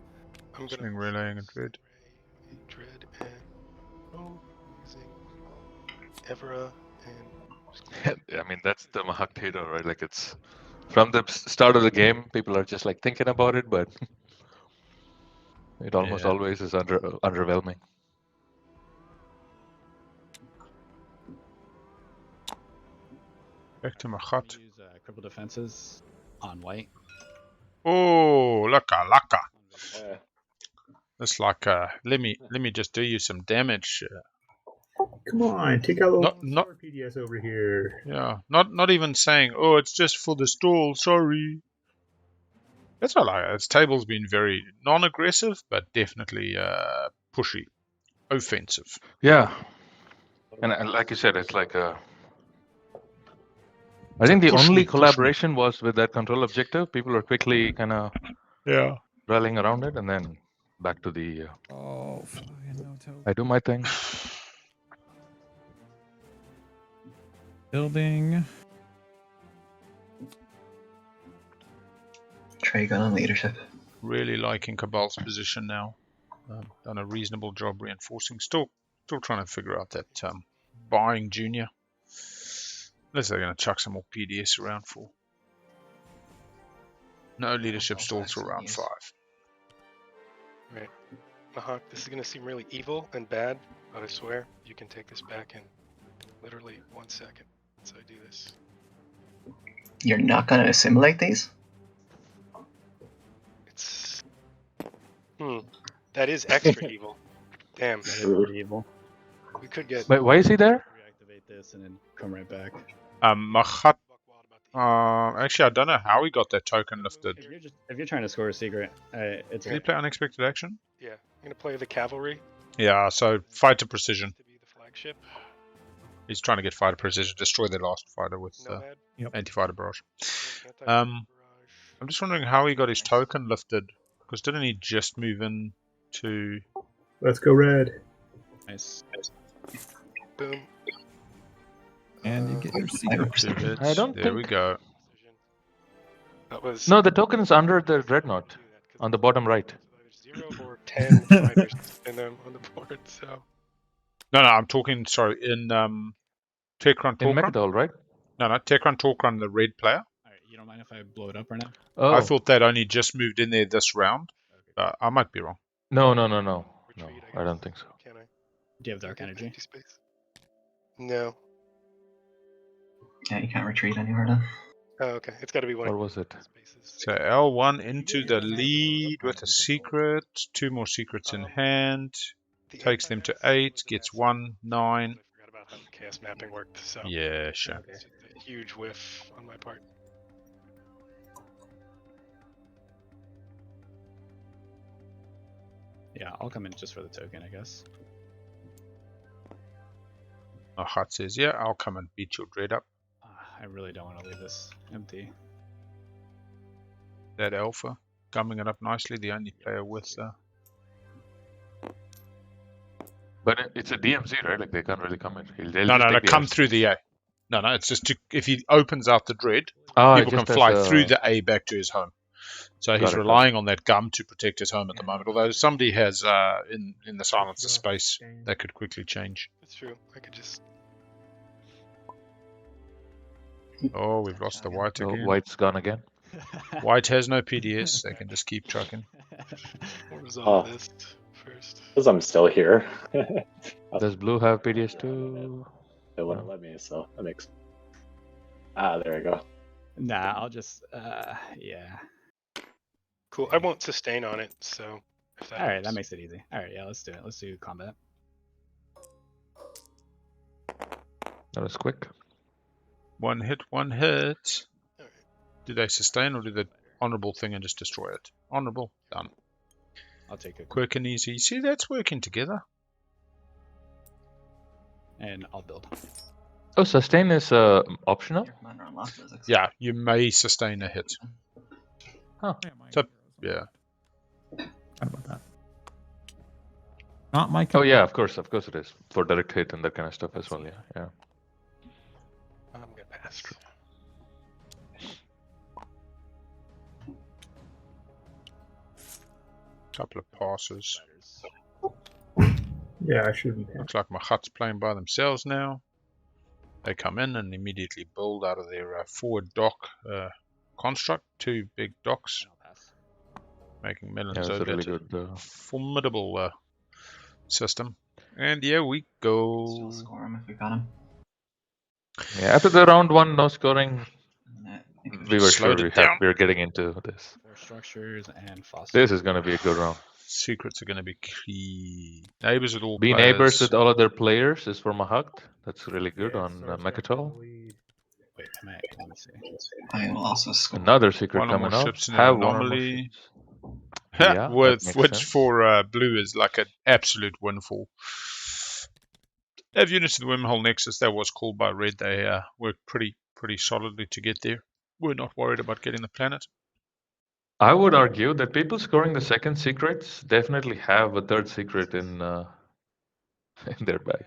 I'm gonna Swing, relaying, and dread. Dread and using Evra and. I mean, that's the Mahak Theater, right? Like, it's from the start of the game, people are just like thinking about it, but it almost always is underwhelming. Back to Machat. Use cripple defenses on white. Oh, laka. Yeah. It's like let me just do you some damage. Come on, take out not PDS over here. Yeah, not even saying, oh, it's just for the stall. Sorry. That's what I like. Its table's been very non-aggressive, but definitely pushy, offensive. Yeah, and like you said, it's like I think the only collaboration was with that control objective. People were quickly kind of rallying around it, and then back to the. I do my thing. Building. Tragon on leadership. Really liking Cabal's position now. Done a reasonable job reinforcing. Still trying to figure out that buying junior. Unless they're going to chuck some more PDS around for. No leadership stalls till round 5. Right. Mahak, this is going to seem really evil and bad, but I swear you can take this back in literally 1 second. So I do this. You're not going to assimilate these? It's... That is extra evil. Damn. That is pretty evil. We could get... Wait, why is he there? Reactivate this and then come right back. Machat. Actually, I don't know how he got that token lifted. If you're trying to score a secret, it's. Did he play unexpected action? Yeah, I'm gonna play the cavalry. Yeah, so fighter precision. To be the flagship. He's trying to get fighter precision, destroy their last fighter with anti-fighter barrage. I'm just wondering how he got his token lifted, because didn't he just move in to? Let's go red. Nice. Boom. And you get your secret. I don't There think... we go. That was... No, the token is under the dreadnought, on the bottom right. 0 or 10 fighters in them on the board, so... No, I'm talking, sorry, in Tekran In Torkran? Mechadol, right? No, Tekran Torkran, the red player. Alright, you don't mind if I blow it up right now? Oh. I thought they'd only just moved in there this round. I might be wrong. No, I don't think so. Can I? Do you have dark energy? Space? No. Yeah, you can't retreat anywhere then. Oh, okay. It's got to be one. Or was it? So L1 into the lead with a secret. 2 more secrets in hand. Takes them to 8. Gets 1, 9. I forgot about how the chaos mapping worked. So yeah, sure. It's a huge whiff on my part. Yeah, I'll come in just for the token, I guess. Machat says, yeah, I'll come and beat your dread up. I really don't want to leave this empty. That alpha, gumming it up nicely, the only player with... But it's a DMZ, right? Like, they can't really come in. No, come through the A. No, it's just if he opens out the dread, people can fly through the A back to his home. So he's relying on that gum to protect his home at the moment. Although somebody has, in the silencer space, that could quickly change. That's true. I could just... Oh, we've lost the white again. White's gone again. White has no PDS. They can just keep trucking. We'll resolve this first. Because I'm still here. Does blue have PDS too? They wouldn't let me, so that makes... there we go. Nah, I'll just, yeah. Cool. I won't sustain on it, so... Alright, that makes it easy. Alright, yeah, let's do it. Let's do combat. That was quick. One hit. Right. Do they sustain or do the honorable thing and just destroy it? Honorable, done. I'll take it. Quick and easy. See, that's working together. And I'll build. Oh, sustain is optional? Yeah, you may sustain a hit. Huh. So, yeah. How about that? Not my. Oh yeah, of course it is for direct hit and that kind of stuff as well. Yeah. I'm gonna pass. Couple of passes. Yeah, I shouldn't have. Looks like Mahat's playing by themselves now. They come in and immediately build out of their forward dock construct, 2 big docks, making Melon's that's a really good formidable system. And yeah, we go. Still score him if we got him. Yeah, after the round 1 no scoring, we were sure we were getting into this. 4 structures and fossils. This is going to be a good round. Secrets are going to be key. Neighbors with all Be players. neighbors with all other players is for Mahakt. That's really good on Mechatol. Wait, let me see. I will also score. Another secret One or coming more up. ships in Have an one or more anomaly. ships. Yeah, which sense. for blue is like an absolute windfall. They have units in the Wormhole Nexus. That was called by red. They worked pretty solidly to get there. We're not worried about getting the planet. I would argue that people scoring the second secrets definitely have a third secret in their bag.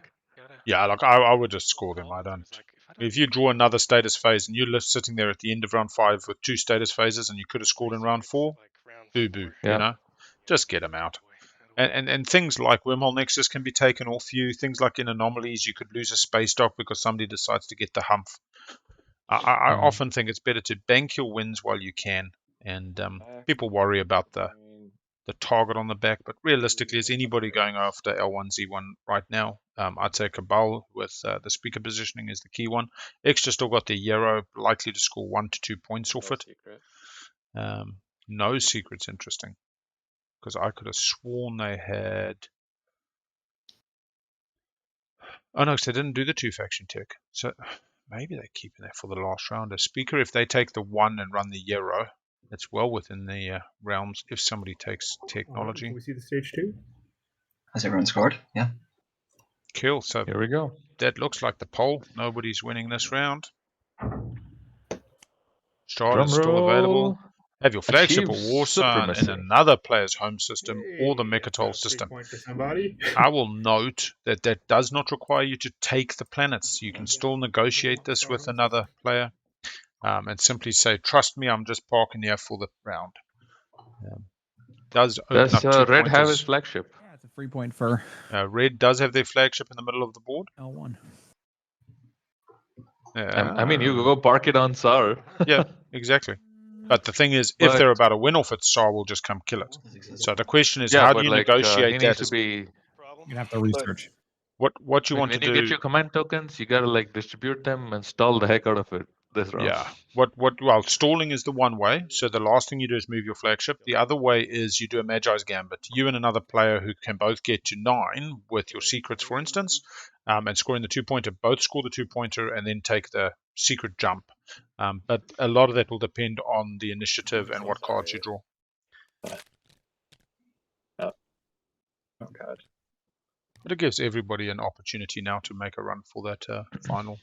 Yeah, like I would just score them. I don't. If you draw another status phase and you're sitting there at the end of round 5 with 2 status phases and you could have scored in round 4, boo-boo, you know? Just get them out. And things like Wormhole Nexus can be taken off you. Things like in anomalies, you could lose a space dock because somebody decides to get the hump. I often think it's better to bank your wins while you can. And people worry about the target on the back, but realistically, is anybody going after L1Z1 right now? I'd say Cabal with the speaker positioning is the key one. Extra still got the Yarrow, likely to score 1 to 2 points off it. No secrets, interesting. Because I could have sworn they had... Oh no, because they didn't do the 2 faction tech. So maybe they're keeping that for the last round. A speaker, if they take the 1 and run the Yarrow, it's well within the realms if somebody takes technology. Can we see the stage 2? Has everyone scored? Yeah. Cool. So here we go. That looks like the poll. Nobody's winning this round. Star is still available. Have your flagship or war sign in another player's home system or the Mechatol system. I will note that that does not require you to take the planets. You can still negotiate this with another player and simply say, trust me, I'm just parking here for the round. Does open up 2 Red pointers. have his flagship? Yeah, it's a free point for... Red does have their flagship in the middle of the board. L1. I mean, you go park it on SAR. Yeah, exactly. But the thing is, if they're about to win off it, SAR will just come kill it. So the question is, how do you negotiate that? You have to research. What you want to do? When you get your command tokens, you gotta distribute them and stall the heck out of it this round. Yeah. Well, stalling is the one way. So the last thing you do is move your flagship. The other way is you do a Magi's Gambit. You and another player who can both get to 9 with your secrets, for instance, and scoring the 2-pointer, both score the 2-pointer and then take the secret jump. But a lot of that will depend on the initiative and what cards you draw. Oh God. But it gives everybody an opportunity now to make a run for that final.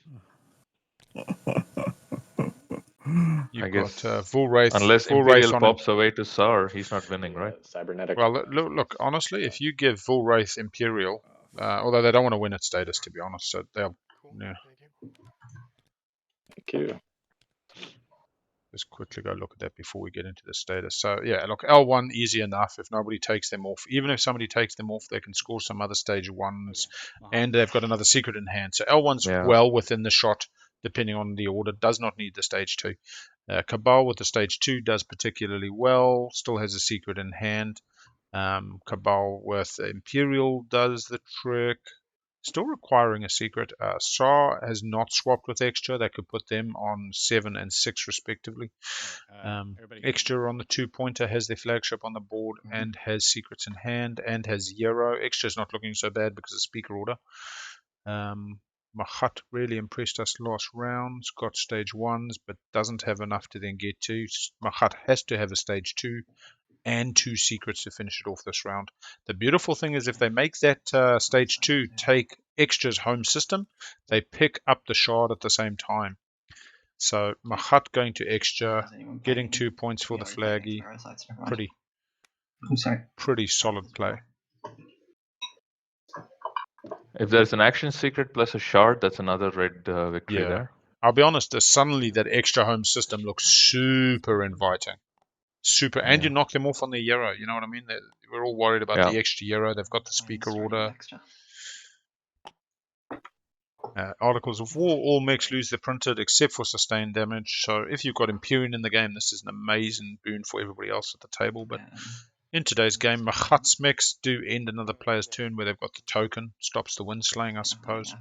You've got Volwraith. Unless Imperial pops away to SAR, he's not winning, right? Cybernetic. Well, look. Honestly, if you give Volwraith Imperial, although they don't want to win at status, to be honest, so they'll. Yeah. Thank you. Just quickly go look at that before we get into the status. So yeah, look, L1 easy enough. If nobody takes them off, even if somebody takes them off, they can score some other stage 1s, and they've got another secret in hand. So L1's well within the shot, depending on the order. Does not need the stage 2. Cabal with the stage 2 does particularly well. Still has a secret in hand. Cabal with Imperial does the trick. Still requiring a secret. SAR has not swapped with Extra. They could put them on 7 and 6 respectively. Extra on the 2-pointer has their flagship on the board and has secrets in hand and has Yarrow. Extra's not looking so bad because of speaker order. Mahat really impressed us last round. Got stage 1s but doesn't have enough to then get to. Mahat has to have a stage 2 and 2 secrets to finish it off this round. The beautiful thing is if they make that stage 2 take Extra's home system, they pick up the shard at the same time. So Mahat going to Extra, getting 2 points for the flaggy. Pretty solid play. If there's an action secret plus a shard, that's another red victory there. I'll be honest, suddenly that Extra home system looks super inviting. Super, and you knock them off on their Euro, you know what I mean? We're all worried about the extra Euro. They've got the speaker order. Articles of War, all mechs lose their printed except for sustained damage. So if you've got Imperium in the game, this is an amazing boon for everybody else at the table. But in today's game, Mahat's mechs do end another player's turn where they've got the token. Stops the wind slaying, I suppose.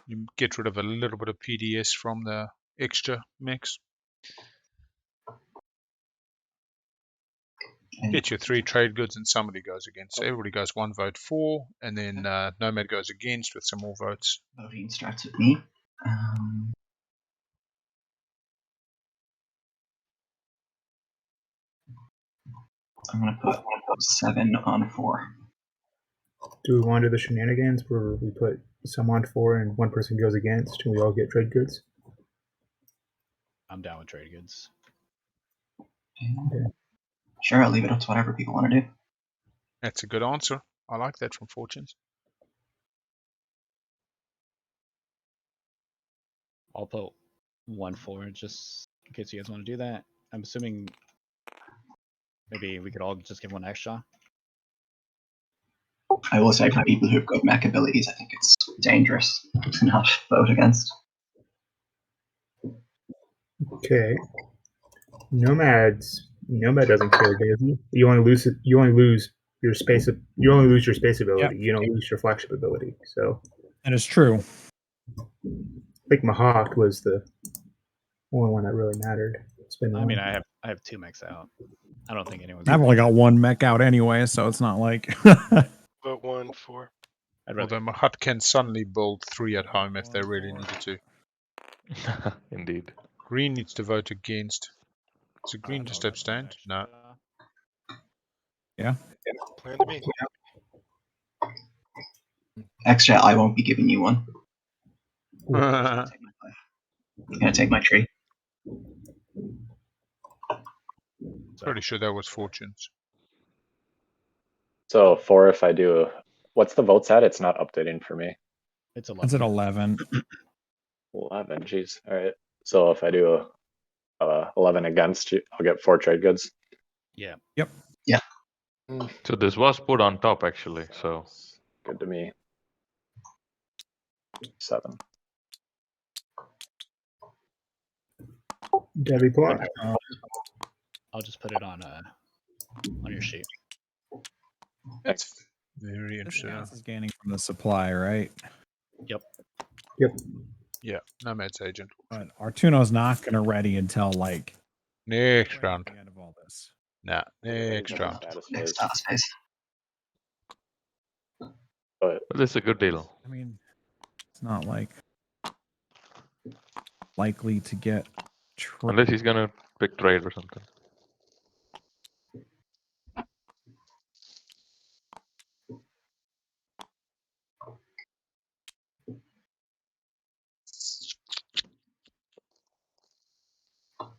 You get rid of a little bit of PDS from the Extra mechs. Get your 3 trade goods and somebody goes against. So everybody goes 1 vote for, and then Nomad goes against with some more votes. Voting starts with me. I'm going to put 7 on 4. Do we want to do the shenanigans where we put some on 4 and one person goes against and we all get trade goods? I'm down with trade goods. Okay. Sure, I'll leave it up to whatever people want to do. That's a good answer. I like that from Fortunes. I'll put 1 4 just in case you guys want to do that. I'm assuming maybe we could all just give 1 extra. I will say for people who've got mech abilities, I think it's dangerous to not vote against. Okay. Nomad doesn't care, does he? You only lose your space ability. Yep. You don't lose your flagship ability. So that is true. I think Mahawk was the only one that really mattered. I mean, I have 2 mechs out. I don't think anyone's. I've only got 1 mech out anyway, so it's not like. Vote 1 4. Although Mahat can suddenly build 3 at home if they really needed to. Indeed. Green needs to vote against. Is it green just abstained? No. Yeah. Plan to me. Extra, I won't be giving you one. I'm gonna take my tree. Pretty sure that was Fortunes. So 4 if I do. What's the votes at? It's not updating for me. It's 11. It's at 11. 11, jeez. All right. So if I do 11 against, I'll get 4 trade goods. Yeah. Yep. Yeah. So this was put on top actually. So good to me. 7. Debbie plot. I'll just put it on your sheet. That's very interesting. This is gaining from the supply, right? Yep. Yeah, Nomad's agent. But Artuno's not going to ready until like next round. The end of all this. Nah, next round. Next task phase. But it's a good deal. I mean, it's not like likely to get. Unless he's gonna pick trade or something.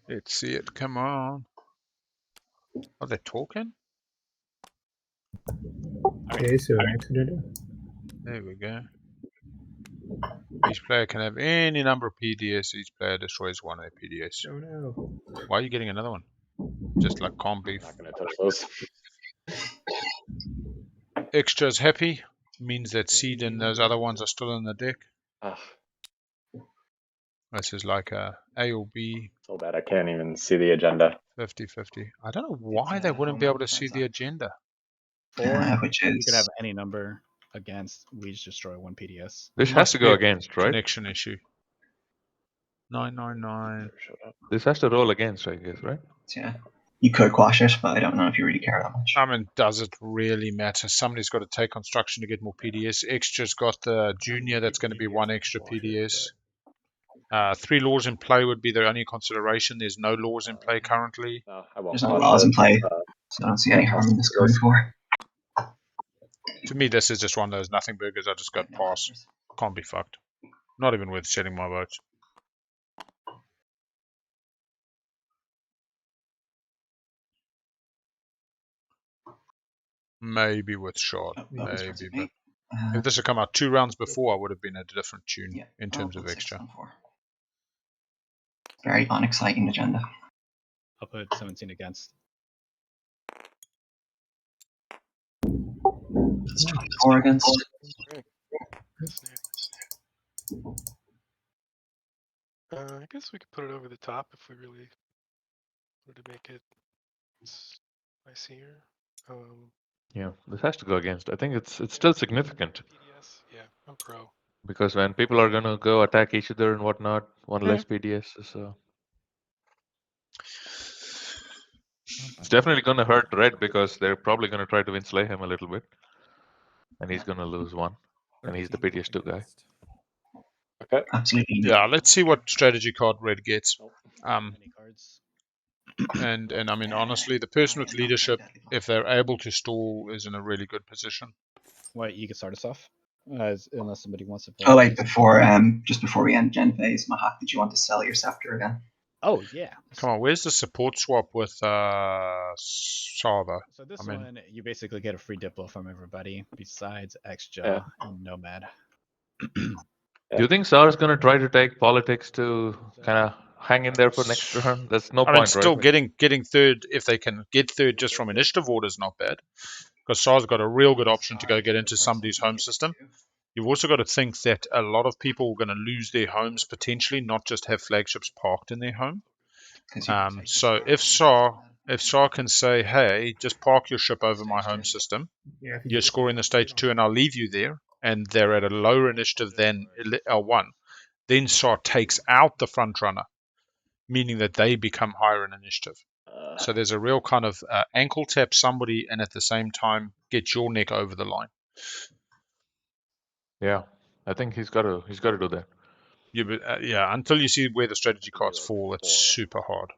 Let's see it. Come on. Are they talking? Okay, so next agenda. There we go. Each player can have any number of PDS. Each player destroys 1 of their PDS. Oh no. Why are you getting another one? Just like calm beef. I'm not gonna touch those. Extra's happy. Means that Seed and those other ones are still in the deck. This is like a or B. So bad I can't even see the agenda. 50-50. I don't know why they wouldn't be able to see the agenda. 4, which is... You could have any number against. We just destroy 1 PDS. This has to go against, right? Connection issue. 999. This has to roll against, I guess, right? Yeah. You could quash it, but I don't know if you really care that much. I mean, does it really matter? Somebody's got to take construction to get more PDS. Extra's got the junior, that's going to be 1 extra PDS. 3 laws in play would be their only consideration. There's no laws in play currently. There's no laws in play, so I don't see any harm in this going for. To me, this is just one of those nothing burgers. I just go No pass. answers. Can't be fucked. Not even worth shedding my votes. Maybe with Shard. Oh, Maybe, me. but if this had come out 2 rounds before, I would have been a different tune Yeah. in terms of extra. Very unexciting agenda. I'll put 17 against. It's 24 against. I guess we could put it over the top if we really wanted to make it spicier. Yeah, this has to go against. I think it's still significant. PDS, yeah, I'm pro. Because when people are gonna go attack each other and whatnot, one less PDS is. It's definitely gonna hurt Red because they're probably gonna try to slay him a little bit, and he's gonna lose one, and he's the PDS2 guy. Okay. Absolutely. Yeah, let's see what strategy card Red gets. Many cards. And I mean, honestly, the person with leadership, if they're able to stall, is in a really good position. What, you can start us off? Unless somebody wants to play. Oh, like before, just before we end Gen phase, Mahak, did you want to sell your scepter again? Oh, yeah. Come on, where's the support swap with Sava? So this one, you basically get a free Diplo from everybody besides Xjaw and Nomad. Do you think Sar's gonna try to take politics to kind of hang in there for next turn? That's no point, mean, still right? getting third, if they can get third just from initiative order is not bad. Because Sar's got a real good option to go get into somebody's home system. You've also got to think that a lot of people are going to lose their homes potentially, not just have flagships parked in their home. So if Sar can say, hey, just park your ship over my home system, you're scoring the stage 2 and I'll leave you there, and they're at a lower initiative than L1, then Sar takes out the front runner, meaning that they become higher in initiative. So there's a real kind of ankle tap somebody and at the same time get your neck over the line. Yeah, I think he's got to do that. Yeah, until you see where the strategy cards fall, it's super hard.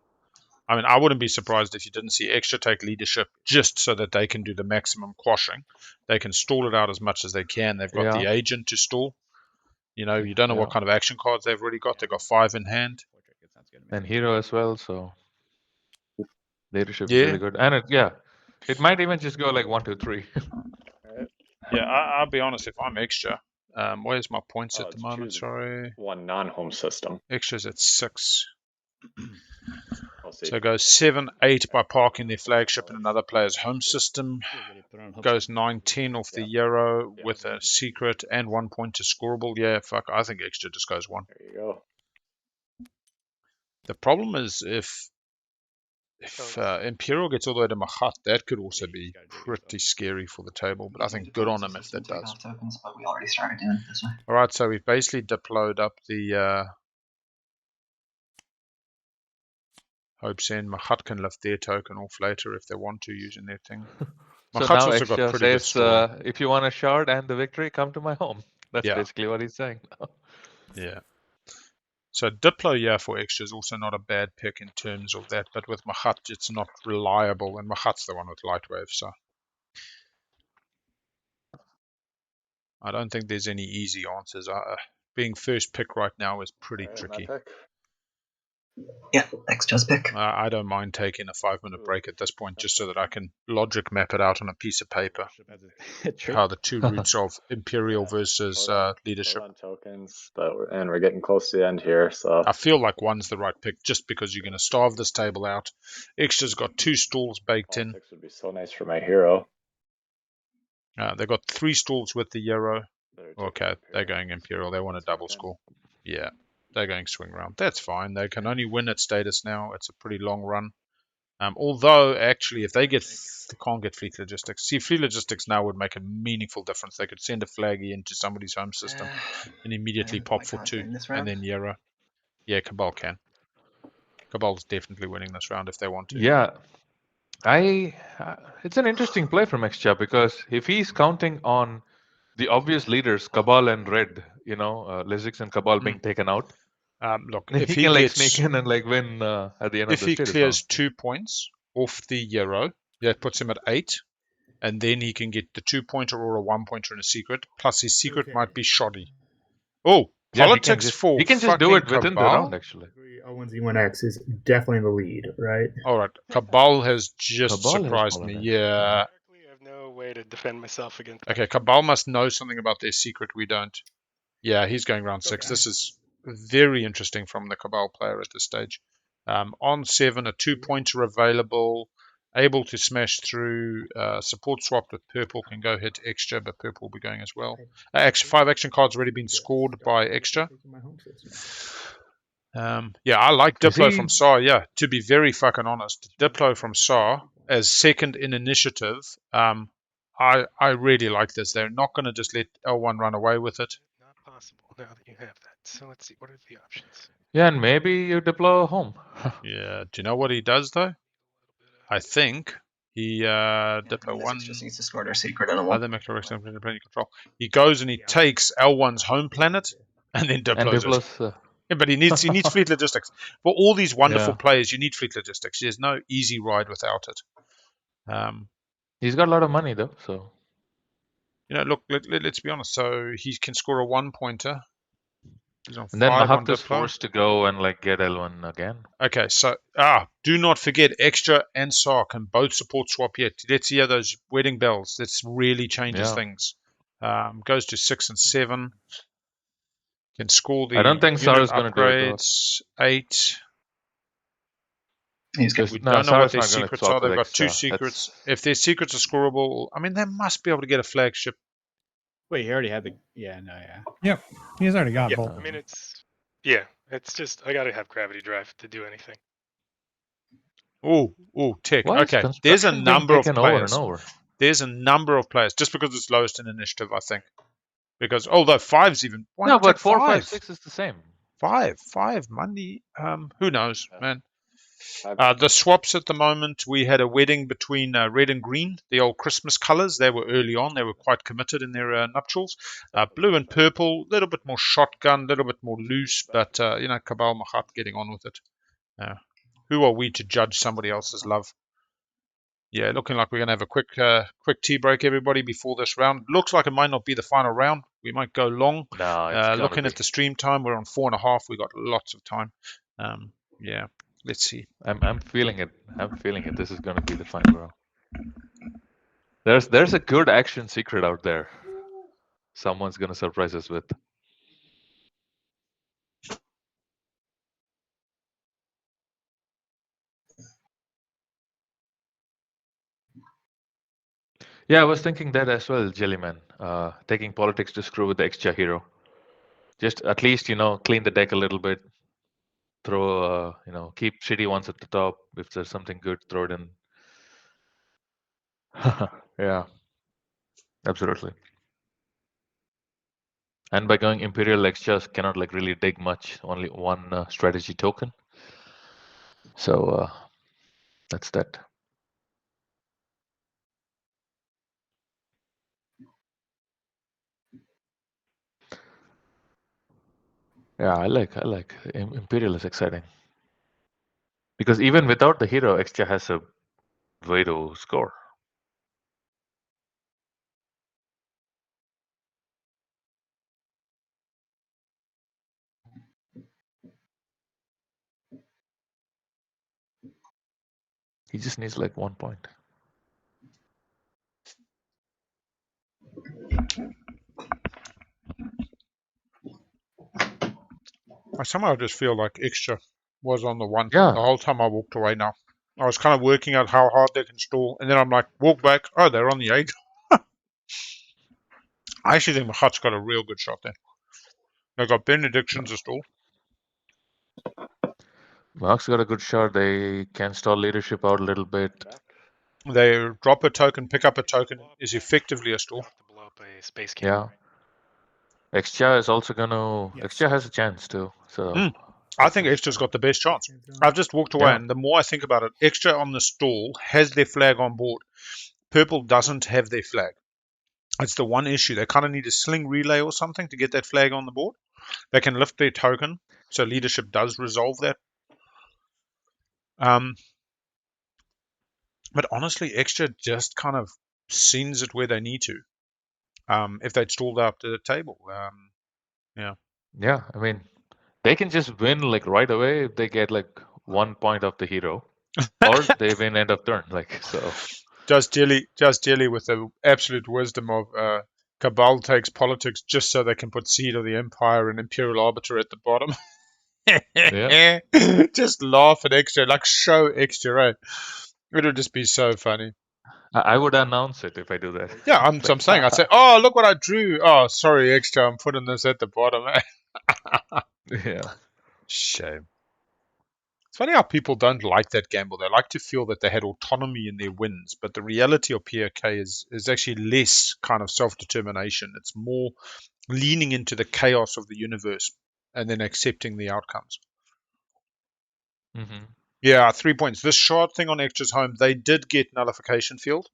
I mean, I wouldn't be surprised if you didn't see Extra take leadership just so that they can do the maximum quashing. They can stall it out as much as they can. They've got the agent to stall. You know, you don't know what kind of action cards they've already got. They've got 5 in hand. And hero as well, so leadership is really good. And it might even just go like 1, 2, 3. Yeah, I'll be honest. If I'm Extra, where's my points at the moment? Sorry, one non-home system. Extra's at 6. So it goes 7, 8 by parking their flagship in another player's home system. Goes 9, 10 off the Euro with a secret and 1 point to scoreable. Yeah, fuck. I think Extra just goes 1. There you go. The problem is if Imperial gets all the way to Mahat, that could also be pretty scary for the table. But I think good on him if that does. Tokens, but we already started doing it this way. All right, so we've basically deployed up the Hopes in. Mahat can lift their token off later if they want to using their thing. So Mahat's now also got Extra pretty good says, score. if you want a shard and the victory, come to my home. That's basically what he's saying. Yeah. So Diplo, yeah, for Extra is also not a bad pick in terms of that, but with Mahat, it's not reliable, and Mahat's the one with Lightwave, so I don't think there's any easy answers. Being first pick right now is pretty tricky. Yeah, Extra's pick. I don't mind taking a 5-minute break at this point, just so that I can logic map it out on a piece of paper. How the two routes of Imperial versus leadership. Tokens, and we're getting close to the end here, so I feel like 1's the right pick, just because you're going to starve this table out. Extra's got 2 stalls baked in. Would be so nice for my hero. They've got 3 stalls with the Euro. Okay, they're going Imperial. They want a double score. Yeah, they're going swing round. That's fine. They can only win at status now. It's a pretty long run. Although, actually, if they can't get Fleet Logistics. See, Fleet Logistics now would make a meaningful difference. They could send a flaggy into somebody's home system and immediately pop for 2, and then Euro. Yeah, Cabal can. Cabal's definitely winning this round if they want to. Yeah. It's an interesting play from Extra because if he's counting on the obvious leaders, Cabal and Red, Lizix and Cabal being taken out, look, then if he can gets, sneak in and win at the end of the stage. If he clears 2 points off the Euro, that puts him at 8, and then he can get the 2-pointer or a 1-pointer in a secret. Plus his secret might be shoddy. Oh, politics for he can just fucking do it within the Cabal? round, actually. O1Z1X is definitely in the lead, right? All right, Cabal has just Cabal has surprised fallen me. in. Yeah. I have no way to defend myself against. Okay, Cabal must know something about their secret we don't. Yeah, he's going round 6. Okay. This is very interesting from the Cabal player at this stage. On 7, a 2-pointer available, able to smash through. Support swapped with purple, can go hit extra, but purple will be going as well. 5 action cards already been scored by extra. Yeah, I like Diplo from SAR. Yeah, to be very fucking honest, Diplo from SAR as second in initiative. I really like this. They're not going to just let L1 run away with it. Not possible now that you have that. So let's see. What are the options? Yeah, and maybe you deploy home. Yeah. Do you know what he does though? I think he Diplo 1 just needs to score their secret in a 1. other control. He goes and he takes L1's home planet and then Diplo's it. Yeah, but he needs fleet logistics. For all these wonderful players, you need fleet logistics. There's no easy ride without it. He's got a lot of money though, so look, let's be honest. So he can score a 1-pointer. He's on 5 and then on Mahakta's Diplo. forced to go and get L1 again. Okay, so do not forget Extra and SAR can both support swap yet. Let's hear those wedding bells. This really changes things. Goes to 6 and 7. Can score the I don't think unit SAR is going to do it though. 8. He's good. We don't know what their secrets are. They've got 2 secrets. If their secrets are scoreable, I mean, they must be able to get a flagship. Wait, he already had the. Yeah, no, yeah. Yep, he's already got both. I mean, it's just I got to have gravity drive to do anything. Oh, tech. Why Okay, there's a number of players. Over? There's a number of players just because it's lowest in initiative, I think. Because although 5's even no, but 4, 5, 6 is the same. 5 money. Who knows, man. The swaps at the moment, we had a wedding between red and green, the old Christmas colors. They were early on. They were quite committed in their nuptials. Blue and purple, a little bit more shotgun, a little bit more loose, but, Cabal Mahat getting on with it. Who are we to judge somebody else's love? Yeah, looking like we're going to have a quick tea break, everybody, before this round. Looks like it might not be the final round. We might go long. No, looking at the stream time, we're on 4.5. We got lots of time. Yeah, let's see. I'm feeling it. This is going to be the final round. There's a good action secret out there. Someone's going to surprise us with. Yeah, I was thinking that as well, Jellyman. Taking politics to screw with the extra hero. Just at least, clean the deck a little bit. Throw, keep shitty ones at the top. If there's something good, throw it in. Yeah, absolutely. And by going Imperial, extras cannot really dig much. Only one strategy token. So that's that. Yeah, I like Imperial is exciting. Because even without the hero, extra has a way to score. He just needs 1 point. I somehow just feel like extra was on the 1 the whole time I walked away now. I was kind of working out how hard they can stall, and then I'm like, walk back. Oh, they're on the 8. I actually think Mahat's got a real good shot there. They've got benedictions to stall. Mark's got a good shot. They can stall leadership out a little bit. They drop a token, pick up a token, is effectively a stall. Yeah. Extra is also gonna. Extra has a chance too. So. I think Extra's got the best chance. I've just walked away, and the more I think about it, Extra on the stall has their flag on board. Purple doesn't have their flag. It's the one issue. They kind of need a sling relay or something to get that flag on the board. They can lift their token, so leadership does resolve that. But honestly, Extra just kind of sends it where they need to. If they'd stalled out the table. Yeah. Yeah, I mean, they can just win like right away if they get like 1 point of the hero, or they win end of turn. Like so. Just Jelly with the absolute wisdom of Cabal takes politics just so they can put Seed of the Empire and Imperial Arbiter at the bottom. Yeah. Just laugh at extra, like show extra, right? It would just be so funny. I would announce it if I do that. Yeah, I'm saying. I'd say, oh, look what I drew. Oh, sorry, extra. I'm putting this at the bottom. Yeah. Shame. It's funny how people don't like that gamble. They like to feel that they had autonomy in their wins, but the reality of POK is actually less kind of self-determination. It's more leaning into the chaos of the universe and then accepting the outcomes. Mm-hmm. Yeah, 3 points. This shard thing on extras home, they did get nullification field.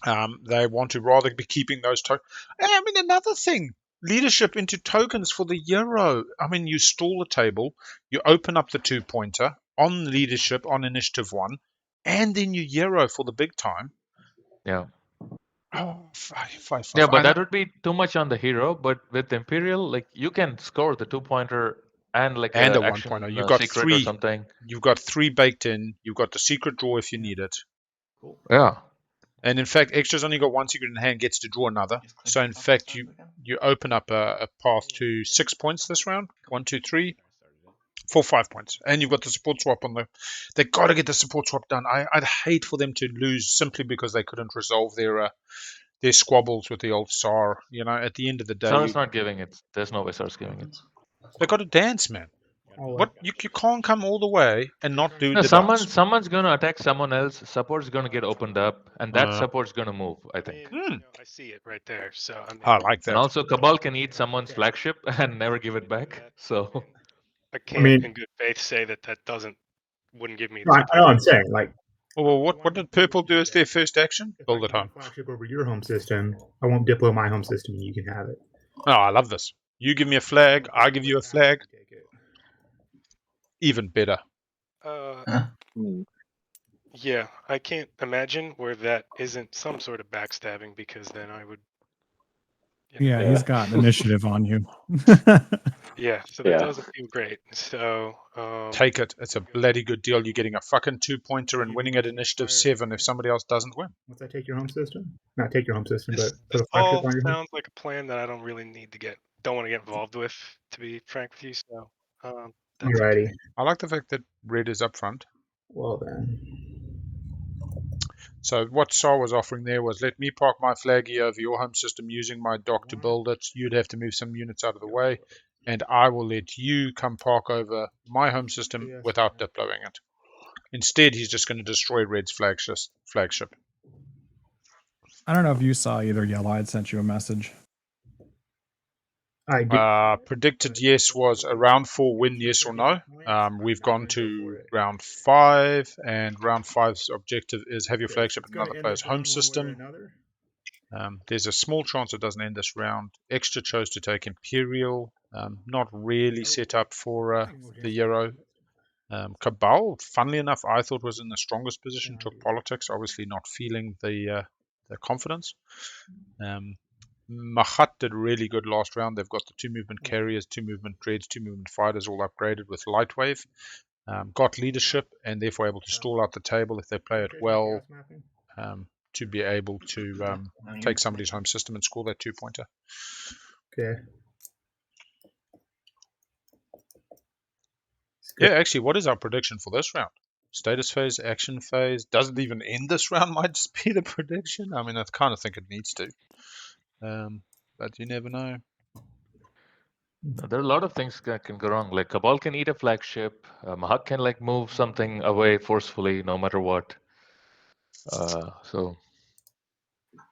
They want to rather be keeping those tokens. I mean, another thing, leadership into tokens for the Euro. I mean, you stall the table, you open up the 2-pointer on leadership on initiative 1, and then you Euro for the big time. Yeah. Oh, five. Yeah, but that would be too much on the hero. But with Imperial, like you can score the 2-pointer and like and a action 1-pointer. You've got secret 3 or something. You've got 3 baked in. You've got the secret draw if you need it. Cool. Yeah. And in fact, extra's only got 1 secret in hand, gets to draw another. So in fact, you open up a path to 6 points this round. 1, 2, 3, 4, 5 points. And you've got the support swap on the. They got to get the support swap done. I'd hate for them to lose simply because they couldn't resolve their squabbles with the old SAR. You know, at the end of the day, SAR's not giving it. There's no way SAR's giving it. They got to dance, man. What you can't come all the way and not do the dance. Someone's gonna attack someone else. Support's gonna get opened up, and that support's gonna move. I think. I see it right there. So I mean, I like that. And also, Cabal can eat someone's flagship and never give it back. So I can't, in good faith, say that wouldn't give me. I know what I'm saying. Like, well, what did Purple do as their first action? Build it home. Flagship over your home system. I won't diplo my home system, and you can have it. Oh, I love this. You give me a flag, I give you a flag. Even better. Yeah, I can't imagine where that isn't some sort of backstabbing, because then I would. Yeah, he's got initiative on you. Yeah, so that doesn't feel great. So take it. It's a bloody good deal. You're getting a fucking 2-pointer and winning at initiative 7 if somebody else doesn't win. Once I take your home system, not take your home system, this, but put a all flagship on your home. sounds like a plan that I don't really don't want to get involved with, to be frank with you. So that's Alrighty. okay. I like the fact that red is up front. Well then. So what SAR was offering there was, let me park my flag here over your home system using my dock to build it. You'd have to move some units out of the way, and I will let you come park over my home system without deploying it. Instead, he's just going to destroy red's flagship. I don't know if you saw either, Yellow. I'd sent you a message. Predicted yes was a round 4 win, yes or no. We've gone to round 5, and round 5's objective is have your flagship in another player's home system. There's a small chance it doesn't end this round. Extra chose to take Imperial. Not really set up for the Euro. Cabal, funnily enough, I thought was in the strongest position, took politics, obviously not feeling the confidence. Mahat did really good last round. They've got the 2 movement carriers, 2 movement dreads, 2 movement fighters all upgraded with light wave. Got leadership and therefore able to stall out the table if they play it well, to be able to take somebody's home system and score that 2-pointer. Okay. Yeah, actually, what is our prediction for this round? Status phase, action phase. Does it even end this round? Might just be the prediction. I mean, I kind of think it needs to. But you never know. There are a lot of things that can go wrong. Like Cabal can eat a flagship. Mahak can like move something away forcefully, no matter what. So,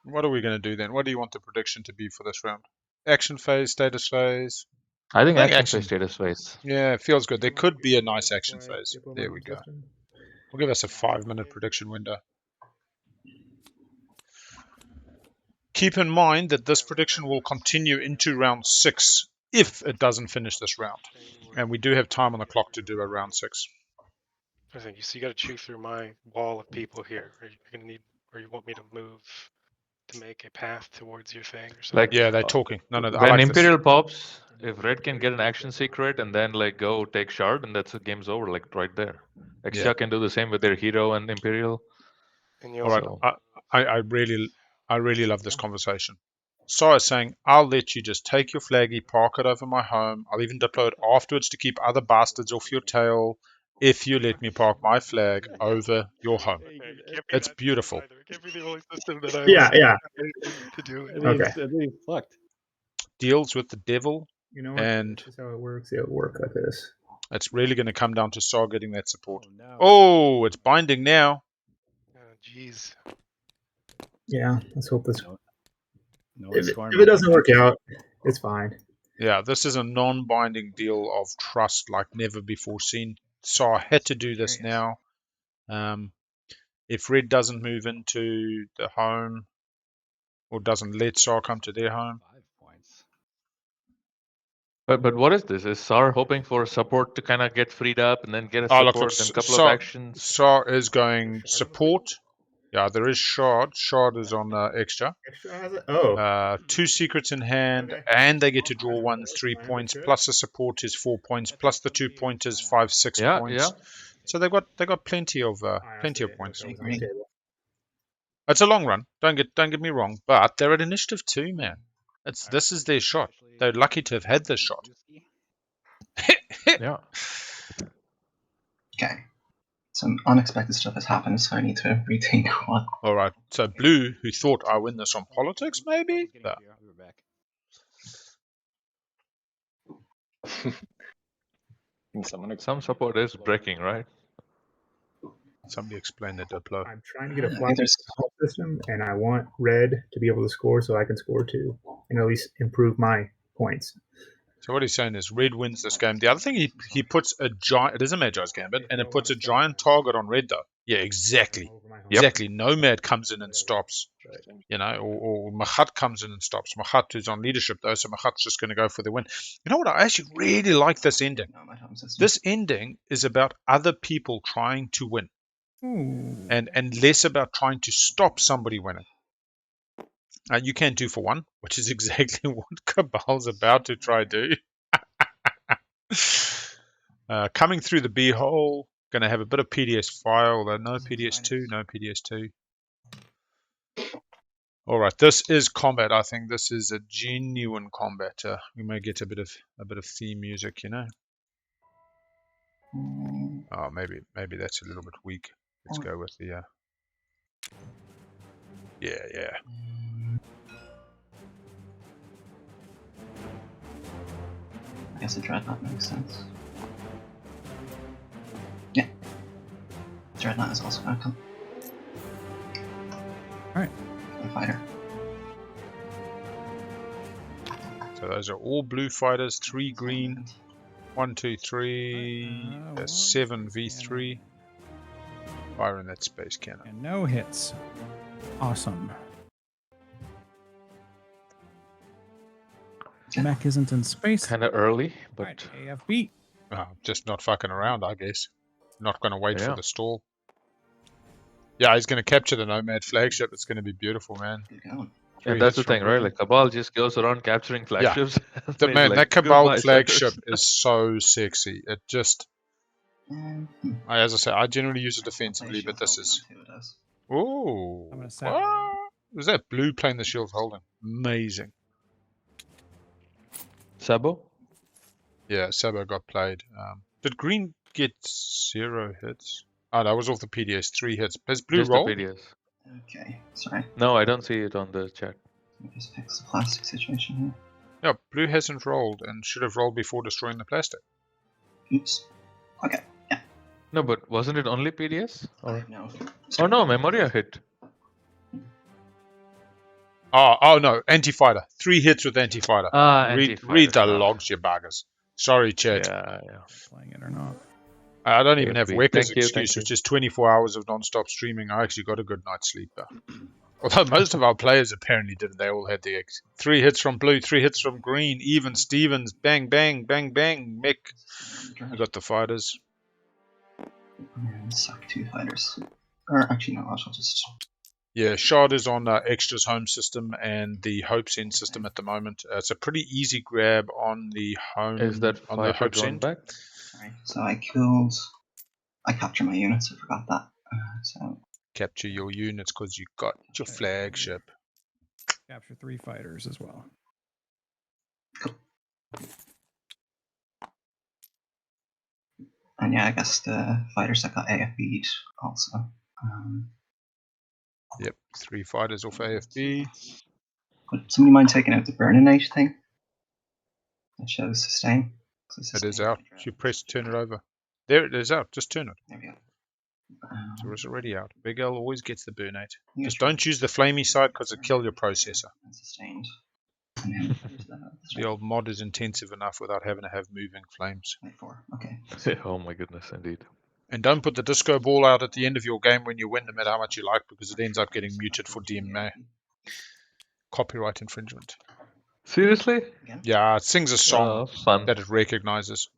what are we going to do then? What do you want the prediction to be for this round? Action phase, status phase. I think action phase, status phase. Yeah, it feels good. There could be a nice action phase. There we go. We'll give us a 5-minute prediction window. Keep in mind that this prediction will continue into round 6 if it doesn't finish this round. And we do have time on the clock to do a round 6. I think you got to chew through my wall of people here. Are you going to need, or you want me to move to make a path towards your thing or something. Like, Yeah, they're talking. No, I when like Imperial pops, if red can get an action secret and then like go take shard, and that's game's over, like right there. Extra can do the same with their hero and Imperial. And All right, I really love this conversation. Sar is saying, I'll let you just take your flaggy, park it over my home. I'll even deploy it afterwards to keep other bastards off your tail if you let me park my flag over your home. It's beautiful. It can't be the only system that I Yeah. to do it. Okay. Fucked. Deals with the devil. You know what? And this is how it works. It'll work like this. It's really going to come down to Sar getting that support. Oh, it's binding now. Oh, jeez. Yeah, let's hope this. No If it doesn't work out, it's fine. Yeah, this is a non-binding deal of trust like never before seen. Sar had to do this now. If red doesn't move into the home or doesn't let Sar come to their home. 5 points. But what is this? Is Sar hoping for support to kind of get freed up and then get a support and a couple of actions? Sar is going support. Yeah, there is shard. Shard is on extra. Extra has it? Oh. 2 secrets in hand, and they get to draw 1 3 points. Plus the support is 4 points. Plus the 2 pointers 5 6 points. Yeah. So they got plenty of points. Agree. It's a long run. Don't get me wrong, but they're at initiative 2, man. This is their shot. They're lucky to have had this shot. Yeah. Okay. Some unexpected stuff has happened, so I need to retain quad. All right. So blue, who thought I win this on politics, maybe? But Some support is breaking, right? Somebody explain that diplo. I'm trying to get a flat system, and I want red to be able to score so I can score too, and at least improve my points. So what he's saying is red wins this game. The other thing, he puts a giant... It is a Magi's Gambit, and it puts a giant target on red, though. Yeah, exactly. Exactly. Nomad comes in and stops. You know, or Mahat comes in and stops. Mahat is on leadership, though, so Mahat's just going to go for the win. You know what? I actually really like this ending. This ending is about other people trying to win. And less about trying to stop somebody winning. You can 2 for 1, which is exactly what Cabal's about to try do. Coming through the B hole, going to have a bit of PDS fire, although no PDS2, no PDS2. All right, this is combat. I think this is a genuine combat. We may get a bit of theme music, you know. Oh, maybe that's a little bit weak. Let's go with the. Yeah. I guess a Dreadnought makes sense. Yeah. Dreadnought is also going to come. Alright. Fighter. So those are all blue fighters, 3 green, 1, 2, 3, 7 V3. Fire in that space cannon. And no hits. Awesome. Mech isn't in space. Kind of early, but right, AFB. Just not fucking around, I guess. Not going to wait for the stall. Yeah, he's going to capture the Nomad flagship. It's going to be beautiful, man. And that's the thing, right? Like Cabal just goes around capturing flagships. Yeah. Man, that Cabal flagship is so sexy. It just... As I say, I generally use it defensively, but this is... Ooh. What? Was that blue playing the shield holding? Amazing. Sabo? Yeah, Sabo got played. Did green get 0 hits? Oh, that was off the PDS. 3 hits. Has blue just rolled? The PDS. Okay, sorry. No, I don't see it on the chat. Let me just fix the plastic situation here. Yeah, blue hasn't rolled and should have rolled before destroying the plastic. Oops. Okay, yeah. No, but wasn't it only PDS? Or... No. Oh no, Memoria hit. Oh no, anti-fighter. 3 hits with anti-fighter. Read the logs, you buggers. Sorry, chat. Yeah. Playing it or not. I don't even have Wecker's excuse, which is 24 hours of non-stop streaming. I actually got a good night's sleep. Although most of our players apparently didn't. They all had the 3 hits from blue, 3 hits from green. Even Stevens, bang, bang, bang, bang. Mick. I got the fighters. Suck 2 fighters. Or actually, no, I'll just Yeah, Shard is on Extra's home system and the Hope Send system at the moment. It's a pretty easy grab on the home. Is that on the fighter Hope drawn Send. back? Sorry. So I captured my units. I forgot that. So Capture your units because you got your flagship. Capture 3 fighters as well. Cool. And yeah, I guess the fighters that got AFB'd also. Yep, 3 fighters off AFB. Would somebody mind taking out the Burninate thing? That shows sustain. It is out. You press, turn it over. There it is out. Just turn it. There we go. So it's already out. Big L always gets the Burnate. Just don't use the flamey side because it'll kill your processor. And sustained. And The old mod is intensive enough without having to have moving flames. Okay. Oh my goodness, indeed. And don't put the disco ball out at the end of your game when you win, no matter how much you like, because it ends up getting muted for DMA. Copyright infringement. Seriously? Yeah, it sings a song fun. that it recognizes.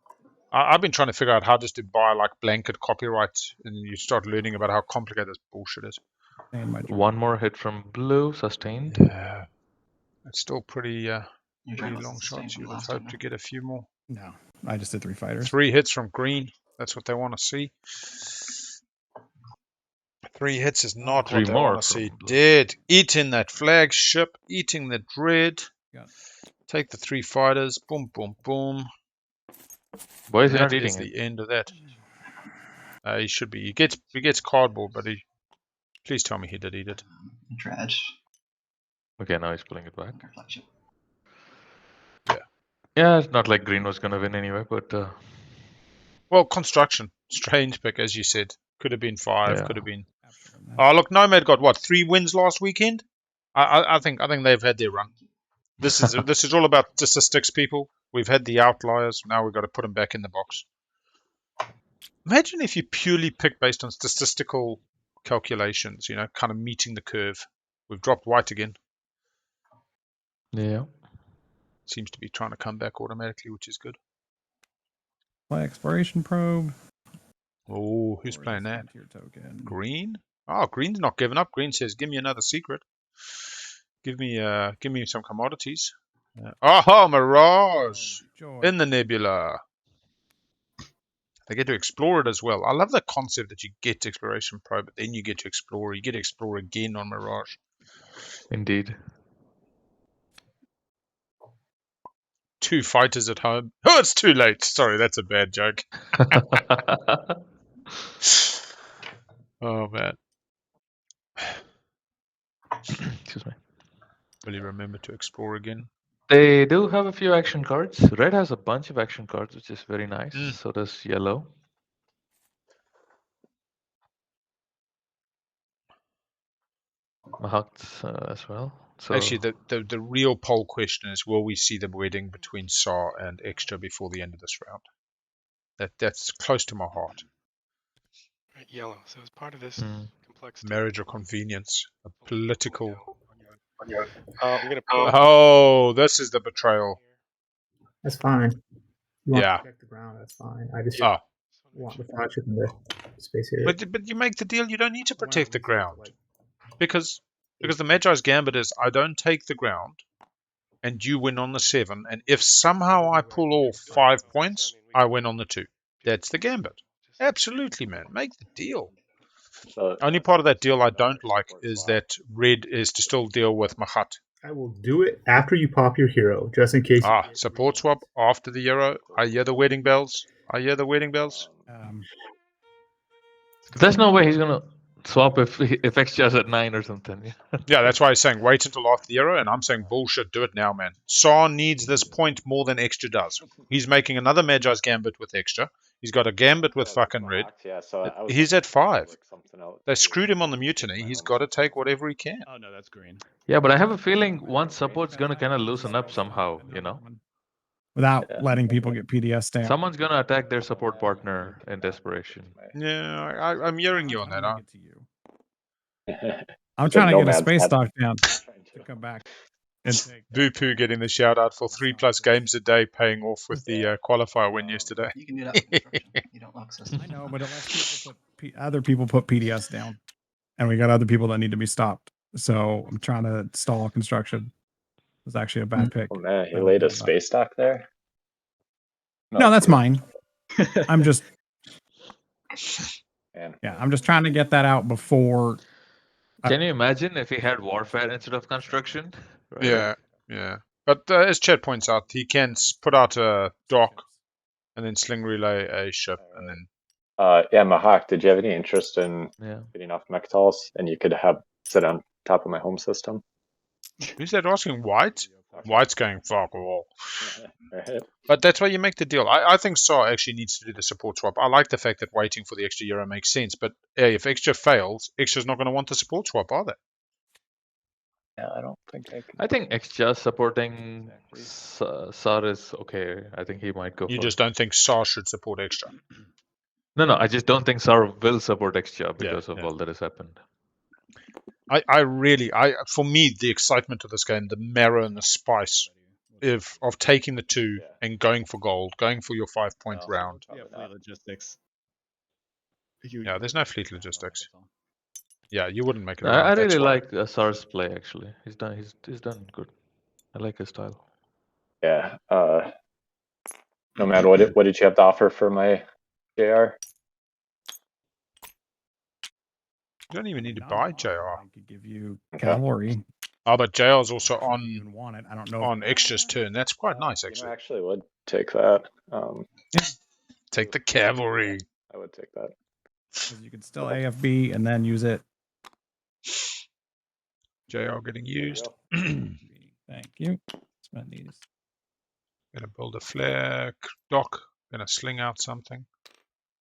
I've been trying to figure out how just to buy like blanket copyright, and you start learning about how complicated this bullshit is. One more hit from blue, sustained. Yeah, it's still pretty long shots. You would have hoped to get a few more. No, I just did 3 fighters. 3 hits from green. That's what they want to see. 3 hits is not what they want to see. Dead. Eating that flagship. Eating the dread. Take the 3 fighters. Boom, boom, boom. Why is he not That eating is it? the end of that. He should be. He gets cardboard, but he. Please tell me he did eat it. Dread. Okay, now he's pulling it back. Yeah. Yeah, it's not like green was gonna win anyway, but. Well, construction. Strange pick, as you said. Could have been 5. Yeah. Could have been. Oh, look, Nomad got what? 3 wins last weekend. I think they've had their run. This is all about statistics, people. We've had the outliers. Now we've got to put them back in the box. Imagine if you purely pick based on statistical calculations, kind of meeting the curve. We've dropped white again. Yeah. Seems to be trying to come back automatically, which is good. Play exploration probe. Oh, who's playing that? Green? Oh, Green's not giving up. Green says, "Give me another secret. Give me some commodities." Oh, Mirage in the nebula. They get to explore it as well. I love the concept that you get to exploration probe, but then you get to explore. You get to explore again on Mirage. Indeed. 2 fighters at home. Oh, it's too late. Sorry, that's a bad joke. Oh, man. Excuse me. Will you remember to explore again? They do have a few action cards. Red has a bunch of action cards, which is very nice. So does yellow. Mahakt as well. So Actually, the real poll question is, will we see the wedding between SAR and Extra before the end of this round? That's close to my heart. Yellow. So as part of this complexity. Marriage or convenience. A political... we're gonna pull. Oh, this is the betrayal. That's fine. You want Yeah. to protect the ground, that's fine. I just want the flagship in the space here. But you make the deal, you don't need to protect the ground. Because the Magi's Gambit is, I don't take the ground, and you win on the 7, and if somehow I pull off 5 points, I win on the 2. That's the Gambit. Absolutely, man. Make the deal. So, Only part of that deal I don't like is that red is to still deal with Mahat. I will do it after you pop your hero, just in case. Support swap after the hero. I hear the wedding bells. There's no way he's gonna swap if Extra's at 9 or something. Yeah, that's why he's saying wait until after the hero, and I'm saying bullshit, do it now, man. SAR needs this point more than Extra does. He's making another Magi's Gambit with Extra. He's got a Gambit with fucking red. Yeah, so He's at 5. They screwed him on the mutiny. He's got to take whatever he can. Oh no, that's green. Yeah, but I have a feeling one support's gonna kind of loosen up somehow, Without letting people get PDS down. Someone's gonna attack their support partner in desperation. Yeah, I'm hearing you on that. I'm trying to get a space dock down to come back. Boo-poo getting the shout out for 3+ games a day, paying off with the qualifier win yesterday. You can do that with construction. You don't lock systems. I know, but it lets other people put PDS down. and we got other people that need to be stopped. So I'm trying to stall construction. It's actually a bad pick. Oh man, he laid a space dock there. No, that's mine. I'm just. Man. Yeah, I'm just trying to get that out before. Can you imagine if he had warfare instead of construction? Right? Yeah. But as Chad points out, he can put out a dock and then sling relay a ship and then. Yeah, Mahak, did you have any interest in getting off Mectals? And you could sit on top of my home system. Who's that asking? White? White's going fuck all. Right. But that's why you make the deal. I think SAR actually needs to do the support swap. I like the fact that waiting for the extra euro makes sense. But if extra fails, extra's not going to want the support swap, are they? Yeah, I don't think I can. I think extra supporting SAR is okay. I think he might go. You just don't think SAR should support extra? No, I just don't think SAR will support extra because of all that has happened. For me, the excitement of this game, the marrow and the spice of taking the 2 and going for gold, going for your 5-point round. Yeah, fleet logistics. Yeah, there's no fleet logistics. Yeah, you wouldn't make it. I really like SAR's play. Actually, he's done good. I like his style. Yeah. No man, what did you have to offer for my JR? You don't even need to buy JR. I could give you cavalry. Oh, but JR's also on even want it. I don't know on extra's turn. That's quite nice, actually. I actually would take that. Take the cavalry. I would take that. You can still AFB and then use it. JR getting used. Thank you. Spend these. Gonna build a flare dock. Gonna sling out something.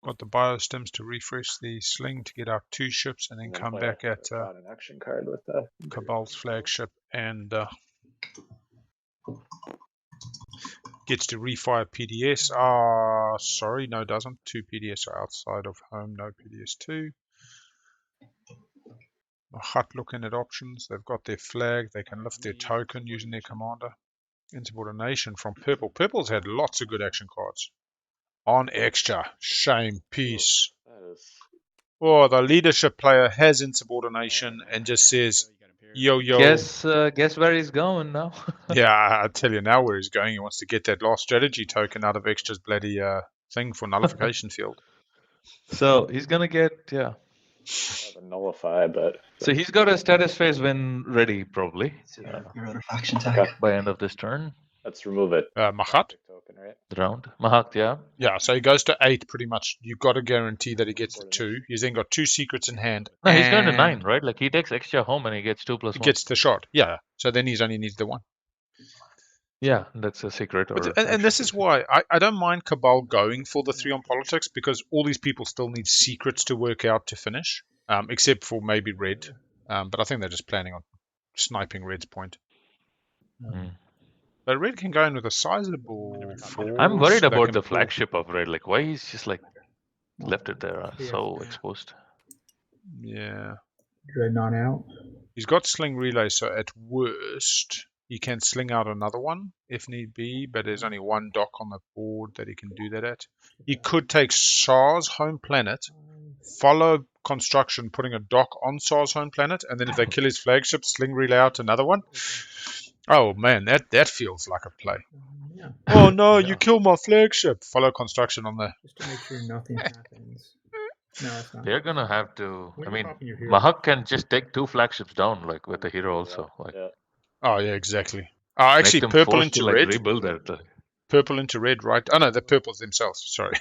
Got the biostims to refresh the sling to get out 2 ships and then come back at an action card with the Cabal's flagship and gets to refire PDS. Sorry, no, doesn't. 2 PDS are outside of home. No PDS 2. Hut looking at options. They've got their flag. They can lift their token using their commander. Insubordination from Purple. Purple's had lots of good action cards. On extra. Shame. Peace. Oh, the leadership player has insubordination and just says, yo. Guess where he's going now. Yeah, I'll tell you now where he's going. He wants to get that last strategy token out of extra's bloody thing for nullification field. So he's going to get, nullify, but... So he's got a status phase win ready, probably. Your other faction tech. By end of this turn. Let's remove it. Mahat? The round. Mahat, yeah. Yeah, so he goes to 8 pretty much. You've got to guarantee that he gets the 2. He's then got 2 secrets in hand. No, he's going to 9, right? Like he takes extra home and he gets 2+1. He gets the shot, yeah. So then he's only needs the 1. Yeah, that's a secret. And this is why I don't mind Cabal going for the 3 on politics, because all these people still need secrets to work out to finish, except for maybe Red. But I think they're just planning on sniping Red's point. But Red can go in with a sizable force. I'm worried about the flagship of Red. Like, why he's just like left it there so exposed. Yeah. Dreadnought out. He's got sling relay, so at worst he can sling out another one if need be, but there's only 1 dock on the board that he can do that at. He could take SAR's home planet, follow construction, putting a dock on SAR's home planet, and then if they kill his flagship, sling relay out another one. Oh man, that feels like a play. Yeah. Oh no, you killed my flagship. Follow construction on the... Just to make sure nothing happens. No, it's not. They're gonna have to. I mean, Mahak can just take 2 flagships down, like with the hero also. Like, oh yeah, exactly. Actually, purple into red. Rebuild that. Purple into red, right? Oh no, the purples themselves. Sorry,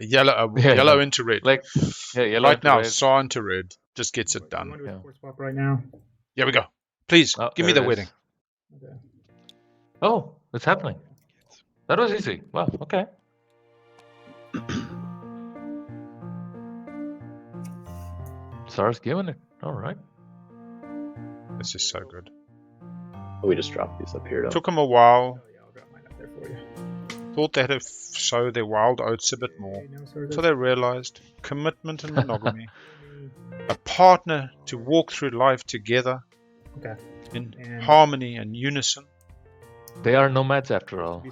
yellow into red. Like, yellow right now, red. SAR into red just gets it done. You want to do a force swap right now? Here we go. Please give me the wedding. Okay. Oh, it's happening. That was easy. Wow. Okay. SAR's giving it. All right. This is so good. We just dropped these up here. Took them a while. Oh, yeah, I'll drop mine up there for you. Thought they had to sow their wild oats a bit more. So they realized commitment and monogamy. A partner to walk through life together in harmony and unison. They are nomads after all.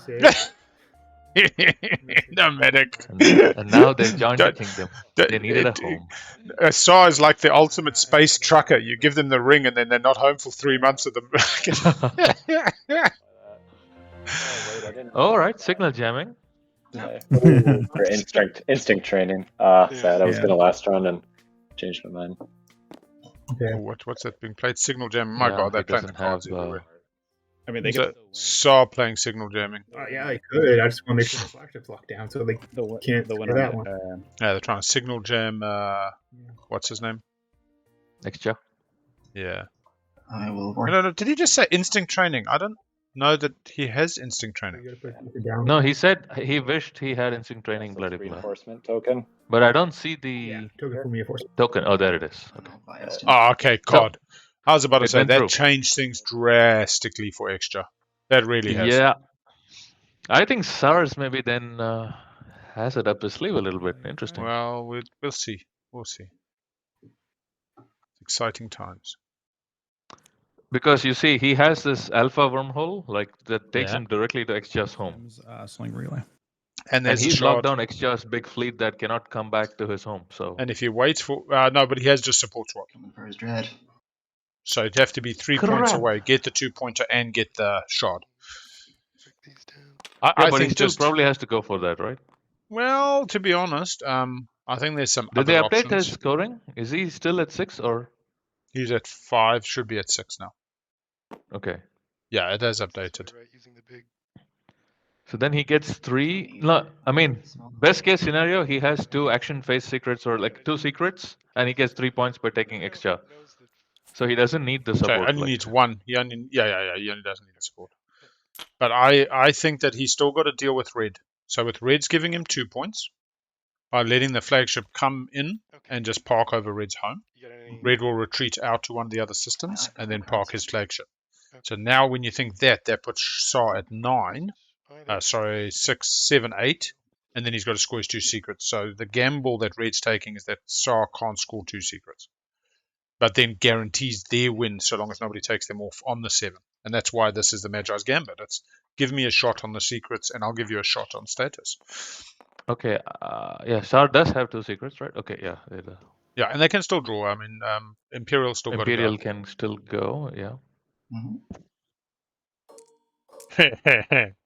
The medic. And now they've joined the kingdom. They needed a home. SAR is like the ultimate space trucker. You give them the ring and then they're not home for 3 months of them. All right, signal jamming. For instinct training. Sad. I was gonna last round and changed my mind. Okay. What's that being played? Signal jamming. My God, they're playing the cards everywhere. I mean, they so SAR playing signal jamming. Yeah, I could. I just want to make sure the flagship's locked down so they can't the winner that one. Yeah, they're trying to signal jam. What's his name? Extra. Yeah. I will work. No. Did he just say instinct training? I don't know that he has instinct training. No, he said he wished he had instinct training. Bloody reinforcement token. But I don't see the token for reinforcement. Token. Oh, there it is. Okay. Oh, okay. God. I was about to say that through. changed things drastically for extra. That really has. Yeah. I think SARS maybe then has it up his sleeve a little bit. Interesting. Well, we'll see. We'll see. Exciting times. Because you see, he has this alpha wormhole like that takes him directly to Xja's home. Sling relay. And he's locked down Xja's big fleet that cannot come back to his home. So. And if he waits for no, but he has just support swap. Coming for his dread. So it'd have to be 3 points away. Get the 2-pointer and get the shard. I think he still probably has to go for that, right? Well, to be honest, I think there's some Did other they update options. his scoring? Is he still at 6 or? He's at 5, should be at 6 now. Okay. Yeah, it has updated. So then he gets 3. No, I mean, best case scenario, he has 2 action phase secrets or like 2 secrets, and he gets 3 points by taking extra. So he doesn't need the support. So only needs 1. He only, He only doesn't need the support. But I think that he's still got to deal with red. So with red's giving him 2 points by letting the flagship come in and just park over red's home. Red will retreat out to one of the other systems and then park his flagship. So now when you think that puts SAR at 9, 6, 7, 8, and then he's got to score his 2 secrets. So the gamble that red's taking is that SAR can't score 2 secrets. But then guarantees their win so long as nobody takes them off on the 7. And that's why this is the Magi's Gambit. It's give me a shot on the secrets and I'll give you a shot on status. Okay, yeah, SAR does have 2 secrets, right? Okay, yeah. Yeah, and they can still draw. I mean, Imperial still got to go. Imperial can still go, yeah.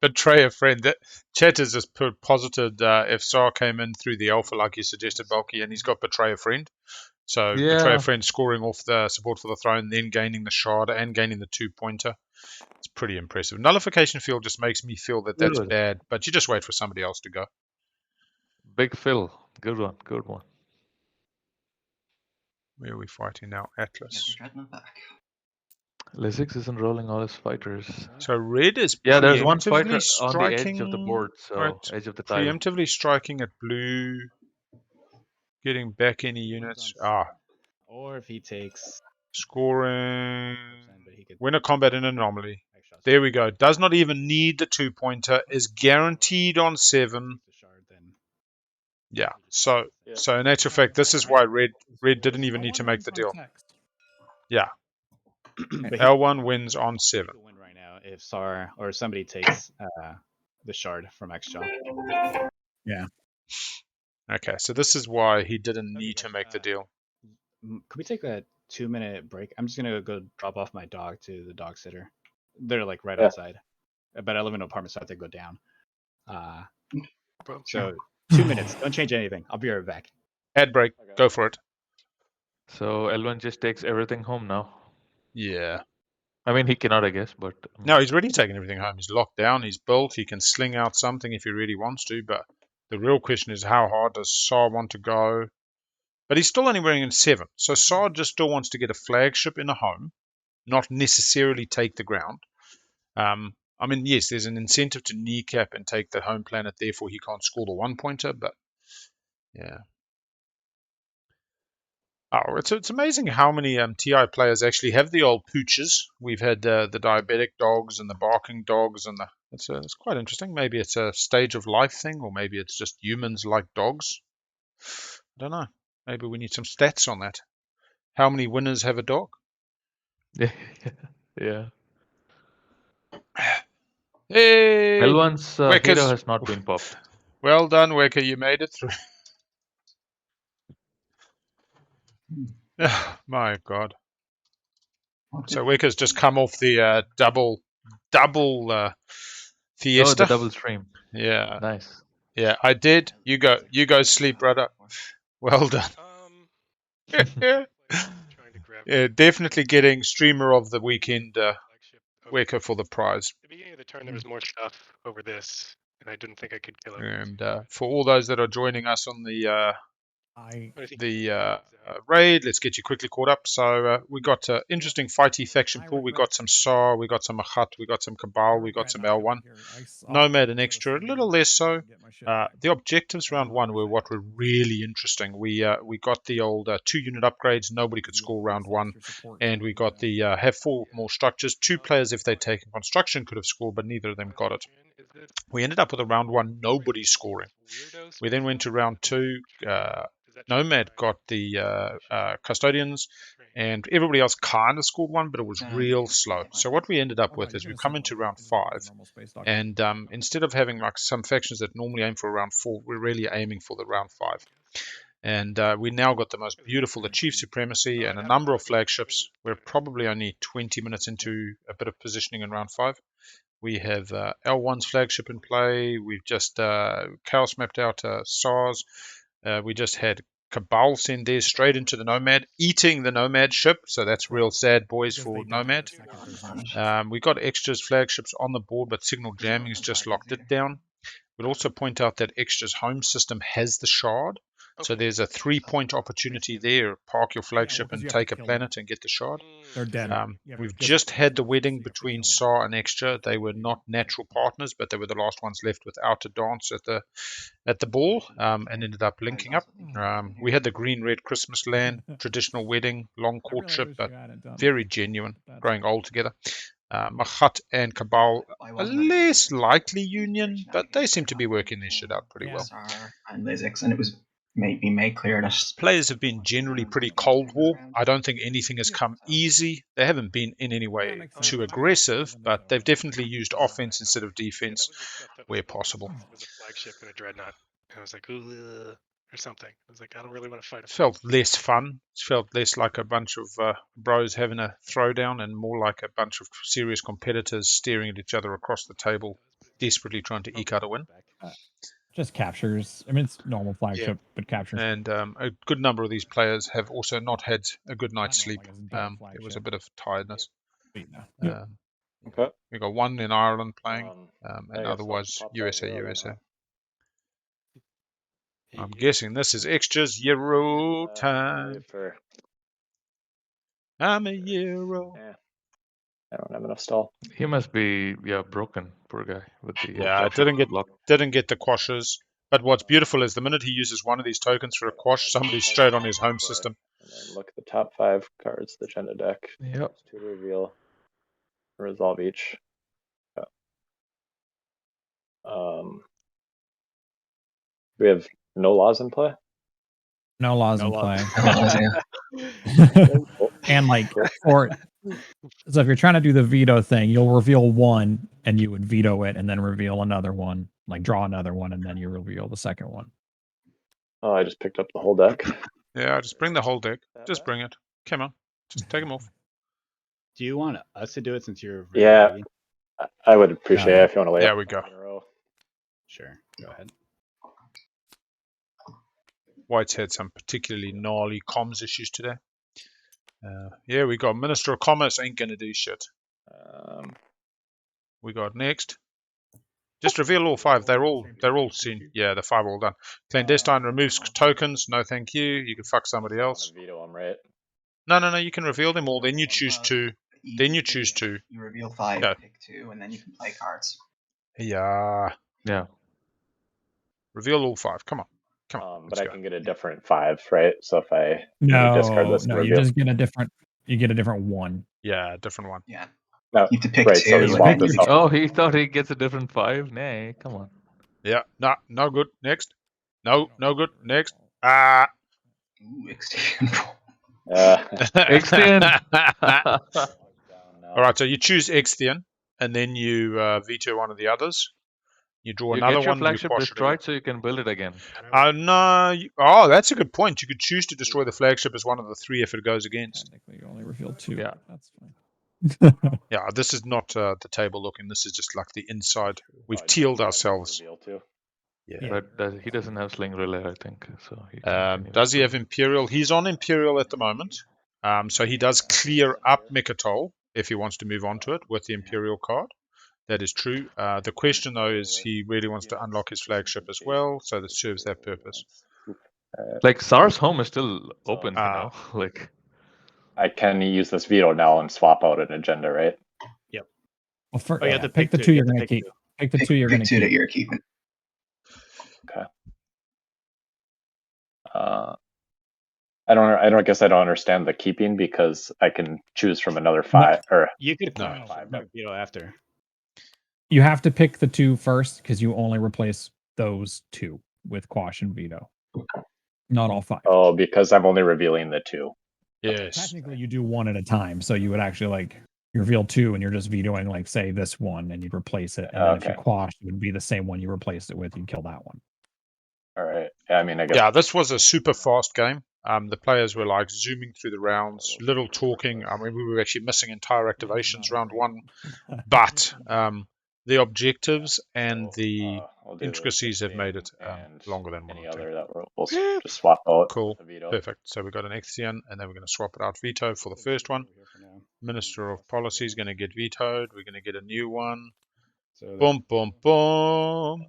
Betray a friend. That chat has just posited if SAR came in through the alpha like you suggested, Bulky, and he's got betray a friend. So betray a friend, scoring off the support for the throne, then gaining the shard and gaining the 2-pointer. It's pretty impressive. Nullification field just makes me feel that that's bad, but you just wait for somebody else to go. Big Phil, good one, good one. Where are we fighting now? Atlas. Lizix isn't rolling all his fighters. So red is there's one fighter striking, on the edge of the board, so edge of the tile. Preemptively striking at blue, getting back any units. Or if he takes scoring, win a combat in anomaly. There we go. Does not even need the 2-pointer. Is guaranteed on 7. Yeah. So in actual fact, this is why red didn't even need to make the deal. Yeah. L1 wins on 7. Win right now if SAR or somebody takes the shard from Xjaw. Yeah. Okay, so this is why he didn't need to make the deal. Could we take a 2-minute break? I'm just gonna go drop off my dog to the dog sitter. They're like right outside, but I live in an apartment, so I have to go down. So 2 minutes. Don't change anything. I'll be right back. Ad break. Go for it. So L1 just takes everything home now. Yeah. I mean, he cannot, I guess, but... No, he's already taken everything home. He's locked down. He's built. He can sling out something if he really wants to, but the real question is how hard does SAR want to go? But he's still only wearing in 7. So SAR just still wants to get a flagship in a home, not necessarily take the ground. I mean, yes, there's an incentive to kneecap and take the home planet, therefore he can't score the 1-pointer, but yeah. Oh, it's amazing how many TI players actually have the old pooches. We've had the diabetic dogs and the barking dogs, and it's quite interesting. Maybe it's a stage of life thing, or maybe it's just humans like dogs. I don't know. Maybe we need some stats on that. How many winners have a dog? Yeah. Hey! L1's Wecker's- hero has not been popped. Well done, Wecker. You made it through. My God. So Wecker's just come off the double Fiesta. Oh, the double stream. Yeah. Nice. Yeah, I did. You go sleep, brother. Well done. Yeah, definitely getting streamer of the weekend Wecker for the prize. At the beginning of the turn, there was more stuff over this, and I didn't think I could kill it. And for all those that are joining us on the raid, let's get you quickly caught up. So we got interesting fighty faction pool. We got some SAR, we got some Mahat, we got some Cabal, we got some L1. Nomad and Extra, a little less so. The objectives round one were what were really interesting. We got the old 2-unit upgrades. Nobody could score round one. And we got the have 4 more structures. 2 players, if they'd taken construction, could have scored, but neither of them got it. We ended up with a round one, nobody scoring. We then went to round 2. Nomad got the custodians, and everybody else kind of scored one, but it was real slow. So what we ended up with is we come into round 5, and instead of having like some factions that normally aim for round 4, we're really aiming for the round 5. And we now got the most beautiful Chief Supremacy and a number of flagships. We're probably only 20 minutes into a bit of positioning in round 5. We have L1's flagship in play. We've just chaos mapped out SARS. We just had Cabal send theirs straight into the Nomad, eating the Nomad ship. So that's real sad, boys, for Nomad. We got Extra's flagships on the board, but signal jamming has just locked it down. We'll also point out that Extra's home system has the shard. So there's a 3-point opportunity there. Park your flagship and take a planet and get the shard. They're dead. We've just had the wedding between SAR and Extra. They were not natural partners, but they were the last ones left without a dance at the ball, and ended up linking up. We had the green-red Christmas land, traditional wedding, long courtship, but very genuine, growing old together. Mahat and Cabal, a less likely union, but they seem to be working their shit out pretty well. And Lizix, and it was maybe made clear that players have been generally pretty Cold War. I don't think anything has come easy. They haven't been in any way too aggressive, but they've definitely used offense instead of defense where possible. It was a flagship and a dreadnought, and I was like, ooh, or something. I was like, I don't really want to fight. It felt less fun. It felt less like a bunch of bros having a throwdown and more like a bunch of serious competitors staring at each other across the table, desperately trying to eke out a win. Just captures. I mean, it's normal flagship, but captures. And a good number of these players have also not had a good night's sleep. There was a bit of tiredness. Okay. We got one in Ireland playing, and otherwise USA. I'm guessing this is Extra's Euro time. I'm a Euro. Yeah. I don't have enough stall. He must be broken, poor guy. With the didn't get the quashes. But what's beautiful is the minute he uses one of these tokens for a quash, somebody's straight on his home system. And then look at the top 5 cards, the agenda deck. Yep. 2 to reveal, resolve each. Yeah. We have no laws in play. No laws in play. And like so if you're trying to do the veto thing, you'll reveal one and you would veto it and then reveal another one, like draw another one and then you reveal the second one. Oh, I just picked up the whole deck. Yeah, just bring the whole deck. Just bring it. Come on. Just take them off. Do you want us to do it since you're Yeah, I would appreciate it if you want to lay There we go. Sure, go ahead. White's had some particularly gnarly comms issues today. Yeah, we got Minister of Commerce ain't gonna do shit. We got next. Just reveal all 5. They're all seen. Yeah, the 5 are all done. Clandestine removes tokens. No, thank you. You can fuck somebody else. Veto them, right? No. You can reveal them all. Then you choose 2. Then you choose 2. You reveal 5, Go. pick 2, and then you can play cards. Yeah. Reveal all 5. Come on. But I can get a different 5, right? So if I discard this, you just get a different. You get a different one. Yeah, different one. Yeah. No, you have to pick right, 2. So he swapped this up. Oh, he thought he gets a different 5. Nay, come on. Yeah. No good. Next. No good. Next. Ooh, extend. Extend. All right. So you choose Extend, and then you veto one of the others. You draw You another get your one, you flagship quash it again. destroyed so you can build it again. No. Oh, that's a good point. You could choose to destroy the flagship as one of the 3 if it goes against. Technically, you only reveal 2. Yeah. That's fine. Yeah, this is not the table looking. This is just like the inside. We've tealed ourselves. Yeah. But he doesn't have Sling Relay, I think. So does he have Imperial? He's on Imperial at the moment. So he does clear up Mechatol if he wants to move on to it with the Imperial card. That is true. The question, though, is he really wants to unlock his flagship as well, so that serves that purpose. Like SAR's home is still open, you know. Like I can use this veto now and swap out an agenda, right? Yep. Well, you have to pick the 2 you're going to keep. Pick the 2 you're going to keep. That you're keeping. Okay. I don't guess I don't understand the keeping because I can choose from another 5 or you could no, 5 veto after. You have to pick the 2 first because you only replace those 2 with quash and veto. Not all 5. Oh, because I'm only revealing the 2. Yes. Technically, you do 1 at a time, so you would actually like you reveal 2 and you're just vetoing like say this one and you'd replace it, and then if you quash, it would be the same one you replaced it with. You'd kill that one. All right. Yeah, I mean, I guess. Yeah, this was a super fast game. The players were like zooming through the rounds, little talking. I mean, we were actually missing entire activations round 1, but the objectives and the intricacies have made it longer than 1 or 2. Other that we'll just swap out. Cool. Perfect. So we've got an Exian, and then we're going to swap it out veto for the first one. Minister of Policy is going to get vetoed. We're going to get a new one. Boom, boom, boom.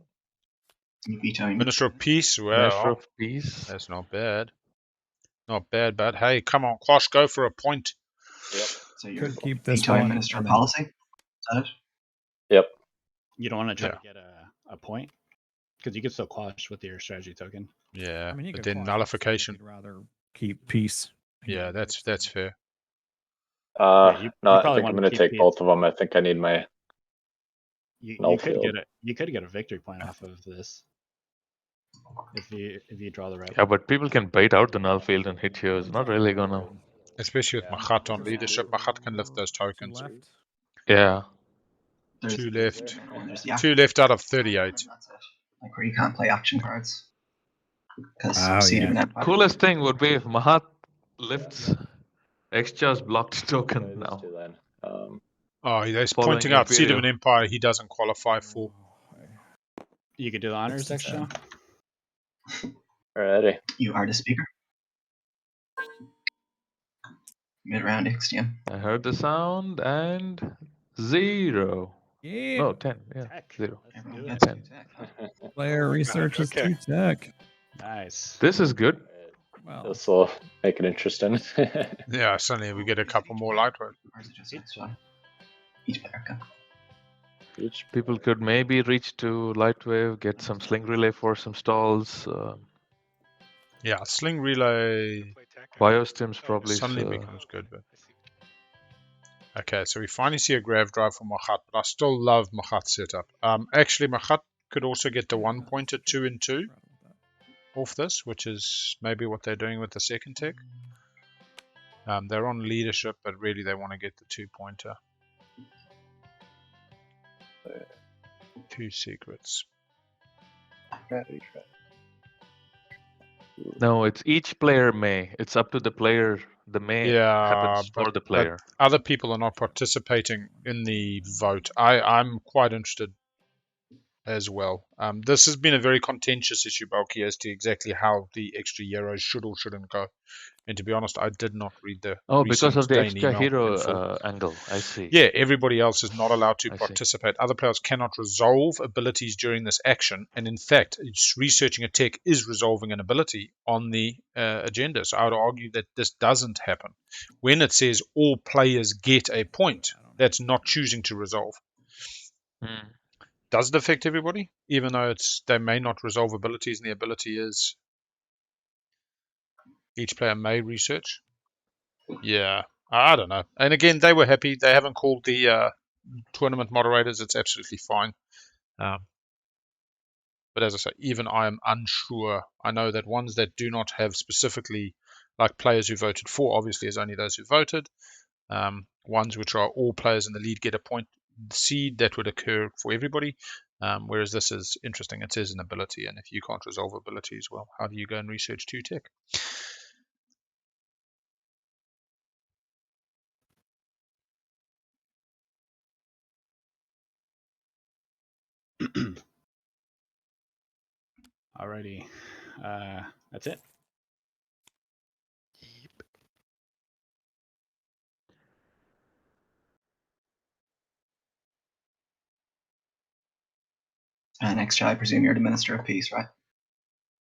Minister of Peace. Well, Minister of Peace. That's not bad. Not bad, but hey, come on, Quash, go for a point. Yep. So you could keep this vetoing one. Minister of Policy? Is that it? Yep. You don't want to try to get a point? Because you can still quash with your strategy token. Yeah, I mean, but then nullification. You'd rather keep peace. Yeah, that's fair. I think I'm going to take both of them. I think I need my. You could get a victory point off of this if you draw the right. Yeah, but people can bait out the null field and hit you. It's not really gonna. Especially with Machat on leadership, Machat can lift those tokens. Yeah. 2 left. 2 left out of 38. Like where you can't play action cards. Because Coolest thing would be if Mahat lifts Excha's blocked token now. He's pointing out Seed of an Empire he doesn't qualify for. You could do the honors Excha. Alrighty. You are the speaker. Mid-round Ixtian. I heard the sound and 0. Yeah. No, 10. Yeah, Tech. 0. 10. Player researches 2 tech. Nice. This is good. Well, this will make it interesting. Yeah, suddenly we get a couple more lightweight. Each player can. People could maybe reach to Lightwave, get some Sling Relay for some stalls. Yeah, Sling Relay. Biostims probably suddenly becomes good. But... Okay, so we finally see a Grav Drive for Machat, but I still love Machat's setup. Actually, Machat could also get the 1 pointer 2 and 2 off this, which is maybe what they're doing with the second tech. They're on leadership, but really they want to get the 2 pointer. 2 secrets. No, it's each player may. It's up to the player. The may happens for the player. But other people are not participating in the vote. I'm quite interested as well. This has been a very contentious issue, Bulky, as to exactly how the extra euros should or shouldn't go. And to be honest, I did not read the because of the Dane extra email hero angle. I see. Yeah, everybody else is not allowed to participate. Other players cannot resolve abilities during this action. And in fact, researching a tech is resolving an ability on the agenda. So I would argue that this doesn't happen. When it says all players get a point, that's not choosing to resolve. Does it affect everybody? Even though they may not resolve abilities and the ability is each player may research? Yeah, I don't know. And again, they were happy. They haven't called the tournament moderators. It's absolutely fine. But as I say, even I am unsure. I know that ones that do not have specifically, like players who voted for, obviously is only those who voted. Ones which are all players in the lead get a point seed, that would occur for everybody. Whereas this is interesting. It says an ability, and if you can't resolve abilities, well, how do you go and research 2 tech? Alrighty, that's it. And extra, I presume you're the Minister of Peace, right?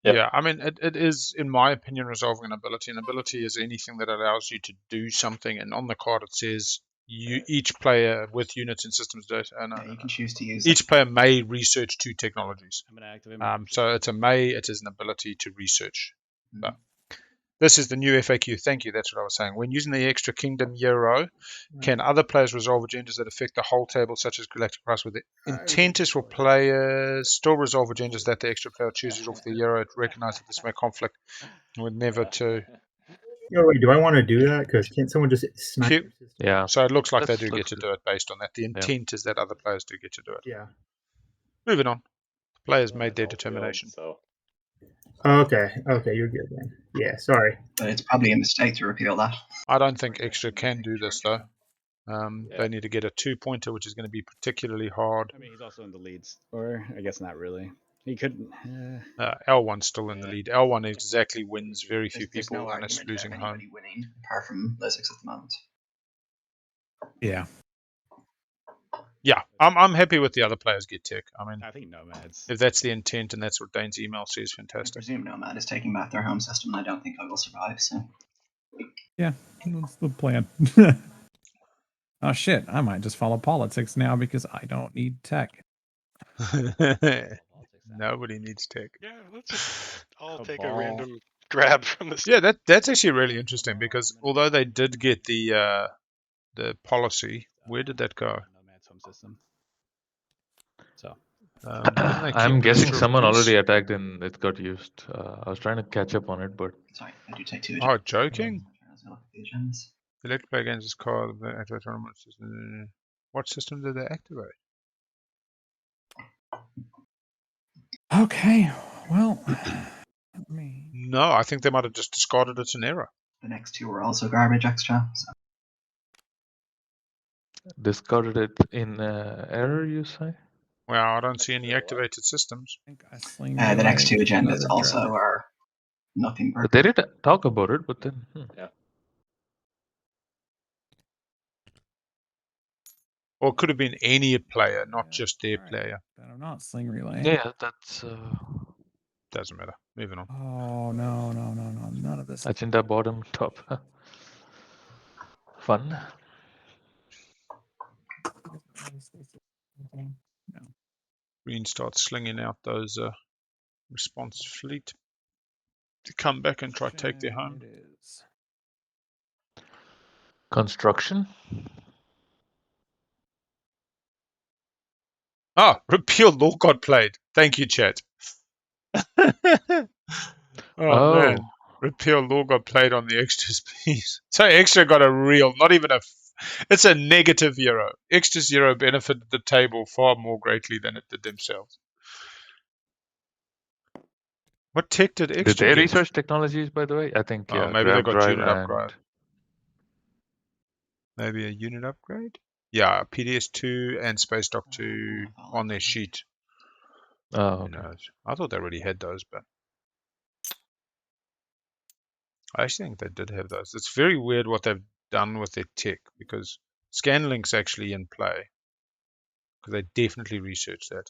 Yep. Yeah, I mean, it is, in my opinion, resolving an ability. An ability is anything that allows you to do something, and on the card it says each player with units and systems data. You can choose to use each player may research 2 technologies. I'm gonna activate my so it's a may, it is an ability to research. But this is the new FAQ. Thank you. That's what I was saying. When using the extra kingdom euro, can other players resolve agendas that affect the whole table, such as galactic price, with the intent is for players still resolve agendas that the extra player chooses off the euro? Recognize that this may conflict with never to. Yo, wait, do I want to do that? Because can't someone just snipe your system? Yeah. So it looks like they That do get looks to good. do it based on that. The intent is that other players do get to do it. Yeah. Moving on. Players Well, made their that's all field, determination. so Okay, you're good then. Yeah, sorry. But it's probably a mistake to repeal that. I don't think extra can do this though. Yeah. They need to get a 2-pointer, which is going to be particularly hard. I mean, he's also in the leads, or I guess not really. He could. L1's still in the lead. L1 exactly wins very few There's people no and it's argument losing of home. anybody winning apart from Lizix at the moment. Yeah. Yeah, I'm happy with the other players get tech. I mean, I think Nomads. if that's the intent and that's what Dane's email says, I fantastic. presume Nomad is taking back their home system, and I don't think I will survive, so. Yeah, that's the plan. Oh shit, I might just follow politics now because I don't need tech. Nobody needs tech. Yeah, let's just all A take ball. a random grab from the. Yeah, that's actually really interesting because although they did get the policy, where did that go? Nomad's home system. So. Didn't they I'm keep guessing Minister of someone Peace? already attacked and it got used. I was trying to catch up on it, but Sorry, I do take 2 Oh, joking? Look at the agendas. Select play against this card. Activate tournament system. What system did they activate? Okay, well, me. No, I think they might have just discarded it in error. The next 2 were also garbage extra, so. discarded it in error, you say? Well, I don't see any activated systems. I think I sling The next 2 agendas another also draft. are nothing But but. they did talk about it, but then. Yeah. Or it could have been any player, not just their player. Then I'm not sling relay. Yeah, that's. Doesn't matter. Moving on. Oh no, none of this. Agenda bottom top. Fun. No. Green starts slinging out those response fleet to come back and try to take their home. It is. Construction. Ah, repeal law got played. Thank you, chat. Oh man, repeal law got played on the extras piece. So extra got a real, not even a. It's a negative euro. Extra zero benefited the table far more greatly than it did themselves. What tech did extra Did they get? research technologies, by the way? I think yeah. Maybe they Grab got drive unit and... upgrade. Maybe a unit upgrade? Yeah, PDS2 and Space Dock 2 on their sheet. Oh, okay. Who knows? I thought they already had those, but I actually think they did have those. It's very weird what they've done with their tech because Scanlink's actually in play because they definitely researched that.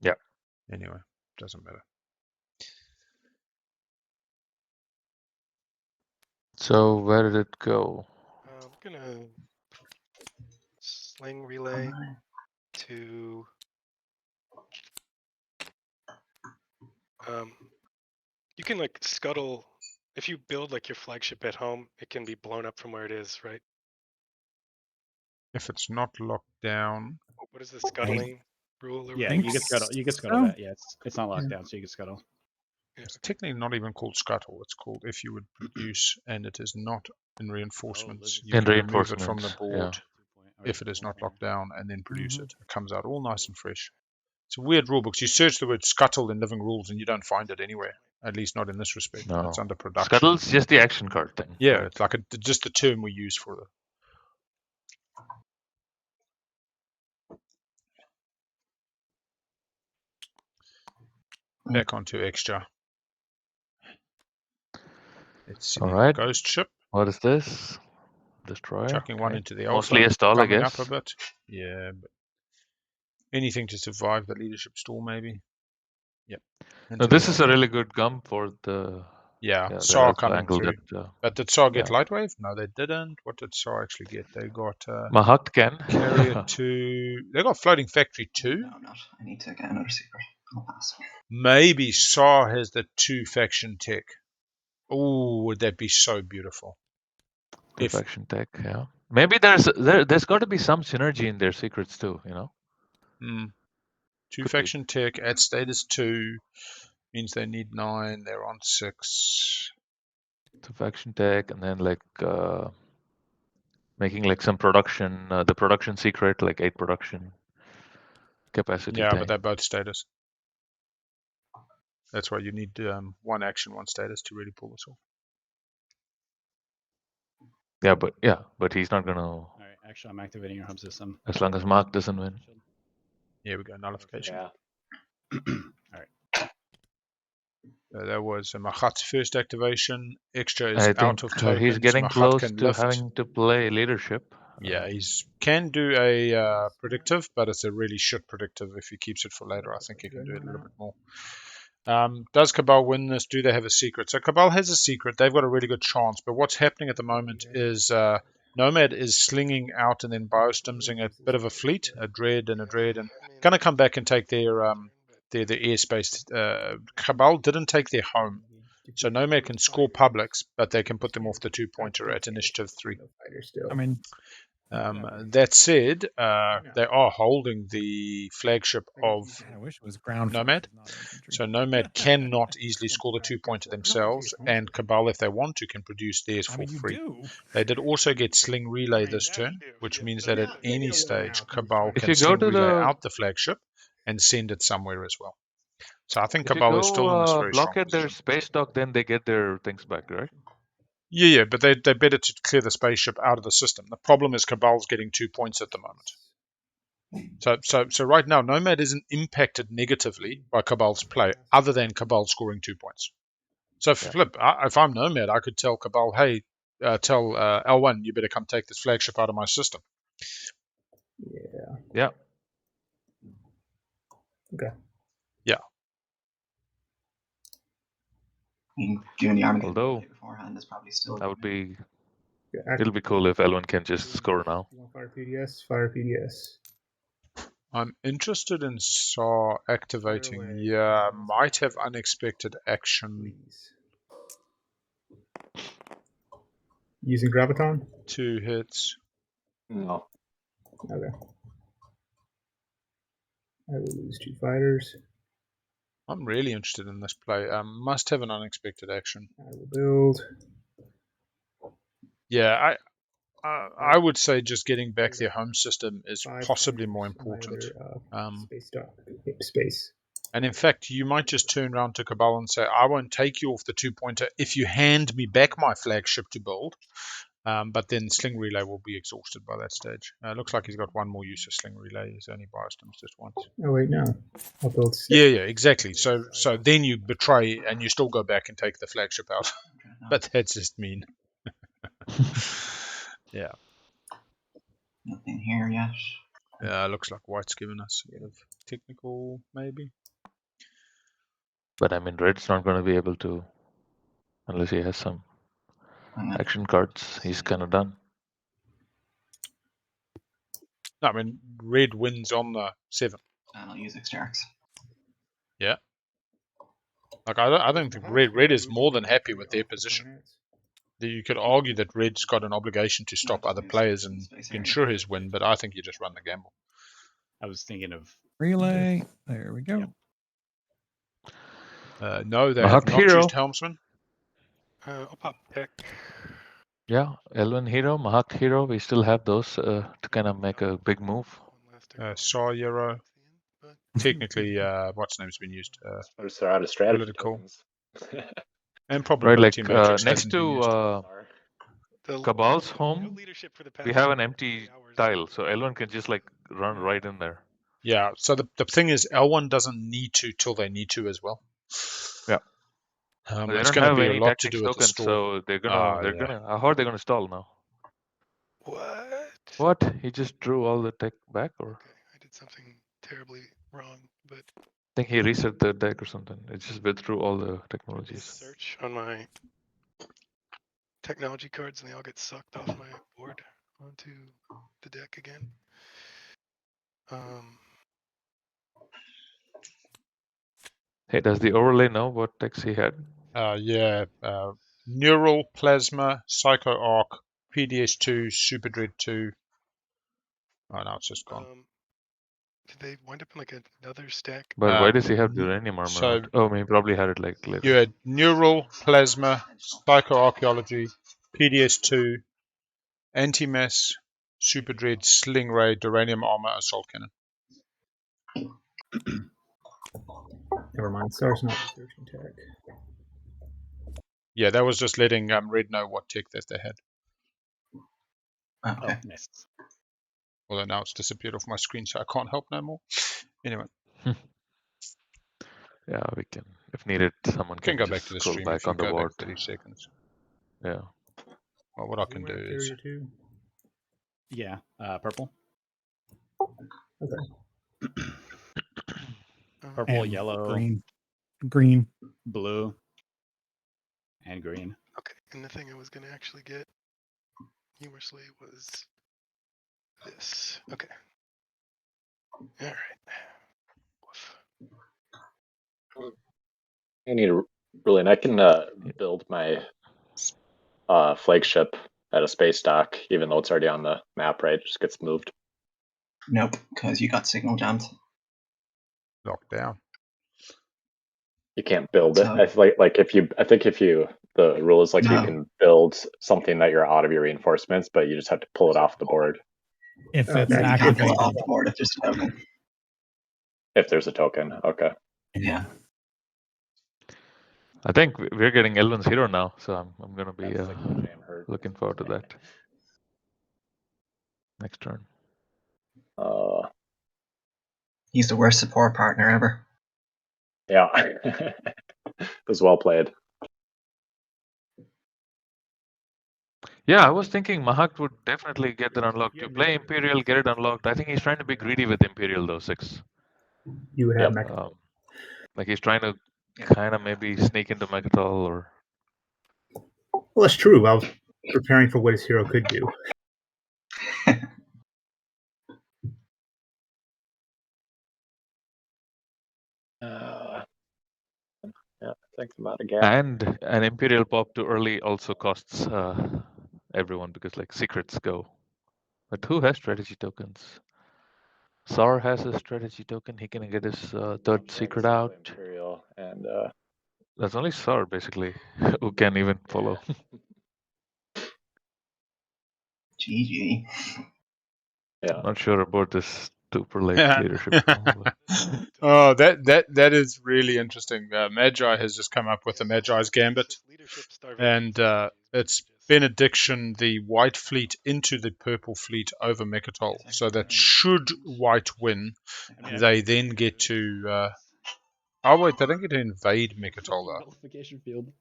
Yeah. Anyway, doesn't matter. So where did it go? I'm gonna sling relay to you can like scuttle if you build like your flagship at home, it can be blown up from where it is, right? If it's not locked down. What is the scuttling rule? Or yeah, you can scuttle. You can scuttle that. Yeah, it's not locked down, so you can scuttle. It's technically not even called scuttle. It's called if you would produce and it is not in reinforcements. You in can remove it from the reinforcements, board yeah. if it is not locked down and then produce it. It comes out all nice and fresh. It's a weird rule book. You search the word scuttle in Living Rules and you don't find it anywhere. At least not in this respect. No. It's under production. Scuttle's just the action card thing. Yeah, right? it's like just the term we use for it. Back onto extra. Let's see. All right. Ghost ship. What is this? Destroyer. Chucking one into the alpha. Mostly a stall, I coming guess. up a bit. Yeah, but anything to survive the leadership stall, maybe. Yep. No, this is a really good gum for the SAR coming through. That, but did SAR get Lightwave? No, they didn't. What did SAR actually get? They got Mahakt can. Carrier 2. They got Floating Factory 2. No, not. I need to get another secret. I'll pass. Maybe SAR has the 2 faction tech. Oh, would that be so beautiful? Faction tech, yeah. Maybe there's got to be some synergy in their secrets too, you know. 2 faction tech at status 2 means they need 9. They're on 6. 2 faction tech, and then like making like some production, the production secret, like 8 production capacity. Yeah, thing. but they're both status. That's why you need 1 action, 1 status to really pull this off. Yeah, but he's not gonna. All right, actually, I'm activating your hub system. As long as Mark doesn't win. Here we go, nullification. Yeah. All right. That was Mahat's first activation. Extra is out of tokens. He's getting Mahat close can to lift. having to play leadership. Yeah, can do a predictive, but it's a really shit predictive. If he keeps it for later, I think he can do it a little bit more. Does Cabal win this? Do they have a secret? So Cabal has a secret. They've got a really good chance. But what's happening at the moment is Nomad is slinging out and then biostimsing a bit of a fleet, a dread, and going to come back and take their airspace. Cabal didn't take their home. So Nomad can score publics, but they can put them off the 2-pointer at initiative 3. I mean, that said, they are holding the flagship of I wish it was ground Nomad. So Nomad cannot easily score the 2-pointer themselves, and Cabal, if they want to, can produce theirs for free. They did also get Sling Relay this turn, which means that at any stage, Cabal can Sling Relay out the flagship and send it somewhere as well. So I think Cabal is still in this very strong block at their space dock, then they get their things back, right? Yeah, but they're better to clear the spaceship out of the system. The problem is Cabal's getting 2 points at the moment. So right now, Nomad isn't impacted negatively by Cabal's play, other than Cabal scoring 2 points. So if I'm Nomad, I could tell Cabal, hey, tell L1, you better come take this flagship out of my system. Yeah. Okay. Yeah. I mean, doing the army Although beforehand is probably still. That would be. It'll be cool if L1 can just score now. Fire PDS. Fire PDS. I'm interested in SAR activating. Yeah, might have unexpected action. Using Graviton? 2 hits. No. Okay. I will lose 2 fighters. I'm really interested in this play. Must have an unexpected action. I will build. Yeah, I would say just getting back their home system is possibly more important. Space. And in fact, you might just turn around to Cabal and say, I won't take you off the 2-pointer if you hand me back my flagship to build. But then Sling Relay will be exhausted by that stage. Looks like he's got 1 more use of Sling Relay. He's only biased him just once. Oh, wait, no. I'll build 6. Yeah, exactly. So then you betray and you still go back and take the flagship out. But that's just mean. Yeah. Nothing here yet. Yeah, looks like White's given us a bit of technical, maybe. But I mean, Red's not going to be able to, unless he has some action cards. He's kind of done. No, I mean, Red wins on the 7. And I'll use extracts. Yeah. Like I don't think Red is more than happy with their position. You could argue that Red's got an obligation to stop other players and ensure his win, but I think you just run the gamble. I was thinking of relay. There we go. No, they have not used Helmsman. I'll pop pick. Yeah, L1 Hero, Mahak Hero, we still have those to kind of make a big move. SAR Hero. technically, what's name's been used? Notice they're out of strategy Political. tokens. And probability Right, matrix next hasn't been used. to Cabal's home, leadership for the we have an empty tile, so L1 can just like run right in there. Yeah, so the thing is, L1 doesn't need to till they need to as well. Yeah. They It's don't going to have be a any lot to tactics do with the tokens, store. so they're gonna. How are they gonna stall now? What? What? He just drew all the tech back, or? Okay, I did something terribly wrong, but I think he reset the deck or something. It just withdrew all the technologies. Search on my technology cards, and they all get sucked off my board onto the deck again. Hey, does the overlay know what decks he had? Yeah, Neural, Plasma, Psycho Arc, PDS2, Super Dread 2. Oh, no, it's just gone. Did they wind up in like another stack? But why does he have Uranium Armor? So, oh, I mean, he probably had it like later. You had Neural, Plasma, Psychoarchaeology, PDS2, Anti-Mass, Super Dread, Sling Ray, Duranium Armor, Assault Cannon. Never mind. SAR's not researching tech. Yeah, that was just letting Red know what tech that they had. Okay. Oh, nice. Although now it's disappeared off my screen, so I can't help no more. Anyway. Yeah, we can. If needed, someone can go just back to the scroll stream back if you on the go board. back 30 seconds. Yeah. Well, what I can do is... Yeah, purple. Okay. Purple, And yellow, green, blue, and green. Okay, and the thing I was going to actually get humorously was this. Okay. All right. I need a really, and I can build my flagship at a space dock, even though it's already on the map, right? It just gets moved. Nope, because you got signal jammed. Locked down. You can't build it. I think if you the rule is like you can build something that you're out of your reinforcements, but you just have to pull it off the board. If it's you can't activated. pull it off the board if there's a token. If there's a token, okay. Yeah. I think we're getting Elvin's hero now, so I'm gonna be looking forward to that. Next turn. He's the worst support partner ever. Yeah. It was well played. Yeah, I was thinking Mahak would definitely get that unlocked. You play Imperial, get it unlocked. I think he's trying to be greedy with Imperial though, 6. You have like he's trying to kind of maybe sneak into Mechatol or... Well, that's true. I was preparing for what his hero could do. Yeah, thanks about a gap. And an Imperial pop too early also costs everyone because like secrets go. But who has strategy tokens? Sar has a strategy token. He can get his third secret out. Imperial and that's only Sar basically who can even follow. GG. Yeah. I'm not sure about this super late leadership. Oh, that is really interesting. Magi has just come up with the Magi's Gambit, and it's Benediction, the White Fleet into the Purple Fleet over Mechatol. So that should White win, they then get to... oh wait, they don't get to invade Mechatol though. Nullification field.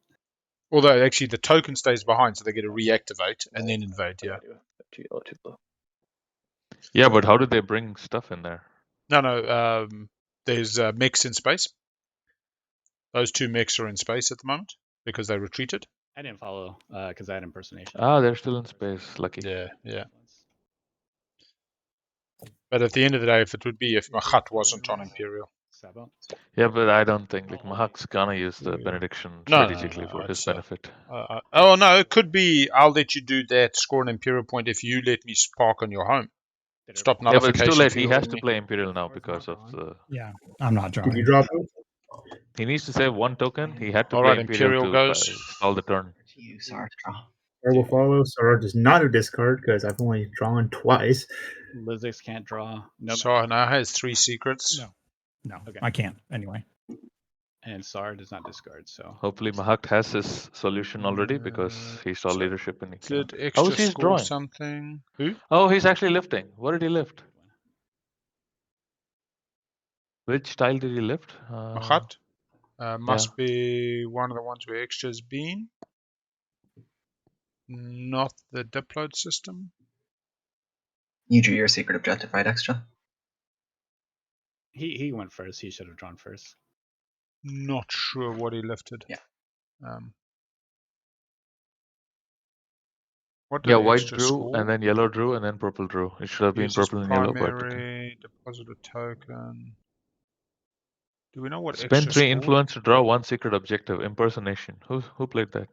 Although actually the token stays behind, so they get to reactivate and then invade. Yeah. 2 yellow, 2 blue. Yeah, but how did they bring stuff in there? No. There's mechs in space. Those 2 mechs are in space at the moment because they retreated. I didn't follow because I had impersonation. Ah, they're still in space. Lucky. Yeah. But at the end of the day, if Mahat wasn't on Imperial. Yeah, but I don't think like Mahak's gonna use the benediction strategically for his benefit. Oh no, it could be I'll let you do that, score an Imperial point if you let me spark on your home. Stop nullification. Yeah, but it's too late. He has to play Imperial now because of the... Yeah, I'm not drawing. Did you drop it? He needs to save 1 token. He had to play Imperial to goes. stall the turn. Sar will follow. Sar does not have discard because I've only drawn twice. Lizix can't draw. Nope. Sar now has 3 secrets. No. No, Okay. I can't anyway. And Sar does not discard, so Hopefully Mahakt has his solution already because he saw so leadership and he did cannot. extra He's score drawing? something? Who? Oh, he's actually lifting. What did he lift? Which tile did he lift? Mahat? Must be one of the ones where extra's been. Not the dipload system. You drew your secret objective, right, Extra? he went first. He should have drawn first. Not sure what he lifted. Yeah. What did white extra drew, score? and then yellow drew, and then purple drew. It should have been Uses purple and yellow, but primary, deposit a token. Do we know what spend extra 3 scored? influence to draw 1 secret objective. Impersonation. Who played that?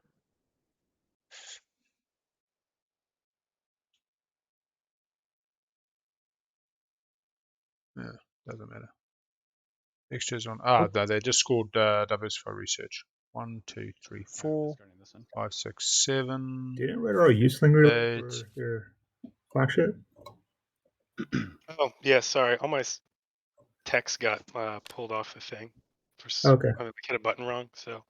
Yeah, doesn't matter. Extras on. No, they just scored diversify research. 1, 2, 3, 4, 5, 6, 7. Didn't Red Row use Sling Relay 8. for their flagship? Oh yeah, sorry. All my text got pulled off the thing. Okay. I hit a button wrong, so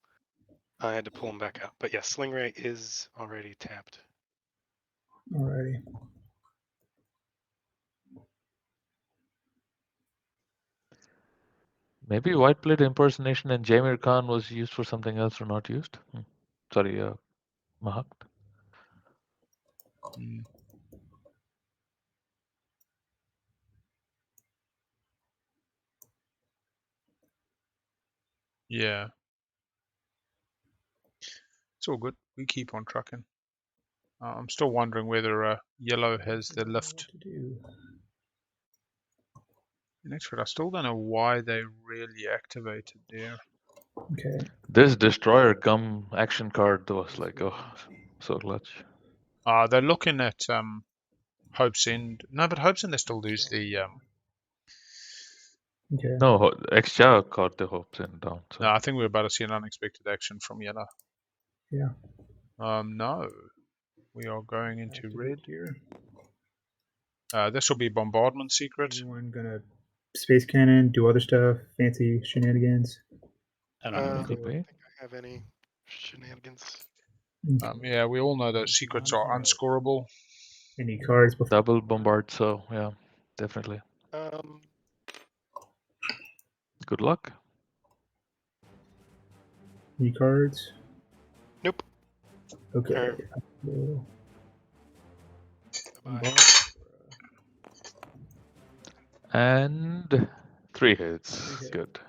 I had to pull them back out. But yeah, Sling Ray is already tapped. Alrighty. Maybe white played impersonation and Jaimir Khan was used for something else or not used. Sorry, Mahak. Yeah. It's all good. We keep on trucking. I'm still wondering whether yellow has the lift. Next, I still don't know why they really activated there. Okay. This destroyer gum action card was like, oh, so clutch. They're looking at Hope's End. No, but Hope's End they still lose the. Okay. No, Extra caught the Hope's End down. So. No, I think we're about to see an unexpected action from yellow. Yeah. No, we are going into red here. This will be bombardment secret. Everyone gonna space cannon, do other stuff, fancy shenanigans. I don't know. I don't think I have any shenanigans. Yeah, we all know those secrets are unscorable. Any cards before? Double bombard, so yeah, definitely. Good luck. Any cards? Nope. Okay. And 3 hits. Good.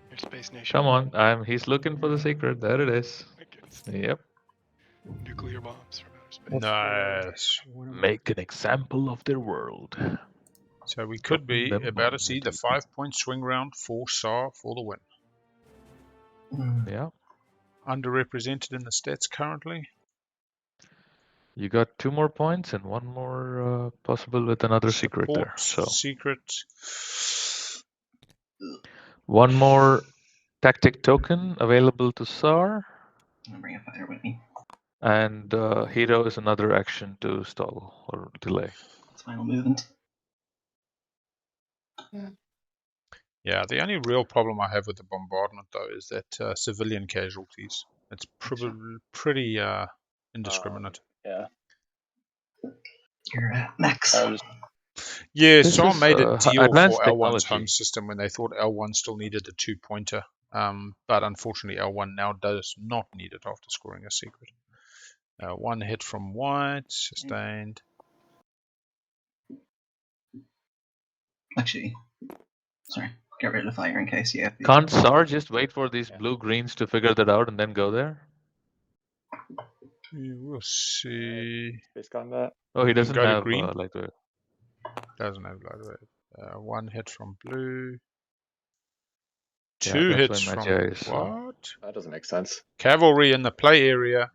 Your Space Nation. Come on, he's looking for the secret. There it is. Yep. Nuclear bombs from outer space. Nice. Make an example of their world. So we could be about to see the 5-point swing round for SAR for the win. Yeah. Underrepresented in the stats currently. You got 2 more points and 1 more possible with another secret there. So secret. 1 more tactic token available to SAR. I'll bring a fighter with me. And hero is another action to stall or delay. It's final movement. Yeah, the only real problem I have with the bombardment though is that civilian casualties. It's pretty indiscriminate. Yeah. You're at max. Yeah, SAR made a deal for L1's technology. home system when they thought L1 still needed a 2-pointer. But unfortunately L1 now does not need it after scoring a secret. 1 hit from white, sustained. Actually, sorry, get rid of the fire in case you have. Can't SAR just wait for these blue-greens to figure that out and then go there? We'll see. Space combat. Oh, he doesn't have green. lightweight. Doesn't have lightweight. 1 hit from blue. Yeah, 2 that's hits why from Magia is, what? That doesn't make sense. Cavalry in the play area.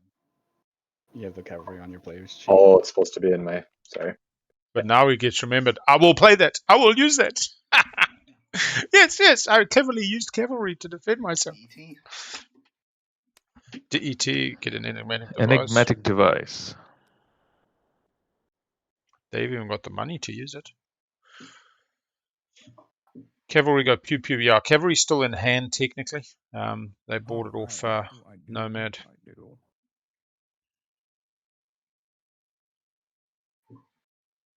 You have the cavalry on your player's sheet. Oh, it's supposed to be in my. Sorry. But now he gets remembered. I will play that. I will use that. Yes. I cleverly used cavalry to defend myself. DET, get an enigmatic device. They've even got the money to use it. Cavalry go pew pew. Yeah, cavalry's still in hand technically. They bought it off Nomad.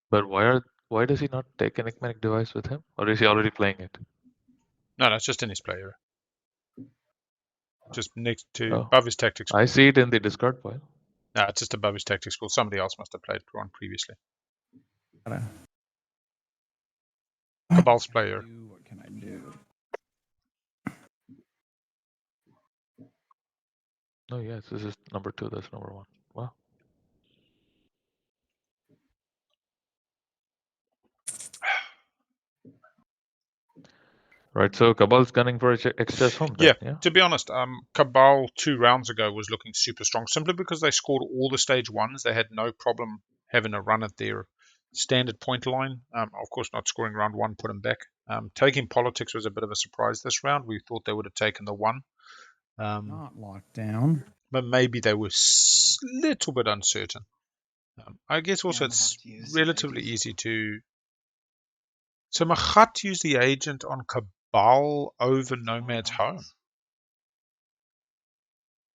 But why does he not take an enigmatic device with him, or is he already playing it? No, it's just in his play area. Just next to above his tactics pool. I see it in the discard pile. No, it's just above his tactics pool. Somebody else must have played Ron previously. Cabal's player. What can I do? Oh yes, this is number 2. That's number 1. Wow. Right, so Cabal's gunning for XS home then, yeah? To be honest, Cabal 2 rounds ago was looking super strong, simply because they scored all the stage 1s. They had no problem having a run at their standard point line. Of course, not scoring round 1 put them back. Taking Politics was a bit of a surprise this round. We thought they would have taken the 1. Not locked down. But maybe they were a little bit uncertain. I guess also it's relatively easy to... So Machat used the agent on Cabal over Nomad's home.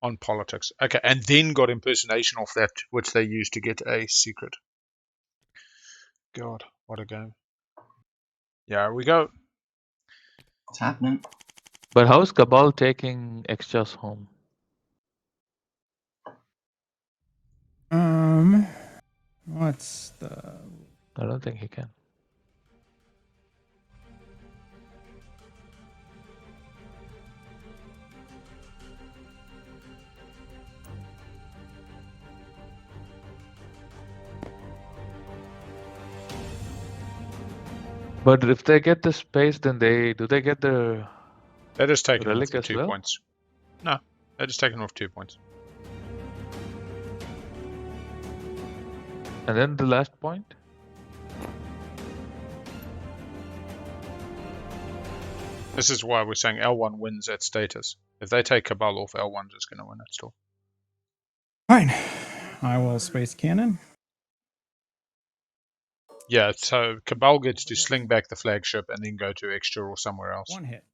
On Politics. Okay, and then got impersonation off that, which they used to get a secret. God, what a game. Yeah, we go. What's happening? But how's Cabal taking Exjas home? What's the... I don't think he can. But if they get the space, then do they get the... They're just taking relic off the as 2 points. No, they're just taking off 2 points. And then the last point? This is why we're saying L1 wins at status. If they take Cabal off, L1's just going to win it still. Fine. I will space cannon. Yeah, so Cabal gets to sling back the flagship and then go to extra or somewhere else. 1 hit.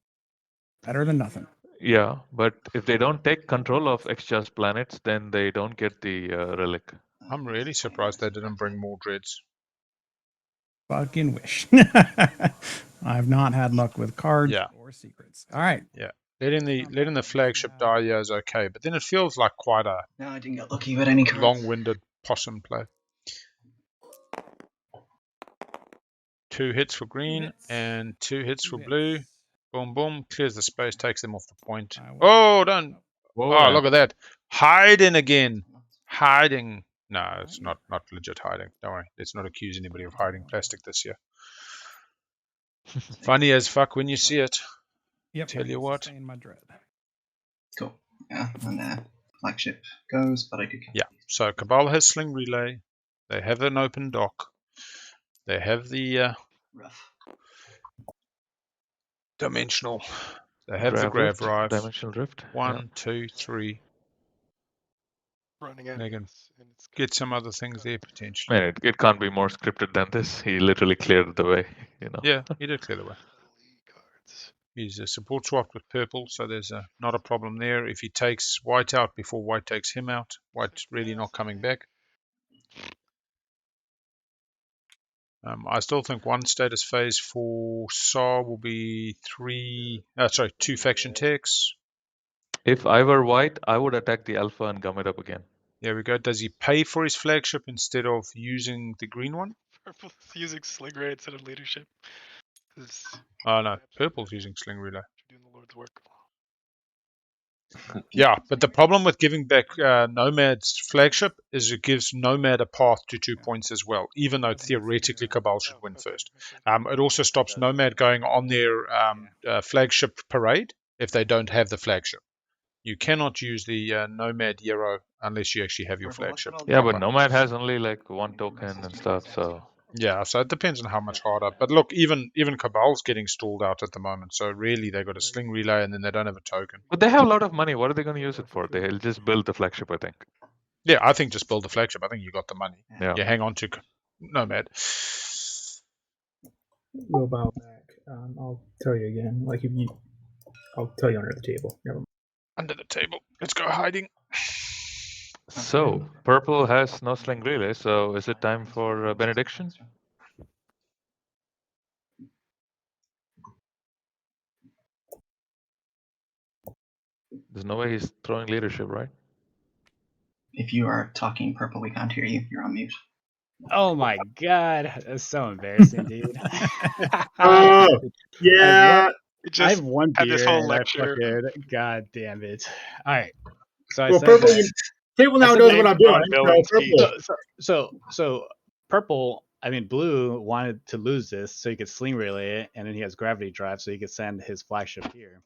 Better than nothing. Yeah, but if they don't take control of Exjas planets, then they don't get the relic. I'm really surprised they didn't bring more dreads. Fucking wish. I've not had luck with cards or secrets. All right. Yeah. Letting the flagship die here is okay, but then it feels like quite a No, I didn't get lucky with any cards. long-winded possum play. 2 hits for green and 2 hits for blue. Boom, boom. Clears the space, takes them off the point. Oh, don't. Whoa, look at that. Hiding again. Hiding. No, it's not legit hiding. Don't worry. Let's not accuse anybody of hiding plastic this year. Funny as fuck when you see it. Yep. Tell you what. In my dread. Cool. Yeah, and flagship goes, but I do. Yeah. So Cabal has sling relay. They have an open dock. They have the rough dimensional. They have the grav drive. Dimensional drift. 1, 2, 3. Running out. They can get some other things there potentially. Man, it can't be more scripted than this. He literally cleared the way, you know. Yeah, he did clear the way. He's a support swapped with purple, so there's not a problem there. If he takes white out before white takes him out, white's really not coming back. I still think 1 status phase for SAR will be 2 faction techs. If I were white, I would attack the alpha and gum it up again. There we go. Does he pay for his flagship instead of using the green one? Purple's using sling ray instead of leadership. Oh no, purple's using sling relay. Doing the Lord's work. Yeah, but the problem with giving back Nomad's flagship is it gives Nomad a path to 2 points as well, even though theoretically Cabal should win first. It also stops Nomad going on their flagship parade if they don't have the flagship. You cannot use the Nomad Hero unless you actually have your flagship. Yeah, but Nomad has only like 1 token and stuff, so... Yeah, so it depends on how much harder. But look, even Cabal's getting stalled out at the moment. So really, they got a sling relay and then they don't have a token. But they have a lot of money. What are they going to use it for? They'll just build the flagship, I think. Yeah, I think just build the flagship. I think you got the money. Yeah. You hang on to Nomad. We'll bow back. I'll tell you again. Like if you, I'll tell you under the table. Never mind. Under the table. Let's go hiding. So purple has no sling relay. So is it time for benediction? There's no way he's throwing leadership, right? If you are talking purple, we can't hear you. You're on mute. Oh my god, that's so embarrassing, dude. Oh, yeah. I have one beer this whole and lecture. God damn it. All right. So I Well, said purple. that, Table now knows what I'm doing. So purple. I mean, blue wanted to lose this so he could sling relay it, and then he has gravity drive, so he could send his flagship here.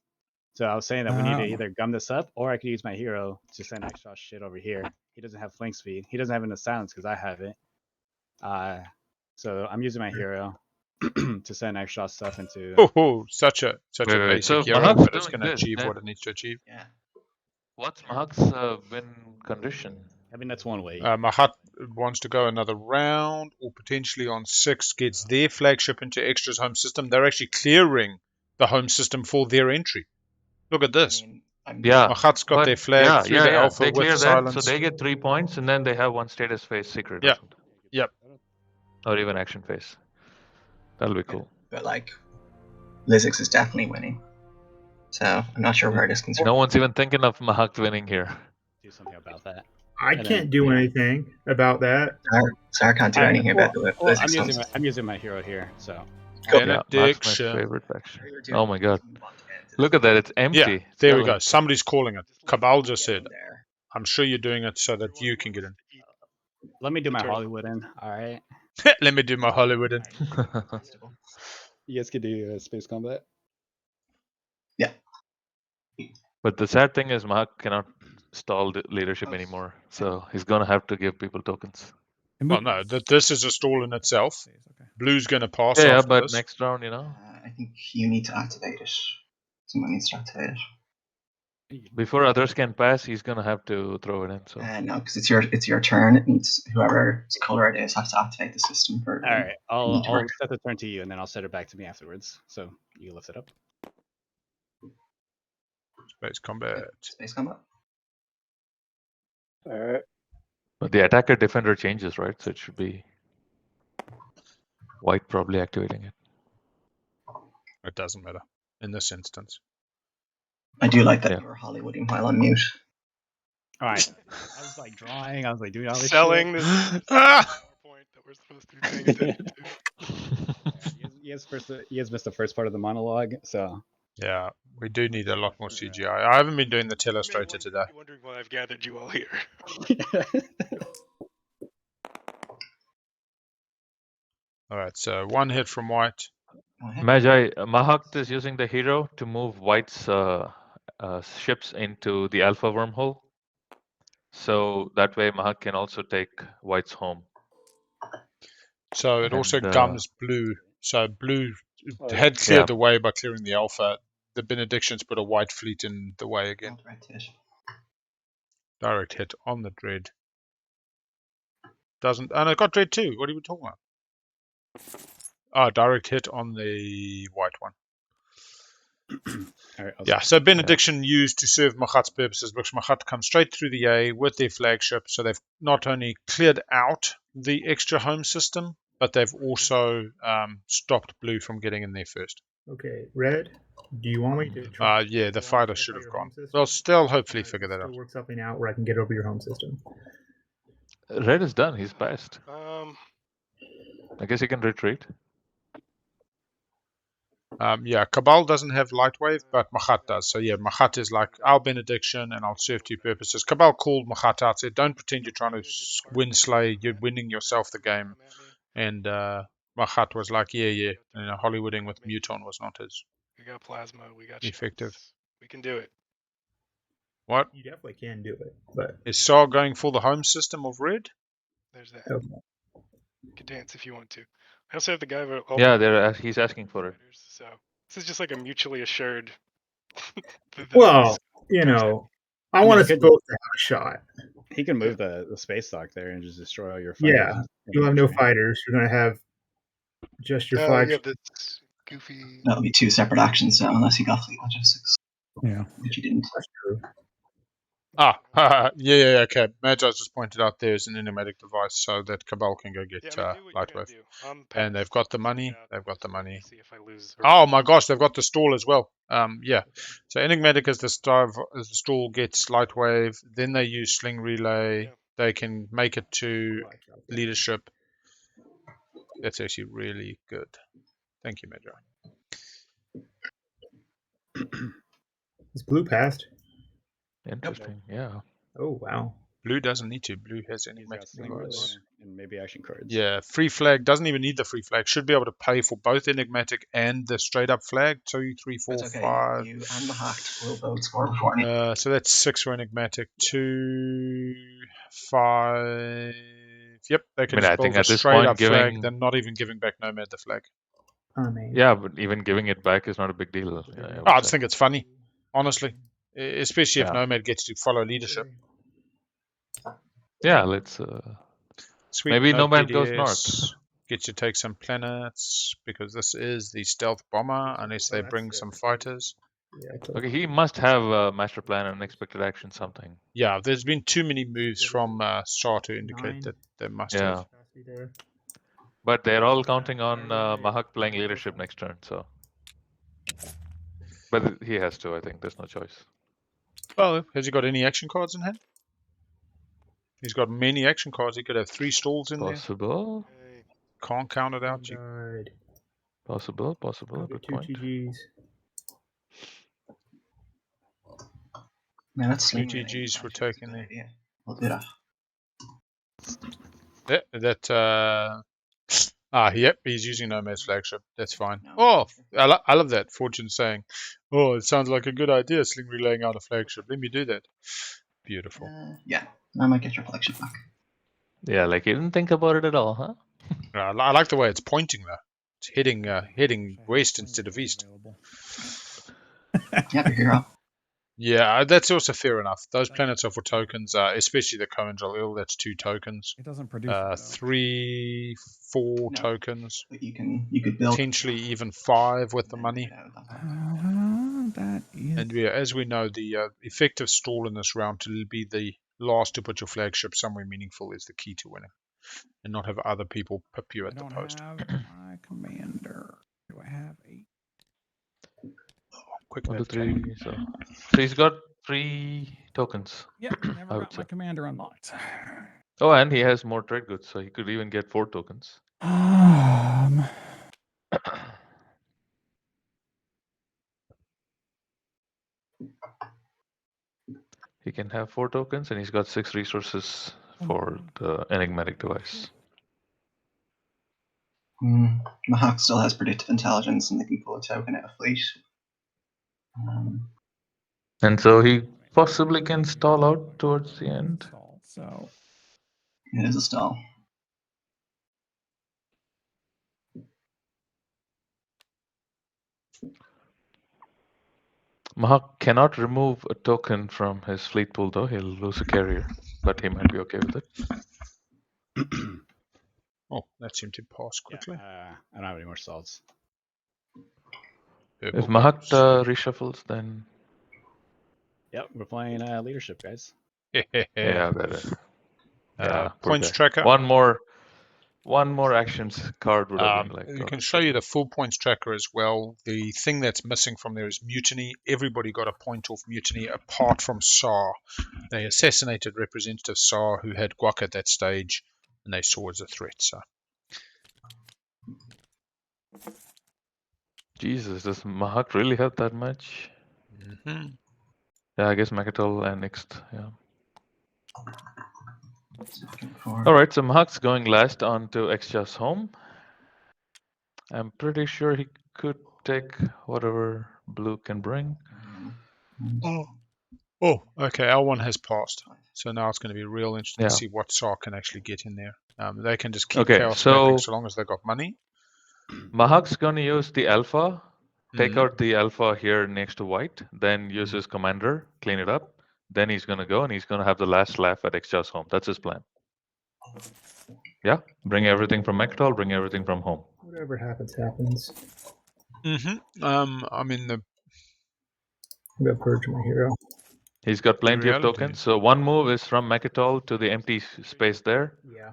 So I was saying that we need to either gum this up, or I could use my hero to send extra shit over here. He doesn't have flank speed. He doesn't have enough silence because I have it. So I'm using my hero to send extra stuff into. Oh, such a basic so hero, but it's going to achieve what it needs to achieve. Yeah. What's Mahak's win condition? I mean, that's one way. Mahat wants to go another round, or potentially on 6 gets their flagship into Extra's home system. They're actually clearing the home system for their entry. Look at this. Mahat's got their flag through the alpha they with clear silence. That, so they get 3 points, and then they have one status phase secret. Yeah. Yep. Or even action phase. That'll be cool. But like, Lizix is definitely winning. So I'm not sure where it is concerned. No one's even thinking of Mahak winning here. Do something about that. I can't do anything about that. Sar can't do anything about it. Well, I'm using my hero here, so. Benediction. Yeah, my favorite faction. Oh my god. Look at that, it's empty. Yeah, there we go. Somebody's calling it. Cabal just said, I'm sure you're doing it so that you can get in. Let me do my Hollywood in, alright? Let me do my Hollywood in. You guys can do space combat? Yeah. But the sad thing is Mahak cannot stall the leadership anymore, so he's gonna have to give people tokens. Well, no, this is a stall in itself. Blue's going to pass after but this. next round, you know. I think you need to activate it. Someone needs to activate it. Before others can pass, he's gonna have to throw it in. So no, because it's your turn. It needs whoever's color it is has to activate the system for. All right, I'll set the turn to you, and then I'll set it back to me afterwards. So you lift it up. Space combat. Space combat. All right. But the attacker defender changes, right? So it should be white probably activating it. It doesn't matter in this instance. I do like that you're Hollywooding while on mute. All right. I was like drawing. I was like doing all this. Selling shit. this PowerPoint that we're supposed to be paying attention to. He has missed the first part of the monologue, so. Yeah, we do need a lot more CGI. I haven't been doing the telestrator today. I'm wondering why I've gathered you all here. All right, so 1 hit from white. Magi, Mahak is using the hero to move white's ships into the alpha wormhole. So that way Mahak can also take white's home. So it also gums blue. So blue had cleared the way by clearing the alpha. The benedictions put a white fleet in the way again. Direct hit on the dread. Doesn't, and I got dread too. What are you talking about? Direct hit on the white one. Yeah, so benediction used to serve Mahat's purposes because Mahat comes straight through the A with their flagship. So they've not only cleared out the extra home system, but they've also stopped blue from getting in there first. Okay, red. Do you want me to try? Yeah, the fighter should have gone. They'll still hopefully figure that out. Work something out where I can get over your home system. Red is done. He's passed. I guess he can retreat. Yeah, Cabal doesn't have Lightwave, but Mahat does. So yeah, Mahat is like our benediction, and I'll serve to your purposes. Cabal called Mahat out, said, "Don't pretend you're trying to win slay. You're winning yourself the game." And Mahat was like, "Yeah." You know, Hollywooding with Muton was not as. We got plasma. We got effective. Shields. We can do it. What? You definitely can do it, but is Sar going for the home system of red? There's that. Okay. You can dance if you want to. I also have the guy. Yeah, he's asking for it. So this is just like a mutually assured. Well, you know, I want us both to have a shot. He can move the space dock there and just destroy all your fighters. Yeah, you'll have no fighters. You're going to have just your flag. Yeah, this Goofy. That would be 2 separate actions, so unless you got fleet logistics. Yeah. Which you didn't. That's true. Yeah, okay. Magi just pointed out there's an enigmatic device so that Cabal can go get Yeah, I mean, do what you're gonna Lightwave. do. And they've got the money. Out. They've got the money. See if I lose. Oh my gosh, they've got the stall as well. Yeah. So enigmatic is the stall gets Lightwave. Then they use Sling Relay. Yeah. They can make it to leadership. That's actually really good. Thank you, Magi. Is blue passed? Interesting. Yeah. Oh wow. Blue doesn't need to. Blue has He's got enigmatic sling device. relay and maybe action cards. Yeah, free flag doesn't even need the free flag. Should be able to pay for both enigmatic and the straight up flag. 2, 3, 4, That's okay. 5. You and Mahakt will both score before me. So that's 6 for enigmatic. 2, 5. Yep, they can just build a straight up flag. They're not even giving back Nomad the flag. Yeah, but even giving it back is not a big deal. I just think it's funny, honestly, especially if Nomad gets to follow leadership. Yeah, let's. Sweet, maybe no Nomad PDS, goes north. Get to take some planets because this is the stealth bomber. Unless they bring some fighters. Yeah, Okay, he must have a master plan, unexpected action, something. Yeah, there's been too many moves from SAR to indicate that they must have. But they're all counting on Mahak playing leadership next turn, so. But he has to, I think. There's no choice. Well, has he got any action cards in hand? He's got many action cards. He could have 3 stalls in Possible. there. Can't count it out. Possible. Good point. GGs. Man, that's 2 GGs for taking there. Yeah, we'll do that. Yep, he's using Nomad's flagship. That's fine. Oh, I love that. Fortune saying, oh, it sounds like a good idea, Sling relaying out a flagship. Let me do that. Beautiful. Yeah, I might get your flagship back. Yeah, like you didn't think about it at all, huh? I like the way it's pointing, though. It's heading west instead of east. Yeah, your hero. Yeah, that's also fair enough. Those planets are for tokens, especially the Coenjal. That's 2 tokens. It doesn't produce 3, 4 tokens. But you could build potentially even 5 with the money. That is... And as we know, the effective stall in this round to be the last to put your flagship somewhere meaningful is the key to winning, and not have other people pip you at the post. I don't have my commander. Do I have 8? Quick 1, 2, 3. So he's got 3 tokens. Yeah, never got my commander unlocked. Oh, and he has more trade goods, so he could even get 4 tokens. He can have 4 tokens, and he's got 6 resources for the enigmatic device. Mahak still has predictive intelligence, and they can pull a token out of fleet. And so he possibly can stall out towards the end. So it is a stall. Mahak cannot remove a token from his fleet pool, though. He'll lose a carrier, but he might be okay with it. Oh, that seemed to pass quickly. Yeah, I don't have any more salts. If Mahak reshuffles, then... Yep, we're playing leadership, guys. Yeah, that is. Points tracker. One more actions card would have been like... You can show you the full points tracker as well. The thing that's missing from there is mutiny. Everybody got a point off mutiny apart from SAR. They assassinated Representative SAR, who had Guak at that stage, and they saw as a threat. So. Jesus, does Mahak really have that much? Mm-hmm. Yeah, I guess Makatel and Nixt, yeah. Alright, so Mahak's going last onto Exja's home. I'm pretty sure he could take whatever blue can bring. Oh, okay, L1 has passed. So now it's going to be real interesting to see what SAR can actually get in there. They can just keep chaos mapping so long as they got money. Mahak's going to use the alpha, take out the alpha here next to white, then use his commander, clean it up. Then he's going to go and he's going to have the last laugh at Exja's home. That's his plan. Yeah, bring everything from Mektal, bring everything from home. Whatever happens, happens. I'm in the. I'm gonna purge my hero. He's got plenty of Reality. tokens. So one move is from Mechatol to the empty space there. Yeah.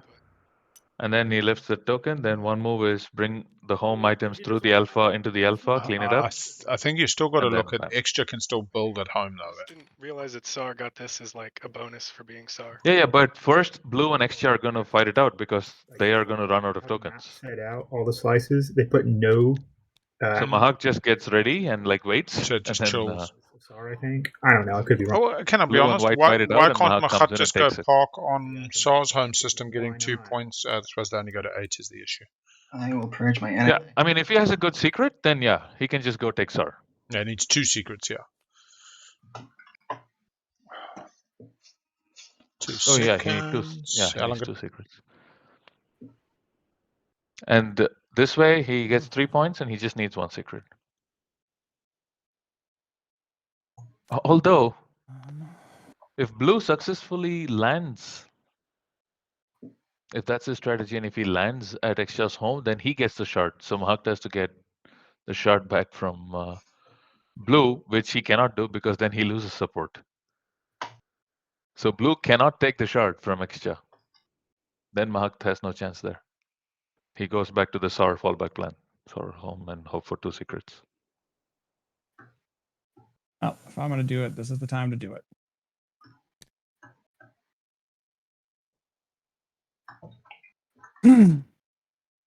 And then he lifts the token. Then one move is bring the home items through the alpha into the alpha, clean it up. I think you still got to and then look at bam. extra can still build at home though. Didn't realize that SAR got this as like a bonus for being SAR. Yeah, but first Blue and XG are gonna fight it out because they are gonna run out of tokens. Head out all the slices. They put no. So Mahak just gets ready and like waits. So it just and then, chills. Sorry, I think. I don't know. I could be wrong. Oh, can I be Blue and honest? white Why fight it out, and can't Mahak comes Mahat in just and go takes it. park on SAR's home system, getting 2 points? That's supposed to only go to 8 is the issue. I will purge my enemy. Yeah, I mean, if he has a good secret, then yeah, he can just go take SAR. Yeah, he needs 2 secrets, yeah. 2 Oh seconds. yeah, he needs 2 secrets. And this way, he gets 3 points, and he just needs 1 secret. Although, if Blue successfully lands, if that's his strategy, and if he lands at Extra's home, then he gets the shard. So Mahak has to get the shard back from Blue, which he cannot do because then he loses support. So Blue cannot take the shard from Extra. Then Mahak has no chance there. He goes back to the SAR fallback plan. SAR home and hope for 2 secrets. Oh, if I'm going to do it, this is the time to do it.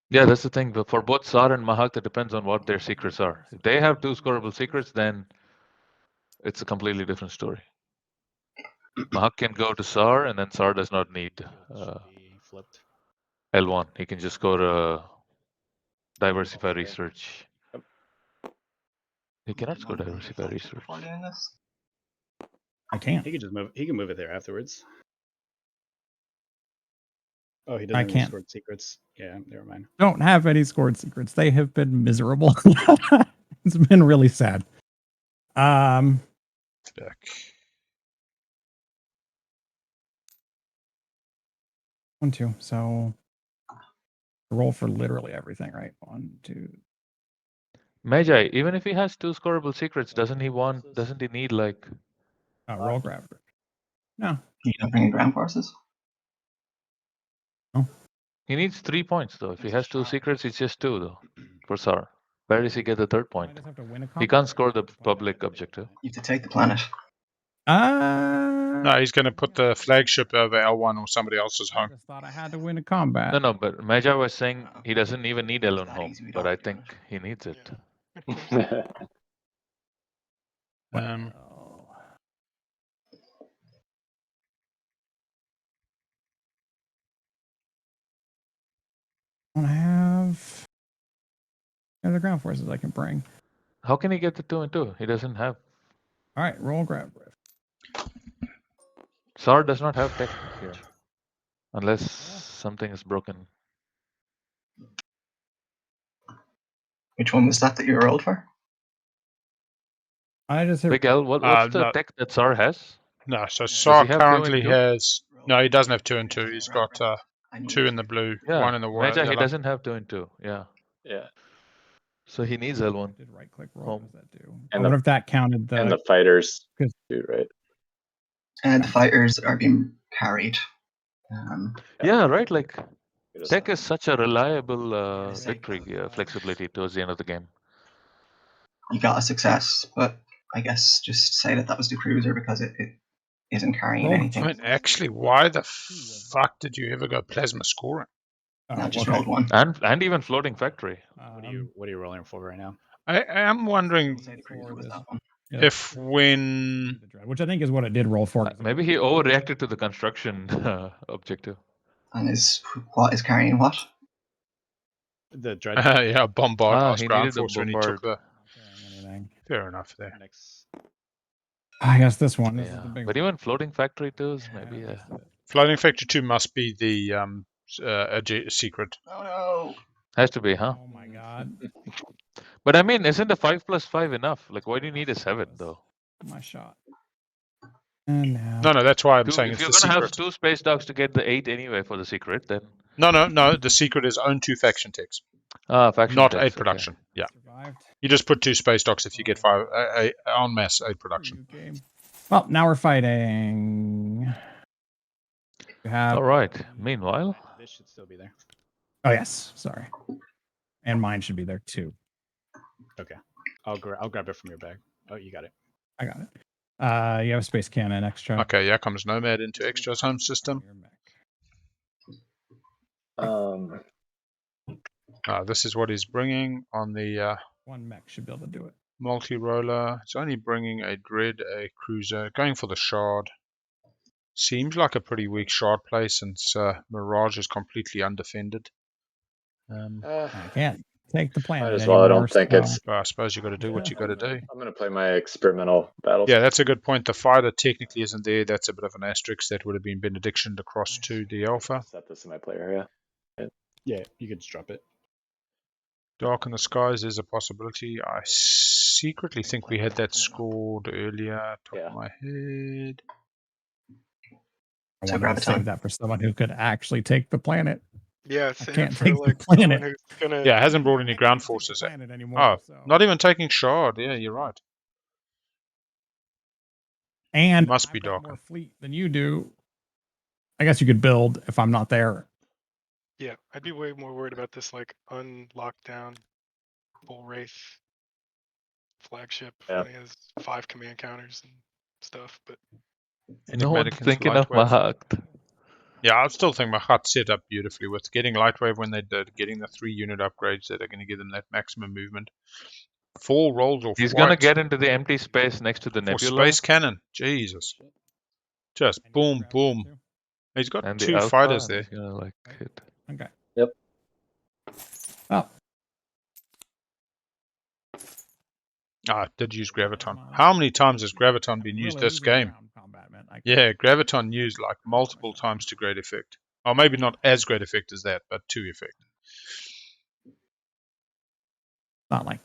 Yeah, that's the thing. But for both SAR and Mahak, it depends on what their secrets are. If they have 2 scoreable secrets, then it's a completely different story. Mahak can go to SAR, and then SAR does not need L1. He can just go to Diversify Research. He cannot go Diversify Research. I can't. He can just move. He can move it there afterwards. Oh, he doesn't I have any can't. scored secrets. Yeah, never mind. Don't have any scored secrets. They have been miserable. It's been really sad. Back. 1, 2. So roll for literally everything, right? 1, 2. Magi, even if he has 2 scoreable secrets, doesn't he need like roll grab? No. You don't bring in ground forces? Oh. He needs 3 points though. If he has 2 secrets, it's just 2 though for SAR. Where does he get the 3rd point? He can't score the public objective. You have to take the planet. No, he's going to put the flagship over L1 or somebody else's home. I just thought I had to win a combat. No, but Magi was saying he doesn't even need L1 home, but I think he needs it. I don't have other ground forces I can bring. How can he get the 2 and 2? He doesn't have. All right, roll grab. SAR does not have tech here, unless something is broken. Which one was that you rolled for? I just Big L, what's the tech that SAR has? No, so SAR currently has. No, he doesn't have 2 and 2. He's got 2 in the blue, 1 in the white. Magi, he doesn't have 2 and 2. Yeah. Yeah. So he needs L1. Did right click roll? What does that do? And I wonder if that counted the. And the fighters too, right? And the fighters are being carried. Yeah, right. Like tech is such a reliable victory flexibility towards the end of the game. You got a success, but I guess just say that was the cruiser because it isn't carrying anything. I mean, actually, why the fuck did you ever go plasma scoring? I just rolled 1. And even floating factory. What are you rolling for right now? I am wondering if when... Which I think is what it did roll for. Maybe he overreacted to the construction objective. And what is carrying what? The dread. Yeah, bombard he ground needed force when he took the... Fair enough there. I guess this one. This Yeah. is the big But even floating factory too is maybe. Floating factory 2 must be the secret. Oh no! Has to be, huh? Oh my god. But I mean, isn't a 5 + 5 enough? Like, why do you need a 7 though? My shot. And now. No, that's why I'm saying if it's you're the gonna secret. have 2 space dogs to get the 8 anyway for the secret, then. No. The secret is own 2 faction techs. Faction Not decks, 8 production. okay. Yeah. Survived. You just put 2 space docks if you get 5 en masse 8 production. Game. Well, now we're fighting. You have. All right. Meanwhile, this should still be there. Oh yes, sorry. And mine should be there too. Okay, I'll grab it from your bag. Oh, you got it. I got it. You have a space cannon extra. Okay, yeah, comes Nomad into Extra's home system. This is what he's bringing on the one mech should be able to do it. Multi-roller. It's only bringing a Dread, a Cruiser, going for the Shard. Seems like a pretty weak Shard play since Mirage is completely undefended. I can't take the planet. Might as well. I don't think it's. I suppose you got to do what you got to do. I'm going to play my experimental battles. Yeah, that's a good point. The fighter technically isn't there. That's a bit of an asterisk. That would have been benedictioned across to the Alpha. Set this in my play area. Yeah, you could just drop it. Dark in the Skies is a possibility. I secretly think we had that scored earlier. Top of my head. I want to save that for someone who could actually take the planet. Yeah, I can't for take like the planet. who's gonna... Yeah, it hasn't brought any ground forces. Anymore, so. Not even taking Shard. Yeah, you're right. And must be I've got Dark. more fleet than you do. I guess you could build if I'm not there. Yeah, I'd be way more worried about this like unlockdown Bull Wraith flagship when he has 5 command counters and stuff, but no one's thinking of Mahakt. Yeah, I still think Mahat set up beautifully with getting Lightwave when they did, getting the 3 unit upgrades that are going to give them that maximum movement. 4 rolls off. He's going to get into the empty space next to the nebula. Space cannon. Jesus. Just boom, boom. He's got and 2 Alpha, fighters there. He's gonna, like, hit. Okay. Yep. Oh. Did use Graviton. How many times has Graviton been used this game? Yeah, Graviton used like multiple times to great effect. Or maybe not as great effect as that, but to effect. Not like.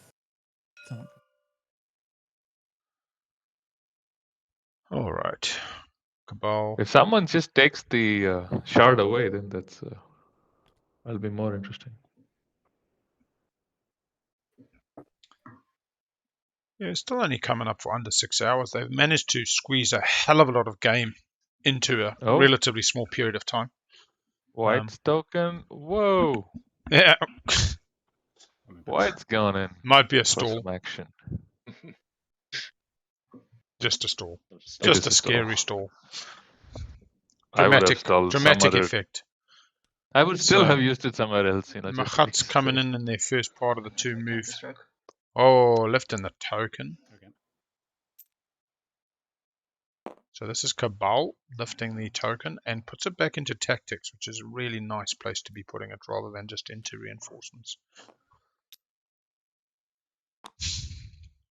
All right. Cabal. If someone just takes the shard away, then that'll be more interesting. Yeah, it's still only coming up for under 6 hours. They've managed to squeeze a hell of a lot of game into a relatively small period of time. White's token. Whoa. Yeah. White's going in. Might be a stall. Some action. Just a stall. Just a scary stall. Dramatic effect. I would still have used it somewhere else. Mahat's coming in their first part of the 2 moves. Oh, lifting the token. Okay. So this is Cabal lifting the token and puts it back into tactics, which is a really nice place to be putting it rather than just into reinforcements.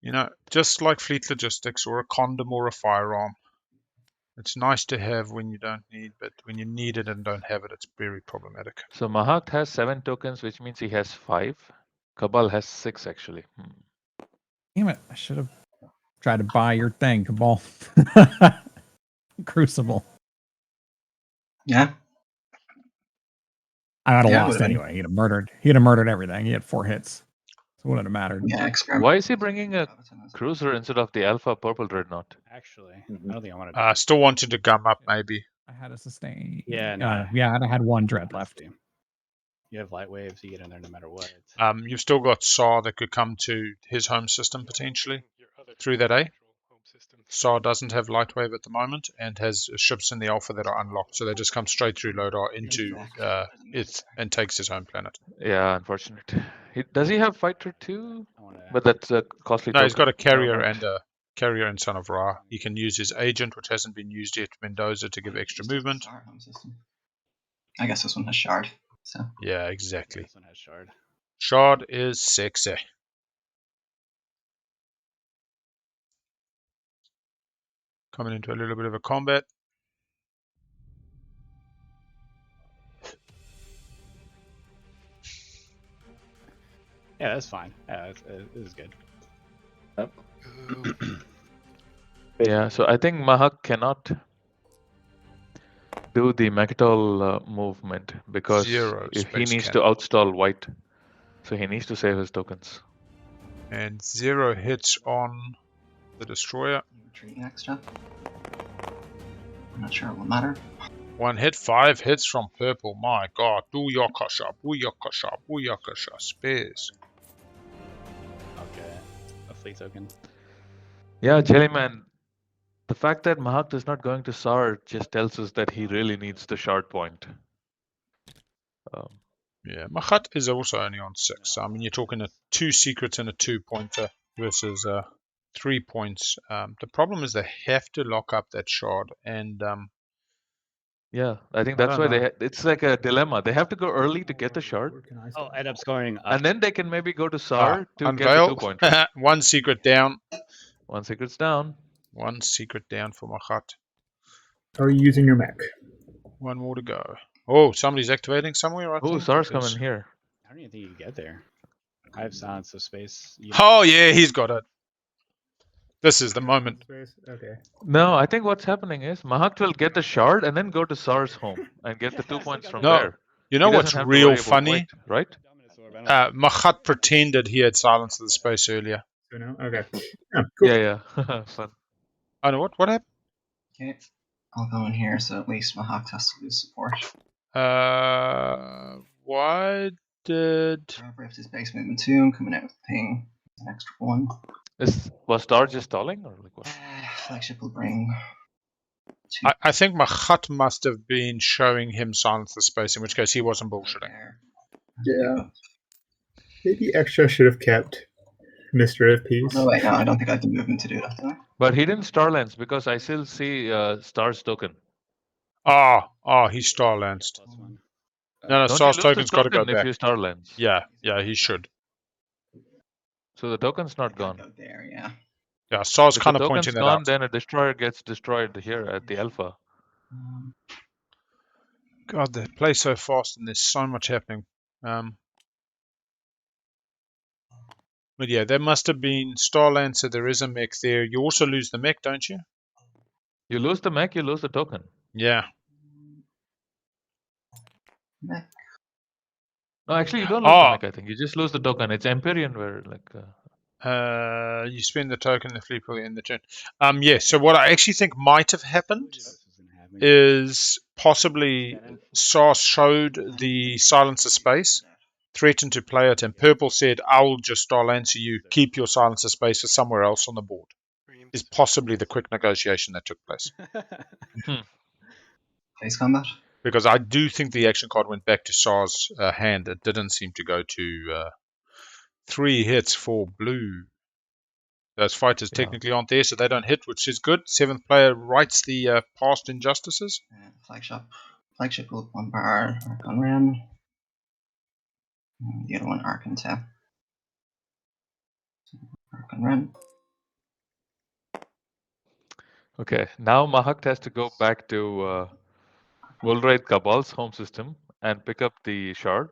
You know, just like fleet logistics or a condom or a firearm. It's nice to have when you don't need, but when you need it and don't have it, it's very problematic. So Mahakt has 7 tokens, which means he has 5. Cabal has 6 actually. Damn it! I should have tried to buy your thing, Cabal. Crucible. Yeah. I would have lost anyway. He'd have murdered everything. He had 4 hits. So it wouldn't have mattered. Yeah, why is he bringing a cruiser instead of the Alpha Purple Dreadnought? Actually, I don't think I want to. Still wanted to gum up, maybe. I had a sustain. Yeah, no. Yeah, I had 1 dread left. You have light waves, you get in there no matter what. You've still got Saw that could come to his home system potentially through that A. Saw doesn't have Lightwave at the moment and has ships in the Alpha that are unlocked, so they just come straight through Lodar into it and takes his home planet. Yeah, unfortunate. Does he have Fighter too? But that's a costly. No, he's got a carrier and Son of Ra. He can use his agent, which hasn't been used yet, Mendoza, to give extra movement. I guess this one has Shard. So. Yeah, exactly. This one has Shard. Shard is sexy. Coming into a little bit of a combat. Yeah, that's fine. Yeah, it is good. Yep. Yeah, so I think Mahak cannot do the Mechatol movement because if he needs to outstall White. So he needs to save his tokens. And 0 hits on the destroyer. Retreating extra. I'm not sure it will matter. 1 hit, 5 hits from purple. My god. Booyakasha, booyakasha, booyakasha. Spares. Okay. A fleet token. Yeah, Jellyman. The fact that Mahakt is not going to SAR just tells us that he really needs the shard point. Yeah, Mahat is also only on 6. So, I mean, you're talking a 2 secrets and a 2-pointer versus 3 points. The problem is they have to lock up that shard, and yeah, I think that's why it's like a dilemma. They have to go early to get the shard. Oh, end up scoring. And then they can maybe go to SAR to unveil. get the 2 points. 1 secret down. 1 secret's down. 1 secret down for Mahat. Are you using your mech? 1 more to go. Oh, somebody's activating somewhere, I think. Oh, SAR's coming here. I don't even think you can get there. I have Silence of Space. Oh, yeah, he's got it. This is the moment. Okay. No, I think what's happening is Mahakt will get the shard and then go to SAR's home and get the 2 points from there. You know what's real funny? Right? Mahat pretended he had Silence of the Space earlier. So now, okay. Oh, cool. Yeah. Fun. I know what happened? Okay. I'll go in here so at least Mahakt has to lose support. Why did... Rift is base movement 2. I'm coming out with ping. An extra 1. Was Star just stalling? Or like what? Flagship will bring... I think Mahat must have been showing him Silence of the Space, in which case he wasn't bullshitting. Yeah. Maybe Extra should have kept Mr. of Peace. No, wait, no, I don't think I have the movement to do that, do I? But he didn't Starlance because I still see Star's token. He Starlanced. No, Star's token's got to go back. If you Starlance. Yeah, he should. So the token's not gone. Go there, yeah. Yeah, Star's kind of pointing that gone, out. Then a destroyer gets destroyed here at the Alpha. God, they play so fast and there's so much happening. But yeah, there must have been Starlancer. There is a mech there. You also lose the mech, don't you? You lose the mech, you lose the token. Yeah. Mech. No, actually, you don't lose the mech. I think you just lose the token. It's Imperium where like. You spend the token, the fleet will end the turn. Yeah. So what I actually think might have happened is possibly SAR showed the Silence of Space, threatened to play it, and Purple said, "I'll just Starlancer you. Keep your Silence of Space for somewhere else on the board." Is possibly the quick negotiation that took place. Face combat? Because I do think the action card went back to SAR's hand. It didn't seem to go to 3 hits for blue. Those fighters technically aren't there, so they don't hit, which is good. 7th player writes the past injustices. Flagship will 1 bar, Archon Ren. The other one, Archon Tap. Archon Ren. Okay, now Mahakt has to go back to Wolraid Cabal's home system and pick up the shard.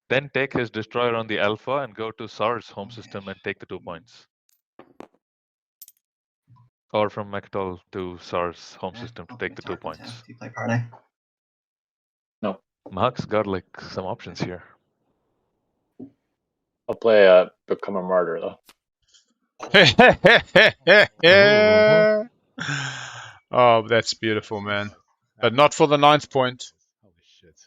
Then take his destroyer on the Alpha and go to SAR's home system and take the 2 points. Or from Mechatol to SAR's home system to take the 2 points. Do you play Party? No. Mahakt's got like some options here. I'll play Become a Martyr though. Oh, that's beautiful, man. But not for the 9th point. Holy shit.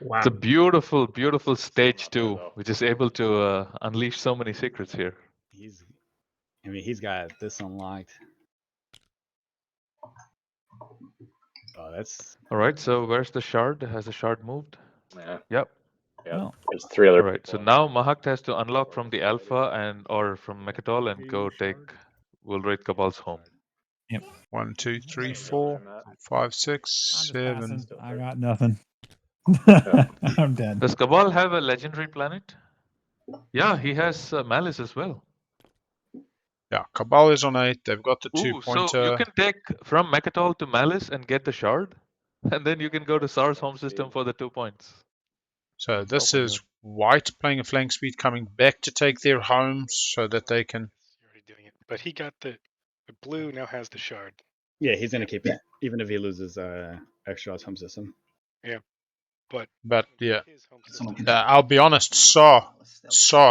Wow. It's a beautiful, beautiful stage 2, which is able to unleash so many secrets here. He's got this unlocked. Oh, that's... Alright, so where's the shard? Has the shard moved? Yeah. Yep. Yeah. There's 3 other. Alright, so now Mahakt has to unlock from the Alpha or from Mechatol and go take Wolraid Cabal's home. Yep. 1, 2, 3, 4, 5, 6, 7. I got nothing. I'm dead. Does Cabal have a legendary planet? Yeah, he has Malice as well. Yeah, Cabal is on 8. They've got the 2-pointer. So you can take from Mechatol to Malice and get the shard, and then you can go to SAR's home system for the 2 points. So this is White playing a flank speed, coming back to take their homes so that they can... You're already doing it. But he got the blue now has the shard. Yeah, he's gonna keep it, even if he loses Extra's home system. Yeah. But yeah, Someone can I'll be honest. Saw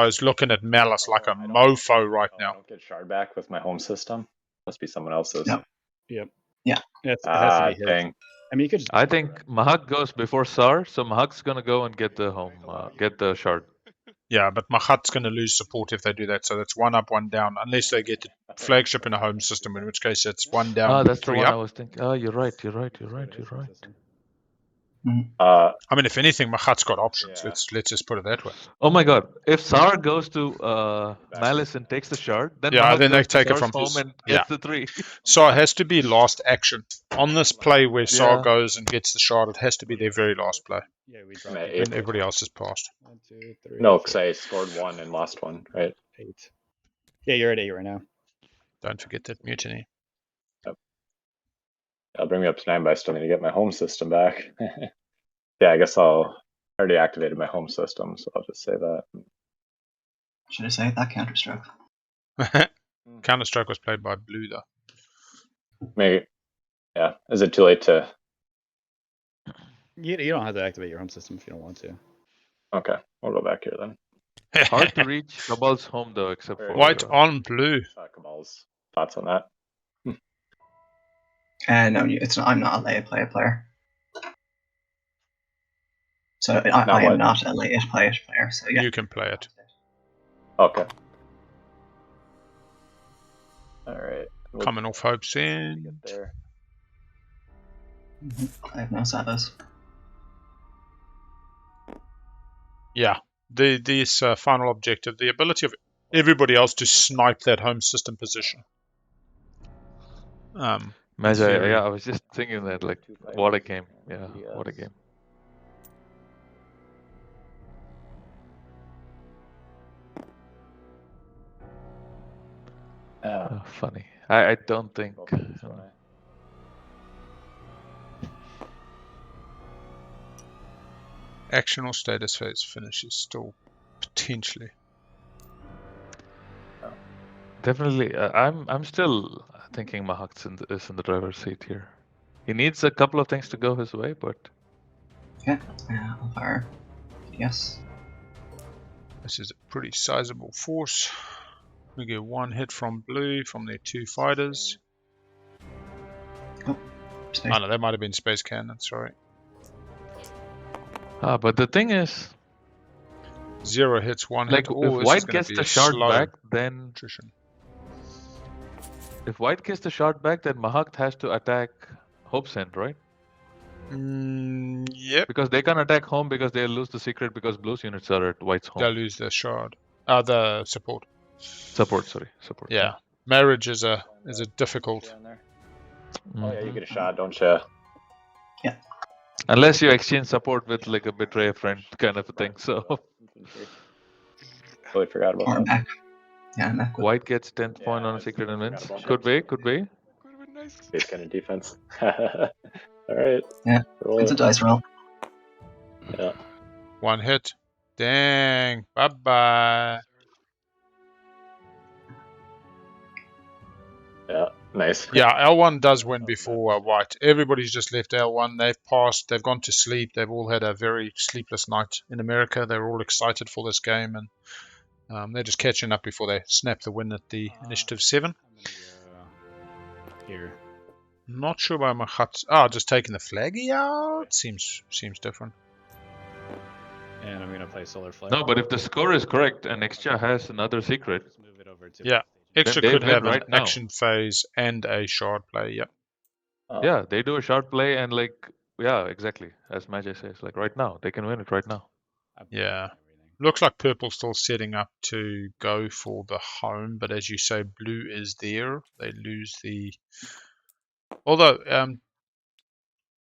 is looking at Malice like a mofo right I now. don't get shard back with my home system. Must be someone else's. No. Yep. Yeah. It has to be his. Dang. I mean, you could just. I think Mahak goes before Sar, so Mahak's gonna go and get the home, get the shard. Yeah, but Mahat's going to lose support if they do that. So that's 1 up, 1 down, unless they get the flagship in a home system, in which case it's 1 down, That's the 3 one up. I was thinking. Oh, you're right. I mean, if anything, Mahat's got options. Yeah. Let's just put it that way. Oh my God! If Sar goes to Malice and takes the shard, then Yeah, Mahak then they goes to take it Sar's from home his. and Yeah. gets the 3. Sar has to be last action. On this play where Sar Yeah. goes and gets the shard, it has to be their very last play. Yeah, we I'm dropped at it. When everybody else has passed. 1, 2, 3. No, because I scored 1 and lost 1, right? 8. Yeah, you're at 8 right now. Don't forget that mutiny. I'll bring me up to 9, but I still need to get my home system back. Yeah, I guess I already activated my home system, so I'll just say that. Should I say that Counter-Strike? Counter-Strike was played by Blue, though. Maybe. Yeah. Is it too late to? You don't have to activate your home system if you don't want to. Okay, we'll go back here then. Hard to reach Cabal's home though, except for White on Blue. Cabal's thoughts on that? No, it's not. I'm not a late player. So I am not a late player. So yeah, you can play it. Okay. All right. Coming off Hope's End. Get there. I have no sabers. Yeah, this final objective, the ability of everybody else to snipe that home system position. Magi, I was just thinking that, like, what a game. Yeah, what a game. Funny. I don't think. Action or status phase finish is still potentially. Definitely, I'm still thinking Mahak is in the driver's seat here. He needs a couple of things to go his way, but yeah, I'll fire. Yes. This is a pretty sizable force. We get 1 hit from Blue from their 2 fighters. Oh no, that might have been space cannon. Sorry. But the thing is, 0 hits, 1 like, hit. if White gets the shard back, then attrition. If White gets the shard back, then Mahak has to attack Hope's End, right? Yep. Because they can't attack home because they'll lose the secret because Blue's units are at White's home. They'll lose the shard. The support. Support. Yeah. Marriage is a difficult. Oh yeah, you get a shot, don't you? Yeah. Unless you exchange support with like a betray a friend kind of a thing. So. Totally forgot about that. Yeah, White gets 10th point on a secret and wins. Could be. Base kind of defense. Alright. Yeah. It's a dice roll. Yeah. 1 hit. Dang. Bye-bye. Yeah, nice. Yeah, L1 does win before White. Everybody's just left L1. They've passed. They've gone to sleep. They've all had a very sleepless night in America. They're all excited for this game, and they're just catching up before they snap the win at the initiative 7. Here. Not sure why my hut's just taking the flaggy out. Seems different. And I'm gonna play Solar Flare. No, but if the score is correct and Extra has another secret, move it over to yeah, Extra then could have right an now. action phase and a shard play. Yep. Yeah, they do a shard play and like exactly as Magi says, like right now they can win it right now. Yeah. Looks like Purple's still setting up to go for the home, but as you say, Blue is there. They lose the. Although,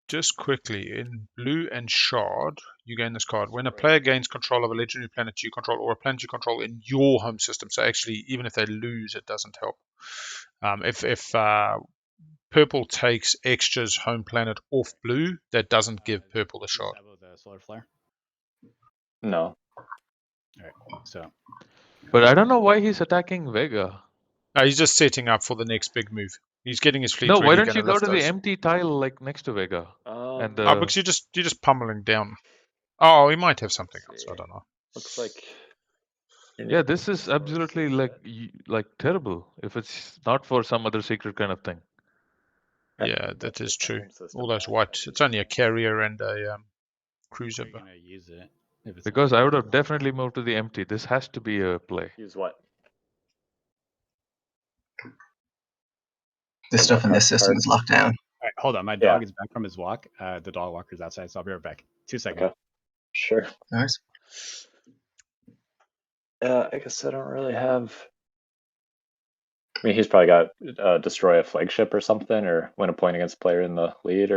just quickly, in Blue and Shard, you gain this card. When a player gains control of a legendary planet you control or a planet you control in your home system, so actually, even if they lose, it doesn't help. If Purple takes Extra's home planet off Blue, that doesn't give Purple the shard. The Solar Flare? No. Alright, so. But I don't know why he's attacking Vega. He's just setting up for the next big move. He's getting his fleet No, ready. why don't you go to the empty tile like next to Vega? Because you're just pummeling down. Oh, he might have something else. I don't know. Looks like. Yeah, this is absolutely like terrible. If it's not for some other secret kind of thing. Yeah, that is true. All those white. It's only a carrier and a cruiser. You're gonna use it. Because I would have definitely moved to the empty. This has to be a play. Use what? This stuff in this system is locked down. All right, hold on. My dog is back from his walk. The dog walker's outside, so I'll be right back. 2 seconds. Okay. Sure. Nice. I guess I don't really have. I mean, he's probably got destroy a flagship or something, or win a point against player in the lead,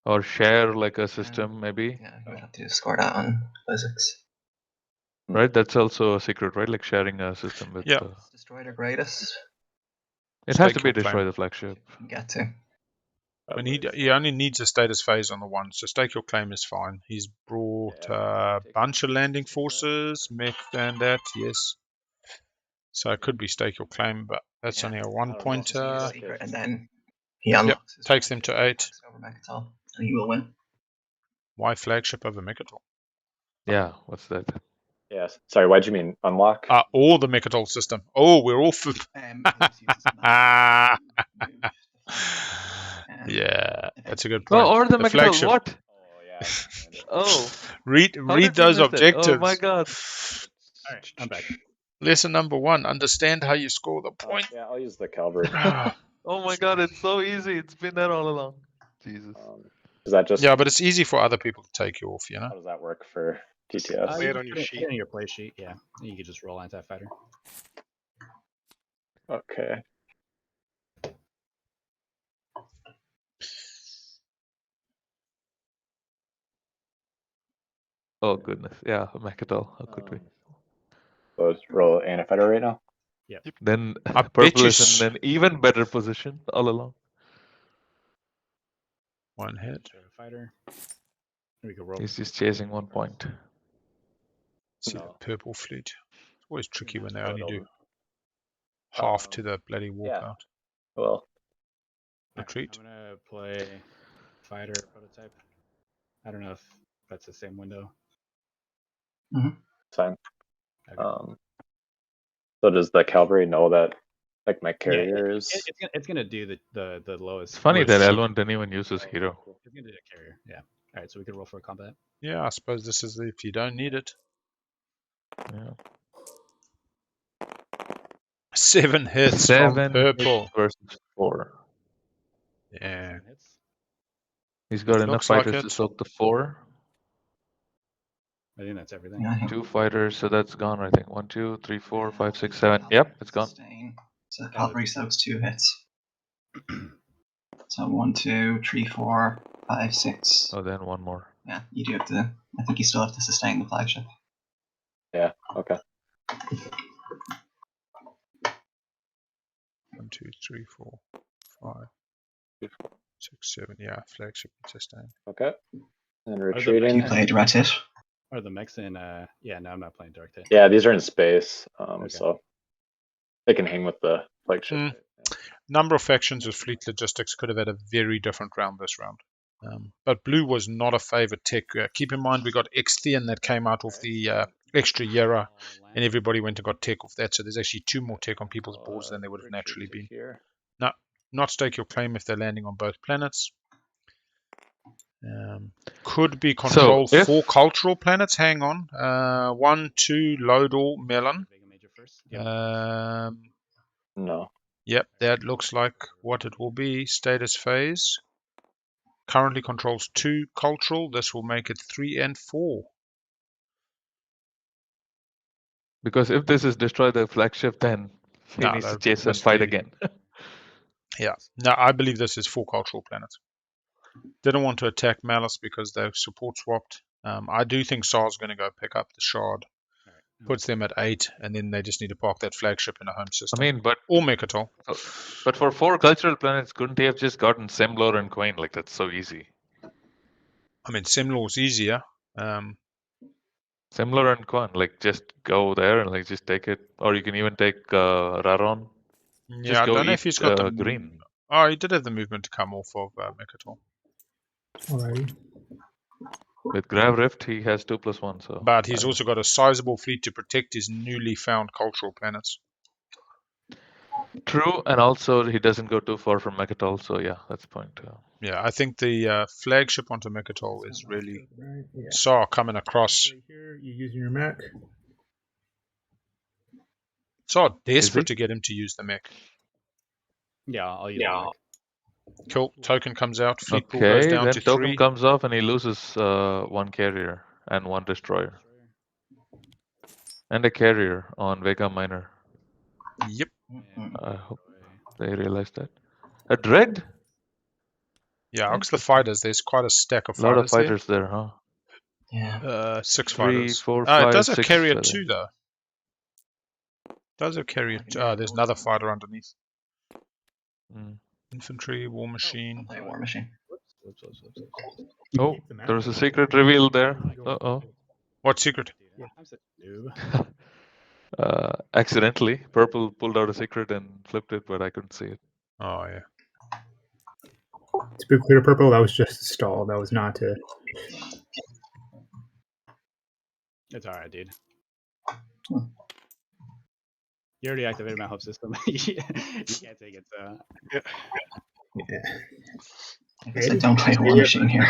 or share like a system, maybe. Yeah, you would have to score that on physics. Right, that's also a secret, right? Like sharing a system with. Yeah. Destroy the greatest. It has to be destroy the flagship. Get to. And he only needs a status phase on the one, so stake your claim is fine. He's brought a bunch of landing forces, mech and that, yes. So it could be stake your claim, but that's only a 1 pointer. And then he unlocks takes them to 8. over Mechatol, and he will win. Why flagship over Mechatol? Yeah, what's that? Yes. Sorry, why'd you mean unlock? Or the Mechatol system. Oh, we're all yeah, that's a good point. Oh, or the Mechatol, flagship. what? Oh, yeah. Oh. Read those objectives. Oh my god. All right, I'm back. Lesson number 1, understand how you score the point. Yeah, I'll use the cavalry. Oh my god, it's so easy. It's been there all along. Jesus. Is that just? Yeah, but it's easy for other people to take you off, you know? How does that work for TTS? Lay it on your sheet. On your play sheet, yeah. You can just roll anti-fighter. Okay. Oh goodness, yeah, Mechatol. How could we? So let's roll anti-fighter right now. Yep. Then purple is in an even better position all along. 1 hit. Fighter. We can roll. He's just chasing 1 point. See the purple fleet. It's always tricky when they only do half to the bloody walkout. Well, retreat. I'm gonna play fighter prototype. I don't know if that's the same window. Fine. Okay. So does the cavalry know that, like, my carrier is? It's gonna do the lowest. It's funny that lowest L1 didn't even use his hero. It's gonna do the carrier. Yeah. All right, so we can roll for combat. Yeah, I suppose this is if you don't need it. Yeah. 7 hits 7 from purple versus 4. Yeah. He's got enough Looks like fighters it. to soak the 4. I think that's everything. 2 fighters, so that's gone. I think 1, 2, 3, 4, 5, 6, 7. Yep, it's gone. So cavalry soaks 2 hits. So 1, 2, 3, 4, 5, 6. Oh, then 1 more. Yeah, you do have to. I think you still have to sustain the flagship. Yeah. Okay. 1, 2, 3, 4, 5, 6, 7. Yeah, flagship sustain. Okay. And retreating. You play direct hit. Or the mechs in yeah, no, I'm not playing direct hit. Yeah, these are in space, so they can hang with the flagship. Number of factions with fleet logistics could have had a very different round this round. But blue was not a favored tech. Keep in mind we got Xtheon that came out of the extra Yera, and everybody went and got tech off that. So there's actually 2 more tech on people's boards than there would have naturally been. No, not stake your claim if they're landing on both planets. Could be control 4 cultural planets. Hang on. 1, 2, Lodor, Melon. No. Yep, that looks like what it will be. Status phase. Currently controls 2 cultural. This will make it 3 and 4. Because if this is destroy the flagship, then he needs to chase and fight again. Yeah. No, I believe this is 4 cultural planets. Didn't want to attack Malice because they're support swapped. I do think SAR's going to go pick up the shard. Puts them at 8, and then they just need to park that flagship in a home system. I mean, but or Mechatol. But for 4 cultural planets, couldn't they have just gotten Semlor and Quain? Like, that's so easy. I mean, Semlor's easier. Semlor and Quain, like, just go there and like just take it, or you can even take Raron. Yeah, I don't know if he's got the green. Oh, he did have the movement to come off of Mechatol. Alrighty. With Grav Rift, he has 2+1. So, but he's also got a sizable fleet to protect his newly found cultural planets. True, and also he doesn't go too far from Mechatol, so yeah, that's the point. Yeah, I think the flagship onto Mechatol is really Saw coming across. Here, you using your mech. Saw desperate to get him to use the mech. Yeah, I'll use the mech. Cool. Token comes out. Fleet pool goes down then to token 3. comes off and he loses 1 carrier and 1 destroyer. And a carrier on Vega Minor. Yep. I hope they realize that. A Dread? Yeah, Ox the fighters. There's quite a stack of A lot of fighters fighters there, huh? Yeah. 6 3, fighters. 4, It 5, does have 6, carrier 7. 2 though. Does have carrier 2. There's another fighter underneath. Infantry, war machine. Play war machine. Whoops. Oh, there was a secret reveal there. Uh-oh. What secret? I'm such a noob. Accidentally. Purple pulled out a secret and flipped it, but I couldn't see it. Oh, yeah. To be clear, Purple, that was just a stall. That was not to... It's alright, dude. You already activated my hub system. You can't take it, so... Yeah. I guess I don't play war machine here.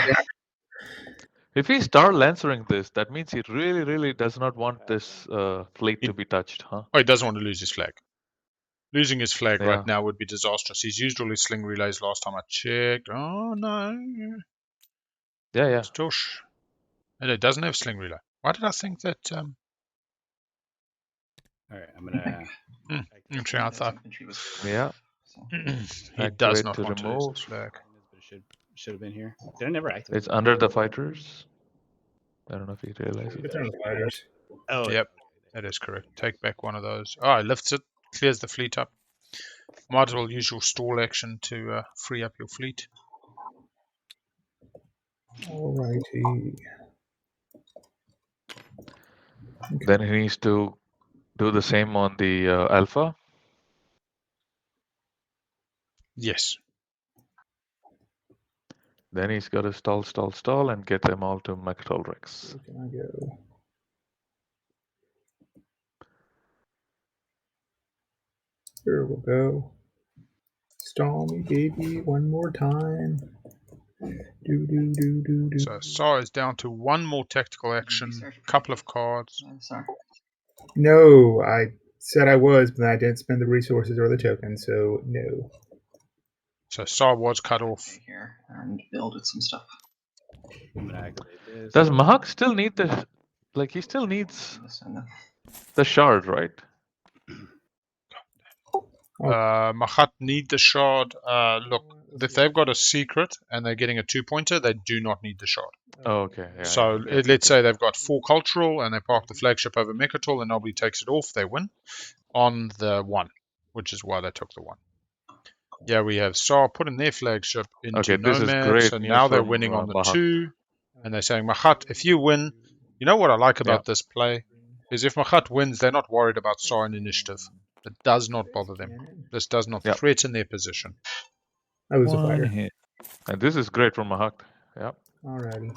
If he's Star Lancering this, that means he really, really does not want this fleet to be touched, huh? Oh, he doesn't want to lose his flag. Losing his flag Yeah. right now would be disastrous. He's used all his sling relays last time I checked. Oh, no. Yeah. Still and it doesn't have sling relay. Why did I think that... Alright, I'm gonna... I thought... Yeah. He does Activate not to want to lose remove. his flag. But it should have been here. Did I never activate? It's under the fighters. I don't know if you realize it. It's on the fighters. Oh, Yep, that is correct. Take back one of those. Oh, it lifts it, clears the fleet up. Might as well use your stall action to free up your fleet. Alrighty. Then he needs to do the same on the Alpha. Yes. Then he's got to stall, and get them all to Mechatol Rex. Where can I go? Here we'll go. Stall me, baby, one more time. Do. So Saw is down to one more tactical action, couple of cards. No, I said I was, but I didn't spend the resources or the token, so no. So Saw was cut off. Here and build with some stuff. I'm gonna activate this. Does Mahak still need the... Like, he still needs the shard, right? Mahat need the shard. Look, if they've got a secret and they're getting a 2-pointer, they do not need the shard. Oh, okay. Yeah, so let's say they've got 4 cultural and they park the flagship over Mechatol and nobody takes it off, they win on the 1, which is why they took the 1. Yeah, we have Saw putting their flagship into Nomad, so now they're winning on the Mahak. 2, and they're saying, Mahat, if you win, you know what I like about this play? Is if Mahat wins, they're not worried about Saw in initiative. It does not bother them. This does not threaten their position. I was a fighter. Hit. And this is great for Mahak. Yep. Alrighty.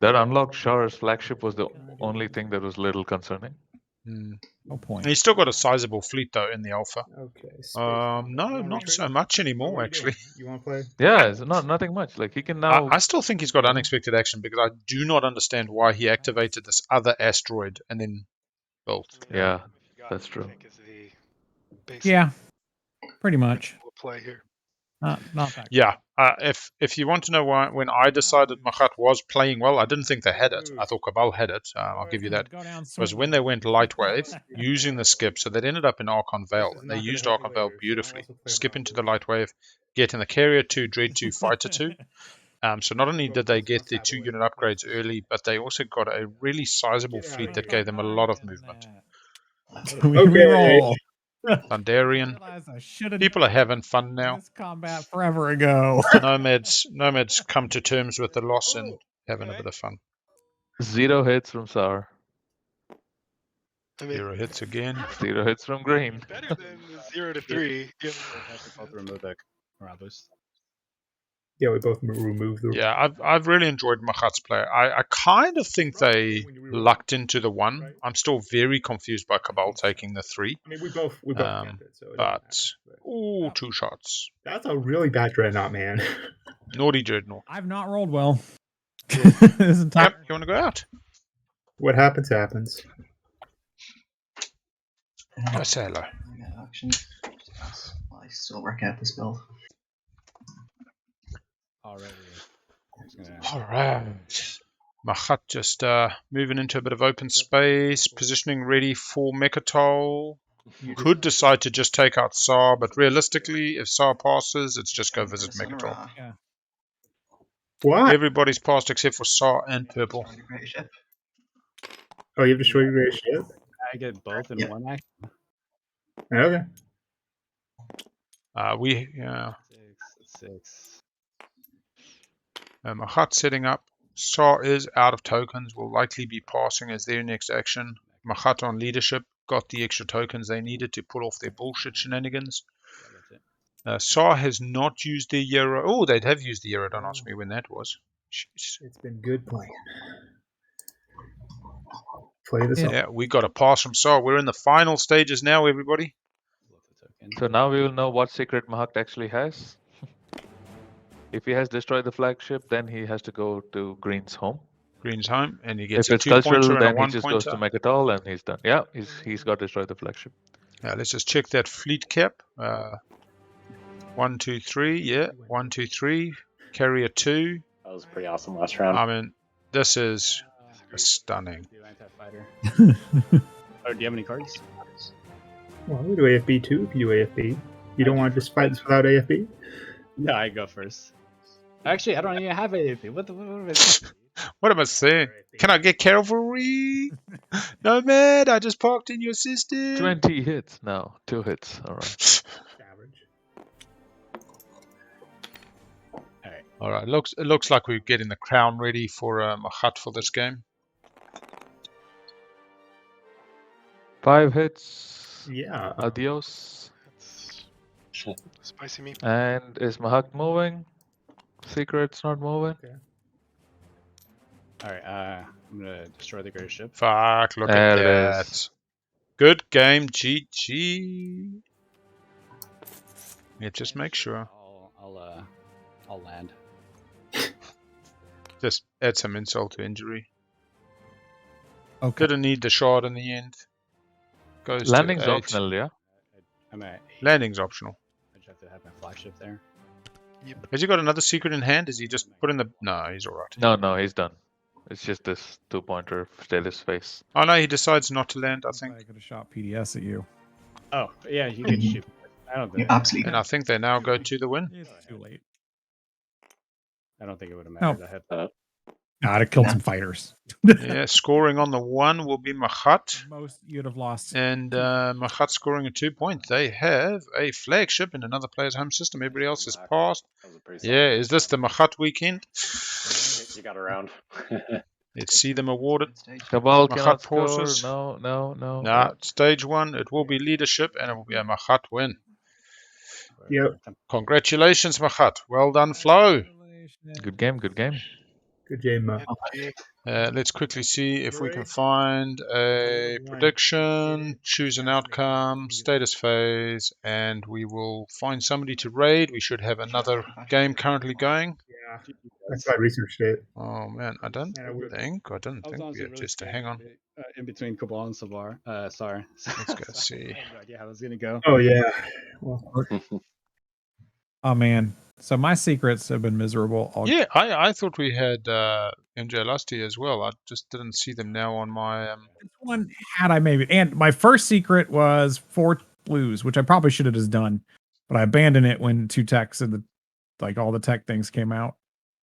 That unlocked Shar's flagship was the only thing that was a little concerning. No point. He's still got a sizable fleet though in the alpha. Okay. No, not so much anymore actually. You want to play? Yeah, it's nothing much. Like he can now. I still think he's got unexpected action because I do not understand why he activated this other asteroid and then built. Yeah, that's true. Yeah, pretty much. We'll play here. Not that. Yeah, if you want to know why, when I decided Mahat was playing well, I didn't think they had it. I thought Cabal had it. I'll give you that. Was when they went Lightwave, using the skip, so they ended up in Archon Vale. And they used Archon Vale beautifully. Skip into the Lightwave, get in the Carrier 2, Dread 2, Fighter 2. So not only did they get their 2-unit upgrades early, but they also got a really sizable fleet that gave them a lot of movement. Reroll. Thunderian. People are having fun now. This combat forever ago. Nomads come to terms with the loss and having a bit of fun. 0 hits from Sour. 0 hits again. 0 hits from Green. Better than the 0 to 3. Remove the morale boost. Yeah, we both removed the. Yeah, I've really enjoyed Mahat's play. I kind of think they lucked into the 1. I'm still very confused by Cabal taking the 3. I mean, we both kept it, so it but matter, 2 shots. That's a really bad dreadnought, man. Naughty dreadnought. I've not rolled well. This entire... Yep, you want to go out? What happens, happens. Go say hello. I still work out this build. Already. Alright. Mahat just moving into a bit of open space, positioning ready for Mechatol. Could decide to just take out Tsar, but realistically, if Tsar passes, it's just go visit Mechatol. Yeah. What? Everybody's passed except for Tsar and Purple. Oh, you have destroyed your great ship? I get both in one action. Okay. Yeah. 6. Mahat setting up. Tsar is out of tokens, will likely be passing as their next action. Mahat on leadership, got the extra tokens they needed to pull off their bullshit shenanigans. Tsar has not used the Euro. Oh, they'd have used the Euro. Don't ask me when that was. Jeez. It's been good playing. Play this. Yeah, we got a pass from Tsar. We're in the final stages now, everybody. So now we will know what secret Mahak actually has. If he has destroyed the flagship, then he has to go to Green's home. Green's home, and he gets if a it's 2-pointer cultural, and a then he just goes to 1-pointer. Mechatol and he's done. Yeah, he's got destroyed the flagship. Let's just check that fleet cap. 1, 2, 3. Yeah, 1, 2, 3. Carrier 2. That was pretty awesome last round. I mean, this is stunning. Oh, do you have any cards? Well, we do AFB too if you do AFB. You don't want to just fight this without AFB? No, I go first. Actually, I don't even have AFB. What am I saying? What am I saying? Can I get cavalry? No, man, I just parked in your system. 20 hits. No, 2 hits. All right. All right. It looks like we're getting the crown ready for Mahat for this game. 5 hits. Yeah. Adios. Spicy meat. And is Mahak moving? Secret's not moving. Okay. Alright, I'm gonna destroy the great ship. Fuck, look There at it that. is. Good game, GG. Yeah, just make sure. I'll land. Just add some insult to injury. Okay. Didn't need the shot in the end. Goes Landing's to 8. optional, yeah? I'm at 8. Landing's optional. I just have to have my flagship there. Has he got another secret in hand? Is he just put in the... No, he's alright. No, he's done. It's just this 2-pointer Stelis face. Oh no, he decides not to land, I think. I could have shot PDS at you. Oh, yeah, you can shoot. I don't think. Absolutely. And I think they now go to the win. It's too late. I don't think it would have No. mattered. I had I'd have killed some fighters. Yeah, scoring on the 1 will be Mahat. Most you'd have lost. And Mahat scoring a 2-point. They have a flagship in another player's home system. Everybody else is passed. Yeah, is this the Mahat weekend? You got around. Let's see them awarded. Cabal Mahat cannot score. pauses. No. Nah, stage 1, it will be leadership and it will be a Mahat win. Yep. Congratulations, Mahat. Well done, Flo. Good game. Good game. Let's quickly see if we can find a prediction, choose an outcome, status phase, and we will find somebody to raid. We should have another game currently going. Yeah. That's why I researched it. Oh man, I don't think we have just to hang on. in between Cabal and Savar. Sorry. Let's go see. I have no idea how it's gonna go. Oh yeah. Well, Oh man. So my secrets have been miserable all Yeah, I thought we had MJ Lusty as well. I just didn't see them now on my. This one had I maybe, and my first secret was 4 blues, which I probably should have just done, but I abandoned it when 2 techs and all the tech things came out.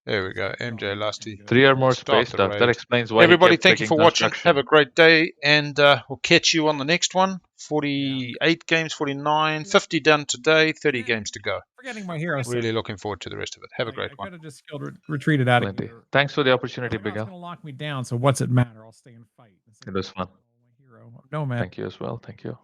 There we go, MJ Lusty. 3 or more Start space the stuff. raid. That explains why. Everybody, he kept thank you picking for watching. construction. Have a great day, and we'll catch you on the next one. 48 games, 49, 50 done today, 30 games to go. Forgetting my hero. Really looking forward to the rest of it. Have a great I one. could have just skilled retreated out of Plenty. here. Thanks for the opportunity, It's Big going Al. to lock me down, so what's it matter? I'll stay and fight. It was fun. My hero. No, man. Thank you as well. Thank you.